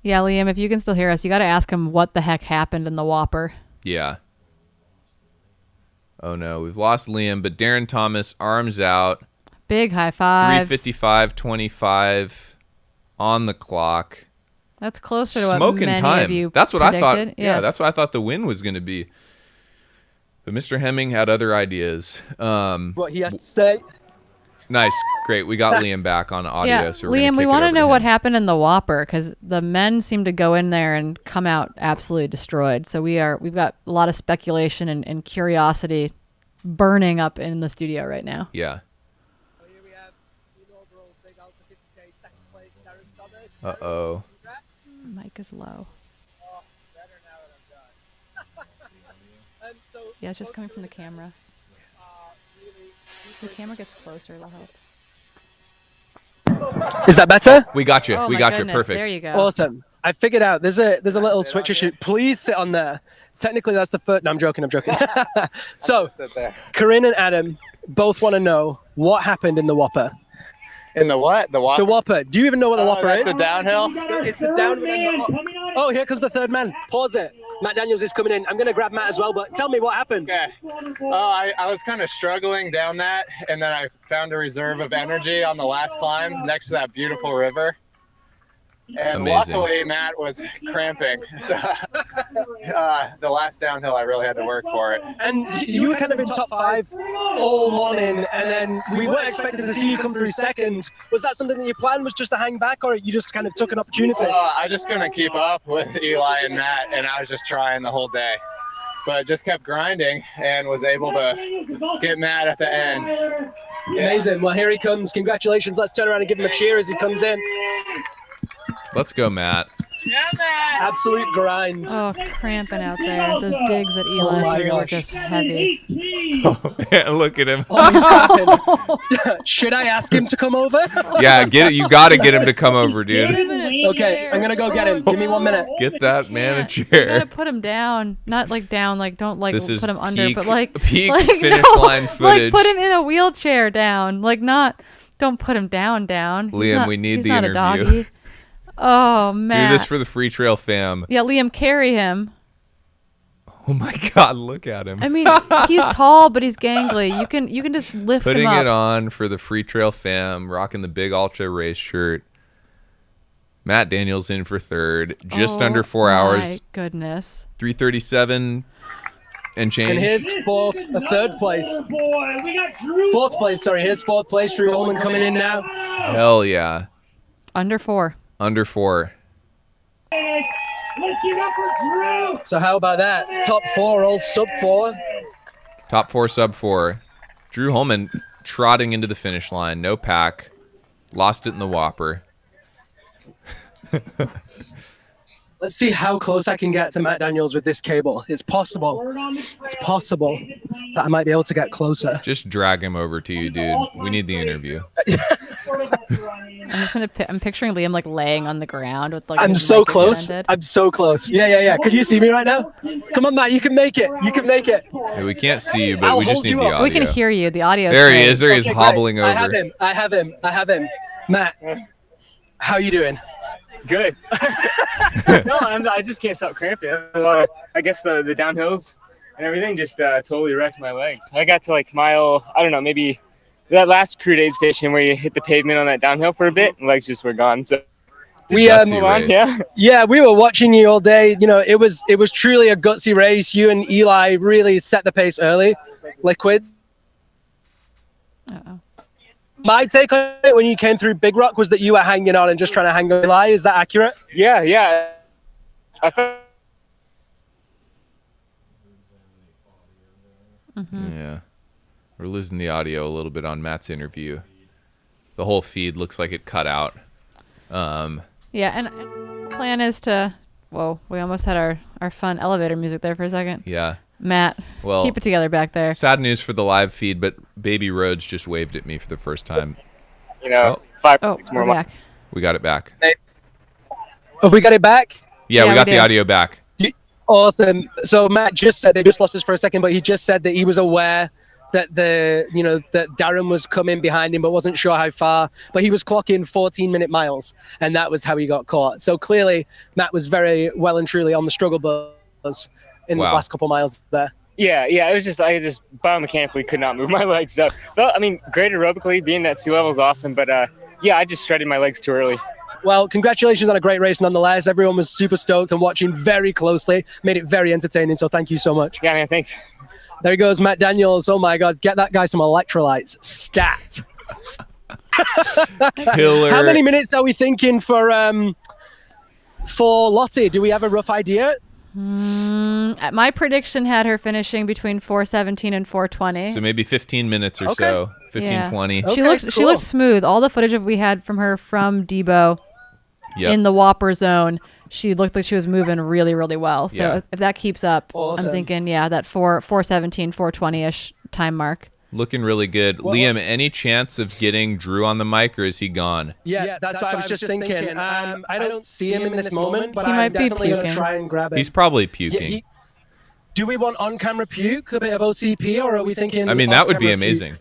Yeah, Liam, if you can still hear us, you got to ask him what the heck happened in the Whopper. Yeah. Oh, no. We've lost Liam, but Darren Thomas, arms out. Big high five. 3:55.25 on the clock. That's closer to Smoking what many time. of you That's what predicted. I thought. Yeah, that's what I thought the win was going to be. But Mr. Hemming had other ideas. What he has to say. Nice. Great. We got Liam back on audio. Yeah, So Liam, we want to know what happened in the Whopper because the men seem to go in there and come out absolutely destroyed. So we've got a lot of speculation and curiosity burning up in the studio right now. Yeah. Uh-oh. Mic is low. Yeah, it's just coming from the camera. If the camera gets closer, it'll help. Is that better? We got you. Oh, we my got goodness. you. Perfect. There you go. Awesome. I figured out there's a little switch issue. Please sit on there. Technically, that's the first. No, I'm joking. So, Corinne and Adam both want to know what happened in the Whopper. In the what? The Whopper? The Whopper. Do you even know what the Whopper is? The downhill? It's the downhill. Oh, here comes the third man. Pause it. Matt Daniels is coming in. I'm going to grab Matt as well, but tell me what happened. Okay. I was kind of struggling down that, and then I found a reserve of energy on the last climb next to that beautiful river. And Amazing. luckily, Matt was cramping. So the last downhill, I really had to work for it. And you were kind of in top 5 all morning, and then we weren't expecting to see you come through second. Was that something that your plan was, just to hang back, or you just kind of took an opportunity? I just couldn't keep up with Eli and Matt, and I was just trying the whole day. But just kept grinding and was able to get Matt at the end. Amazing. Well, here he comes. Congratulations. Let's turn around and give him a cheer as he comes in. Let's go, Matt. Absolute grind. Oh, cramping out there. Those digs that Eli threw were just heavy. Yeah, look at him. Oh, he's cramping. Should I ask him to come over? Yeah, get it. You got to get him to come over, dude. Okay, I'm gonna go get him. Give me 1 minute. Get that man a You chair. gotta put him down, not like down, like don't like This is put him under, peak- but like peak like, finish no, line like footage. put him in a wheelchair down, like not don't put him down. He's Liam, not- we need he's the not a interview. doggy. Oh man, Do this for the Free Trail fam. yeah, Liam, carry him. Oh my God, look at him. I mean, he's tall, but he's gangly. You can just lift Putting him up. it on for the Free Trail fam, rocking the Big Alta race shirt. Matt Daniels in for third, just under 4 My hours. goodness. 3:37 and change. And here's third place. Fourth place, sorry. Here's fourth place. Drew Holman coming in now. Hell yeah. Under 4. Under 4. Let's give up for Drew. So how about that? Top 4, all sub 4. Top 4, sub 4. Drew Holman trotting into the finish line. No pack. Lost it in the Whopper. Let's see how close I can get to Matt Daniels with this cable. It's possible. It's possible that I might be able to get closer. Just drag him over to you, dude. We need the interview. I'm picturing Liam like laying on the ground with like. I'm his so leg close. extended. I'm so close. Yeah. Could you see me right now? Come on, Matt. You can make it. You can make it. Hey, we can't see you, but I'll we just hold need you the up. audio. We can hear you. The audio. There he is. There he is, Okay, hobbling great. over. I have him. Matt, how you doing? Good. No, I just can't stop cramping. I guess the downhills and everything just totally wrecked my legs. I got to like mile, I don't know, maybe that last crude aid station where you hit the pavement on that downhill for a bit, and legs just were gone. So We yeah, we were watching you all day. You know, it was truly a gutsy race. You and Eli really set the pace early. Liquid. My take on it when you came through Big Rock was that you were hanging on and just trying to hang on Eli. Is that accurate? Yeah. I felt Yeah. We're losing the audio a little bit on Matt's interview. The whole feed looks like it cut out. Yeah, and plan is to. Whoa, we almost had our fun elevator music there for a second. Yeah. Matt, Well, keep it together back there. Sad news for the live feed, but Baby Rhodes just waved at me for the first time. you know, Oh. 5 Oh, 6 more we're miles. back. We got it back. Have we got it back? Yeah, Yeah, we got we the do. audio back. Awesome. So Matt just said, they just lost us for a second, but he just said that he was aware that that Darren was coming behind him, but wasn't sure how far. But he was clocking 14-minute miles, and that was how he got caught. So clearly, Matt was very well and truly on the struggle bus in this Wow. last couple miles there. Yeah, it was just I just biomechanically could not move my legs. So, but I mean, great aerobically, being at sea level is awesome. But yeah, I just shredded my legs too early. Well, congratulations on a great race nonetheless. Everyone was super stoked and watching very closely. Made it very entertaining, so thank you so much. Yeah, man, thanks. There he goes, Matt Daniels. Oh my God, get that guy some electrolytes. Stat. Killer. How many minutes are we thinking for Lottie? Do we have a rough idea? My prediction had her finishing between 4:17 and 4:20. So maybe 15 minutes or so. 15, 20. She looked smooth. All the footage we had from her from Debo Yep. in the Whopper zone, she looked like she was moving really, really well. So Yeah. if that keeps up, Awesome. I'm thinking, that 4:17, 4:20-ish time mark. Looking really good. Liam, any chance of getting Drew on the mic, or is he gone? Yeah, that's what I was just thinking. I don't see him in this moment, but He I'm might be definitely going to puking. try and grab him. He's probably puking. Do we want on-camera puke, a bit of OCP, or are we thinking? I mean, that would be off-camera amazing.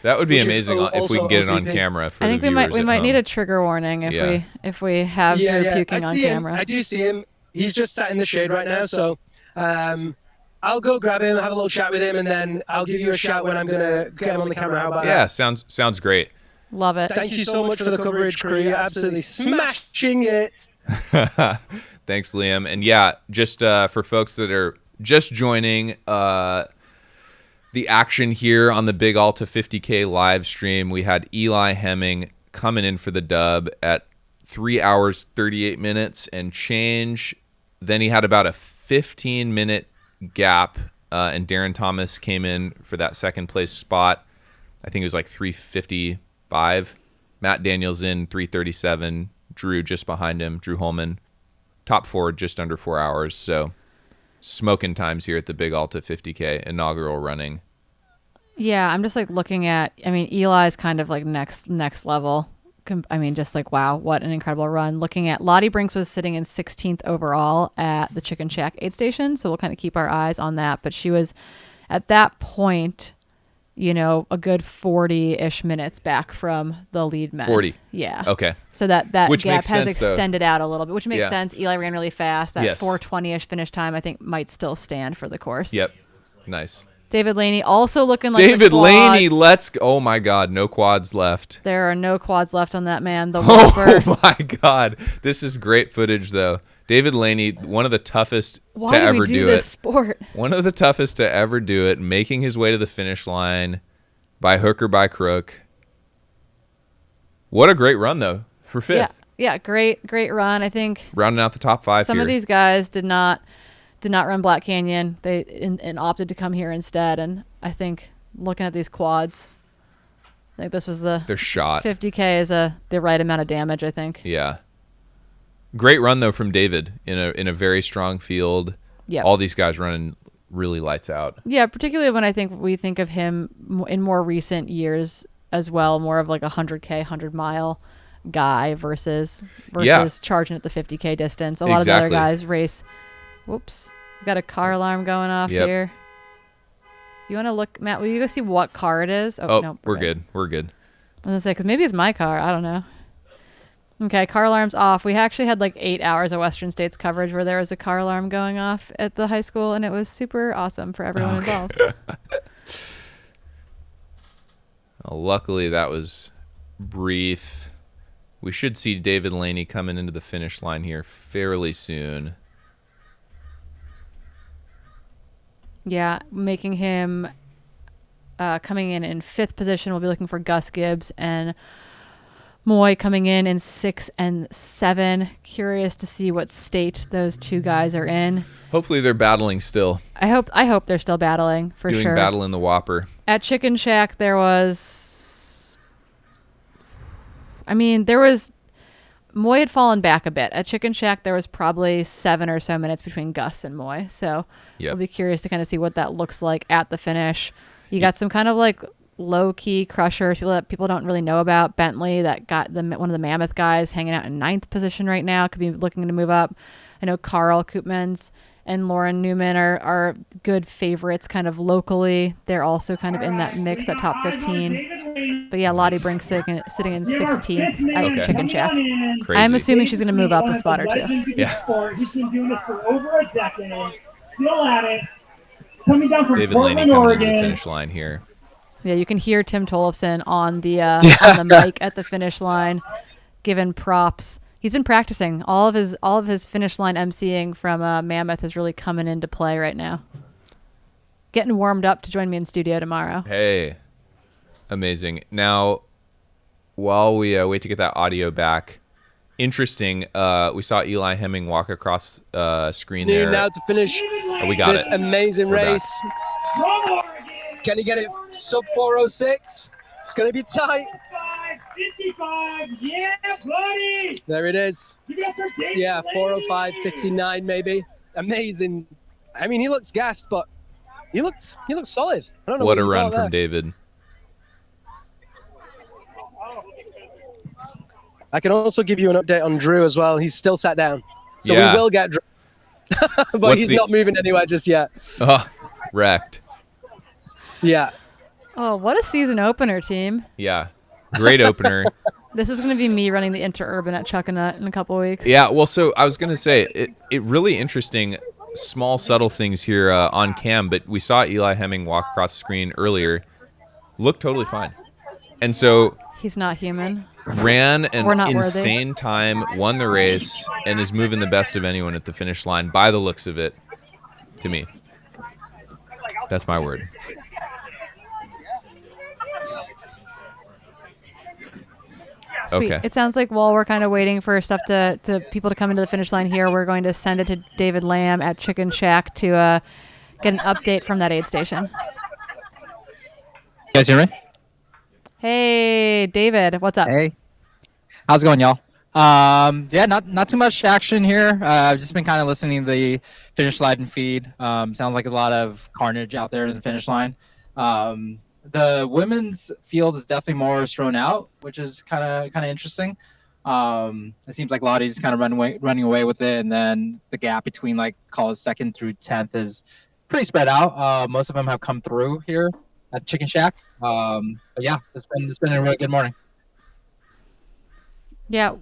That would be Which is amazing if we also can get it on OCP. camera for I think the we might viewers at need home. a trigger warning if Yeah. we have Drew puking I on see him. camera. I do see him. He's just sat in the shade right now, so I'll go grab him, have a little chat with him, and then I'll give you a shout when I'm gonna get him on the camera. How about Yeah, that? sounds great. Love it. Thank you so much for the coverage, crew. You're absolutely smashing it. Thanks, Liam. And yeah, just for folks that are just joining the action here on the Big Alta 50K live stream, we had Eli Hemming coming in for the dub at 3 hours, 38 minutes and change. Then he had about a 15-minute gap, and Darren Thomas came in for that second place spot. I think it was like 3:55. Matt Daniels in 3:37. Drew just behind him. Drew Holman, top 4, just under 4 hours. So smoking times here at the Big Alta 50K inaugural running. Yeah, I'm just like looking at. I mean, Eli's kind of like next level. I mean, just like, wow, what an incredible run. Looking at Lottie Brinks was sitting in 16th overall at the Chicken Shack aid station, so we'll kind of keep our eyes on that. But she was at that point, you know, a good 40-ish minutes back from the lead men. 40. Yeah. Okay. So that Which gap makes has sense, extended out a little bit, which makes Yeah. sense. Eli ran really fast. That Yes. 4:20-ish finish time, I think, might still stand for the course. Yep. Nice. David Laney also looking like David the quads. Laney, let's go. Oh my God, no quads left. There are no quads left on that man. The Whopper. Oh my God. This is great footage, though. David Laney, one of the toughest Why to do ever we do do this it. sport? One of the toughest to ever do it, making his way to the finish line by hook or by crook. What a great run, though, for 5th. Yeah, great run. I think Rounding out the top 5 some here. of these guys did not run Black Canyon. They and opted to come here instead. And I think looking at these quads, I think this was They're shot. 50K is the right amount of damage, I think. Yeah. Great run, though, from David in a very strong field. Yep. All these guys running really lights out. Yeah, particularly when I think we think of him in more recent years as well, more of like a 100K, 100-mile guy versus charging at the 50K distance. A lot of the other guys race. Whoops. We got a car alarm going off here. You want to look, Matt, will you go see what car it is? Oh, no. we're good. We're good. I was going to say, because maybe it's my car. I don't know. Okay, car alarm's off. We actually had like 8 hours of Western States coverage where there was a car alarm going off at the high school, and it was super awesome for everyone involved. Well, luckily, that was brief. We should see David Laney coming into the finish line here fairly soon. Yeah, making him coming in 5th position. We'll be looking for Gus Gibbs and Moy coming in 6 and 7. Curious to see what state those two guys are in. Hopefully they're battling still. I hope they're still battling for Doing sure. battle in the Whopper. At Chicken Shack, there was Moy had fallen back a bit. At Chicken Shack, there was probably 7 or so minutes between Gus and Moy. So I'll be curious to kind of see what that looks like at the finish. You got some kind of like low-key crushers, people that people don't really know about. Bentley, that got one of the Mammoth guys, hanging out in 9th position right now, could be looking to move up. I know Carl Koopmans and Lauren Newman are good favorites kind of locally. They're also kind of in that mix, that top 15. But yeah, Lottie Brinks sitting in 16th at Chicken Shack. Crazy. I'm assuming she's going to move up a spot or two. Yeah. He's been doing this for over a decade. Still at it. Coming down from David Portland, Laney coming Oregon. into the finish line here. Yeah, you can hear Tim Tollefson on the mic at the finish line, giving props. He's been practicing. All of his finish line emceeing from Mammoth is really coming into play right now. Getting warmed up to join me in studio tomorrow. Hey, amazing. Now, while we wait to get that audio back, interesting. We saw Eli Hemming walk across screen there. Now to finish We got this it. amazing We're back. race. Can he get it sub 4:06? It's going to be tight. 55, yeah, buddy. There it is. Yeah, 4:05:59 maybe. Amazing. I mean, he looks gassed, but he looks solid. I don't know What a you run thought from there. David. I can also give you an update on Drew as well. He's still sat down. So Yeah. we will get Drew. But What's he's the- not moving anywhere just yet. Oh, wrecked. Yeah. Oh, what a season opener, team. Yeah. Great opener. This is going to be me running the Interurban at Chuckanut in a couple weeks. Yeah, well, so I was going to say, it really interesting, small, subtle things here on cam, but we saw Eli Hemming walk across the screen earlier, looked totally fine. And so He's not human. Ran an We're not worthy. insane time, won the race, and is moving the best of anyone at the finish line by the looks of it, to me. That's my word. Sweet. Okay. It sounds like while we're kind of waiting for stuff to people to come into the finish line here, we're going to send it to David Lamb at Chicken Shack to get an update from that aid station. You guys hear me? Hey, David, what's up? Hey. How's it going, y'all? Yeah, not too much action here. I've just been kind of listening to the finish line feed. Sounds like a lot of carnage out there in the finish line. The women's field is definitely more thrown out, which is kind of interesting. It seems like Lottie's kind of running away with it, and then the gap between like call it 2nd through 10th is pretty spread out. Most of them have come through here at Chicken Shack. But yeah, it's been a really good morning. Yeah.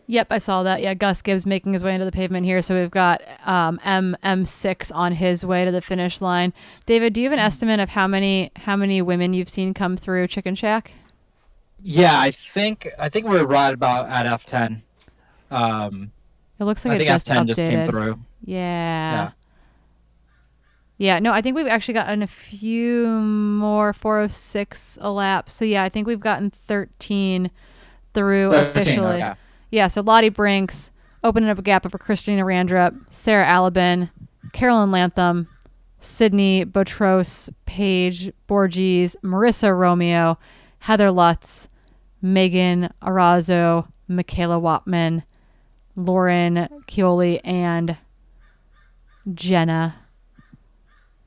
Yep, I saw that. Yeah, Gus Gibbs making his way into the pavement here. So we've got M6 on his way to the finish line. David, do you have an estimate of how many women you've seen come through Chicken Shack? Yeah, I think we're right about at F10. It looks like I it think just F10 updated. just came through. Yeah, no, I think we've actually gotten a few more 406 elapsed. So yeah, I think we've gotten 13 through 13, officially. okay. Yeah, so Lottie Brinks opening up a gap over Christina Randrup, Sarah Alabin, Carolyn Lantham, Sydney Botros, Paige Borges, Marissa Romeo, Heather Lutz, Megan Arazo, Michaela Watman, Lauren Chioli, and Jenna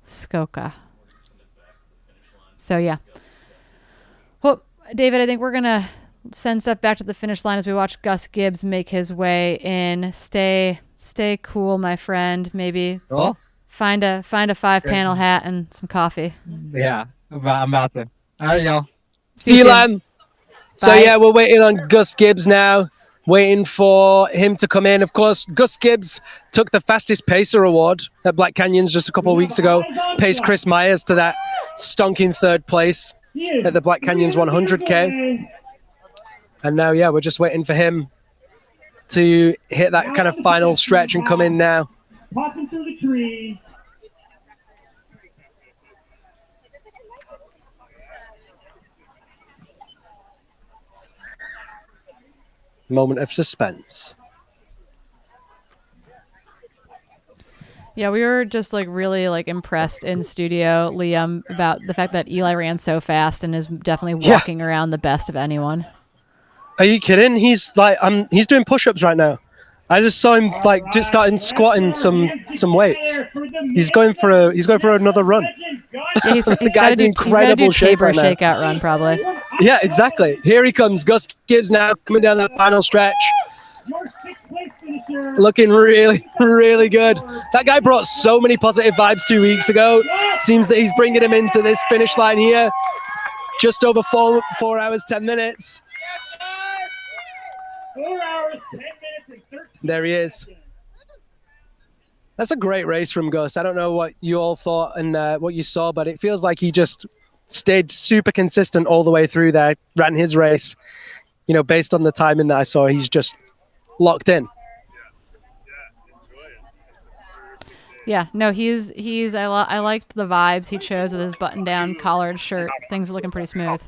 Skoka. So yeah. Well, David, I think we're gonna send stuff back to the finish line as we watch Gus Gibbs make his way in. Stay cool, my friend. Maybe find a 5-panel hat and some coffee. Yeah, I'm about to. All right, y'all. Steelam. So yeah, we're waiting on Gus Gibbs now. Waiting for him to come in. Of course, Gus Gibbs took the fastest pacer award at Black Canyons just a couple of weeks ago. Paced Chris Myers to that stonking 3rd place at the Black Canyons 100K. And now, yeah, we're just waiting for him to hit that kind of final stretch and come in now. Popping through the trees. Moment of suspense. Yeah, we were just like really like impressed in studio, Liam, about the fact that Eli ran so fast and is definitely walking around the best of anyone. Are you kidding? He's like, he's doing push-ups right now. I just saw him like just starting squatting some weights. He's going for another run. Yeah, he's the got to do incredible shape Tabor right now. shakeout run probably. Yeah, exactly. Here he comes. Gus Gibbs now coming down that final stretch. Looking really, really good. That guy brought so many positive vibes 2 weeks ago. Seems that he's bringing him into this finish line here. Just over 4 hours, 10 minutes. 4 hours, 10 minutes, and 13 There he is. That's a great race from Gus. I don't know what you all thought and what you saw, but it feels like he just stayed super consistent all the way through there, ran his race. You know, based on the timing that I saw, he's just locked in. Yeah, no, I liked the vibes he chose with his button-down collared shirt. Things are looking pretty smooth.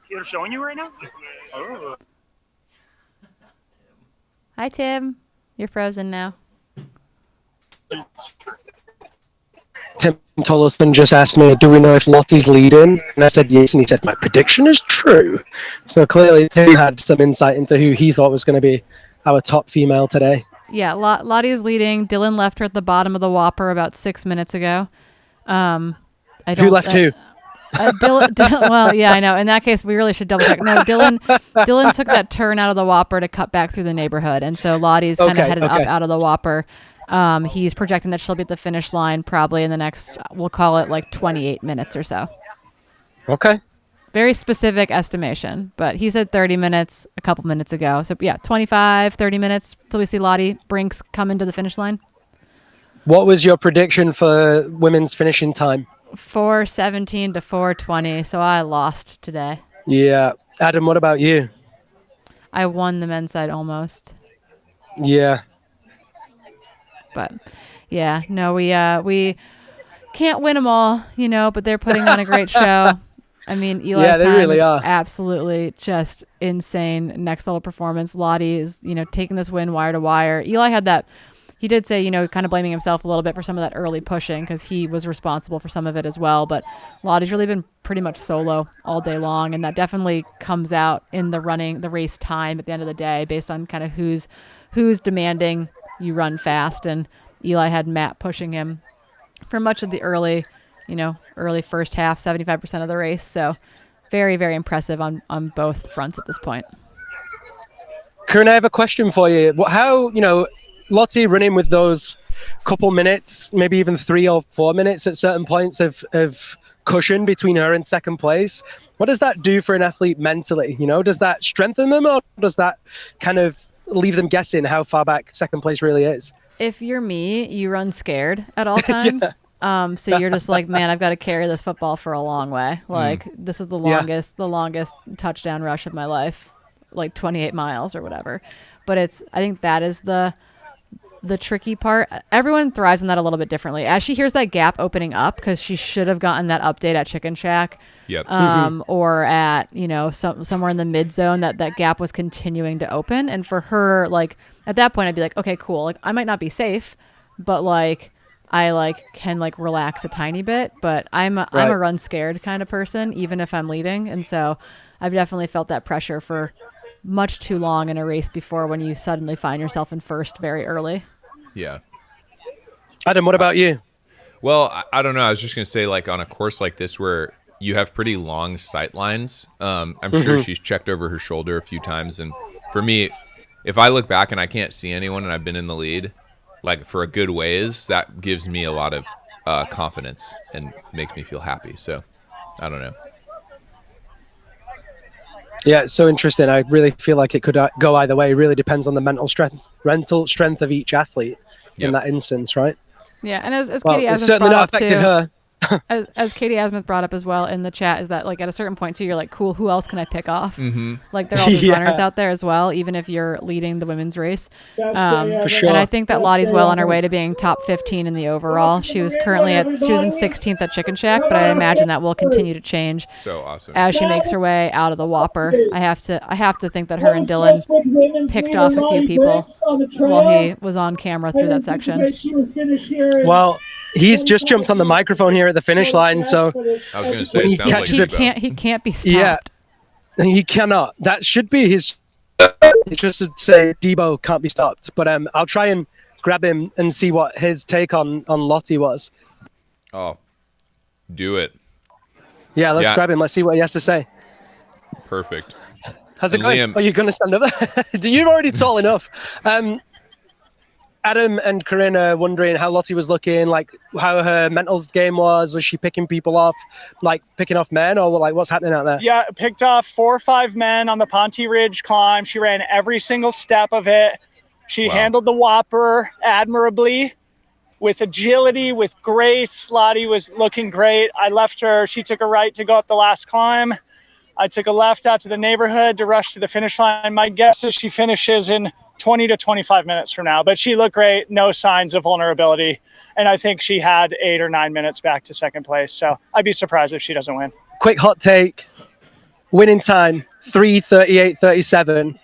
They're showing you right now? Oh. Hi, Tim. You're frozen now. Tim Tolleson just asked me, do we know if Lottie's leading? And I said yes, and he said, my prediction is true. So clearly Tim had some insight into who he thought was going to be our top female today. Yeah, Lottie is leading. Dylan left her at the bottom of the Whopper about 6 minutes ago. Who left who? Dylan, well, yeah, I know. In that case, we really should double check. No, Dylan took that turn out of the Whopper to cut back through the neighborhood, and so Lottie's kind of headed up out of the Whopper. He's projecting that she'll be at the finish line probably in the next, we'll call it like 28 minutes or so. Okay. Very specific estimation, but he said 30 minutes a couple minutes ago. So yeah, 25, 30 minutes till we see Lottie Brinks come into the finish line. What was your prediction for women's finishing time? 4:17 to 4:20, so I lost today. Yeah. Adam, what about you? I won the men's side almost. Yeah. But yeah, no, we can't win them all, but they're putting on a great show. I mean, Eli's they time really is are. absolutely just insane. Next level performance. Lottie is, taking this win wire to wire. Eli had that. He did say, kind of blaming himself a little bit for some of that early pushing because he was responsible for some of it as well. But Lottie's really been pretty much solo all day long. And that definitely comes out in the race time at the end of the day based on kind of who's demanding you run fast. And Eli had Matt pushing him for much of the early first half, 75% of the race. So very, very impressive on both fronts at this point. Karen, I have a question for you. How, Lottie running with those couple minutes, maybe even 3 or 4 minutes at certain points of cushion between her and second place. What does that do for an athlete mentally? Does that strengthen them or does that kind of leave them guessing how far back second place really is? If you're me, you run scared at all times. So you're just like, man, I've got to carry this football for a long way. Like this is the longest touchdown rush of my life, like 28 miles or whatever. But I think that is the tricky part. Everyone thrives on that a little bit differently. As she hears that gap opening up, because she should have gotten that update at Chicken Shack, or at somewhere in the mid zone that gap was continuing to open. And for her, like at that point, I'd be like, okay, cool. Like I might not be safe, but like I can relax a tiny bit. But I'm a run scared kind of person, even if I'm leading. And so I've definitely felt that pressure for much too long in a race before when you suddenly find yourself in first very early. Yeah. Adam, what about you? Well, I don't know. I was just going to say, like, on a course like this where you have pretty long sight lines, I'm sure she's checked over her shoulder a few times. And for me, if I look back and I can't see anyone and I've been in the lead, like, for a good ways, that gives me a lot of confidence and makes me feel happy. So, I don't know. Yeah, it's so interesting. I really feel like it could go either way. It really depends on the mental strength of each athlete in that instance, right? Yeah, and as Katie Asmuth certainly not affected her. As Katie Asmuth brought up as well in the chat, is that like at a certain point too, you're like, cool, who else can I pick off? Like there are all these runners out there as well, even if you're leading the women's race. For sure. And I think that Lottie's well on her way to being top 15 in the overall. She was in 16th at Chicken Shack, but I imagine that will continue to change. So awesome. As she makes her way out of the Whopper. I have to think that her and Dylan picked off a few people while he was on camera through that section. Well, he's just jumped on the microphone here at the finish line, so I was going to say, it sounds like he can't be stopped. Yeah, he cannot. That should be his. Just to say, Debo can't be stopped. But I'll try and grab him and see what his take on Lottie was. Oh, do it. Yeah, let's grab him. Let's see what he has to say. Perfect. How's it going? Are you going to stand up? You're already tall enough. Adam and Corinne are wondering how Lottie was looking, like how her mental game was. Was she picking people off, like picking off men, or like what's happening out there? Yeah, picked off 4 or 5 men on the Ponte Ridge climb. She ran every single step of it. She handled the Whopper admirably, with agility, with grace. Lottie was looking great. I left her. She took a right to go up the last climb. I took a left out to the neighborhood to rush to the finish line. My guess is she finishes in 20 to 25 minutes from now, but she looked great. No signs of vulnerability. And I think she had 8 or 9 minutes back to second place. So I'd be surprised if she doesn't win. Quick hot take. Winning time, 3:38.37.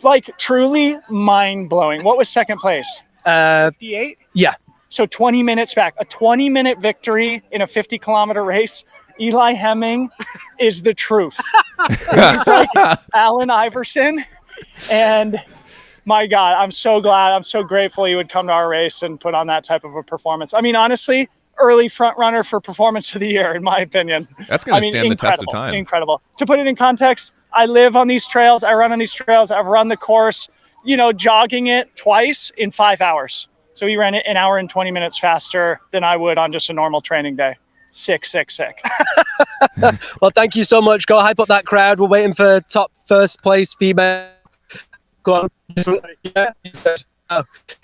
Like truly mind blowing. What was second place? 58? Yeah. So 20 minutes back, a 20-minute victory in a 50-kilometer race. Eli Hemming is the truth. He's like Allen Iverson. And my God, I'm so glad. I'm so grateful he would come to our race and put on that type of a performance. I mean, honestly, early front runner for performance of the year, in my opinion. That's going to stand the test of time. Incredible. To put it in context, I live on these trails. I run on these trails. I've run the course, jogging it twice in 5 hours. So he ran it an hour and 20 minutes faster than I would on just a normal training day. Sick. Well, thank you so much. Go hype up that crowd. We're waiting for top first place female. Go on.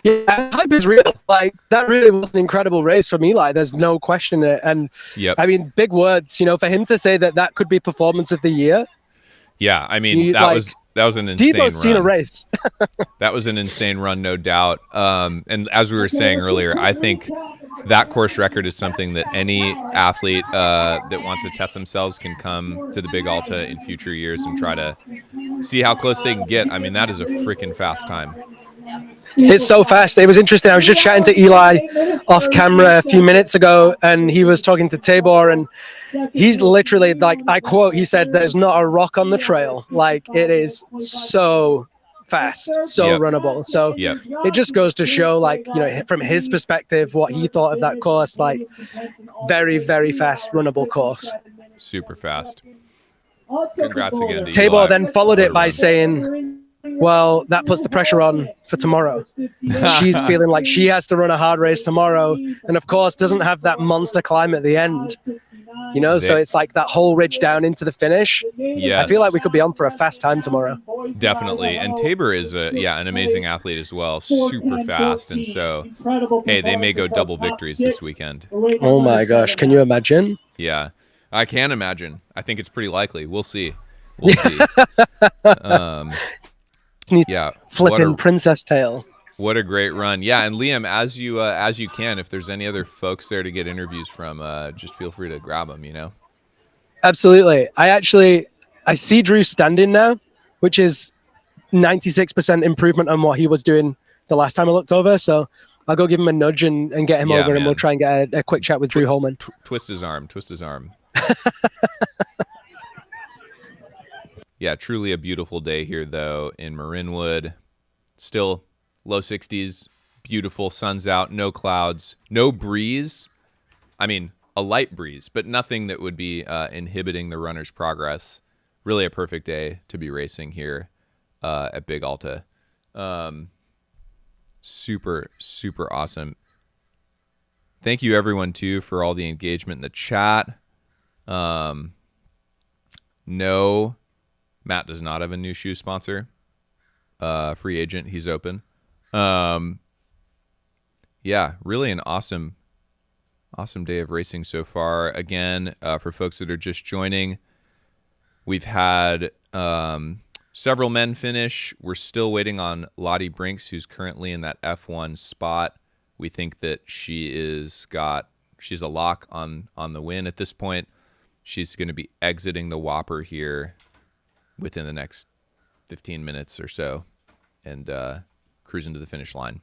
Yeah, hype is real. Like that really was an incredible race from Eli. There's no question it. And I mean, big words. For him to say that could be performance of the year. Yeah, I mean that was an insane Debo's seen a run. race. That was an insane run, no doubt. And as we were saying earlier, I think that course record is something that any athlete that wants to test themselves can come to the Big Alta in future years and try to see how close they can get. I mean, that is a freaking fast time. It's so fast. It was interesting. I was just chatting to Eli off camera a few minutes ago, and he was talking to Tabor, and he's literally, like, I quote, he said, "There's not a rock on the trail." Like, it is so fast, so runnable. So it just goes to show, like, you know, from his perspective, what he thought of that course. Like, very, very fast, runnable course. Super fast. Congrats again to Tabor Eli. then followed What it a by run. saying, well, that puts the pressure on for tomorrow. She's feeling like she has to run a hard race tomorrow, and of course doesn't have that monster climb at the end. You know, so it's like that whole ridge down into the finish. Yes. I feel like we could be on for a fast time tomorrow. Definitely. And Tabor is an amazing athlete as well, super fast. And so, hey, they may go double victories this weekend. Oh my gosh, can you imagine? Yeah, I can imagine. I think it's pretty likely. We'll see. We'll see. Yeah, flipping princess tail. What a great run. Yeah, and Liam, as you can, if there's any other folks there to get interviews from, just feel free to grab them, you know? Absolutely. I see Drew standing now, which is 96% improvement on what he was doing the last time I looked over. So I'll go give him a nudge and get him over, and we'll try and get a quick chat with Drew Holman. Twist his arm. Yeah, truly a beautiful day here, though, in Marinwood. Still low 60s, beautiful, sun's out, no clouds, no breeze. I mean, a light breeze, but nothing that would be inhibiting the runner's progress. Really a perfect day to be racing here at Big Alta. Super, super awesome. Thank you, everyone, too, for all the engagement in the chat. No, Matt does not have a new shoe sponsor. Free agent, he's open. Yeah, really an awesome day of racing so far. Again, for folks that are just joining, we've had several men finish. We're still waiting on Lottie Brinks, who's currently in that F1 spot. We think that she's a lock on the win at this point. She's going to be exiting the Whopper here within the next 15 minutes or so and cruising to the finish line.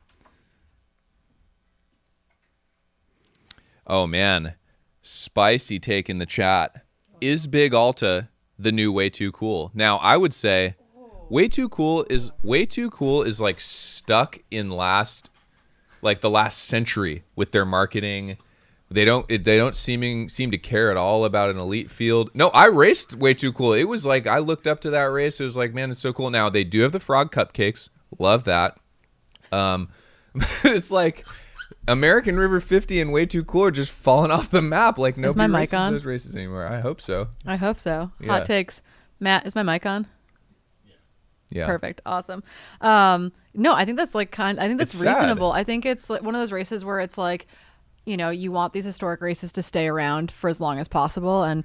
Oh, man. Spicy take in the chat. Is Big Alta the new Way Too Cool? Now, I would say Way Too Cool is like stuck in the last century with their marketing. They don't seem to care at all about an elite field. No, I raced Way Too Cool. It was like I looked up to that race. It was like, man, it's so cool. Now they do have the frog cupcakes. Love that. It's like American River 50 and Way Too Cool are just falling off the map. Like nobody races those races anymore. I hope so. I hope so. Yeah. Hot takes. Matt, is my mic on? Yeah. Perfect. Awesome. No, I think that's I think that's It's reasonable. sad. I think it's like one of those races where it's like, you know, you want these historic races to stay around for as long as possible. And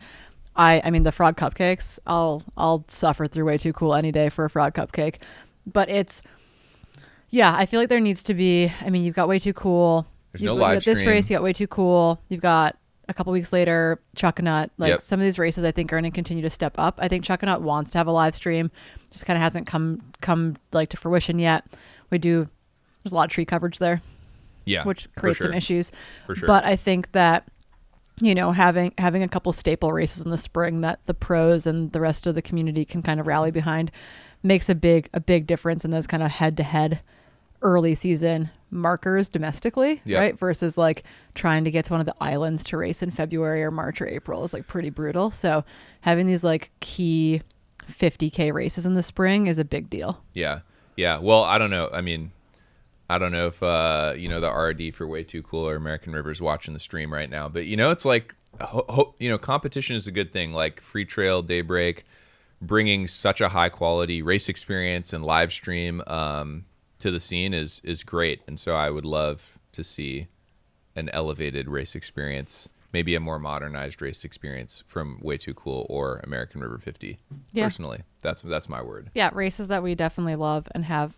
I mean, the frog cupcakes, I'll suffer through Way Too Cool any day for a frog cupcake. But I feel like there needs to be, I mean, you've got Way Too Cool. There's You've no got live this stream. race, you got Way Too Cool. You've got a couple weeks later, Chuckanut. Yep. Some of these races I think are going to continue to step up. I think Chuckanut wants to have a live stream. Just kind of hasn't come like to fruition yet. There's a lot of tree coverage there. Yeah, which for creates sure. some issues. For sure. But I think that, you know, having a couple staple races in the spring that the pros and the rest of the community can kind of rally behind makes a big difference in those kind of head-to-head early season markers domestically, right? Versus like trying to get to one of the islands to race in February or March or April is like pretty brutal. So having these like key 50K races in the spring is a big deal. Yeah. Well, I don't know. I mean, I don't know if, you know, the RD for Way Too Cool or American River is watching the stream right now. But, you know, it's like, you know, competition is a good thing. Like Freetrail, Daybreak, bringing such a high-quality race experience and live stream to the scene is great. And so I would love to see an elevated race experience maybe a more modernized race experience from Way Too Cool or American River 50. Yeah. Personally, that's my word. Yeah, races that we definitely love and have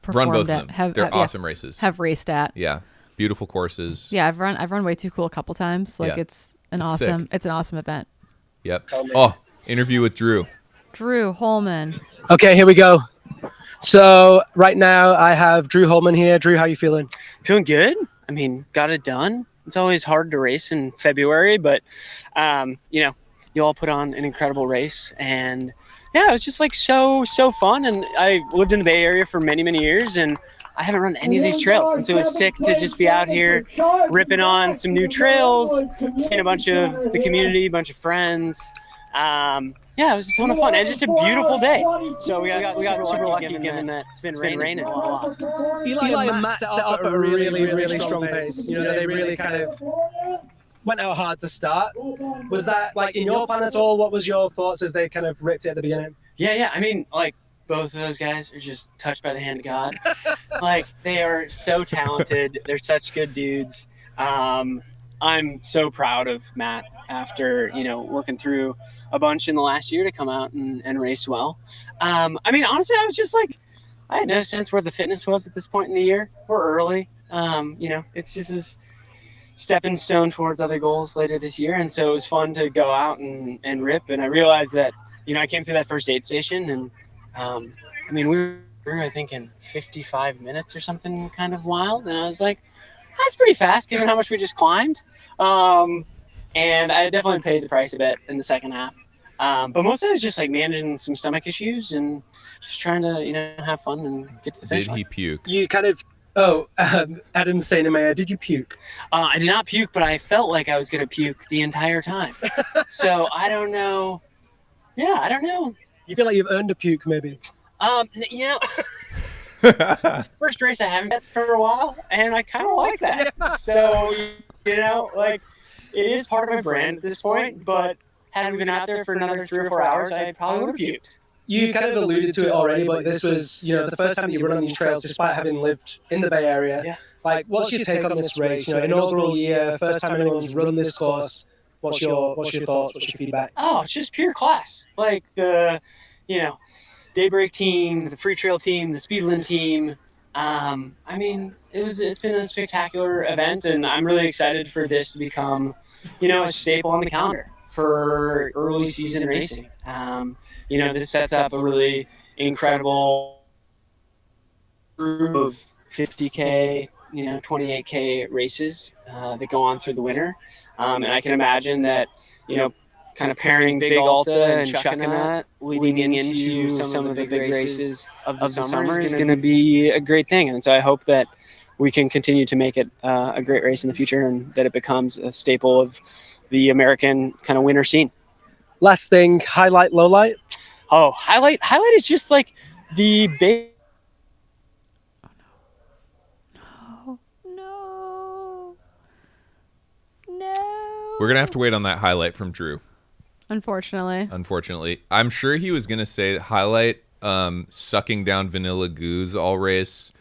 performed Run both at. of them. They're awesome races. Have raced at. Yeah, beautiful courses. Yeah, I've run Way Too Cool a couple times. Like Yeah. it's an awesome event. Yep. Oh, interview with Drew. Drew Holman. Okay, here we go. So right now I have Drew Holman here. Drew, how you feeling? Feeling good. I mean, got it done. It's always hard to race in February, but you all put on an incredible race, and yeah, it was just like so fun. And I lived in the Bay Area for many years, and I haven't run any of these trails, and so it's sick to just be out here ripping on some new trails, seeing a bunch of the community, a bunch of friends. Yeah, it was a ton of fun and just a beautiful day. So we got super lucky given that it's been raining a lot. Eli and Matt set off at a really strong pace. You know, they really kind of went out hard to start. Was that like in your plan at all? What was your thoughts as they kind of ripped it at the beginning? Yeah. I mean, like both of those guys are just touched by the hand of God. Like they are so talented. They're such good dudes. I'm so proud of Matt after, working through a bunch in the last year to come out and race well. I mean, honestly, I was just like, I had no sense where the fitness was at this point in the year. We're early. It's just a stepping stone towards other goals later this year. And so it was fun to go out and rip. And I realized that, I came through that first aid station and, we were, I think, in 55 minutes or something kind of wild. And I was like, that's pretty fast given how much we just climbed. And I definitely paid the price a bit in the second half. But most of it was just like managing some stomach issues and just trying to, have fun and get to the finish line. Did he puke? You kind of, Adam's saying to me, did you puke? I did not puke, but I felt like I was going to puke the entire time. So I don't know. Yeah, I don't know. You feel like you've earned a puke maybe? First race I haven't had for a while, and I kind of like that. So, it is part of my brand at this point, but had we been out there for another 3 or 4 hours, I probably would have puked. You kind of alluded to it already, but this was, the first time that you run on these trails, despite having lived in the Bay Area. Yeah. Like, what's your take on this race? Inaugural year, first time anyone's run this course. What's your thoughts? What's your feedback? Oh, it's just pure class. Like the, Daybreak team, the Freetrail team, the Speedland team. It's been a spectacular event, and I'm really excited for this to become, a staple on the calendar for early season racing. This sets up a really incredible group of 50K, 28K races that go on through the winter. And I can imagine that, kind of pairing Big Alta and Chuckanut leading into some of the big races of the summer is going to be a great thing. And so I hope that we can continue to make it a great race in the future and that it becomes a staple of the American kind of winter scene. Last thing, highlight, lowlight? Oh, highlight is just like the big... We're going to have to wait on that highlight from Drew. Unfortunately. I'm sure he was going to say highlight sucking down Vanilla Goose all race,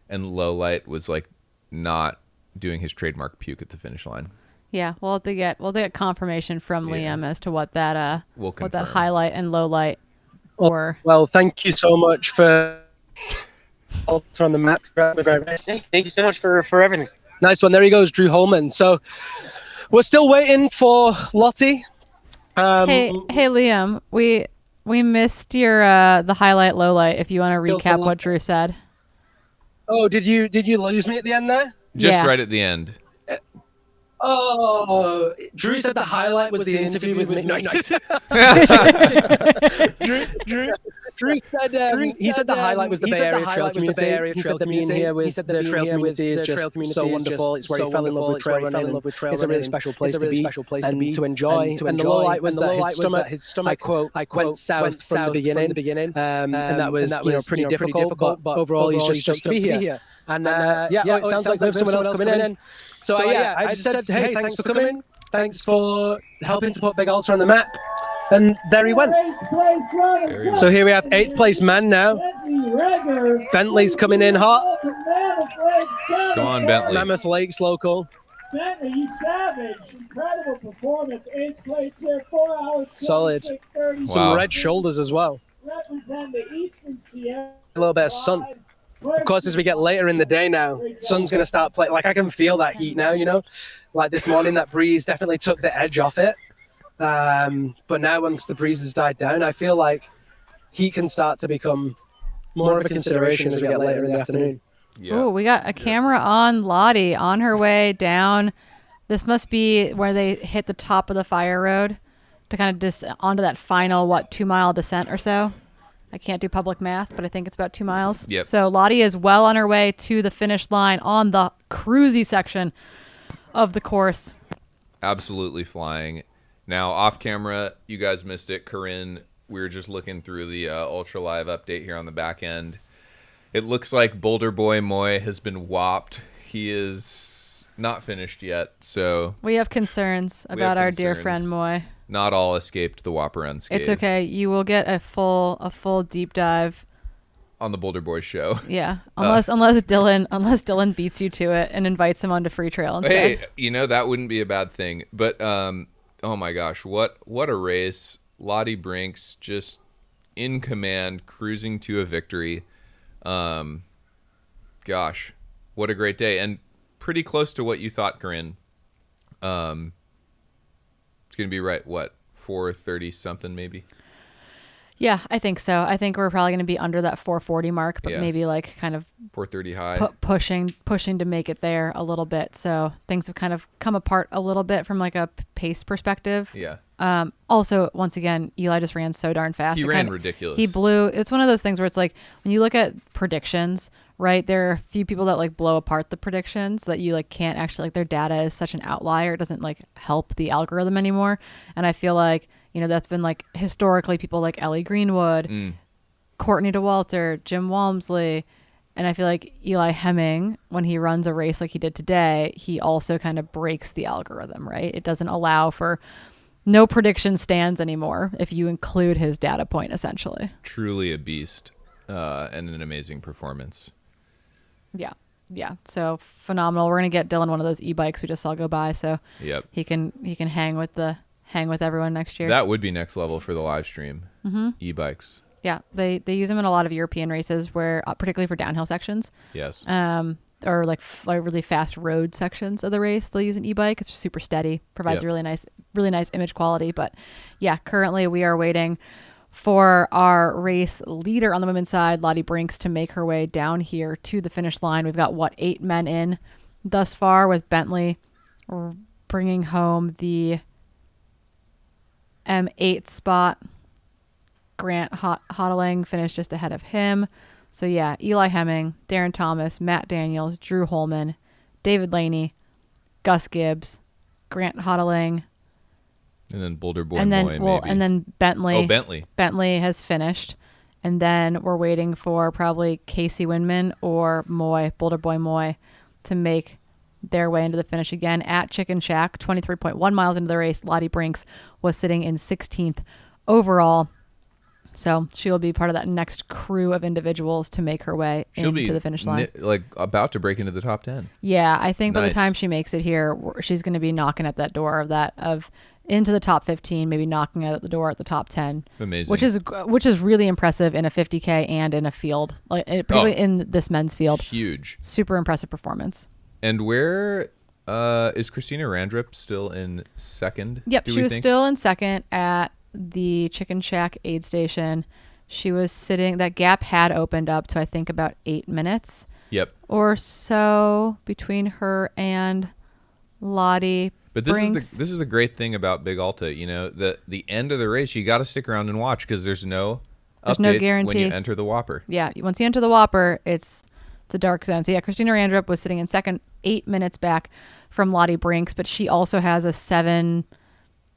and lowlight was like not doing his trademark puke at the finish line. Yeah, we'll get confirmation from Liam as to what that highlight and lowlight were. Well, thank you so much for on the map. Thank you so much for everything. Nice one. There he goes, Drew Holman. So we're still waiting for Lottie. Hey Liam, we missed your the highlight lowlight. If you want to recap what Drew said. Oh, did you lose me at the end there? Just right at the end. Oh, Drew said the highlight was the interview with me. No. Drew said he said the highlight was the Bay Area trail community. He said the being here with the trail community is just so wonderful. It's where he fell in love with trail running. It's a really special place to be and to enjoy. And the lowlight was that his stomach, I quote, went south from the beginning. And that was pretty difficult. But overall, he's just stoked to be here. And it sounds like there's someone else coming in. So I just said, hey, thanks for coming. Thanks for helping to put Big Alta on the map. And there he went. So here we have 8th place man now. Bentley's coming in hot. Come on, Bentley. Mammoth Lakes local. Kathy Savage, incredible performance, 8th place here, 4 hours. Solid. 26:30. Some red shoulders as well. Represent the Eastern Sierra. A little bit of sun. Of course, as we get later in the day now, sun's going to start playing. Like, I can feel that heat now, you know? Like this morning, that breeze definitely took the edge off it. But now once the breeze has died down, I feel like heat can start to become more of a consideration as we get later in the afternoon. Yeah. Oh, we got a camera on Lottie on her way down. This must be where they hit the top of the fire road to kind of just onto that final, 2-mile descent or so. I can't do public math, but I think it's about 2 miles. Yep. So Lottie is well on her way to the finish line on the cruisy section of the course. Absolutely flying. Now, off camera, you guys missed it. Corinne, we were just looking through the Ultra Live update here on the back end. It looks like Boulder Boy Moy has been whopped. He is not finished yet, so We have concerns about our dear friend Moy. not all escaped the Whopper unscathed. It's okay. You will get a full deep dive on the Boulder Boy show. Yeah, unless Dylan beats you to it and invites him onto Freetrail instead. Hey, you know, that wouldn't be a bad thing. But oh my gosh, what a race! Lottie Brinks just in command, cruising to a victory. Gosh, what a great day, and pretty close to what you thought, Corinne. It's gonna be right. What, 4:30 something maybe? Yeah, I think so. I think we're probably going to be under that 440 mark, but Yeah. maybe like kind of 4:30 high. pushing to make it there a little bit. So things have kind of come apart a little bit from like a pace perspective. Yeah. Also, once again, Eli just ran so darn fast. He It ran kind of- ridiculous. He blew. It's one of those things where it's like when you look at predictions, right? There are a few people that like blow apart the predictions that you like can't actually like their data is such an outlier. It doesn't like help the algorithm anymore. And I feel like, you know, that's been like historically people like Ellie Greenwood, Courtney DeWalter, Jim Walmsley. And I feel like Eli Hemming, when he runs a race like he did today, he also kind of breaks the algorithm, right? It doesn't allow for no prediction stands anymore if you include his data point, essentially. Truly a beast and an amazing performance. Yeah. So phenomenal. We're gonna get Dylan one of those e-bikes we just saw go by, so Yep. he can hang with everyone next year. That would be next level for the live stream. Mhm. E-bikes. Yeah, they use them in a lot of European races where, particularly for downhill sections. Yes. Or like really fast road sections of the race, they'll use an e-bike. It's super steady, provides Yep. really nice image quality. But yeah, currently we are waiting for our race leader on the women's side, Lottie Brinks, to make her way down here to the finish line. We've got 8 men in thus far, with Bentley bringing home the M8 spot. Grant Hodling finished just ahead of him. So yeah, Eli Hemming, Darren Thomas, Matt Daniels, Drew Holman, David Laney, Gus Gibbs, Grant Hodling, And then Boulder Boy and then Moy, maybe. and then Bentley. Oh, Bentley. Bentley has finished, and then we're waiting for probably Casey Winman or Boulder Boy Moy, to make their way into the finish again at Chicken Shack. 23.1 miles into the race, Lottie Brinks was sitting in 16th overall. So she will be part of that next crew of individuals to make her way into the finish line. Like about to break into the top 10. Yeah, I think by the Nice. time she makes it here, she's going to be knocking at that door of into the top 15, maybe knocking at the door at the top 10. Amazing. Which is really impressive in a 50K and in a field, particularly in this men's field. Huge. Super impressive performance. And where is Christina Randrup still in second? Yep, do she we was think? still in second at the Chicken Shack aid station. She was sitting, that gap had opened up to I think about 8 minutes. Yep. Or so between her and Lottie. But this Brinks. is the great thing about Big Alta. You know, the end of the race, you got to stick around and watch because there's no There's updates no when guarantee. you enter the Whopper. Yeah, once you enter the Whopper, it's a dark zone. So yeah, Christina Randrup was sitting in second, 8 minutes back from Lottie Brinks, but she also has a 7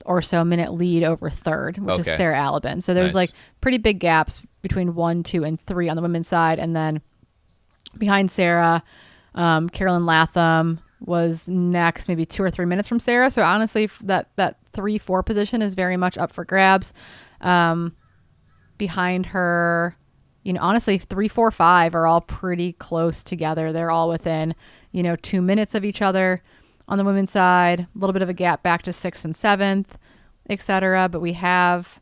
or so minute lead over third, which is Okay. Sarah Alabin. So there's Nice. like pretty big gaps between 1, 2, and 3 on the women's side, and then behind Sarah, Carolyn Latham was next, maybe 2 or 3 minutes from Sarah. So honestly, that 3-4 position is very much up for grabs. Behind her, you know, honestly, 3, 4, 5 are all pretty close together. They're all within, 2 minutes of each other. on the women's side, a little bit of a gap back to 6th and 7th, etc. But we have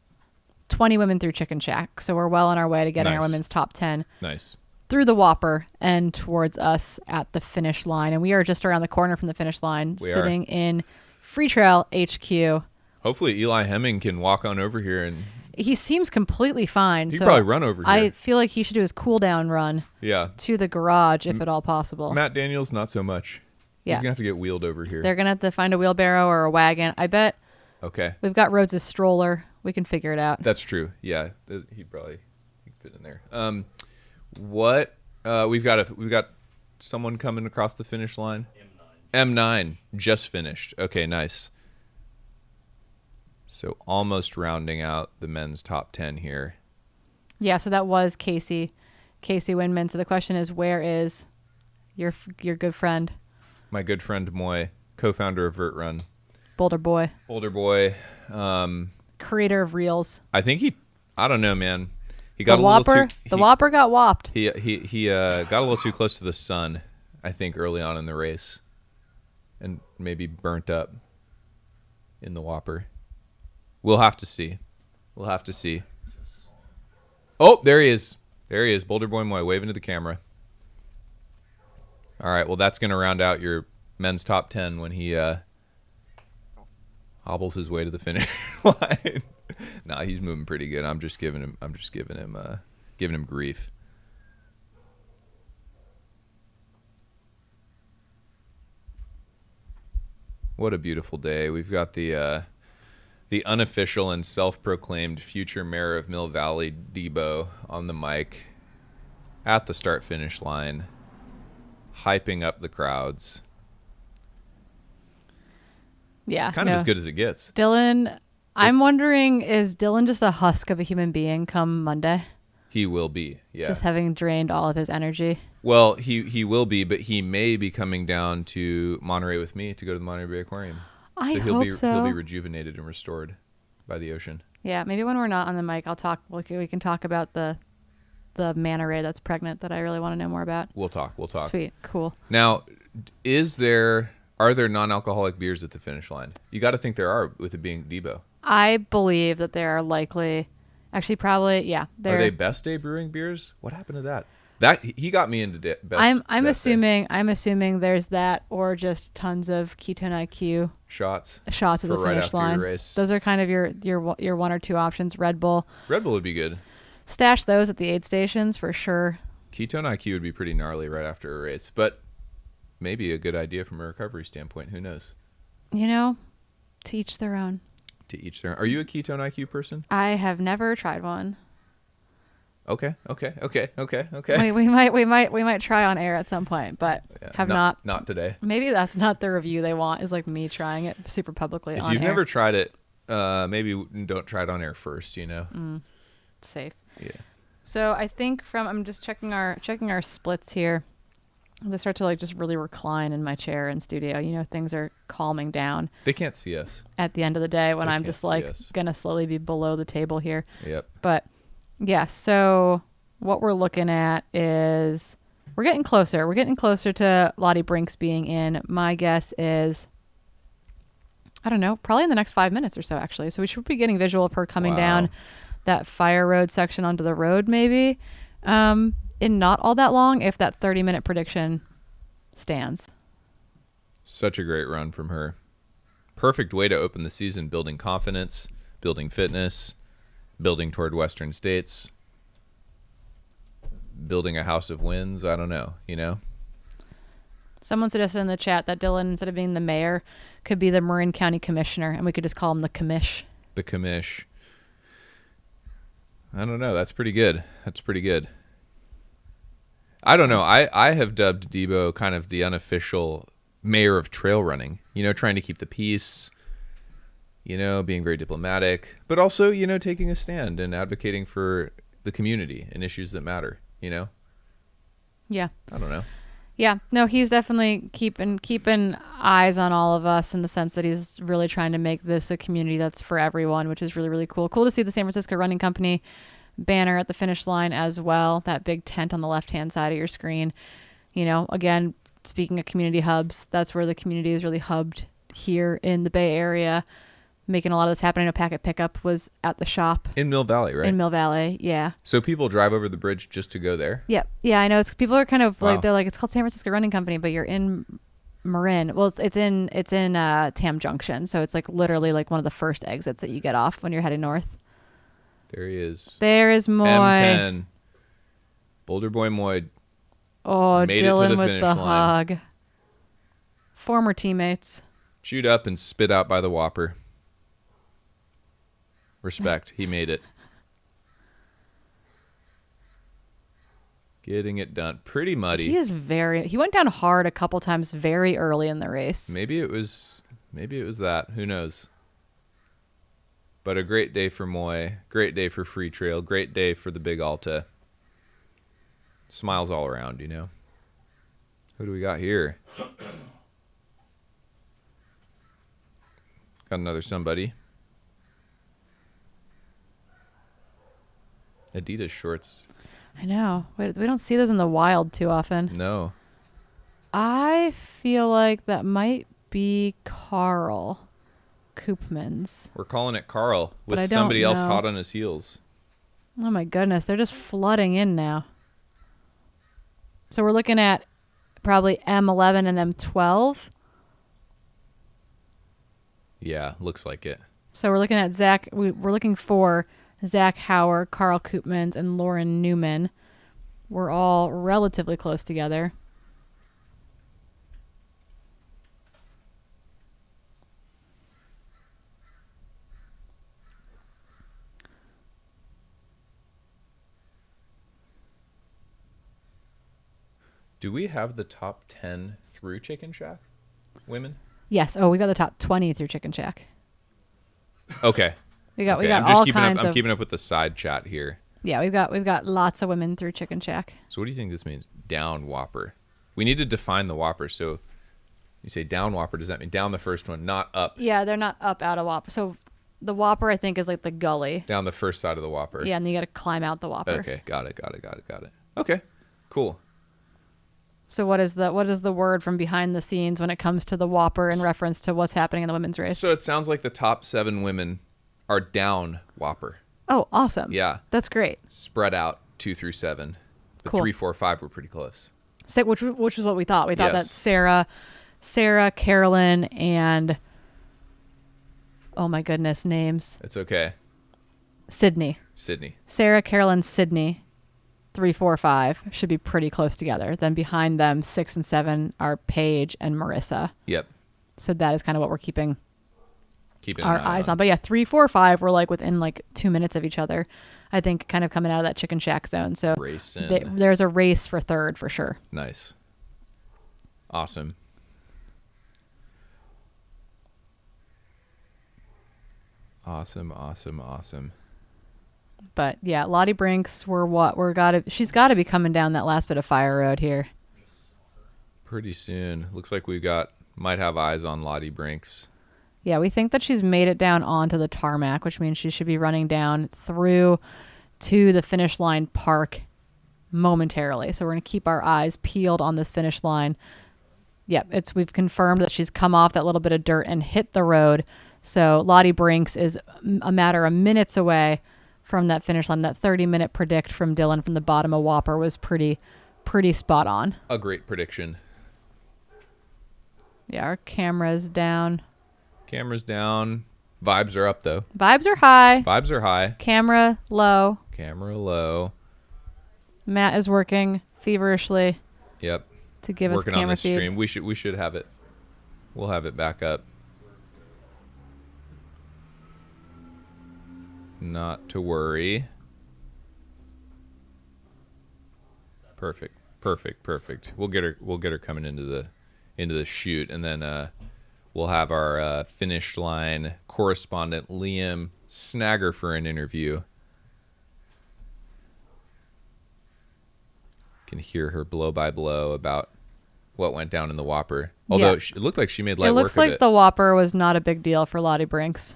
20 women through Chicken Shack. So we're well on our way to getting our women's top 10. Nice. Through the Whopper and towards us at the finish line. And we are just around the corner from the finish line, sitting in Freetrail HQ. Hopefully Eli Hemming can walk on over here and... He seems completely fine. He could probably run over here. I feel like he should do his cool down run to the garage if at all possible. Matt Daniels, not so much. Yeah. He's going to have to get wheeled over here. They're going to have to find a wheelbarrow or a wagon. I bet. Okay. We've got Rhodes' stroller. We can figure it out. That's true. Yeah. He'd probably fit in there. We've got someone coming across the finish line. M9 just finished. Okay, nice. So almost rounding out the men's top 10 here. Yeah, so that was Casey Winman. So the question is, where is your good friend? My good friend Moy, co-founder of Vert Run. Boulder Boy. Creator of Reels. I think I don't know, man. He got the Whopper got whopped. He got a little too close to the sun, I think, early on in the race, and maybe burnt up in the Whopper. We'll have to see. Oh, there he is. Boulder Boy Moy waving to the camera. All right, well, that's going to round out your men's top 10 when he hobbles his way to the finish line. Nah, he's moving pretty good. I'm just giving him grief. What a beautiful day. We've got the unofficial and self-proclaimed future mayor of Mill Valley, Debo, on the mic at the start-finish line, hyping up the crowds. Yeah, it's kind of as good as it gets. Dylan, I'm wondering, is Dylan just a husk of a human being come Monday? He will be, yeah. Just having drained all of his energy. Well, he will be, but he may be coming down to Monterey with me to go to the Monterey Bay Aquarium. I hope so. He'll be rejuvenated and restored by the ocean. Yeah, maybe when we're not on the mic, we can talk about the manta ray that's pregnant that I really want to know more about. We'll talk. Sweet, cool. Now, are there non-alcoholic beers at the finish line? You got to think there are, with it being Debo. I believe that there are likely, actually probably, yeah. Are they Best Day Brewing beers? What happened to that? He got me into Best. I'm assuming there's that, or just tons of Ketone IQ shots at the finish line. Those are kind of your one or two options. Red Bull would be good. Stash those at the aid stations for sure. Ketone IQ would be pretty gnarly right after a race, but maybe a good idea from a recovery standpoint. Who knows? To each their own. Are you a Ketone IQ person? I have never tried one. Okay. We might try on air at some point, but have not. Not today. Maybe that's not the review they want. Is like me trying it super publicly. If you've never tried it, maybe don't try it on air first. Safe. Yeah. So I think I'm just checking our splits here. They start to just really recline in my chair in studio. Things are calming down. They can't see us at the end of the day when I'm just gonna slowly be below the table here. Yep. But yeah, so what we're looking at is we're getting closer. We're getting closer to Lottie Brinks being in. My guess is, I don't know, probably in the next 5 minutes or so, actually. So we should be getting visual of her coming down that fire road section onto the road, maybe, in not all that long, if that 30-minute prediction stands. Such a great run from her. Perfect way to open the season, building confidence, building fitness, building toward Western States, building a house of wins. I don't know, Someone suggested in the chat that Dylan, instead of being the mayor, could be the Marin County Commissioner, and we could just call him the Commish. The Commish. I don't know. That's pretty good. I don't know. I have dubbed Debo kind of the unofficial mayor of trail running, trying to keep the peace, being very diplomatic, but also, taking a stand and advocating for the community and issues that matter, Yeah. I don't know. Yeah, no, he's definitely keeping eyes on all of us in the sense that he's really trying to make this a community that's for everyone, which is really, really cool. Cool to see the San Francisco Running Company banner at the finish line as well, that big tent on the left-hand side of your screen. Again, speaking of community hubs, that's where the community is really hubbed here in the Bay Area, making a lot of this happen. I know Packet Pickup was at the shop. In Mill Valley, right? In Mill Valley, yeah. So people drive over the bridge just to go there? Yep. Yeah, I know. People are kind of Wow. like, they're like, it's called San Francisco Running Company, but you're in Marin. Well, it's in Tam Junction, so it's like literally like one of the first exits that you get off when you're heading north. There he is. There is Moy. M10. Boulder Boy Moy. Oh, made Dylan it to the with finish the line. hug. Former teammates. Chewed up and spit out by the Whopper. Respect. He made it. Getting it done. Pretty muddy. He went down hard a couple times very early in the race. Maybe it was that. Who knows? But a great day for Moy. Great day for Freetrail. Great day for the Big Alta. Smiles all around, you know. Who do we got here? Got another somebody. Adidas shorts. I know. We don't see those in the wild too often. No. I feel like that might be Carl Koopmans. We're calling it Carl But I with don't somebody else know. hot on his heels. Oh my goodness, they're just flooding in now. So we're looking at probably M11 and M12. Yeah, looks like it. So we're looking at Zach. We're looking for Zach Howard, Carl Koopmans, and Lauren Newman. We're all relatively close together. Do we have the top 10 through Chicken Shack women? Yes. Oh, we got the top 20 through Chicken Shack. Okay. We got I'm just all keeping kinds up. I'm of. keeping up with the side chat here. Yeah, we've got lots of women through Chicken Shack. So what do you think this means? Down Whopper. We need to define the Whopper. So you say down Whopper. Does that mean down the first one, not up? Yeah, they're not up out of Whopper. So the Whopper, I think, is like the gully. Down the first side of the Whopper. Yeah, and you got to climb out the Whopper. Okay, got it. Okay, cool. So what is the word from behind the scenes when it comes to the Whopper in reference to what's happening in the women's race? So it sounds like the top 7 women are down Whopper. Oh, awesome. Yeah. That's great. Spread out 2 through 7. The Cool. 3, 4, 5 were pretty close. So, which is what we thought. We thought Yes. that Sarah, Carolyn, and oh my goodness, names. It's okay. Sydney. Sarah, Carolyn, Sydney, 3, 4, 5 should be pretty close together. Then behind them, 6 and 7 are Paige and Marissa. Yep. So that is kind of what we're keeping our an eye eyes on. But yeah, 3, 4, 5 were like within like 2 minutes of each other. I think kind of coming out of that Chicken Shack zone. So there's a race for third for sure. Nice. Awesome. Awesome. But yeah, Lottie Brinks, she's got to be coming down that last bit of fire road here. Pretty soon. Looks like might have eyes on Lottie Brinks. Yeah, we think that she's made it down onto the tarmac, which means she should be running down through to the finish line park momentarily. So we're going to keep our eyes peeled on this finish line. Yep, we've confirmed that she's come off that little bit of dirt and hit the road. So Lottie Brinks is a matter of minutes away from that finish line. That 30-minute predict from Dylan from the bottom of Whopper was pretty spot on. A great prediction. Yeah, our camera's down. Camera's down. Vibes are up, though. Vibes are high. Camera low. Matt is working feverishly. Yep. To give us working camera on this feed. stream. We should have it. We'll have it back up. Not to worry. Perfect. We'll get her coming into the shoot, and then we'll have our finish line correspondent Liam Snagger for an interview. Can hear her blow by blow about what went down in the Whopper. Although it looked like she made light work of it. It looks like the Whopper was not a big deal for Lottie Brinks.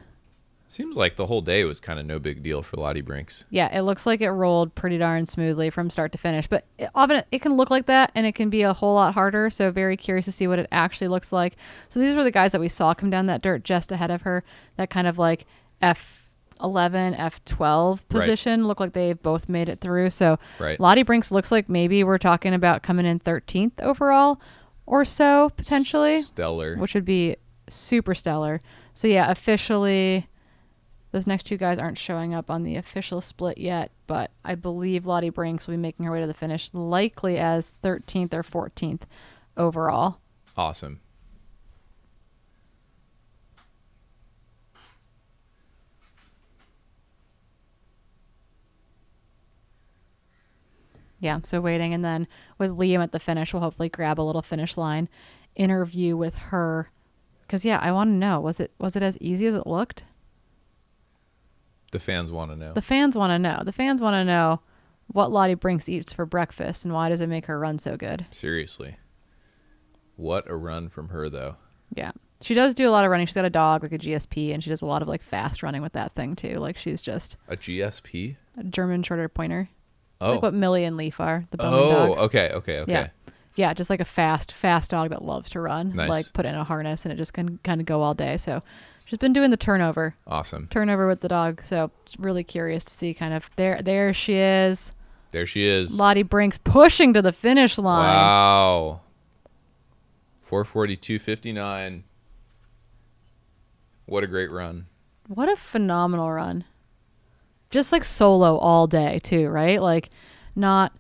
Seems like the whole day was kind of no big deal for Lottie Brinks. Yeah, it looks like it rolled pretty darn smoothly from start to finish. But often it can look like that, and it can be a whole lot harder. So very curious to see what it actually looks like. So these were the guys that we saw come down that dirt just ahead of her. That kind of like F11, F12 position. Look like they've both made it through. So Lottie Brinks looks like maybe we're talking about coming in 13th overall or so, potentially. Stellar. Which would be super stellar. So yeah, officially... Those next two guys aren't showing up on the official split yet, but I believe Lottie Brinks will be making her way to the finish, likely as 13th or 14th overall. Awesome. Yeah, so waiting, and then with Liam at the finish, we'll hopefully grab a little finish line interview with her. Because yeah, I want to know, was it as easy as it looked? The fans want to know. The fans want to know. The fans want to know what Lottie Brinks eats for breakfast and why does it make her run so good. Seriously. What a run from her, though. Yeah. She does do a lot of running. She's got a dog, like a GSP, and she does a lot of like fast running with that thing too. Like she's just... A GSP? A German Shorter Pointer. It's Oh. like what Millie and Leaf are, the Bowman dogs. Okay. Yeah. Yeah, just like a fast dog that loves to run. Nice. Like put in a harness and it just can kind of go all day. So she's been doing the turnover. Awesome. Turnover with the dog. So really curious to see kind of there she is. There she is. Lottie Brinks pushing to the finish line. Wow. 4:42.59. What a great run. What a phenomenal run. Just like solo all day too, right? Like not,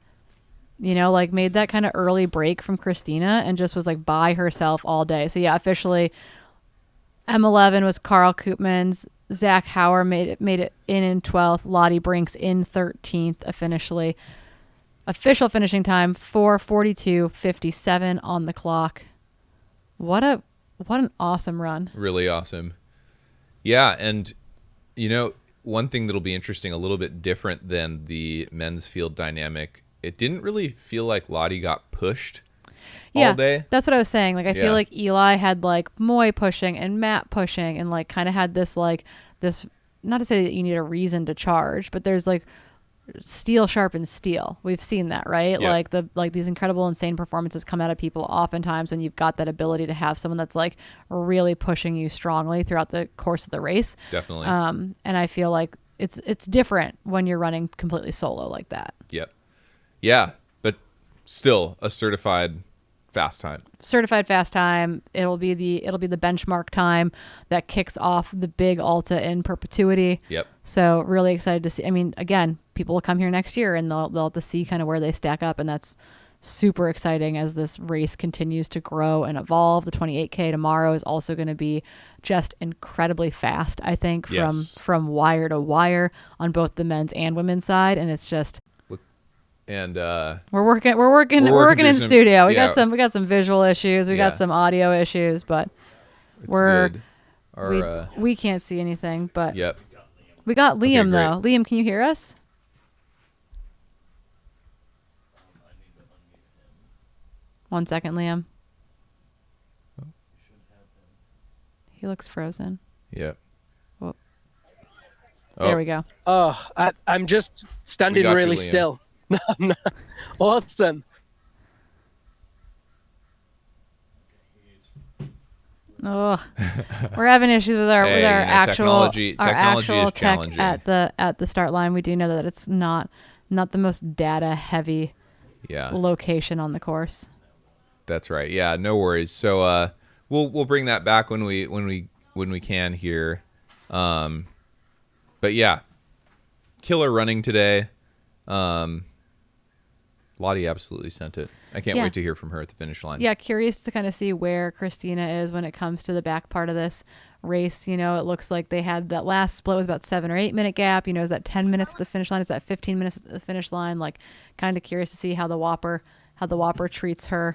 like made that kind of early break from Christina and just was like by herself all day. So yeah, officially M11 was Carl Koopmans. Zach Hauer made it in 12th. Lottie Brinks in 13th officially. Official finishing time 4:42.57 on the clock. What an awesome run. Really awesome. Yeah, and one thing that'll be interesting, a little bit different than the men's field dynamic, it didn't really feel like Lottie got pushed all day. That's what I was saying. Like I feel like Eli had like Moy pushing and Matt pushing and like kind of had this not to say that you need a reason to charge, but there's like steel sharpens steel. We've seen that, right? Yep. Like these incredible, insane performances come out of people oftentimes when you've got that ability to have someone that's like really pushing you strongly throughout the course of the race. Definitely. And I feel like it's different when you're running completely solo like that. Yep. Yeah, but still a certified fast time. Certified fast time. It'll be the benchmark time that kicks off the Big Alta in perpetuity. Yep. So really excited to see. I mean, again, people will come here next year and they'll have to see kind of where they stack up, and that's super exciting as this race continues to grow and evolve. The 28K tomorrow is also going to be just incredibly fast, I think, from wire to wire on both the men's and women's side, and it's just. And we're working in some, studio. We got some visual issues. We got Yeah. some audio issues, but good. we can't see anything. But Yep. we got Liam great. though. Liam, can you hear us? One second, Liam. He looks frozen. Yep. Whoop. There we go. Oh, I'm just standing We got you, really Liam. still. Awesome. Oh, we're having issues with our technology actual is tech challenging. at the start line. We do know that it's not the most data heavy location on the course. That's right. Yeah, no worries. So we'll bring that back when we can here. But yeah, killer running today. Lottie absolutely sent it. I can't wait to hear from her at the finish line. Yeah, curious to kind of see where Christina is when it comes to the back part of this race. It looks like they had that last split was about 7 or 8 minute gap. Is that 10 minutes at the finish line? Is that 15 minutes at the finish line? Like, kind of curious to see how the Whopper treats her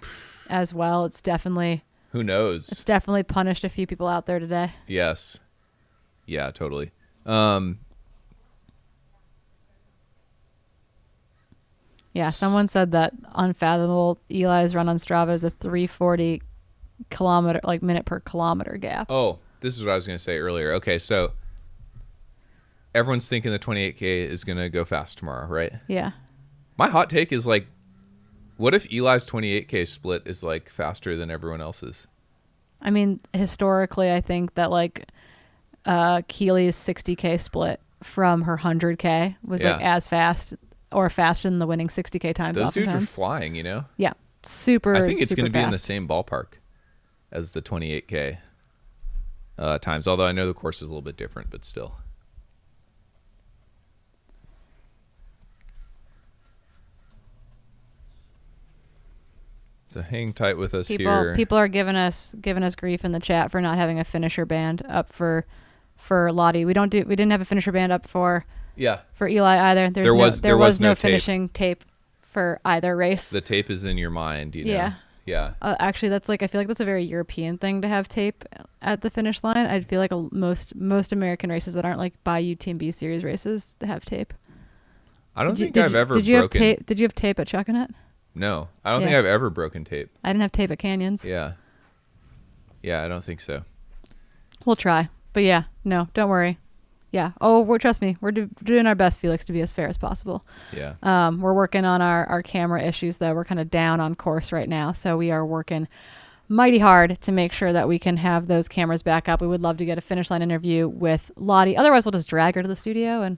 as well. It's definitely Who knows? It's definitely punished a few people out there today. Yes. Yeah, totally. Yeah, someone said that Unfathomable Eli's run on Strava is a 3:40 minute per kilometer gap. Oh, this is what I was going to say earlier. Okay, so everyone's thinking the 28K is going to go fast tomorrow, right? Yeah. My hot take is like, what if Eli's 28K split is like faster than everyone else's? I mean, historically, I think that like Keely's 60K split from her 100K was like as fast or faster than the winning 60K times. Those oftentimes. dudes are flying, you know? Yeah. Super. I think it's going to be in the fast. same ballpark as the 28K times, although I know the course is a little bit different, but still. So hang tight with us here. People are giving us grief in the chat for not having a finisher band up for Lottie. We didn't have a finisher band up for Eli either. There was no finishing tape for either race. The tape is in your mind, you know. Yeah. Yeah. Actually, I feel like that's a very European thing to have tape at the finish line. I feel like most American races that aren't like by UTMB series races have tape. I don't think I've ever broken. Did you have tape at Chuckanut? No, I don't think I've ever broken tape. I didn't have tape at Canyons. Yeah. Yeah, I don't think so. We'll try. But yeah, no, don't worry. Yeah. Oh, trust me. We're doing our best, Felix, to be as fair as possible. Yeah. We're working on our camera issues, though. We're kind of down on course right now. So we are working mighty hard to make sure that we can have those cameras back up. We would love to get a finish line interview with Lottie. Otherwise, we'll just drag her to the studio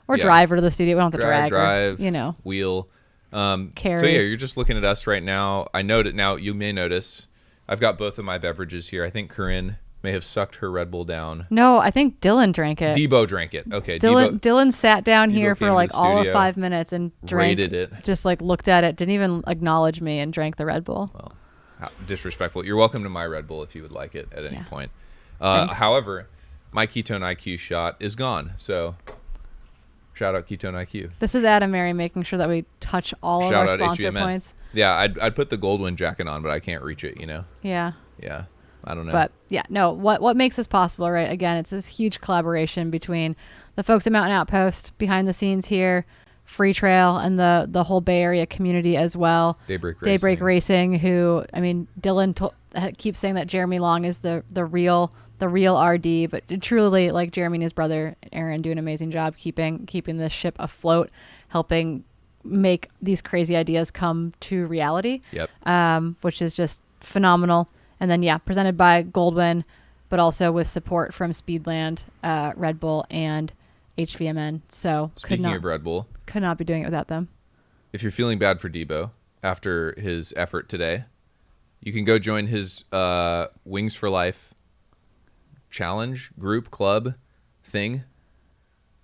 or drive her to the studio. We don't have to drag her. You know. Wheel. Carry. So yeah, you're just looking at us right now. I know that now you may notice I've got both of my beverages here. I think Corinne may have sucked her Red Bull down. No, I think Dylan drank it. Debo drank it. Okay. Dylan sat down here for like all of 5 minutes and drank rated it. Just like looked at it, didn't even acknowledge me, and drank the Red Bull. Well, how disrespectful. You're welcome to my Red Bull if you would like it at any point. However, my ketone IQ shot is gone. So shout out Ketone IQ. This is Adam Mary making sure that we touch all of our sponsor points. Yeah, I'd put the GOLDWIN jacket on, but I can't reach it, you know? Yeah. Yeah. I don't know. But yeah, no, what makes this possible, right? Again, it's this huge collaboration between the folks at Mountain Outpost behind the scenes here, Freetrail, and the whole Bay Area community as well. Daybreak Racing, who, I mean, Dylan keeps saying that Jeremy Long is the real RD, but truly, like, Jeremy and his brother Aaron do an amazing job keeping this ship afloat, helping make these crazy ideas come to reality. Yep. Which is just phenomenal. And then, presented by GOLDWIN, but also with support from Speedland, Red Bull, and HVMN. So speaking of Red Bull, could not be doing it without them. If you're feeling bad for Debo after his effort today, you can go join his Wings for Life challenge group club thing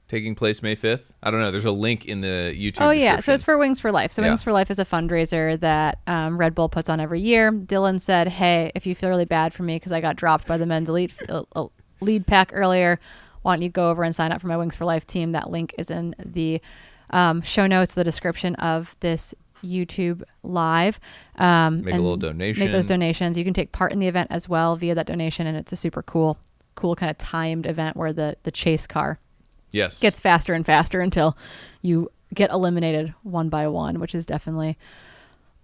taking place May 5th. I don't know. There's a link in the YouTube description. So it's for Wings for Life. So Wings for Life is a fundraiser that Red Bull puts on every year. Dylan said, hey, if you feel really bad for me because I got dropped by the men's elite lead pack earlier, why don't you go over and sign up for my Wings for Life team? That link is in the show notes, the description of this YouTube live. Make a little donation. Make those donations. You can take part in the event as well via that donation, and it's a super cool kind of timed event where the chase car gets faster and faster until you get eliminated one by one, which is definitely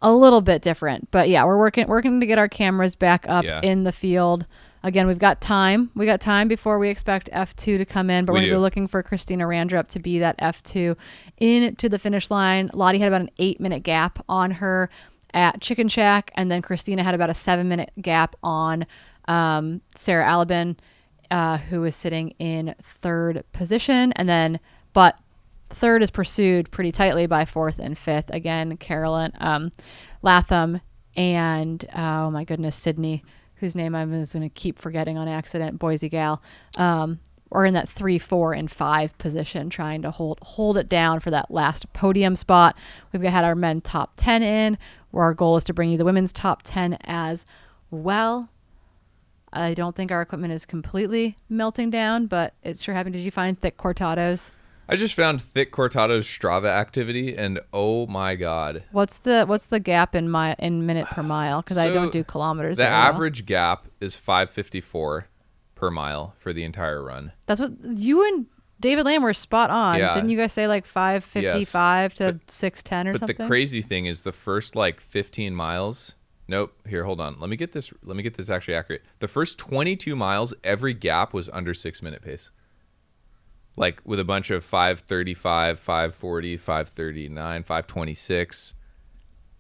a little bit different. But yeah, we're working to get our cameras back up in the field. Again, we've got time. We got time before we expect F2 to come in, but we're going to be looking for Christina Randrup to be that F2 into the finish line. Lottie had about an 8-minute gap on her at Chicken Shack, and then Christina had about a 7-minute gap on Sarah Alabin, who was sitting in third position. And then, but third is pursued pretty tightly by fourth and fifth. Again, Carolyn Latham and, oh my goodness, Sydney, whose name I'm going to keep forgetting on accident, Boise gal, are in that 3, 4, and 5 position, trying to hold it down for that last podium spot. We've had our men top 10 in, where our goal is to bring you the women's top 10 as well. I don't think our equipment is completely melting down, but it's sure happening. Did you find Thick Cortado's? I just found Thick Cortado's Strava activity, and oh my god! What's the gap in minute per mile? Because I don't do kilometers. The average gap is 5:54 per mile for the entire run. That's what you and David Lamb were spot on. Yeah. Didn't you guys say like 5:55 to 6:10 or something? But the crazy thing is the first like 15 miles. Nope. Here, hold on. Let me get this actually accurate. The first 22 miles, every gap was under 6-minute pace. like with a bunch of 535, 540, 539, 526.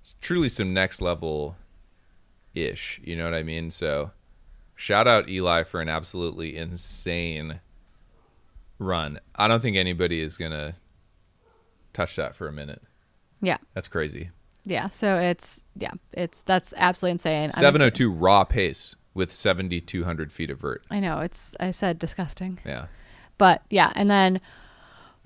It's truly some next level ish. You know what I mean? So shout out Eli for an absolutely insane run. I don't think anybody is going to touch that for a minute. Yeah. That's crazy. Yeah. So that's absolutely insane. 702 raw pace with 7,200 feet of vert. I know, I said disgusting. Yeah. But yeah. And then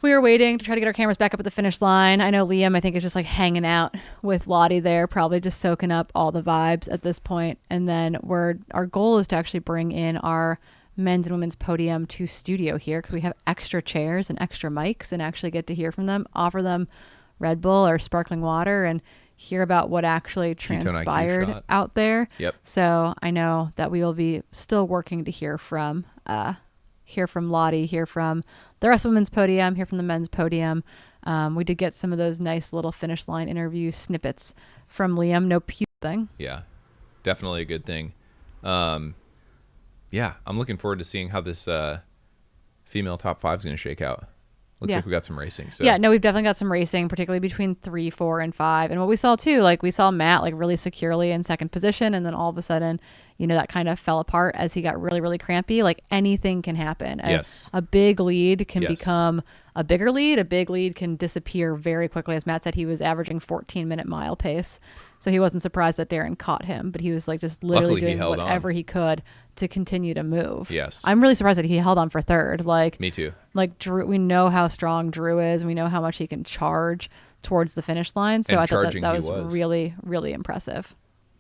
we were waiting to try to get our cameras back up at the finish line. I know Liam, I think, is just like hanging out with Lottie there, probably just soaking up all the vibes at this point. And then our goal is to actually bring in our men's and women's podium to studio here, because we have extra chairs and extra mics, and actually get to hear from them, offer them Red Bull or sparkling water, and hear about what actually transpired out there. Yep. So I know that we will be still working to hear from Lottie, hear from the rest of women's podium, hear from the men's podium. We did get some of those nice little finish line interview snippets from Liam. No puke thing. Yeah, definitely a good thing. Yeah, I'm looking forward to seeing how this female top 5 is going to shake out. Looks like we got some racing. So. Yeah, no, we've definitely got some racing, particularly between 3, 4, and 5. And what we saw too, like we saw Matt like really securely in second position, and then all of a sudden, that kind of fell apart as he got really, really crampy. Like anything can happen. Yes. A big lead can become a bigger lead. A big lead can disappear very quickly. As Matt said, he was averaging 14-minute mile pace. So he wasn't surprised that Darren caught him, but he was like just literally doing whatever he could to continue to move. Yes. I'm really surprised that he held on for third. Like me too. Like Drew, we know how strong Drew is. We know how much he can charge towards the finish line. So I thought that was really, really impressive.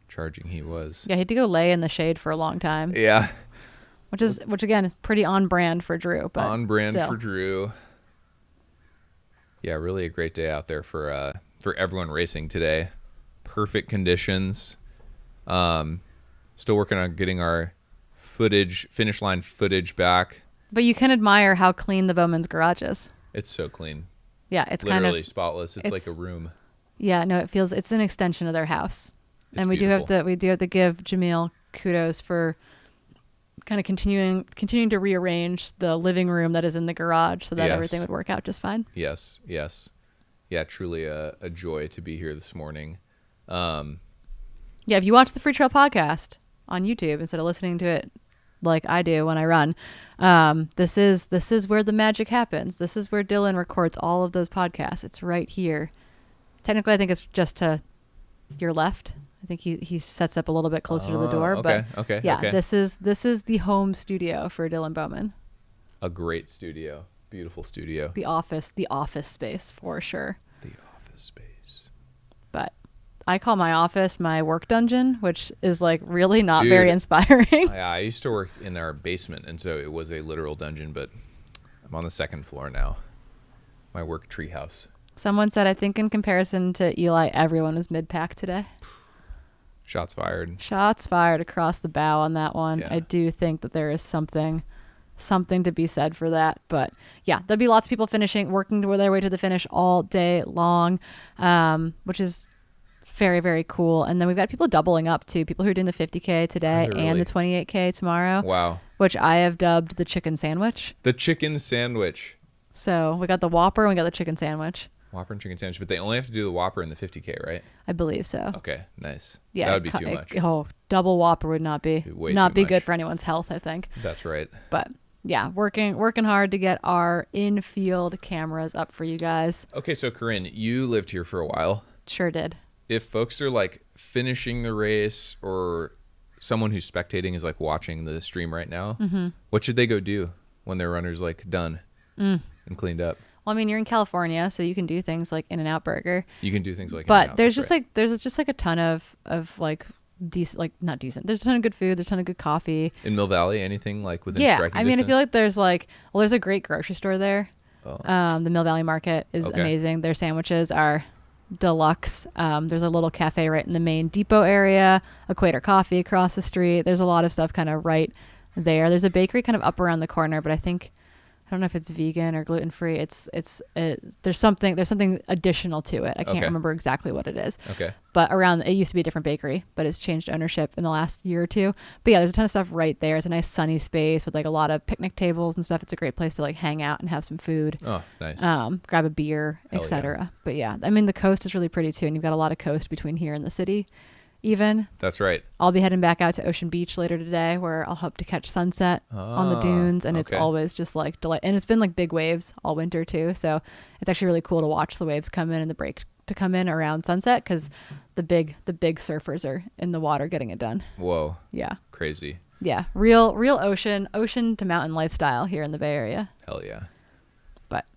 Charging he was. Yeah, he had to go lay in the shade for a long time. Yeah. Which again is pretty on brand for Drew. But on brand still. for Drew. Yeah, really a great day out there for everyone racing today. Perfect conditions. Still working on getting our finish line footage back. But you can admire how clean the Bowman's garage is. It's so clean. Yeah, it's literally kind of spotless. It's like a room. Yeah, no, it's an extension of their house. And we beautiful. do have to give Jamil kudos for kind of continuing to rearrange the living room that is in the garage so that everything would work out just fine. Yes. Yeah, truly a joy to be here this morning. Yeah, if you watch the Freetrail podcast on YouTube instead of listening to it like I do when I run, this is where the magic happens. This is where Dylan records all of those podcasts. It's right here. Technically, I think it's just to your left. I think he sets up a little bit closer to the door. Okay. This is the home studio for Dylan Bowman. A great studio. Beautiful studio. The office space for sure. The office space. But I call my office my work dungeon, which is like really not very inspiring. I used to work in our basement, and so it was a literal dungeon, but I'm on the second floor now. My work treehouse. Someone said, I think in comparison to Eli, everyone is mid-pack today. Shots fired. Shots fired across the bow on that one. Yeah. I do think that there is something to be said for that. But yeah, there'll be lots of people working their way to the finish all day long, which is very, very cool. And then we've got people doubling up too. People who are doing the 50K today and the 28K tomorrow. Wow. Which I have dubbed the chicken sandwich. The chicken sandwich. So we got the Whopper and we got the chicken sandwich. Whopper and chicken sandwich, but they only have to do the Whopper in the 50K, right? I believe so. Okay, nice. Yeah, that would be too much. Double Whopper would not be good for anyone's health, I think. That's right. But yeah, working hard to get our in-field cameras up for you guys. Okay, so Corinne, you lived here for a while. Sure did. If folks are like finishing the race, or someone who's spectating is like watching the stream right now, what should they go do when their runner's like done and cleaned up? Well, I mean, you're in California, so you can do things like In-N-Out Burger. You can do things like but In-N-Out, there's just like a ton of like decent, like not decent. There's a ton of good food. There's a ton of good coffee. In Mill Valley, anything like within striking distance? I mean, I feel like there's a great grocery store there. Oh. The Mill Valley Market is amazing. Their sandwiches are deluxe. There's a little cafe right in the main depot area. Equator Coffee across the street. There's a lot of stuff kind of right there. There's a bakery kind of up around the corner, but I think I don't know if it's vegan or gluten free. There's something additional to it. I can't remember exactly what it is. Okay. But it used to be a different bakery, but it's changed ownership in the last year or two. But yeah, there's a ton of stuff right there. It's a nice sunny space with like a lot of picnic tables and stuff. It's a great place to like hang out and have some food. Oh, nice. Grab a beer, etc. Yeah. But yeah, I mean the coast is really pretty too, and you've got a lot of coast between here and the city. Even. That's right. I'll be heading back out to Ocean Beach later today where I'll hope to catch sunset on the dunes, and it's always just like delight. And it's been like big waves all winter too, so it's actually really cool to watch the waves come in and the break to come in around sunset because the big surfers are in the water getting it done. Whoa. Yeah. Crazy. Yeah. Real ocean to mountain lifestyle here in the Bay Area. Hell yeah. But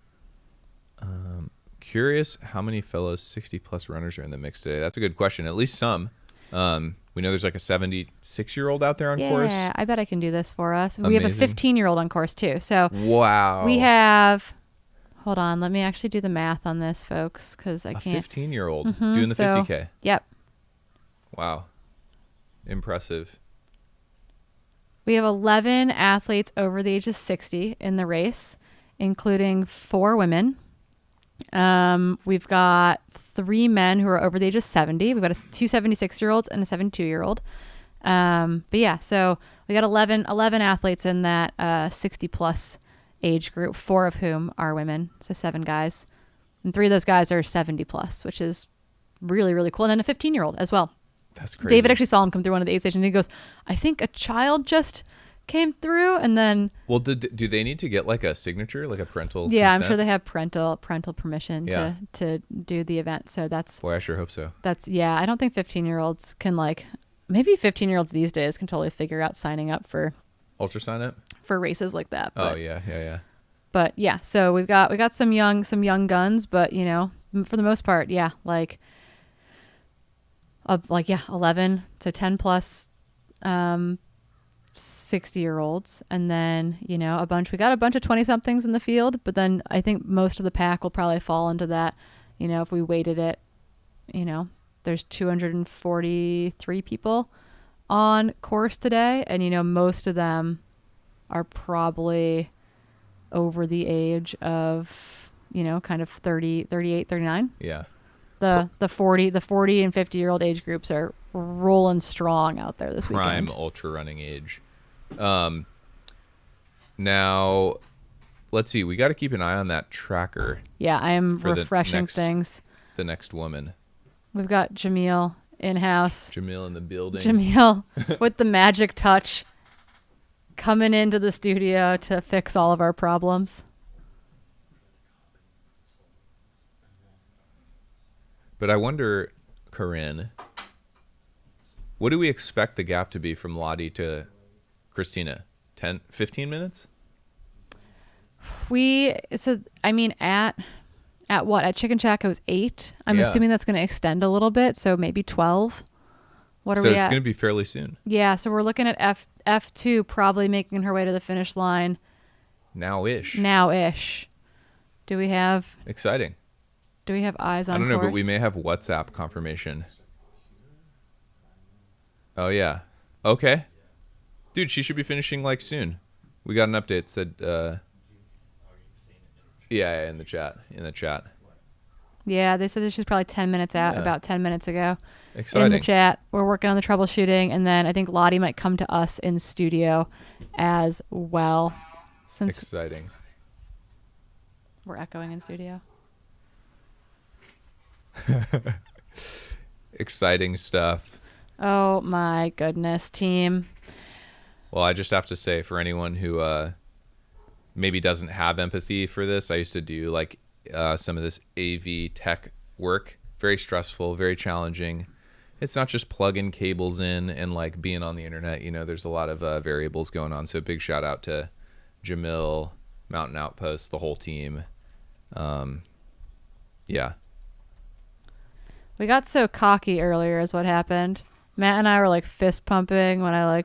curious how many fellow 60 plus runners are in the mix today. That's a good question. At least some. We know there's like a 76-year-old out there on course. Yeah, I bet I can do this for us. Amazing. We have a 15-year-old on course too. So wow. We have. Hold on, let me actually do the math on this, folks, because I can't. 15-year-old doing the 50K. Yep. Wow. Impressive. We have 11 athletes over the age of 60 in the race, including 4 women. We've got 3 men who are over the age of 70. We've got 2 76-year-olds and a 72-year-old. But yeah, so we got 11 athletes in that 60 plus age group, 4 of whom are women, so 7 guys, and 3 of those guys are 70 plus, which is really, really cool. And then a 15-year-old as well. That's crazy. David actually saw him come through one of the aid stations, and he goes, I think a child just came through. And then do they need to get like a signature, like a parental consent? I'm sure they have parental permission to do the event. So that's, boy, I sure hope so. I don't think 15-year-olds can maybe 15-year-olds these days can totally figure out signing up for ultra sign up for races like that. But, yeah. But yeah, so we got some young guns, but for the most part, 11 to 10 plus 60-year-olds, and then we got a bunch of 20 somethings in the field, but then I think most of the pack will probably fall into that. If we weighted it, there's 243 people on course today, and most of them are probably over the age of kind of 30, 38, 39. Yeah. The 40 and 50-year-old age groups are rolling strong out there this weekend. Prime ultra running age. Now, let's see. We got to keep an eye on that tracker. Yeah, I am refreshing things. The next woman. We've got Jamil in-house. Jamil in the building. Jamil with the magic touch coming into the studio to fix all of our problems. But I wonder, Corinne, what do we expect the gap to be from Lottie to Christina? 10, 15 minutes? At what? At Chicken Shack, it was 8. I'm assuming that's going to extend a little bit, so maybe 12. What are we at? So it's going to be fairly soon. Yeah, so we're looking at F2 probably making her way to the finish line. Now-ish. Do we have... Exciting. Do we have eyes on I don't know, course? but we may have WhatsApp confirmation. Oh, yeah. Okay. Dude, she should be finishing soon. We got an update. Said, yeah, in the chat. Yeah, they said that she's probably 10 minutes out, about 10 minutes ago. Exciting. In the chat. We're working on the troubleshooting, and then I think Lottie might come to us in studio as well. Exciting. We're echoing in studio. Exciting stuff. Oh my goodness, team. Well, I just have to say, for anyone who maybe doesn't have empathy for this, I used to do some of this AV tech work. Very stressful, very challenging. It's not just plugging cables in and being on the internet. There's a lot of variables going on. So big shout out to Jamil, Mountain Outpost, the whole team. Yeah. We got so cocky earlier is what happened. Matt and I were fist pumping when I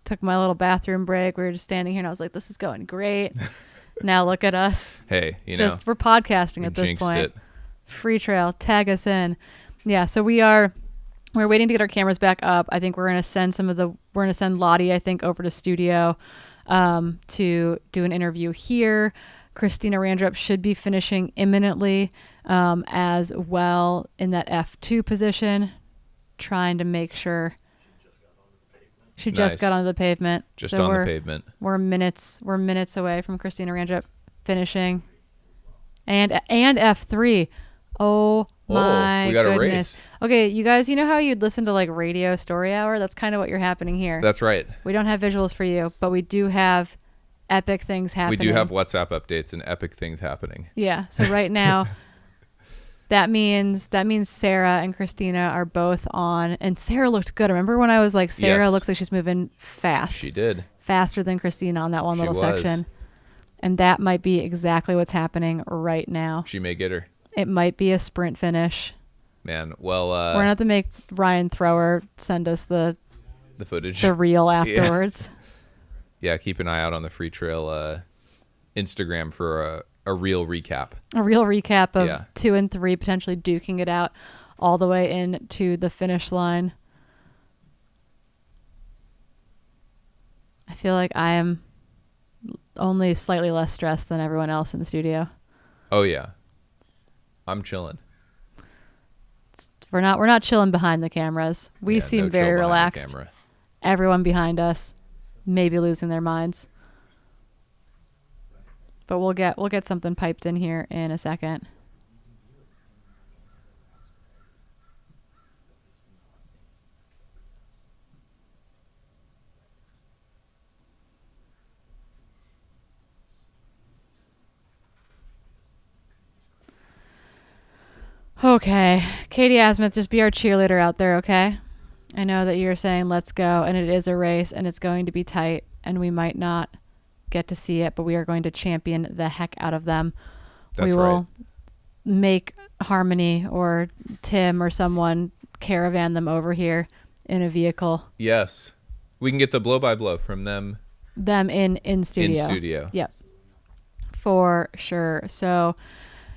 took my little bathroom break. We were just standing here and I was like, this is going great. Now look at us. Hey, we're podcasting at this point. It. Freetrail, tag us in. Yeah, so we're waiting to get our cameras back up. I think we're gonna send Lottie, I think, over to studio. to do an interview here. Christina Randrup should be finishing imminently as well in that F2 position, trying to make sure. She just got onto the pavement. Just on the pavement. We're minutes away from Christina Randrup finishing. And F3. Oh my we got goodness. A race. Okay, you guys, you know how you'd listen to like radio story hour? That's kind of what you're happening here. That's right. We don't have visuals for you, but we do have epic things happening. We do have WhatsApp updates and epic things happening. Yeah. So right now that means Sarah and Christina are both on, and Sarah looked good. Remember when I was like, Sarah looks like she's moving fast. She did. Faster than Christina on that one little section. And that might be exactly what's happening right now. She may get her. It might be a sprint finish. Man, well, we're gonna have to make Ryan Thrower send us the footage, the reel afterwards. Yeah, keep an eye out on the Freetrail Instagram for a real recap. A real recap of 2 and 3 potentially duking it out all the way into the finish line. I feel like I am only slightly less stressed than everyone else in the studio. Oh yeah, I'm chilling. We're not chilling behind the cameras. We seem very relaxed. Everyone behind us maybe losing their minds. But we'll get something piped in here in a second. Okay, Katie Asmuth, just be our cheerleader out there, okay? I know that you're saying let's go, and it is a race, and it's going to be tight, and we might not get to see it, but we are going to champion the heck out of them. That's we will make Harmony or Tim or someone caravan them over here in a vehicle. Yes. We can get the blow-by-blow from them. Them in studio. In studio. Yep. For sure. So,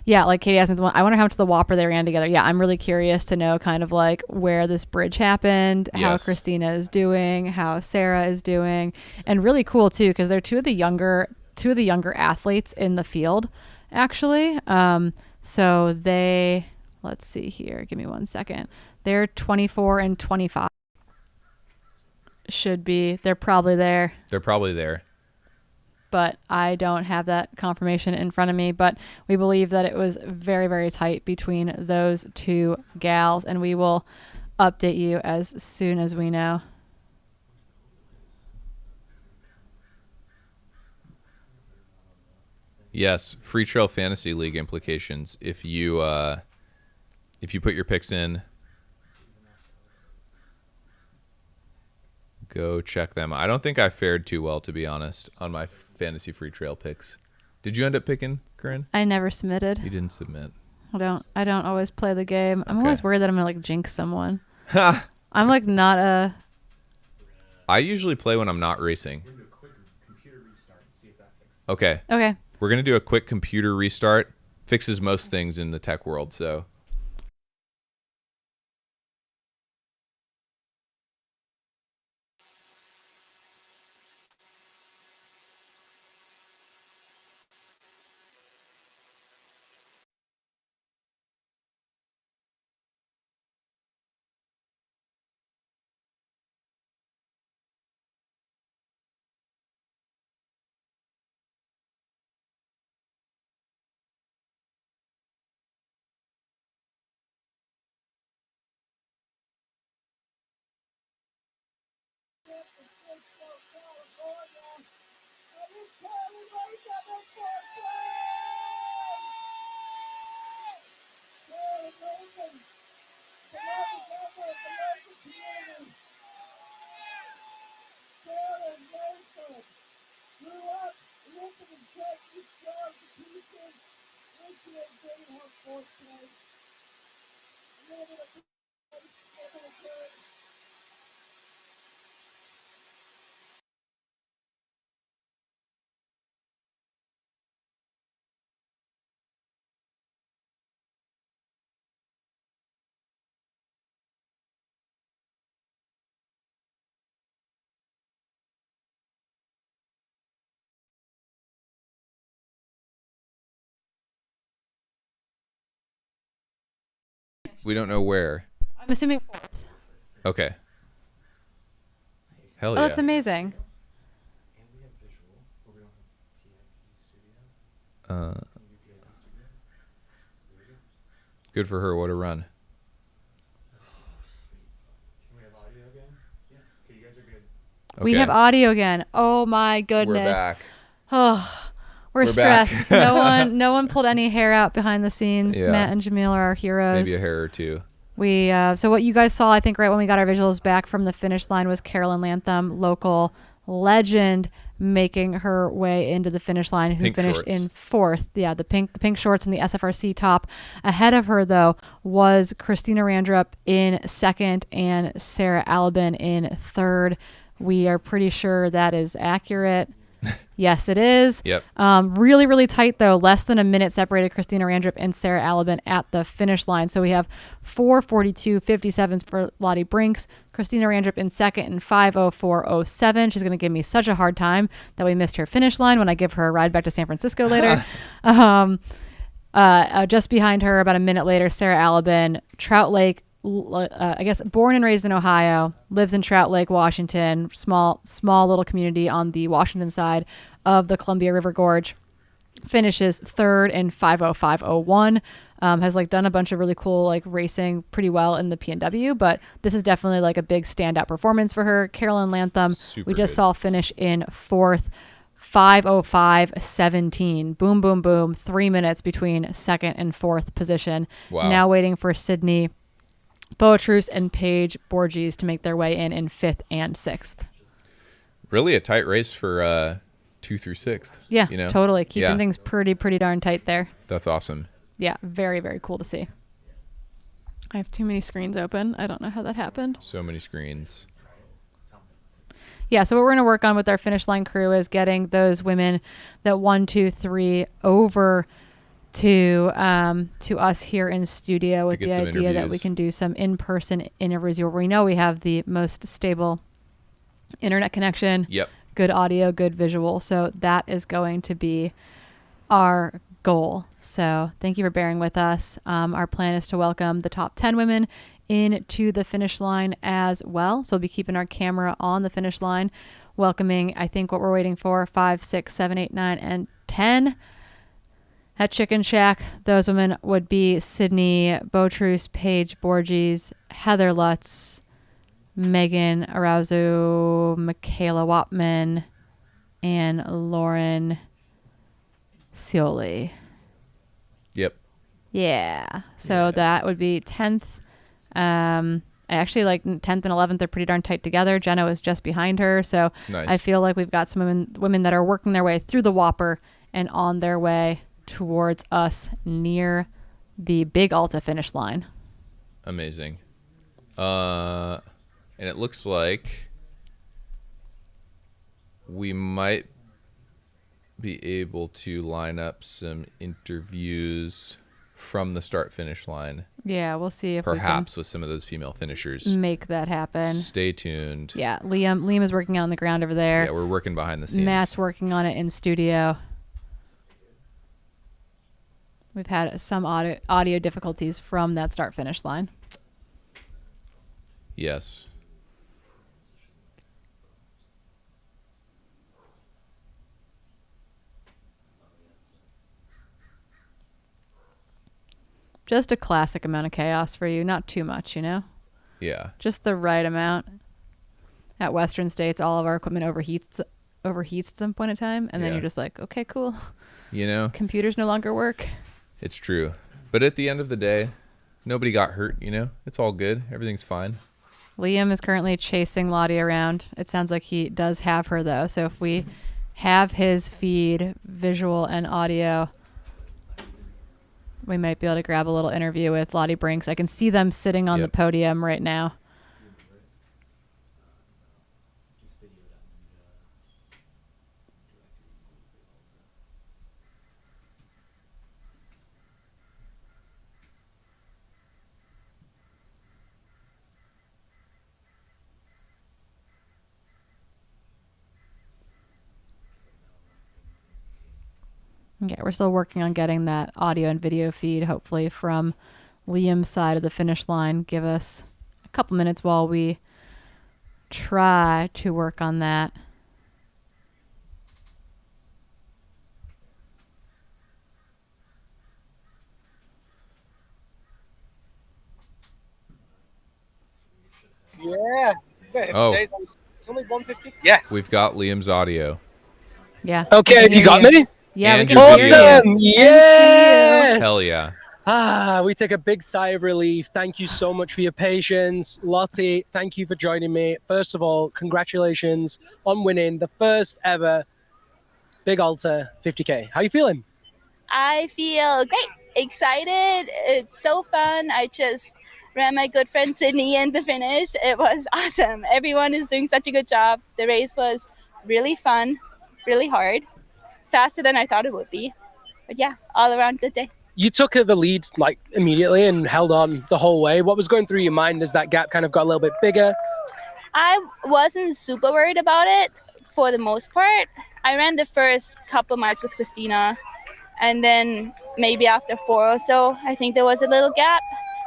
yeah, like Katie asked me, I wonder how much of the Whopper they ran together. Yeah, I'm really curious to know kind of like where this bridge happened, how Christina is doing, how Sarah is doing, and really cool too because they're two of the younger athletes in the field, actually. So they, let's see here, give me 1 second. They're 24 and 25. They're probably there. They're probably there. But I don't have that confirmation in front of me. But we believe that it was very, very tight between those two gals, and we will update you as soon as we know. Yes, Freetrail Fantasy League implications. If you put your picks in, go check them. I don't think I fared too well, to be honest, on my fantasy Freetrail picks. Did you end up picking, Corinne? I never submitted. You didn't submit. I don't always play the game. I'm always worried that I'm gonna like jinx someone. I'm like not a. I usually play when I'm not racing. Okay. Okay. We're gonna do a quick computer restart. Fixes most things in the tech world, so. We don't know where. I'm assuming 4th. Okay. Hell Oh, yeah. that's amazing. Good for her. What a run. We have audio again. Oh my goodness. We're back. Oh, we're stressed. no one pulled any hair out behind the scenes. Yeah. Matt and Jamil are our heroes. Maybe a hair or two. We so what you guys saw, I think, right when we got our visuals back from the finish line was Carolyn Lantham, local legend, making her way into the finish line, who finished in 4th. Yeah, the pink shorts and the SFRC top. Ahead of her, though, was Christina Randrup in 2nd and Sarah Alabin in 3rd. We are pretty sure that is accurate. Yes, it is. Yep. Really, really tight, though. Less than a minute separated Christina Randrup and Sarah Alabin at the finish line. So we have 4:42.57s for Lottie Brinks. Christina Randrup in 2nd and 5:04.07. She's going to give me such a hard time that we missed her finish line when I give her a ride back to San Francisco later. Just behind her, about a minute later, Sarah Alabin, Trout Lake, I guess born and raised in Ohio, lives in Trout Lake, Washington, small little community on the Washington side of the Columbia River Gorge, finishes 3rd in 5:05.01. Has done a bunch of really cool racing pretty well in the PNW, but this is definitely a big standout performance for her. Carolyn Lantham, we just saw finish in 4th, 5:05.17. Boom, boom, boom. 3 minutes between 2nd and 4th position. Wow. Now waiting for Sydney Boatrice and Paige Borges to make their way in 5th and 6th. Really a tight race for 2 through 6th. Yeah, totally. Keeping Yeah. things pretty darn tight there. That's awesome. Yeah, very, very cool to see. I have too many screens open. I don't know how that happened. So many screens. Yeah, so what we're going to work on with our finish line crew is getting those women that 1, 2, 3 over to us here in studio with the idea that we can do some in-person interviews where we know we have the most stable internet connection. Yep. Good audio, good visual. So that is going to be our goal. So thank you for bearing with us. Our plan is to welcome the top 10 women into the finish line as well. So we'll be keeping our camera on the finish line, welcoming, I think what we're waiting for, 5, 6, 7, 8, 9, and 10. At Chicken Shack, those women would be Sydney Boatrice, Paige Borges, Heather Lutz, Megan Arauzo, Michaela Wapman, and Lauren Scioli. Yep. Yeah. So that would be 10th. I actually 10th and 11th are pretty darn tight together. Jenna was just behind her. So nice. I feel like we've got some women that are working their way through the Whopper and on their way towards us near the Big Alta finish line. Amazing. And it looks like we might be able to line up some interviews from the start finish line. Yeah, we'll see if perhaps we can with some of those female finishers. Make that happen. Stay tuned. Yeah, Liam is working on the ground over there. Yeah, we're working behind the scenes. Matt's working on it in studio. We've had some audio difficulties from that start finish line. Yes. Just a classic amount of chaos for you. Not too much, Yeah. Just the right amount. At Western States, all of our equipment overheats at some point in time, and then you're just like, okay, cool. Computers no longer work. It's true. But at the end of the day, nobody got hurt, It's all good. Everything's fine. Liam is currently chasing Lottie around. It sounds like he does have her, though. So if we have his feed, visual and audio, we might be able to grab a little interview with Lottie Brinks. I can see them sitting on the podium right now. Yeah, we're still working on getting that audio and video feed, hopefully, from Liam's side of the finish line. Give us a couple minutes while we try to work on that. Yeah. Oh. It's only 150. Yes. We've got Liam's audio. Yeah. Okay, have you got me? Yeah, And we your can video. hear you. Yes. Hell yeah. We take a big sigh of relief. Thank you so much for your patience. Lottie, thank you for joining me. First of all, congratulations on winning the first ever Big Alta 50K. How you feeling? I feel great, excited. It's so fun. I just ran my good friend Sydney in the finish. It was awesome. Everyone is doing such a good job. The race was really fun, really hard, faster than I thought it would be. But yeah, all around good day. You took the lead like immediately and held on the whole way. What was going through your mind as that gap kind of got a little bit bigger? I wasn't super worried about it for the most part. I ran the first couple miles with Christina, and then maybe after 4 or so, I think there was a little gap.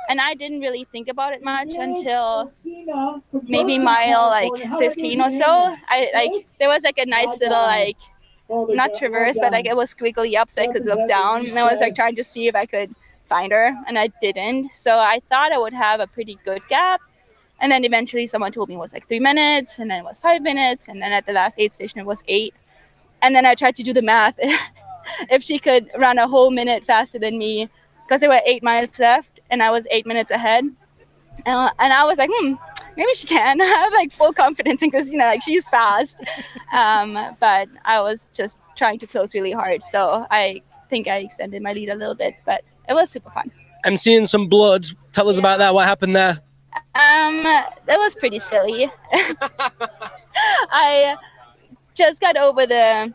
And I didn't really think about it much until maybe mile like 15 or so. There was like a nice little like, not traverse, but like it was squiggly up so I could look down. And I was like trying to see if I could find her, and I didn't. So I thought I would have a pretty good gap. And then eventually someone told me it was like 3 minutes, and then it was 5 minutes, and then at the last aid station it was 8. And then I tried to do the math if she could run a whole minute faster than me, because there were 8 miles left and I was 8 minutes ahead. And I was like, maybe she can. I have like full confidence in Christina, like she's fast. But I was just trying to close really hard. So I think I extended my lead a little bit, but it was super fun. I'm seeing some blood. Tell us about that. What happened there? That was pretty silly. I just got over the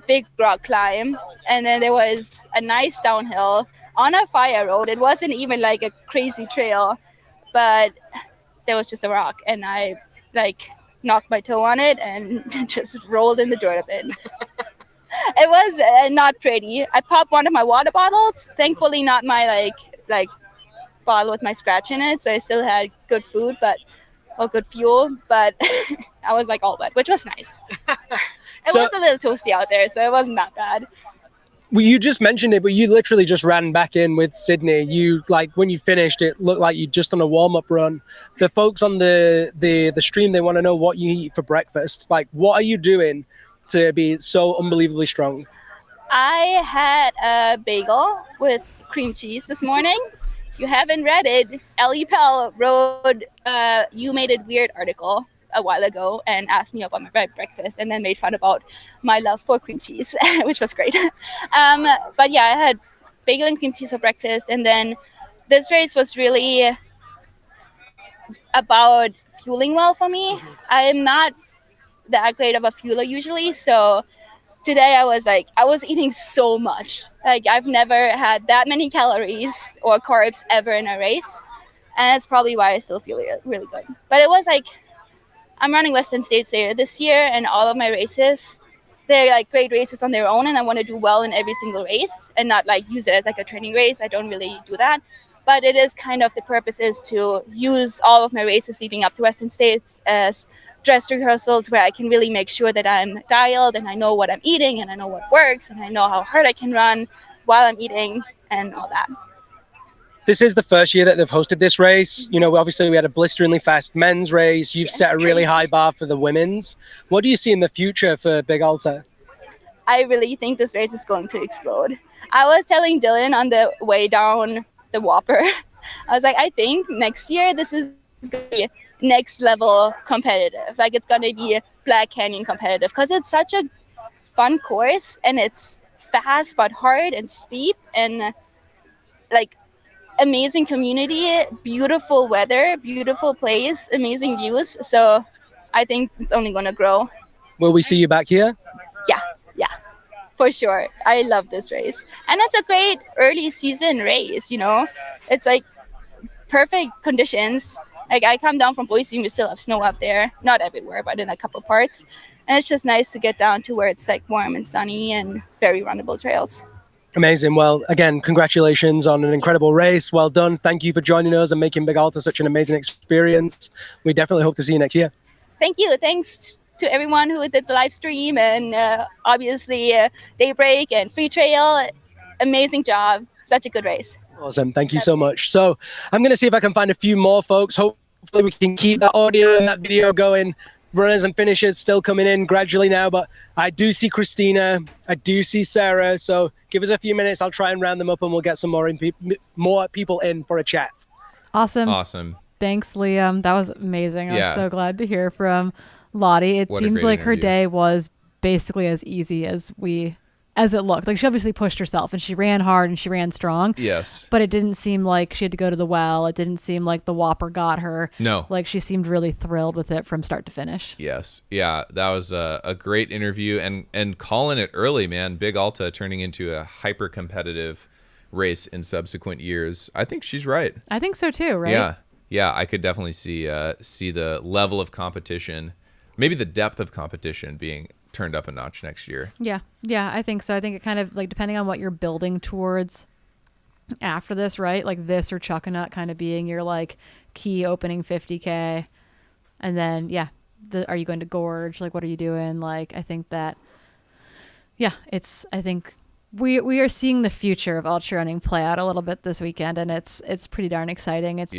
big rock climb, and then there was a nice downhill on a fire road. It wasn't even like a crazy trail, but there was just a rock, and I like knocked my toe on it and just rolled in the dirt a bit. It was not pretty. I popped one of my water bottles, thankfully not my like bottle with my scratch in it, so I still had good food, or good fuel, but I was like all wet, which was nice. It was a little toasty out there, so it wasn't that bad. Well, you just mentioned it, but you literally just ran back in with Sydney. You like when you finished, it looked like you just on a warm-up run. The folks on the stream, they want to know what you eat for breakfast. Like, what are you doing to be so unbelievably strong? I had a bagel with cream cheese this morning. If you haven't read it, Ellie Pell wrote a You Made It Weird article a while ago and asked me about my breakfast, and then made fun about my love for cream cheese, which was great. But yeah, I had bagel and cream cheese for breakfast, and then this race was really about fueling well for me. I'm not that great of a fueler usually, so today I was eating so much. Like, I've never had that many calories or carbs ever in a race, and that's probably why I still feel really good. But it was like, I'm running Western States there this year, and all of my races, they're like great races on their own, and I want to do well in every single race and not like use it as like a training race. I don't really do that, but it is kind of the purpose is to use all of my races leading up to Western States as dress rehearsals where I can really make sure that I'm dialed and I know what I'm eating and I know what works and I know how hard I can run while I'm eating and all that. This is the first year that they've hosted this race. You know, obviously we had a blisteringly fast men's race. You've set a really high bar for the women's. What do you see in the future for Big Alta? I really think this race is going to explode. I was telling Dylan on the way down the Whopper, I was like, I think next year this is going to be next level competitive. Like, it's going to be Black Canyon competitive because it's such a fun course and it's fast but hard and steep and like amazing community, beautiful weather, beautiful place, amazing views. So I think it's only going to grow. Will we see you back here? Yeah, for sure. I love this race. And it's a great early season race, you know. It's like perfect conditions. Like, I come down from Boise and we still have snow up there. Not everywhere, but in a couple parts. And it's just nice to get down to where it's like warm and sunny and very runnable trails. Amazing. Well, again, congratulations on an incredible race. Well done. Thank you for joining us and making Big Alta such an amazing experience. We definitely hope to see you next year. Thank you. Thanks to everyone who did the live stream and obviously Daybreak and Freetrail. Amazing job. Such a good race. Awesome. Thank you so much. So I'm going to see if I can find a few more folks. Hopefully we can keep that audio and that video going. Runners and finishers still coming in gradually now, but I do see Christina. I do see Sarah. So give us a few minutes. I'll try and round them up and we'll get some more people in for a chat. Awesome. Thanks, Liam. That was amazing. I was so glad to hear from Lottie. It seems like her day was basically as easy as it looked. Like, she obviously pushed herself and she ran hard and she ran strong. Yes. But it didn't seem like she had to go to the well. It didn't seem like the Whopper got her. No. Like, she seemed really thrilled with it from start to finish. Yes. Yeah, that was a great interview and calling it early, man. Big Alta turning into a hyper competitive race in subsequent years. I think she's right. I think so too, right? Yeah. Yeah, I could definitely see the level of competition, maybe the depth of competition being turned up a notch next year. Yeah, I think so. I think it kind of, like, depending on what you're building towards after this, right? Like this or Chuckanut kind of being your like key opening 50K, and then are you going to Gorge? Like, what are you doing? Like, I think that I think we are seeing the future of ultra running play out a little bit this weekend, and it's pretty darn exciting. It's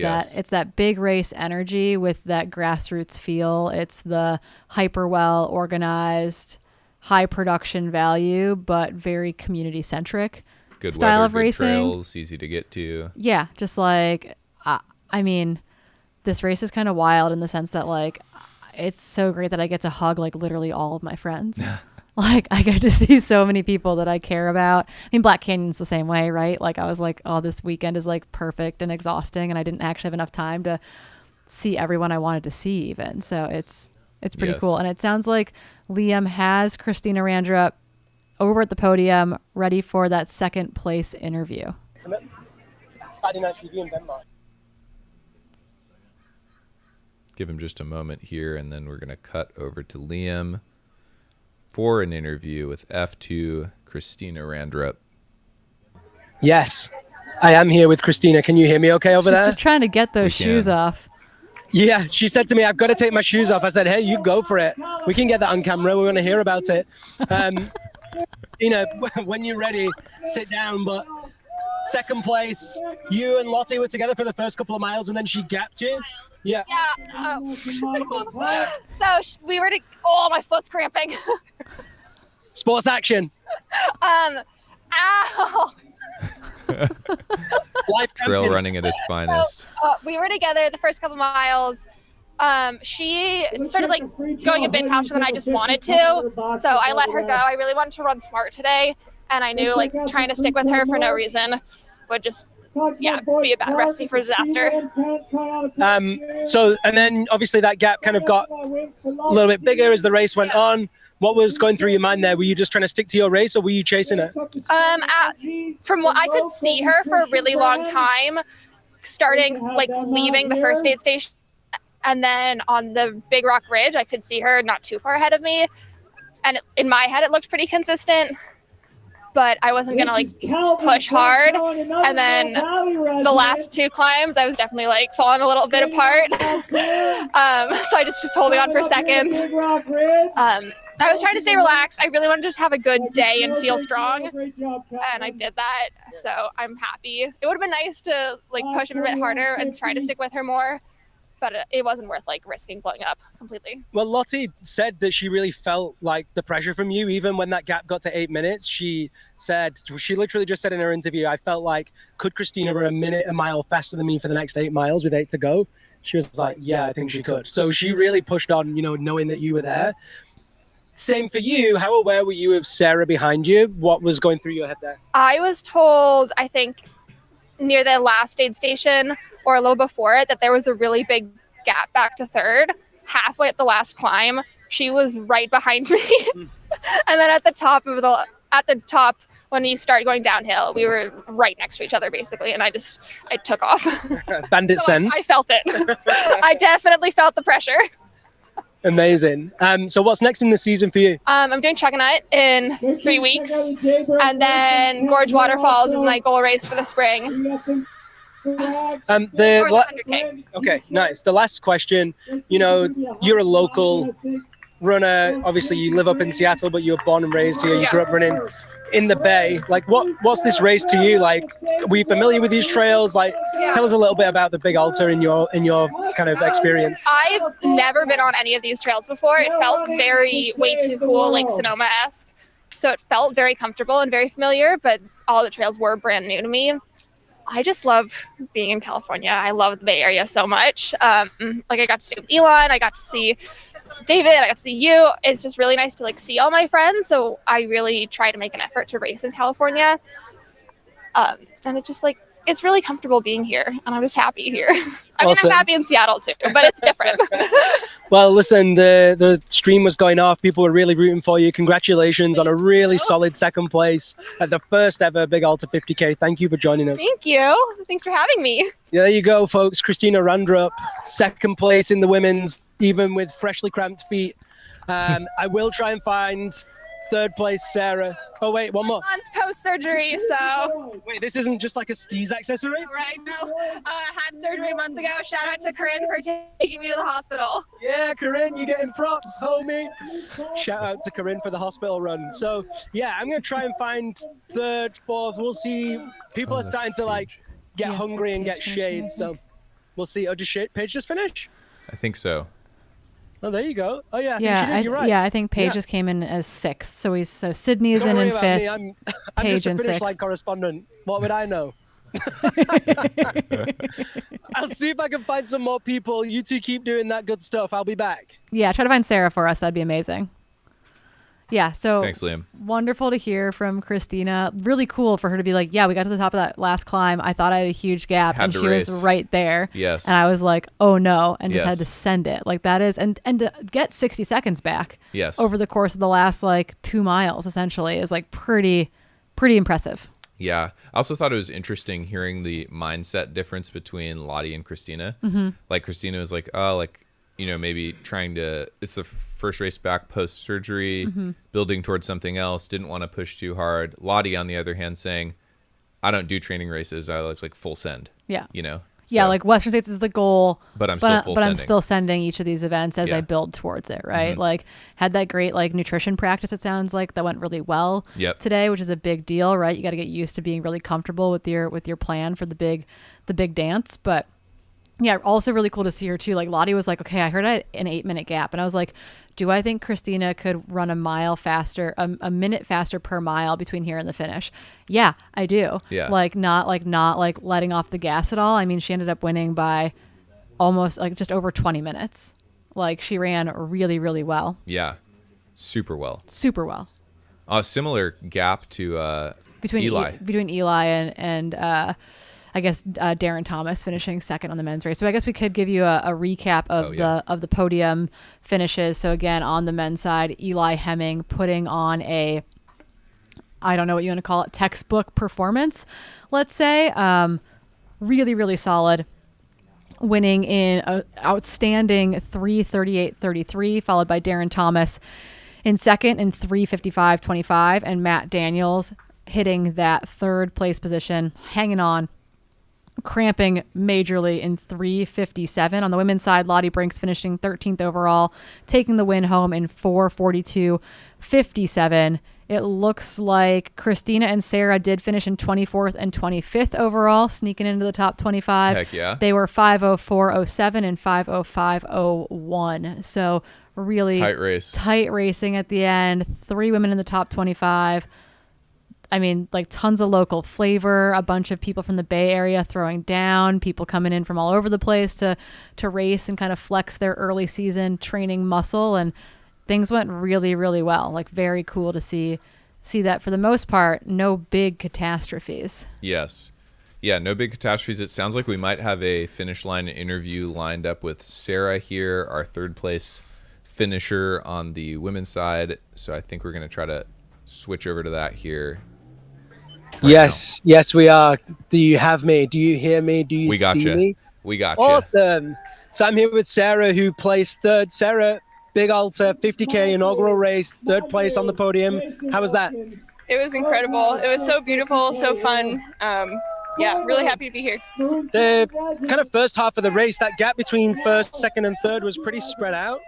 that big race energy with that grassroots feel. It's the hyper well organized, high production value, but very community centric style of racing. Trails, easy to get to. Yeah, just like I mean, this race is kind of wild in the sense that, like, it's so great that I get to hug like literally all of my friends. Like, I get to see so many people that I care about. I mean, Black Canyon's the same way, right? Like, I was like, oh, this weekend is like perfect and exhausting, and I didn't actually have enough time to see everyone I wanted to see even. So it's pretty cool. And it sounds like Liam has Christina Randrup over at the podium ready for that second place interview. Saturday Night TV in Denmark. Give him just a moment here, and then we're going to cut over to Liam for an interview with F2 Christina Randrup. Yes, I am here with Christina. Can you hear me okay over there? She's just trying to get those shoes off. Yeah, she said to me, I've got to take my shoes off. I said, hey, you go for it. We can get that on camera. We want to hear about it. Christina, when you're ready, sit down. But second place, you and Lottie were together for the first couple of miles, and then she gapped you. Yeah. So we were oh, my foot's cramping. Sports action. Ow. Life Trail running at its finest. So, we were together the first couple miles. She started like going a bit faster than I just wanted to. So I let her go. I really wanted to run smart today. And I knew like trying to stick with her for no reason would just be a bad recipe for disaster. So, and then obviously that gap kind of got a little bit bigger as the race went on. What was going through your mind there? Were you just trying to stick to your race, or were you chasing it? From what I could see her for a really long time, starting like leaving the first aid station, and then on the Big Rock Ridge, I could see her not too far ahead of me. And in my head, it looked pretty consistent. But I wasn't gonna like push hard, and then the last two climbs I was definitely like falling a little bit apart. So I just holding on for a second. I was trying to stay relaxed. I really wanted to just have a good day and feel strong, and I did that. So I'm happy. It would have been nice to like push a bit harder and try to stick with her more, but it wasn't worth like risking blowing up completely. Well, Lottie said that she really felt like the pressure from you, even when that gap got to 8 minutes. She literally just said in her interview, I felt like, could Christina run a mile faster than me for the next 8 miles with 8 to go? She was like, yeah, I think she could. So she really pushed on, knowing that you were there. Same for you. How aware were you of Sarah behind you? What was going through your head there? I was told, I think near the last aid station or a little before it, that there was a really big gap back to third. Halfway at the last climb, she was right behind me. And then at the top when you start going downhill, we were right next to each other basically, and I took off. Bandit send. I felt it. I definitely felt the pressure. Amazing. So what's next in the season for you? I'm doing Chuckanut in 3 weeks, and then Gorge Waterfalls is my goal race for the spring. Okay, nice. The last question, you're a local runner. Obviously, you live up in Seattle, but you were born and raised here. You grew up running in the Bay. Like, what's this race to you? Like, were you familiar with these trails? Like, tell us a little bit about the Big Alta in your kind of experience. I've never been on any of these trails before. It felt very way too cool, like Sonoma-esque. So it felt very comfortable and very familiar, but all the trails were brand new to me. I just love being in California. I love the Bay Area so much. Like, I got to stay with Elon. I got to see David. I got to see you. It's just really nice to like see all my friends. So I really try to make an effort to race in California. And it's just like, it's really comfortable being here. And I'm just happy here. I mean, I'm happy in Seattle too, but it's different. Well, listen, the stream was going off. People were really rooting for you. Congratulations on a really solid second place at the first ever Big Alta 50K. Thank you for joining us. Thank you. Thanks for having me. Yeah, there you go, folks. Christina Randrup, second place in the women's, even with freshly cramped feet. I will try and find third place Sarah. Oh, wait, one more. On post-surgery, so. Wait, this isn't just like a Steez accessory? Right, no. I had surgery a month ago. Shout out to Corinne for taking me to the hospital. Yeah, Corinne, you're getting props, homie. Shout out to Corinne for the hospital run. So, yeah, I'm going to try and find third, fourth. We'll see. People are starting to, like, get hungry and get shades. So, we'll see. Oh, Paige just finish? I think so. Oh, there you go. Oh, yeah, I think she did. You're right. Yeah, I think Paige just came in as sixth. So Sydney is in fifth. Me. I'm Paige just a in finish sixth. line correspondent. What would I know? I'll see if I can find some more people. You two keep doing that good stuff. I'll be back. Yeah, try to find Sarah for us. That'd be amazing. Yeah, so thanks, Liam. Wonderful to hear from Christina. Really cool for her to be like, yeah, we got to the top of that last climb. I thought I had a huge gap, and she was right there. Yes. And I was like, oh no, and just had to send it. Like that is, and to get 60 seconds back. Yes. Over the course of the last like 2 miles, essentially, is like pretty impressive. Yeah. I also thought it was interesting hearing the mindset difference between Lottie and Christina. Mm-hmm. Like Christina was like, oh, like, maybe trying to, it's the first race back post-surgery, building towards something else, didn't want to push too hard. Lottie, on the other hand, saying, I don't do training races. I like full send. Yeah. So, like Western States is the goal, but I'm still sending each of these events as I build towards it, right? Mm-hmm. Like had that great like nutrition practice, it sounds like that went really well today, which is a big deal, right? You got to get used to being really comfortable with your plan for the big dance, but yeah, also really cool to see her too. Like Lottie was like, okay, I heard I had an 8-minute gap, and I was like, do I think Christina could run a mile faster, a minute faster per mile between here and the finish? Yeah, I do. Yeah. Not letting off the gas at all. I mean, she ended up winning by almost like just over 20 minutes. Like she ran really, really well. Yeah. Super well. Similar gap to between Eli. Between Eli and I guess Darren Thomas finishing second on the men's race. So I guess we could give you a recap of the podium finishes. So again, on the men's side, Eli Hemming putting on a, I don't know what you want to call it, textbook performance, let's say. Really, really solid. Winning in an outstanding 3:38.33, followed by Darren Thomas in second in 3:55.25, and Matt Daniels hitting that third place position, hanging on, cramping majorly in 3:57. On the women's side, Lottie Brinks finishing 13th overall, taking the win home in 4:42.57. It looks like Christina and Sarah did finish in 24th and 25th overall, sneaking into the top 25. Heck yeah. They were 5:04.07 and 5:05.01. So really tight racing at the end. 3 women in the top 25. I mean, like tons of local flavor, a bunch of people from the Bay Area throwing down, people coming in from all over the place to race and kind of flex their early season training muscle, and things went really, really well. Like very cool to see that for the most part, no big catastrophes. Yes. Yeah, no big catastrophes. It sounds like we might have a finish line interview lined up with Sarah here, our third place finisher on the women's side. So I think we're going to try to switch over to that here. Yes, we are. Do you have me? Do you hear me? Do you see me? We got you. Awesome. So I'm here with Sarah, who placed third. Sarah, Big Alta 50K inaugural race, third place on the podium. How was that? It was incredible. It was so beautiful, so fun. Yeah, really happy to be here. The kind of first half of the race, that gap between first, second, and third was pretty spread out.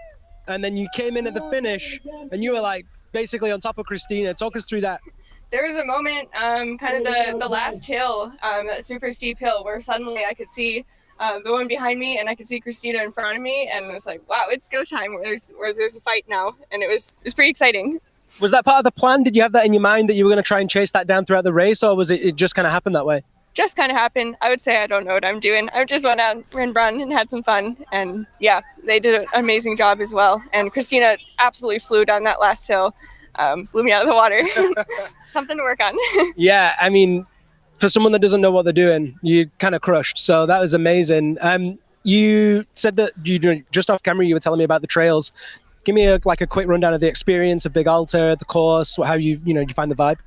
And then you came in at the finish, and you were like basically on top of Christina. Talk us through that. There was a moment, kind of the last hill, that super steep hill, where suddenly I could see the one behind me, and I could see Christina in front of me, and it was like, wow, it's go time. Where there's a fight now, and it was pretty exciting. Was that part of the plan? Did you have that in your mind that you were going to try and chase that down throughout the race, or was it just kind of happened that way? Just kind of happened. I would say I don't know what I'm doing. I just went out and run and had some fun. And yeah, they did an amazing job as well. And Christina absolutely flew down that last hill, blew me out of the water. Something to work on. Yeah, I mean, for someone that doesn't know what they're doing, you kind of crushed. So that was amazing. You said that you just off camera, you were telling me about the trails. Give me a quick rundown of the experience of Big Alta, the course, how you find the vibe.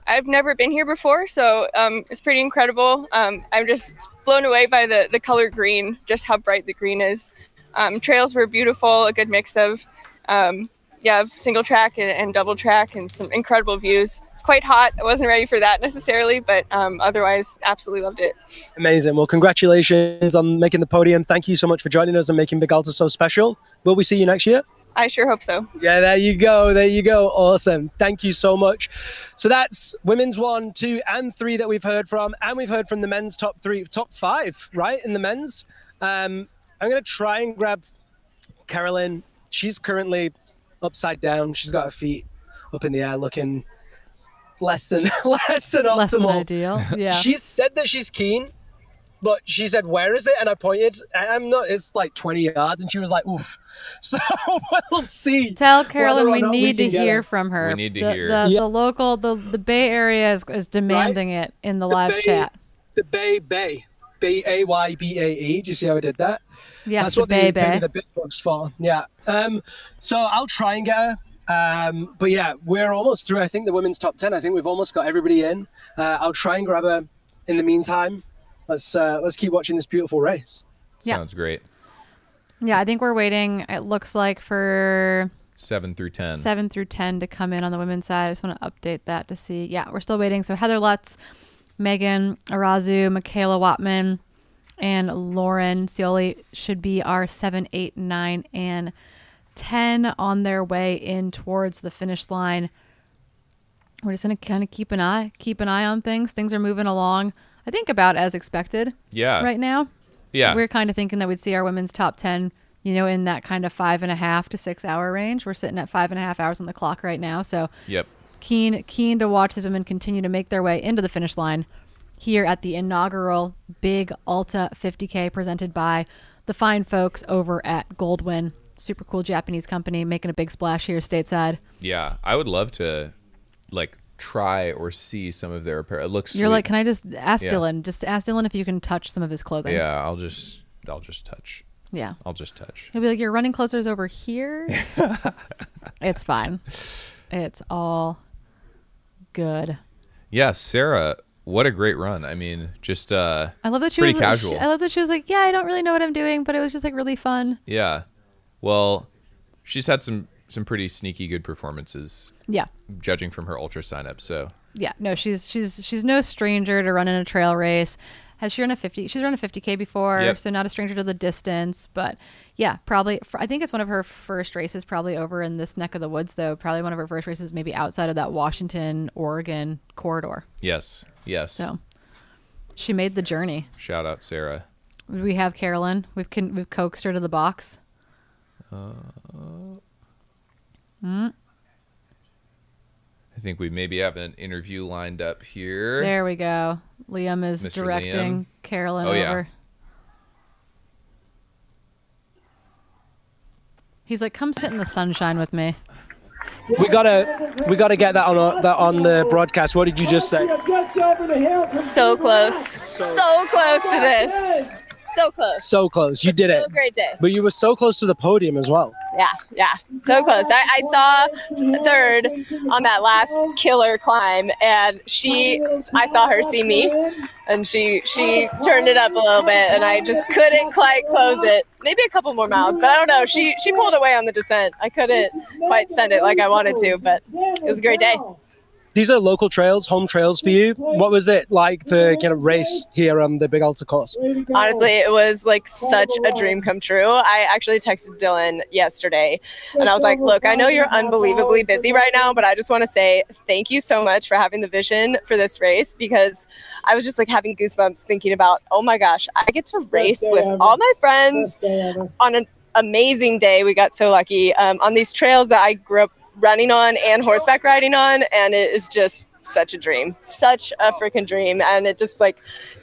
I've never been here before, so it's pretty incredible. I'm just blown away by the color green, just how bright the green is. Trails were beautiful, a good mix of single track and double track and some incredible views. It's quite hot. I wasn't ready for that necessarily, but otherwise absolutely loved it. Amazing. Well, congratulations on making the podium. Thank you so much for joining us and making Big Alta so special. Will we see you next year? I sure hope so. Yeah, there you go. There you go. Awesome. Thank you so much. So that's women's 1, 2, and 3 that we've heard from. And we've heard from the men's top 5, right? In the men's. I'm going to try and grab Carolyn. She's currently upside down. She's got her feet up in the air looking less than optimal. Less than ideal. Yeah. She said that she's keen. But she said, where is it? And I pointed, it's like 20 yards. And she was like, oof. So we'll see. Tell Carolyn we need to hear from her. We need to hear. The local, the Bay Area is demanding it in the live chat. The Bay. Baybae. Do you see how I did that? Yeah, that's what they pay me the bit bucks for. Yeah. So I'll try and get her. But yeah, we're almost through. I think the women's top 10. I think we've almost got everybody in. I'll try and grab her in the meantime. Let's keep watching this beautiful race. Sounds great. Yeah, I think we're waiting. It looks like for 7 through 10 to come in on the women's side. I just want to update that to see. Yeah, we're still waiting. So Heather Lutz, Megan Arazu, Michaela Wattman, and Lauren Scioli should be our 7, 8, 9, and 10 on their way in towards the finish line. We're just going to kind of keep an eye on things. Things are moving along, I think, about as expected. Yeah. Right now. Yeah. We're kind of thinking that we'd see our women's top 10, in that kind of 5.5 to 6 hour range. We're sitting at 5.5 hours on the clock right now. So yep. Keen to watch these women continue to make their way into the finish line here at the inaugural Big Alta 50K presented by the fine folks over at GOLDWIN. Super cool Japanese company making a big splash here stateside. Yeah. I would love to try or see some of their apparel. It looks You're sweet. like, can I just ask Dylan? Just ask Dylan if you can touch some of his clothing. Yeah, I'll just touch. Yeah. I'll just touch. He'll be like, your running clothes are over here. It's fine. It's all good. Yeah, Sarah, what a great run. I mean, just I love that she pretty was casual. I love that she was like, yeah, I don't really know what I'm doing, but it was just like really fun. Yeah. Well, she's had some pretty sneaky good performances. Yeah. Judging from her ultra sign up, so. Yeah, no, she's no stranger to running a trail race. Has she run a 50? She's run a 50K before, yep. So not a stranger to the distance. But yeah, probably. I think it's one of her first races, probably over in this neck of the woods, though. Probably one of her first races, maybe outside of that Washington, Oregon corridor. Yes. So she made the journey. Shout out Sarah. We have Carolyn. We've coaxed her to the box. I think we maybe have an interview lined up here. There we go. Liam is Mr. directing Liam. Carolyn over. Yeah. He's like, come sit in the sunshine with me. We gotta get that on the broadcast. What did you just say? So close. So close to this. So close. So close. You did it. So great day. But you were so close to the podium as well. Yeah, so close. I saw third on that last killer climb, and I saw her see me, and she turned it up a little bit, and I just couldn't quite close it. Maybe a couple more miles, but I don't know. She pulled away on the descent. I couldn't quite send it like I wanted to, but it was a great day. These are local trails, home trails for you. What was it like to get a race here on the Big Alta course? Honestly, it was like such a dream come true. I actually texted Dylan yesterday and I was like, look, I know you're unbelievably busy right now, but I just want to say thank you so much for having the vision for this race, because I was just like having goosebumps thinking about, oh my gosh, I get to race with all my friends on an amazing day. We got so lucky on these trails that I grew up running on and horseback riding on, and it is just such a dream, such a freaking dream, and it just like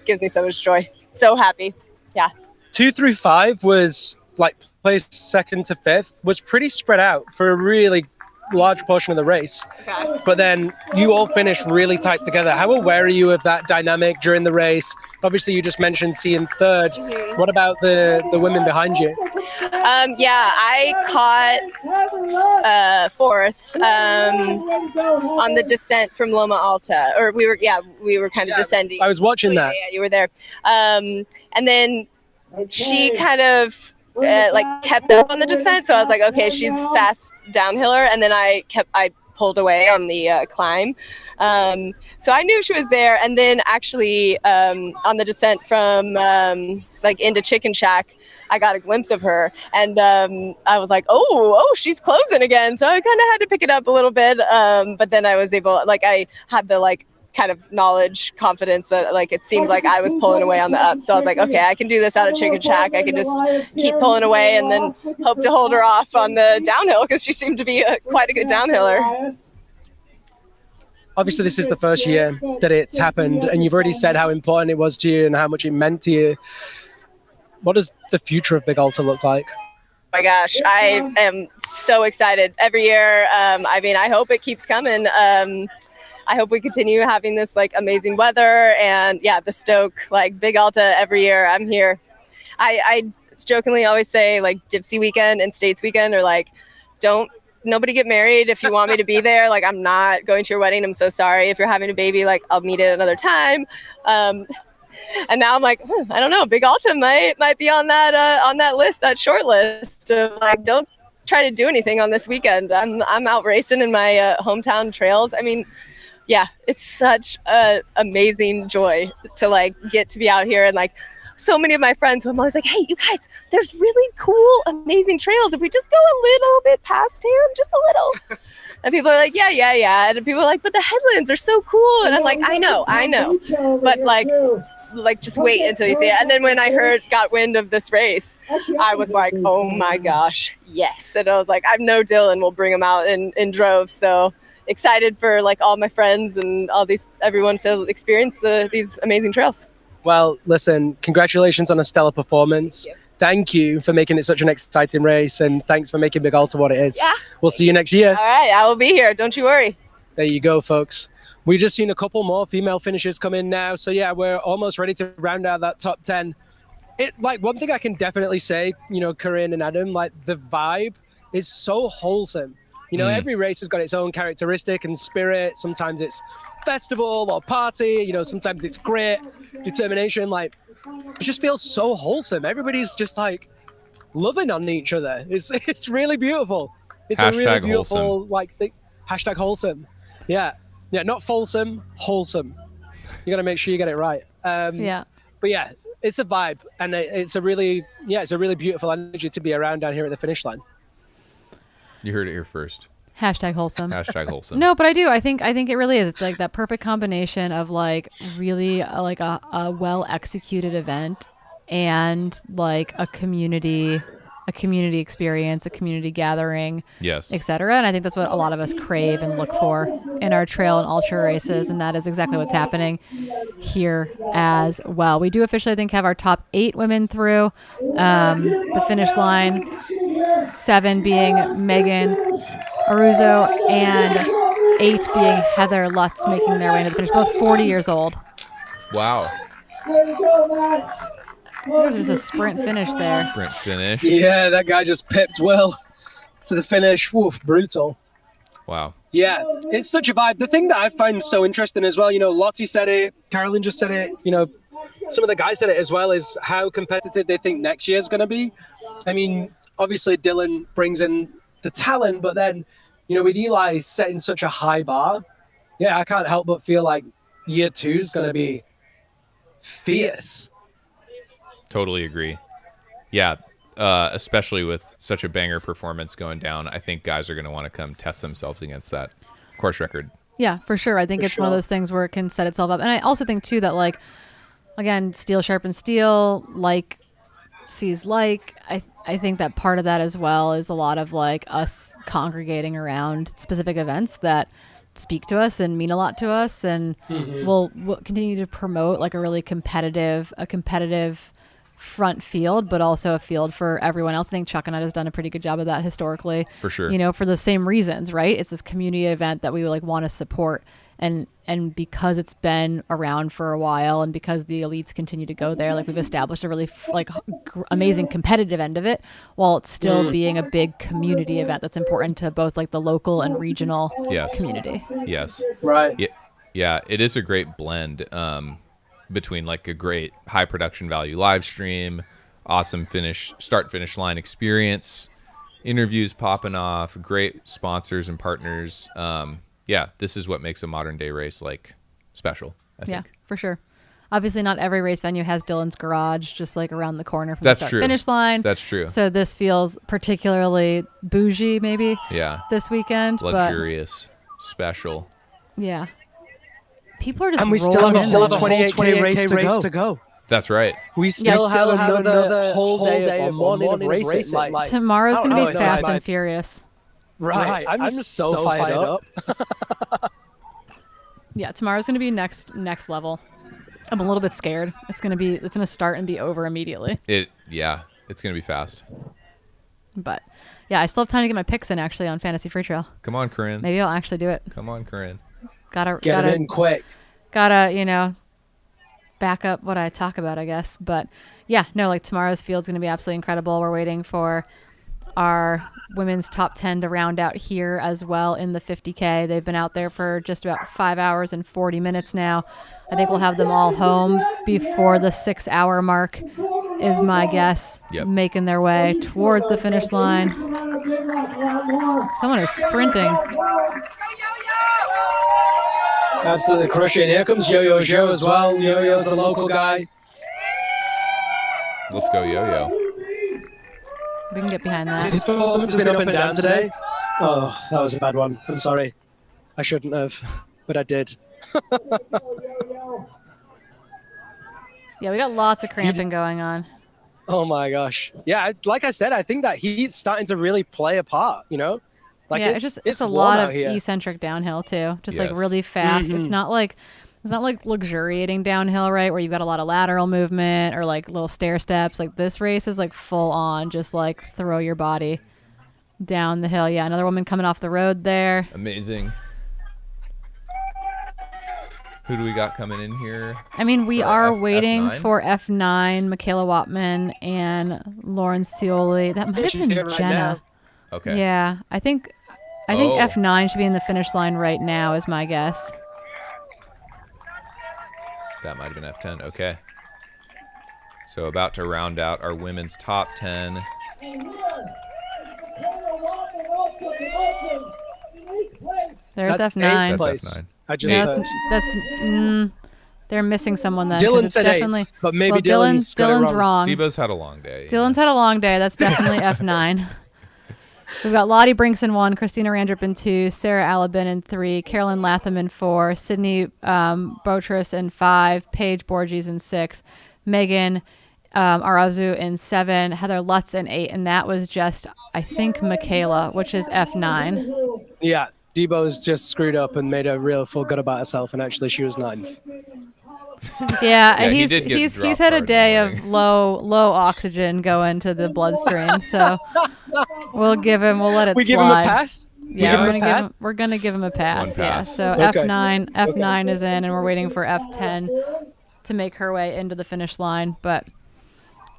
gives me so much joy. So happy. Yeah. 2 through 5 was like placed 2nd to 5th, was pretty spread out for a really large portion of the race. Okay. But then you all finished really tight together. How aware are you of that dynamic during the race? Obviously, you just mentioned seeing third. Mm-hmm. What about the women behind you? Yeah, I caught fourth on the descent from Loma Alta, or we were kind of descending. I was watching that. Yeah, you were there. And then she kind of kept up on the descent, so I was like, okay, she's fast downhiller, and then I pulled away on the climb. So I knew she was there, and then actually on the descent from into Chicken Shack, I got a glimpse of her, and I was like, oh, she's closing again. So I kind of had to pick it up a little bit, but then I was able, I had the kind of knowledge, confidence that it seemed like I was pulling away on the up. So I was like, okay, I can do this out of Chicken Shack. I can just keep pulling away and then hope to hold her off on the downhill, because she seemed to be quite a good downhiller. Obviously, this is the first year that it's happened, and you've already said how important it was to you and how much it meant to you. What does the future of Big Alta look like? Oh my gosh, I am so excited every year. I hope it keeps coming. I hope we continue having this amazing weather, and the Stoke, Big Alta every year. I'm here. I jokingly always say Dipsy weekend and States weekend are nobody get married if you want me to be there. I'm not going to your wedding. I'm so sorry. If you're having a baby, I'll meet it another time. And now I'm I don't know. Big Alta might be on that list, that short list of don't try to do anything on this weekend. I'm out racing in my hometown trails. It's such an amazing joy to get to be out here, and so many of my friends who I'm always like, hey, you guys, there's really cool, amazing trails. If we just go a little bit past him, just a little. And people are like, yeah. And people are like, but the headlands are so cool. And I'm like, I know. But just wait until you see it. And then when I got wind of this race, I was like, oh my gosh, yes. And I was like, I know Dylan will bring them out in droves. So excited for all my friends and everyone to experience these amazing trails. Well, listen, congratulations on a stellar performance. Thank you for making it such an exciting race, and thanks for making Big Alta what it is. Yeah. We'll see you next year. All right, I will be here. Don't you worry. There you go, folks. We've just seen a couple more female finishers come in now. So yeah, we're almost ready to round out that top 10. One thing I can definitely say, Corinne and Adam, the vibe is so wholesome. Every race has got its own characteristic and spirit. Sometimes it's festival or party, sometimes it's grit, determination. It just feels so wholesome. Everybody's just loving on each other. It's really beautiful. It's a really beautiful, thing. Hashtag wholesome. Yeah. Yeah, not fulsome, wholesome. You got to make sure you get it right. Yeah. But yeah, it's a vibe, and it's a really beautiful energy to be around down here at the finish line. You heard it here first. Hashtag wholesome. Hashtag wholesome. No, but I do. I think it really is. It's that perfect combination of really a well executed event and a community experience, a community gathering, yes, etc. And I think that's what a lot of us crave and look for in our trail and ultra races, and that is exactly what's happening here as well. We do officially, I think, have our top 8 women through the finish line. 7 being Megan Aruzo and 8 being Heather Lutz, making their way into the finish. Both 40 years old. Wow. There's a sprint finish there. Sprint finish. Yeah, that guy just pipped Will to the finish. Woof, brutal. Wow. Yeah, it's such a vibe. The thing that I find so interesting as well, Lottie said it, Carolyn just said it, some of the guys said it as well, is how competitive they think next year is going to be. I mean, obviously Dylan brings in the talent, but then, with Eli setting such a high bar, I can't help but feel like year 2 is going to be fierce. Totally agree. Yeah, especially with such a banger performance going down, I think guys are going to want to come test themselves against that course record. Yeah, for sure. I think it's one of those things where it can set itself up. And I also think, too, that, like, again, steel sharpens steel, like sees like. I think that part of that as well is a lot of, like, us congregating around specific events that speak to us and mean a lot to us. And we'll continue to promote, like, a really competitive front field, but also a field for everyone else. I think Chuck and I has done a pretty good job of that historically. For sure. For the same reasons, right? It's this community event that we like want to support, and because it's been around for a while, and because the elites continue to go there, like we've established a really amazing competitive end of it, while it's still being a big community event that's important to both like the local and regional community. Yes. Right. Yeah. It is a great blend. Between like a great high production value live stream, awesome start finish line experience, interviews popping off, great sponsors and partners. This is what makes a modern day race like special, I think. Yeah, for sure. Obviously not every race venue has Dylan's garage just like around the corner from the start finish line. That's true. So this feels particularly bougie maybe this weekend. Luxurious, special. Yeah. People are just and we still have a 28K race to go. That's right. We still have another whole day or morning of racing. Tomorrow's going to be fast and furious. Right. I'm just so fired up. Yeah, tomorrow's going to be next level. I'm a little bit scared. It's going to start and be over immediately. It's going to be fast. But yeah, I still have time to get my picks in actually on Fantasy Freetrail. Come on, Corinne. Maybe I'll actually do it. Come on, Corinne. Get it in quick. Gotta, back up what I talk about, I guess. But yeah, no, like tomorrow's field's going to be absolutely incredible. We're waiting for our women's top 10 to round out here as well in the 50K. They've been out there for just about 5 hours and 40 minutes now. I think we'll have them all home before the 6-hour mark is my guess. Yep. Making their way towards the finish line. Someone is sprinting. Absolutely crushing. Here comes Yo-Yo Joe as well. Yo-Yo's the local guy. Let's go, Yo-Yo. We can get behind that. His performance has been up and down today. Oh, that was a bad one. I'm sorry. I shouldn't have, but I did. Yeah, we got lots of cramping going on. Oh my gosh. Yeah, like I said, I think that he's starting to really play a part, Like yeah, it's a lot of eccentric downhill too. Just like really fast. It's not like luxuriating downhill, right? Where you've got a lot of lateral movement or like little stair steps. Like this race is like full on, just like throw your body down the hill. Yeah, another woman coming off the road there. Amazing. Who do we got coming in here? I mean, we are waiting for F9, Michaela Wattman, and Lauren Scioli. That might have been Jenna. Okay. Yeah, I think F9 should be in the finish line right now is my guess. That might have been F10. Okay. So about to round out our women's top 10. There's That's F9. That's F9. I just they're missing someone then. Dylan said eighth, but maybe Dylan's wrong. Debo's had a long day. Dylan's had a long day. That's definitely F9. We've got Lottie Brinks in 1, Christina Randrup in 2, Sarah Alabin in 3, Carolyn Latham in 4, Sydney Botris in 5, Paige Borges in 6, Megan Arazu in 7, Heather Lutz in 8, and that was just, I think, Michaela, which is F9. Yeah, Debo's just screwed up and made a real full gut about herself, and actually she was 9th. Yeah, he's had a day of low oxygen going to the bloodstream, so we'll let it slide. Give him a pass? Yeah, we're gonna give him a pass. Yeah. So okay. F9 is in, and we're waiting for F10 to make her way into the finish line. But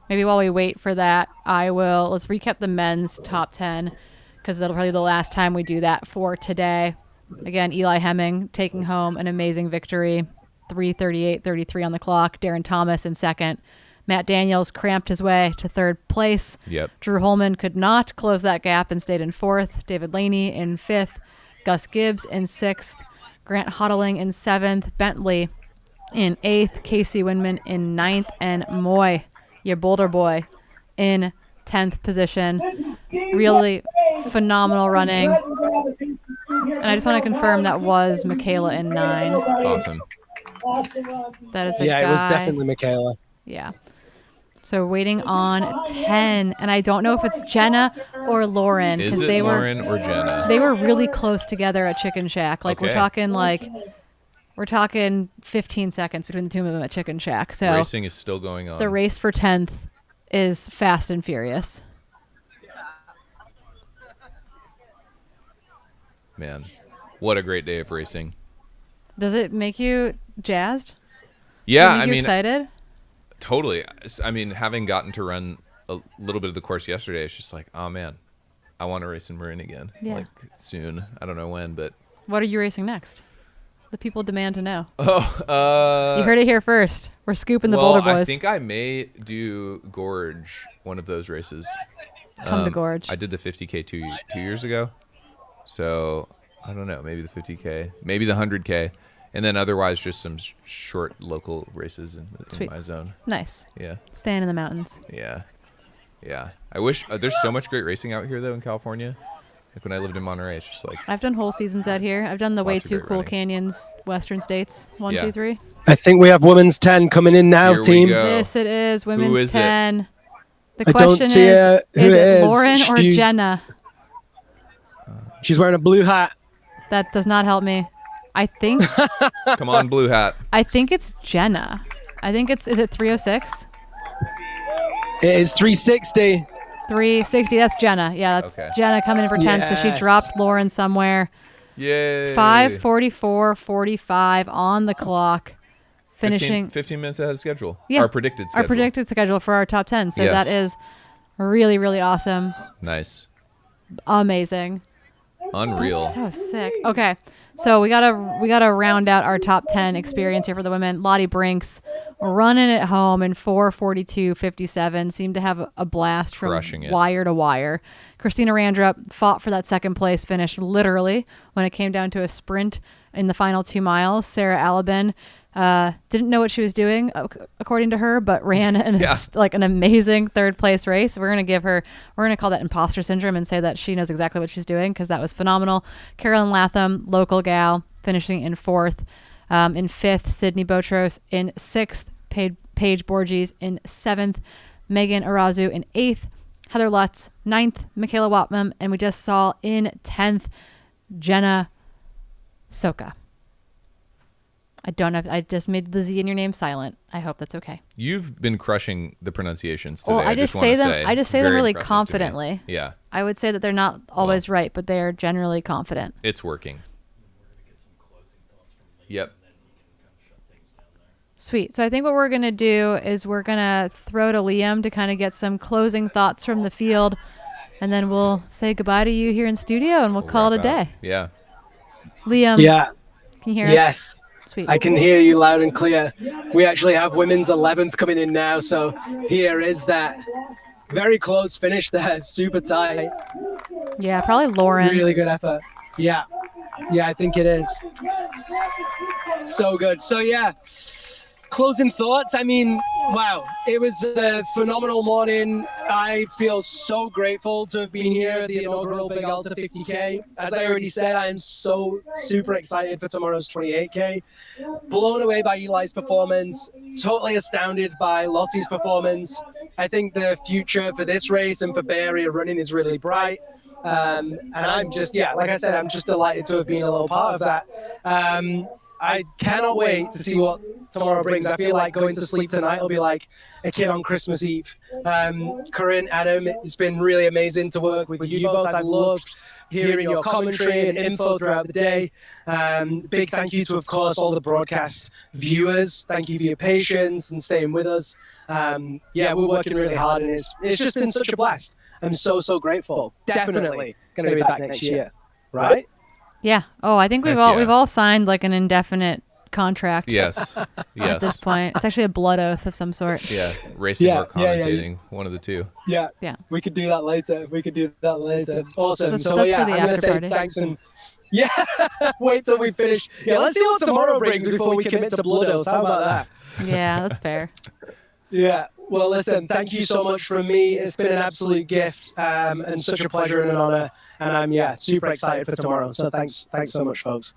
maybe while we wait for that, let's recap the men's top 10 because that'll probably be the last time we do that for today. Again, Eli Hemming taking home an amazing victory, 3:38.33 on the clock. Darren Thomas in second. Matt Daniels cramped his way to third place. Yep. Drew Holman could not close that gap and stayed in fourth. David Laney in fifth. Gus Gibbs in sixth. Grant Hodling in seventh. Bentley in eighth. Casey Winman in ninth. And Moy, your Boulder boy, in 10th position. Really phenomenal running. And I just want to confirm that was Michaela in 9. Awesome. That is a yeah, guy. it was definitely Michaela. Yeah. So waiting on 10, and I don't know if it's Jenna or Lauren. Is it Lauren or Jenna? They were really close together at Chicken Shack. Like Okay. we're talking 15 seconds between the two of them at Chicken Shack. So Racing is still going on. the race for 10th is fast and furious. Man, what a great day of racing. Does it make you jazzed? Yeah, Make you excited? Totally. I mean, having gotten to run a little bit of the course yesterday, it's just like, oh man, I want to race in Marin again. Yeah. Like soon. I don't know when, but. What are you racing next? The people demand to know. You heard it here first. We're scooping the Boulder boys. I think I may do Gorge, one of those races. Come to Gorge. I did the 50K two years ago. So I don't know, maybe the 50K, maybe the 100K. And then otherwise just some short local races in my zone. Nice. Yeah. Staying in the mountains. Yeah. Yeah. I wish there's so much great racing out here though in California. Like when I lived in Monterey, it's just like I've done whole seasons out here. I've done the Way Lots of Too great Cool running. Canyons, Western States. 1, 2, 3. I think we have women's 10 coming in now, Here we team. go. This it is. Women's is it? 10. The I don't question see is who it it is. Lauren or She- Jenna? She's wearing a blue hat. That does not help me. I think Come on, blue hat. I think it's Jenna. I think is it 306? It is 360. 360. That's Jenna. Yeah, that's Okay. Jenna coming in for 10. So she Yes. dropped Lauren somewhere. Yay. 5:44.45 on the clock. Finishing 15 minutes ahead of schedule. Yeah, Our predicted schedule. Our predicted schedule for our top 10. So Yes. that is really, really awesome. Nice. Amazing. Unreal. So sick. Okay. So we gotta round out our top 10 experience here for the women. Lottie Brinks running it home in 4:42.57. Seemed to have a blast from Crushing it. wire to wire. Christina Randrup fought for that second place finish literally when it came down to a sprint in the final 2 miles. Sarah Alabin didn't know what she was doing according to her, but ran an amazing third place race. We're gonna call that imposter syndrome and say that she knows exactly what she's doing because that was phenomenal. Carolyn Latham, local gal, finishing in 4th. In 5th, Sydney Botros in 6th, Paige Borges in 7th, Megan Arazu in 8th, Heather Lutz 9th, Michaela Watman, and we just saw in 10th, Jenna Soka. I don't know. I just made the Z in your name silent. I hope that's okay. You've been crushing the pronunciations today. Well, I just say them. I just say them Very really impressive to me. confidently. Yeah. I would say that they're not always right, but they are generally confident. It's working. Yep. Sweet. So I think what we're going to do is we're going to throw to Liam to kind of get some closing thoughts from the field, and then we'll say goodbye to you here in studio, and we'll call it a wrap day. up. Yeah. Liam. Yeah. Can you hear us? Yes. Sweet. I can hear you loud and clear. We actually have women's 11th coming in now, so here is that very close finish there, super tight. Yeah, probably Lauren. Really good effort. Yeah. Yeah, I think it is. So good. So yeah, closing thoughts. I mean, wow, it was a phenomenal morning. I feel so grateful to have been here at the inaugural Big Alta 50K. As I already said, I am so super excited for tomorrow's 28K. Blown away by Eli's performance. Totally astounded by Lottie's performance. I think the future for this race and for Bay Area running is really bright. And I'm just, like I said, I'm just delighted to have been a little part of that. I cannot wait to see what tomorrow brings. I feel like going to sleep tonight will be like a kid on Christmas Eve. Corinne, Adam, it's been really amazing to work with you both. I've loved hearing your commentary and info throughout the day. Big thank you to, of course, all the broadcast viewers. Thank you for your patience and staying with us. Yeah, we're working really hard, and it's just been such a blast. I'm so grateful. Definitely going to be back next year, right? Yeah. Oh, I think we've all signed like an indefinite contract. Yes. At this point, it's actually a blood oath of some sort. Yeah, racing or commentating, one of the two. Yeah. We could do that later. Awesome. So that's yeah, for the I'm going to after say party. thanks and yeah, wait till we finish. Yeah, let's see what tomorrow brings before we commit to blood oaths. How about that? Yeah, that's fair. Yeah. Well, listen, thank you so much from me. It's been an absolute gift and such a pleasure and an honor. And I'm super excited for tomorrow. So thanks so much, folks.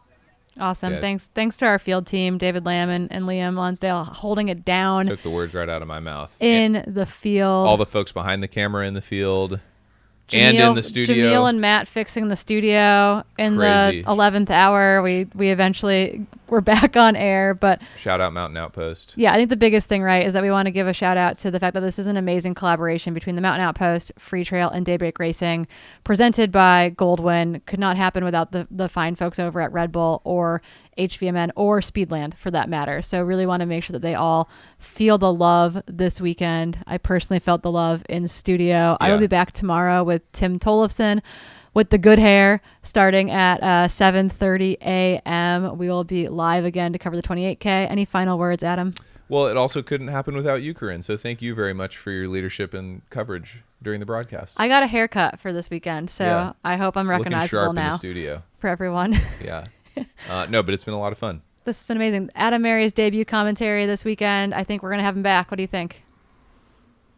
Awesome. Yeah. Thanks to our field team, David Lamb and Liam Lonsdale, holding it down Took the words right out of my mouth. in the field. All the folks behind the camera in the field. And in the studio. Jamil and Matt fixing the studio in Crazy. the 11th hour. We eventually were back on air, but Shout out Mountain Outpost. yeah, I think the biggest thing, right, is that we want to give a shout out to the fact that this is an amazing collaboration between the Mountain Outpost, Freetrail, and Daybreak Racing, presented by GOLDWIN. Could not happen without the fine folks over at Red Bull or HVMN or Speedland for that matter. So really want to make sure that they all feel the love this weekend. I personally felt the love in studio. I will be back tomorrow with Tim Tollefson with the good hair starting at 7:30 a.m. We will be live again to cover the 28K. Any final words, Adam? Well, it also couldn't happen without you, Corinne. So thank you very much for your leadership and coverage during the broadcast. I got a haircut for this weekend, so I hope I'm Looking recognizable sharp now in the studio. for everyone. Yeah. No, but it's been a lot of fun. This has been amazing. Adam Mary's debut commentary this weekend. I think we're going to have him back. What do you think?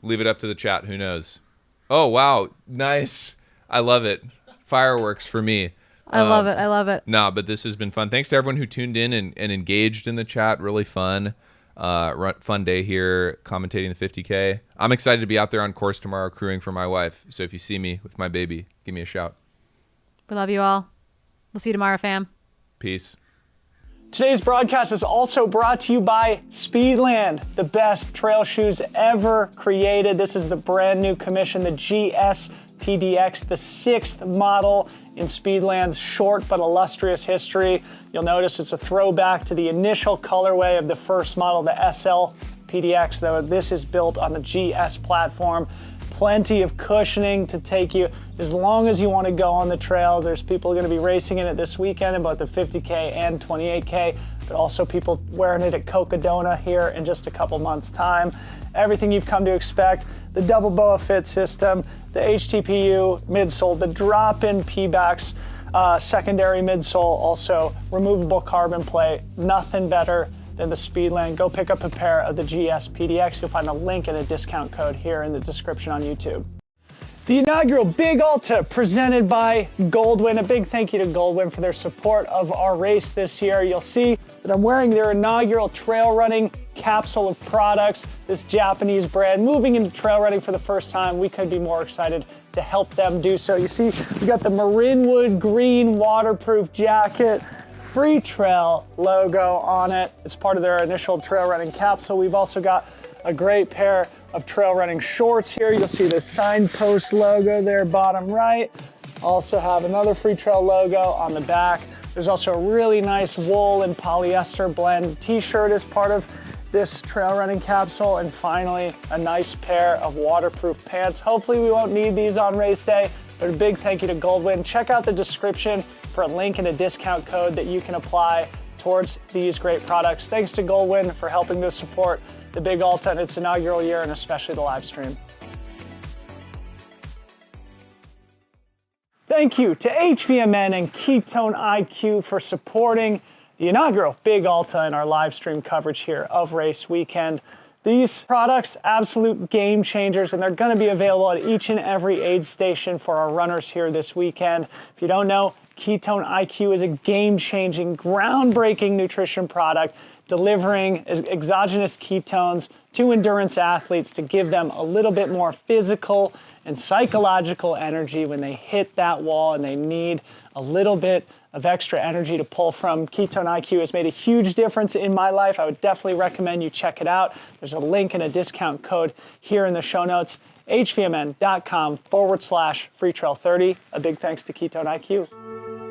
Leave it up to the chat. Who knows? Oh, wow. Nice. I love it. Fireworks for me. I love it. I love it. Nah, but this has been fun. Thanks to everyone who tuned in and engaged in the chat. Really fun. Fun day here commentating the 50K. I'm excited to be out there on course tomorrow crewing for my wife. So if you see me with my baby, give me a shout. We love you all. We'll see you tomorrow, fam. Peace. Today's broadcast is also brought to you by Speedland, the best trail shoes ever created. This is the brand new commission, the GS PDX, the 6th model in Speedland's short but illustrious history. You'll notice it's a throwback to the initial colorway of the first model, the SL PDX, though this is built on the GS platform. Plenty of cushioning to take you as long as you want to go on the trails. There's people going to be racing in it this weekend in both the 50K and 28K, but also people wearing it at Cocodona here in just a couple months' time. Everything you've come to expect, the double BOA fit system, the HTPU midsole, the drop-in P-backs, secondary midsole, also removable carbon plate, nothing better than the Speedland. Go pick up a pair of the GS PDX. You'll find a link and a discount code here in the description on YouTube. The inaugural Big Alta presented by GOLDWIN. A big thank you to GOLDWIN for their support of our race this year. You'll see that I'm wearing their inaugural trail running capsule of products, this Japanese brand moving into trail running for the first time. We could be more excited to help them do so. You see, we got the Marinwood green waterproof jacket, Freetrail logo on it. It's part of their initial trail running capsule. We've also got a great pair of trail running shorts here. You'll see the signpost logo there, bottom right. Also have another Freetrail logo on the back. There's also a really nice wool and polyester blend t-shirt as part of this trail running capsule. And finally, a nice pair of waterproof pants. Hopefully we won't need these on race day, but a big thank you to GOLDWIN. Check out the description for a link and a discount code that you can apply towards these great products. Thanks to GOLDWIN for helping to support the Big Alta in its inaugural year, and especially the live stream. Thank you to HVMN and Ketone IQ for supporting the inaugural Big Alta in our live stream coverage here of race weekend. These products, absolute game changers, and they're going to be available at each and every aid station for our runners here this weekend. If you don't know, Ketone IQ is a game-changing, groundbreaking nutrition product delivering exogenous ketones to endurance athletes to give them a little bit more physical and psychological energy when they hit that wall and they need a little bit of extra energy to pull from. Ketone IQ has made a huge difference in my life. I would definitely recommend you check it out. There's a link and a discount code here in the show notes, hvmn.com/freetrail30. A big thanks to Ketone IQ.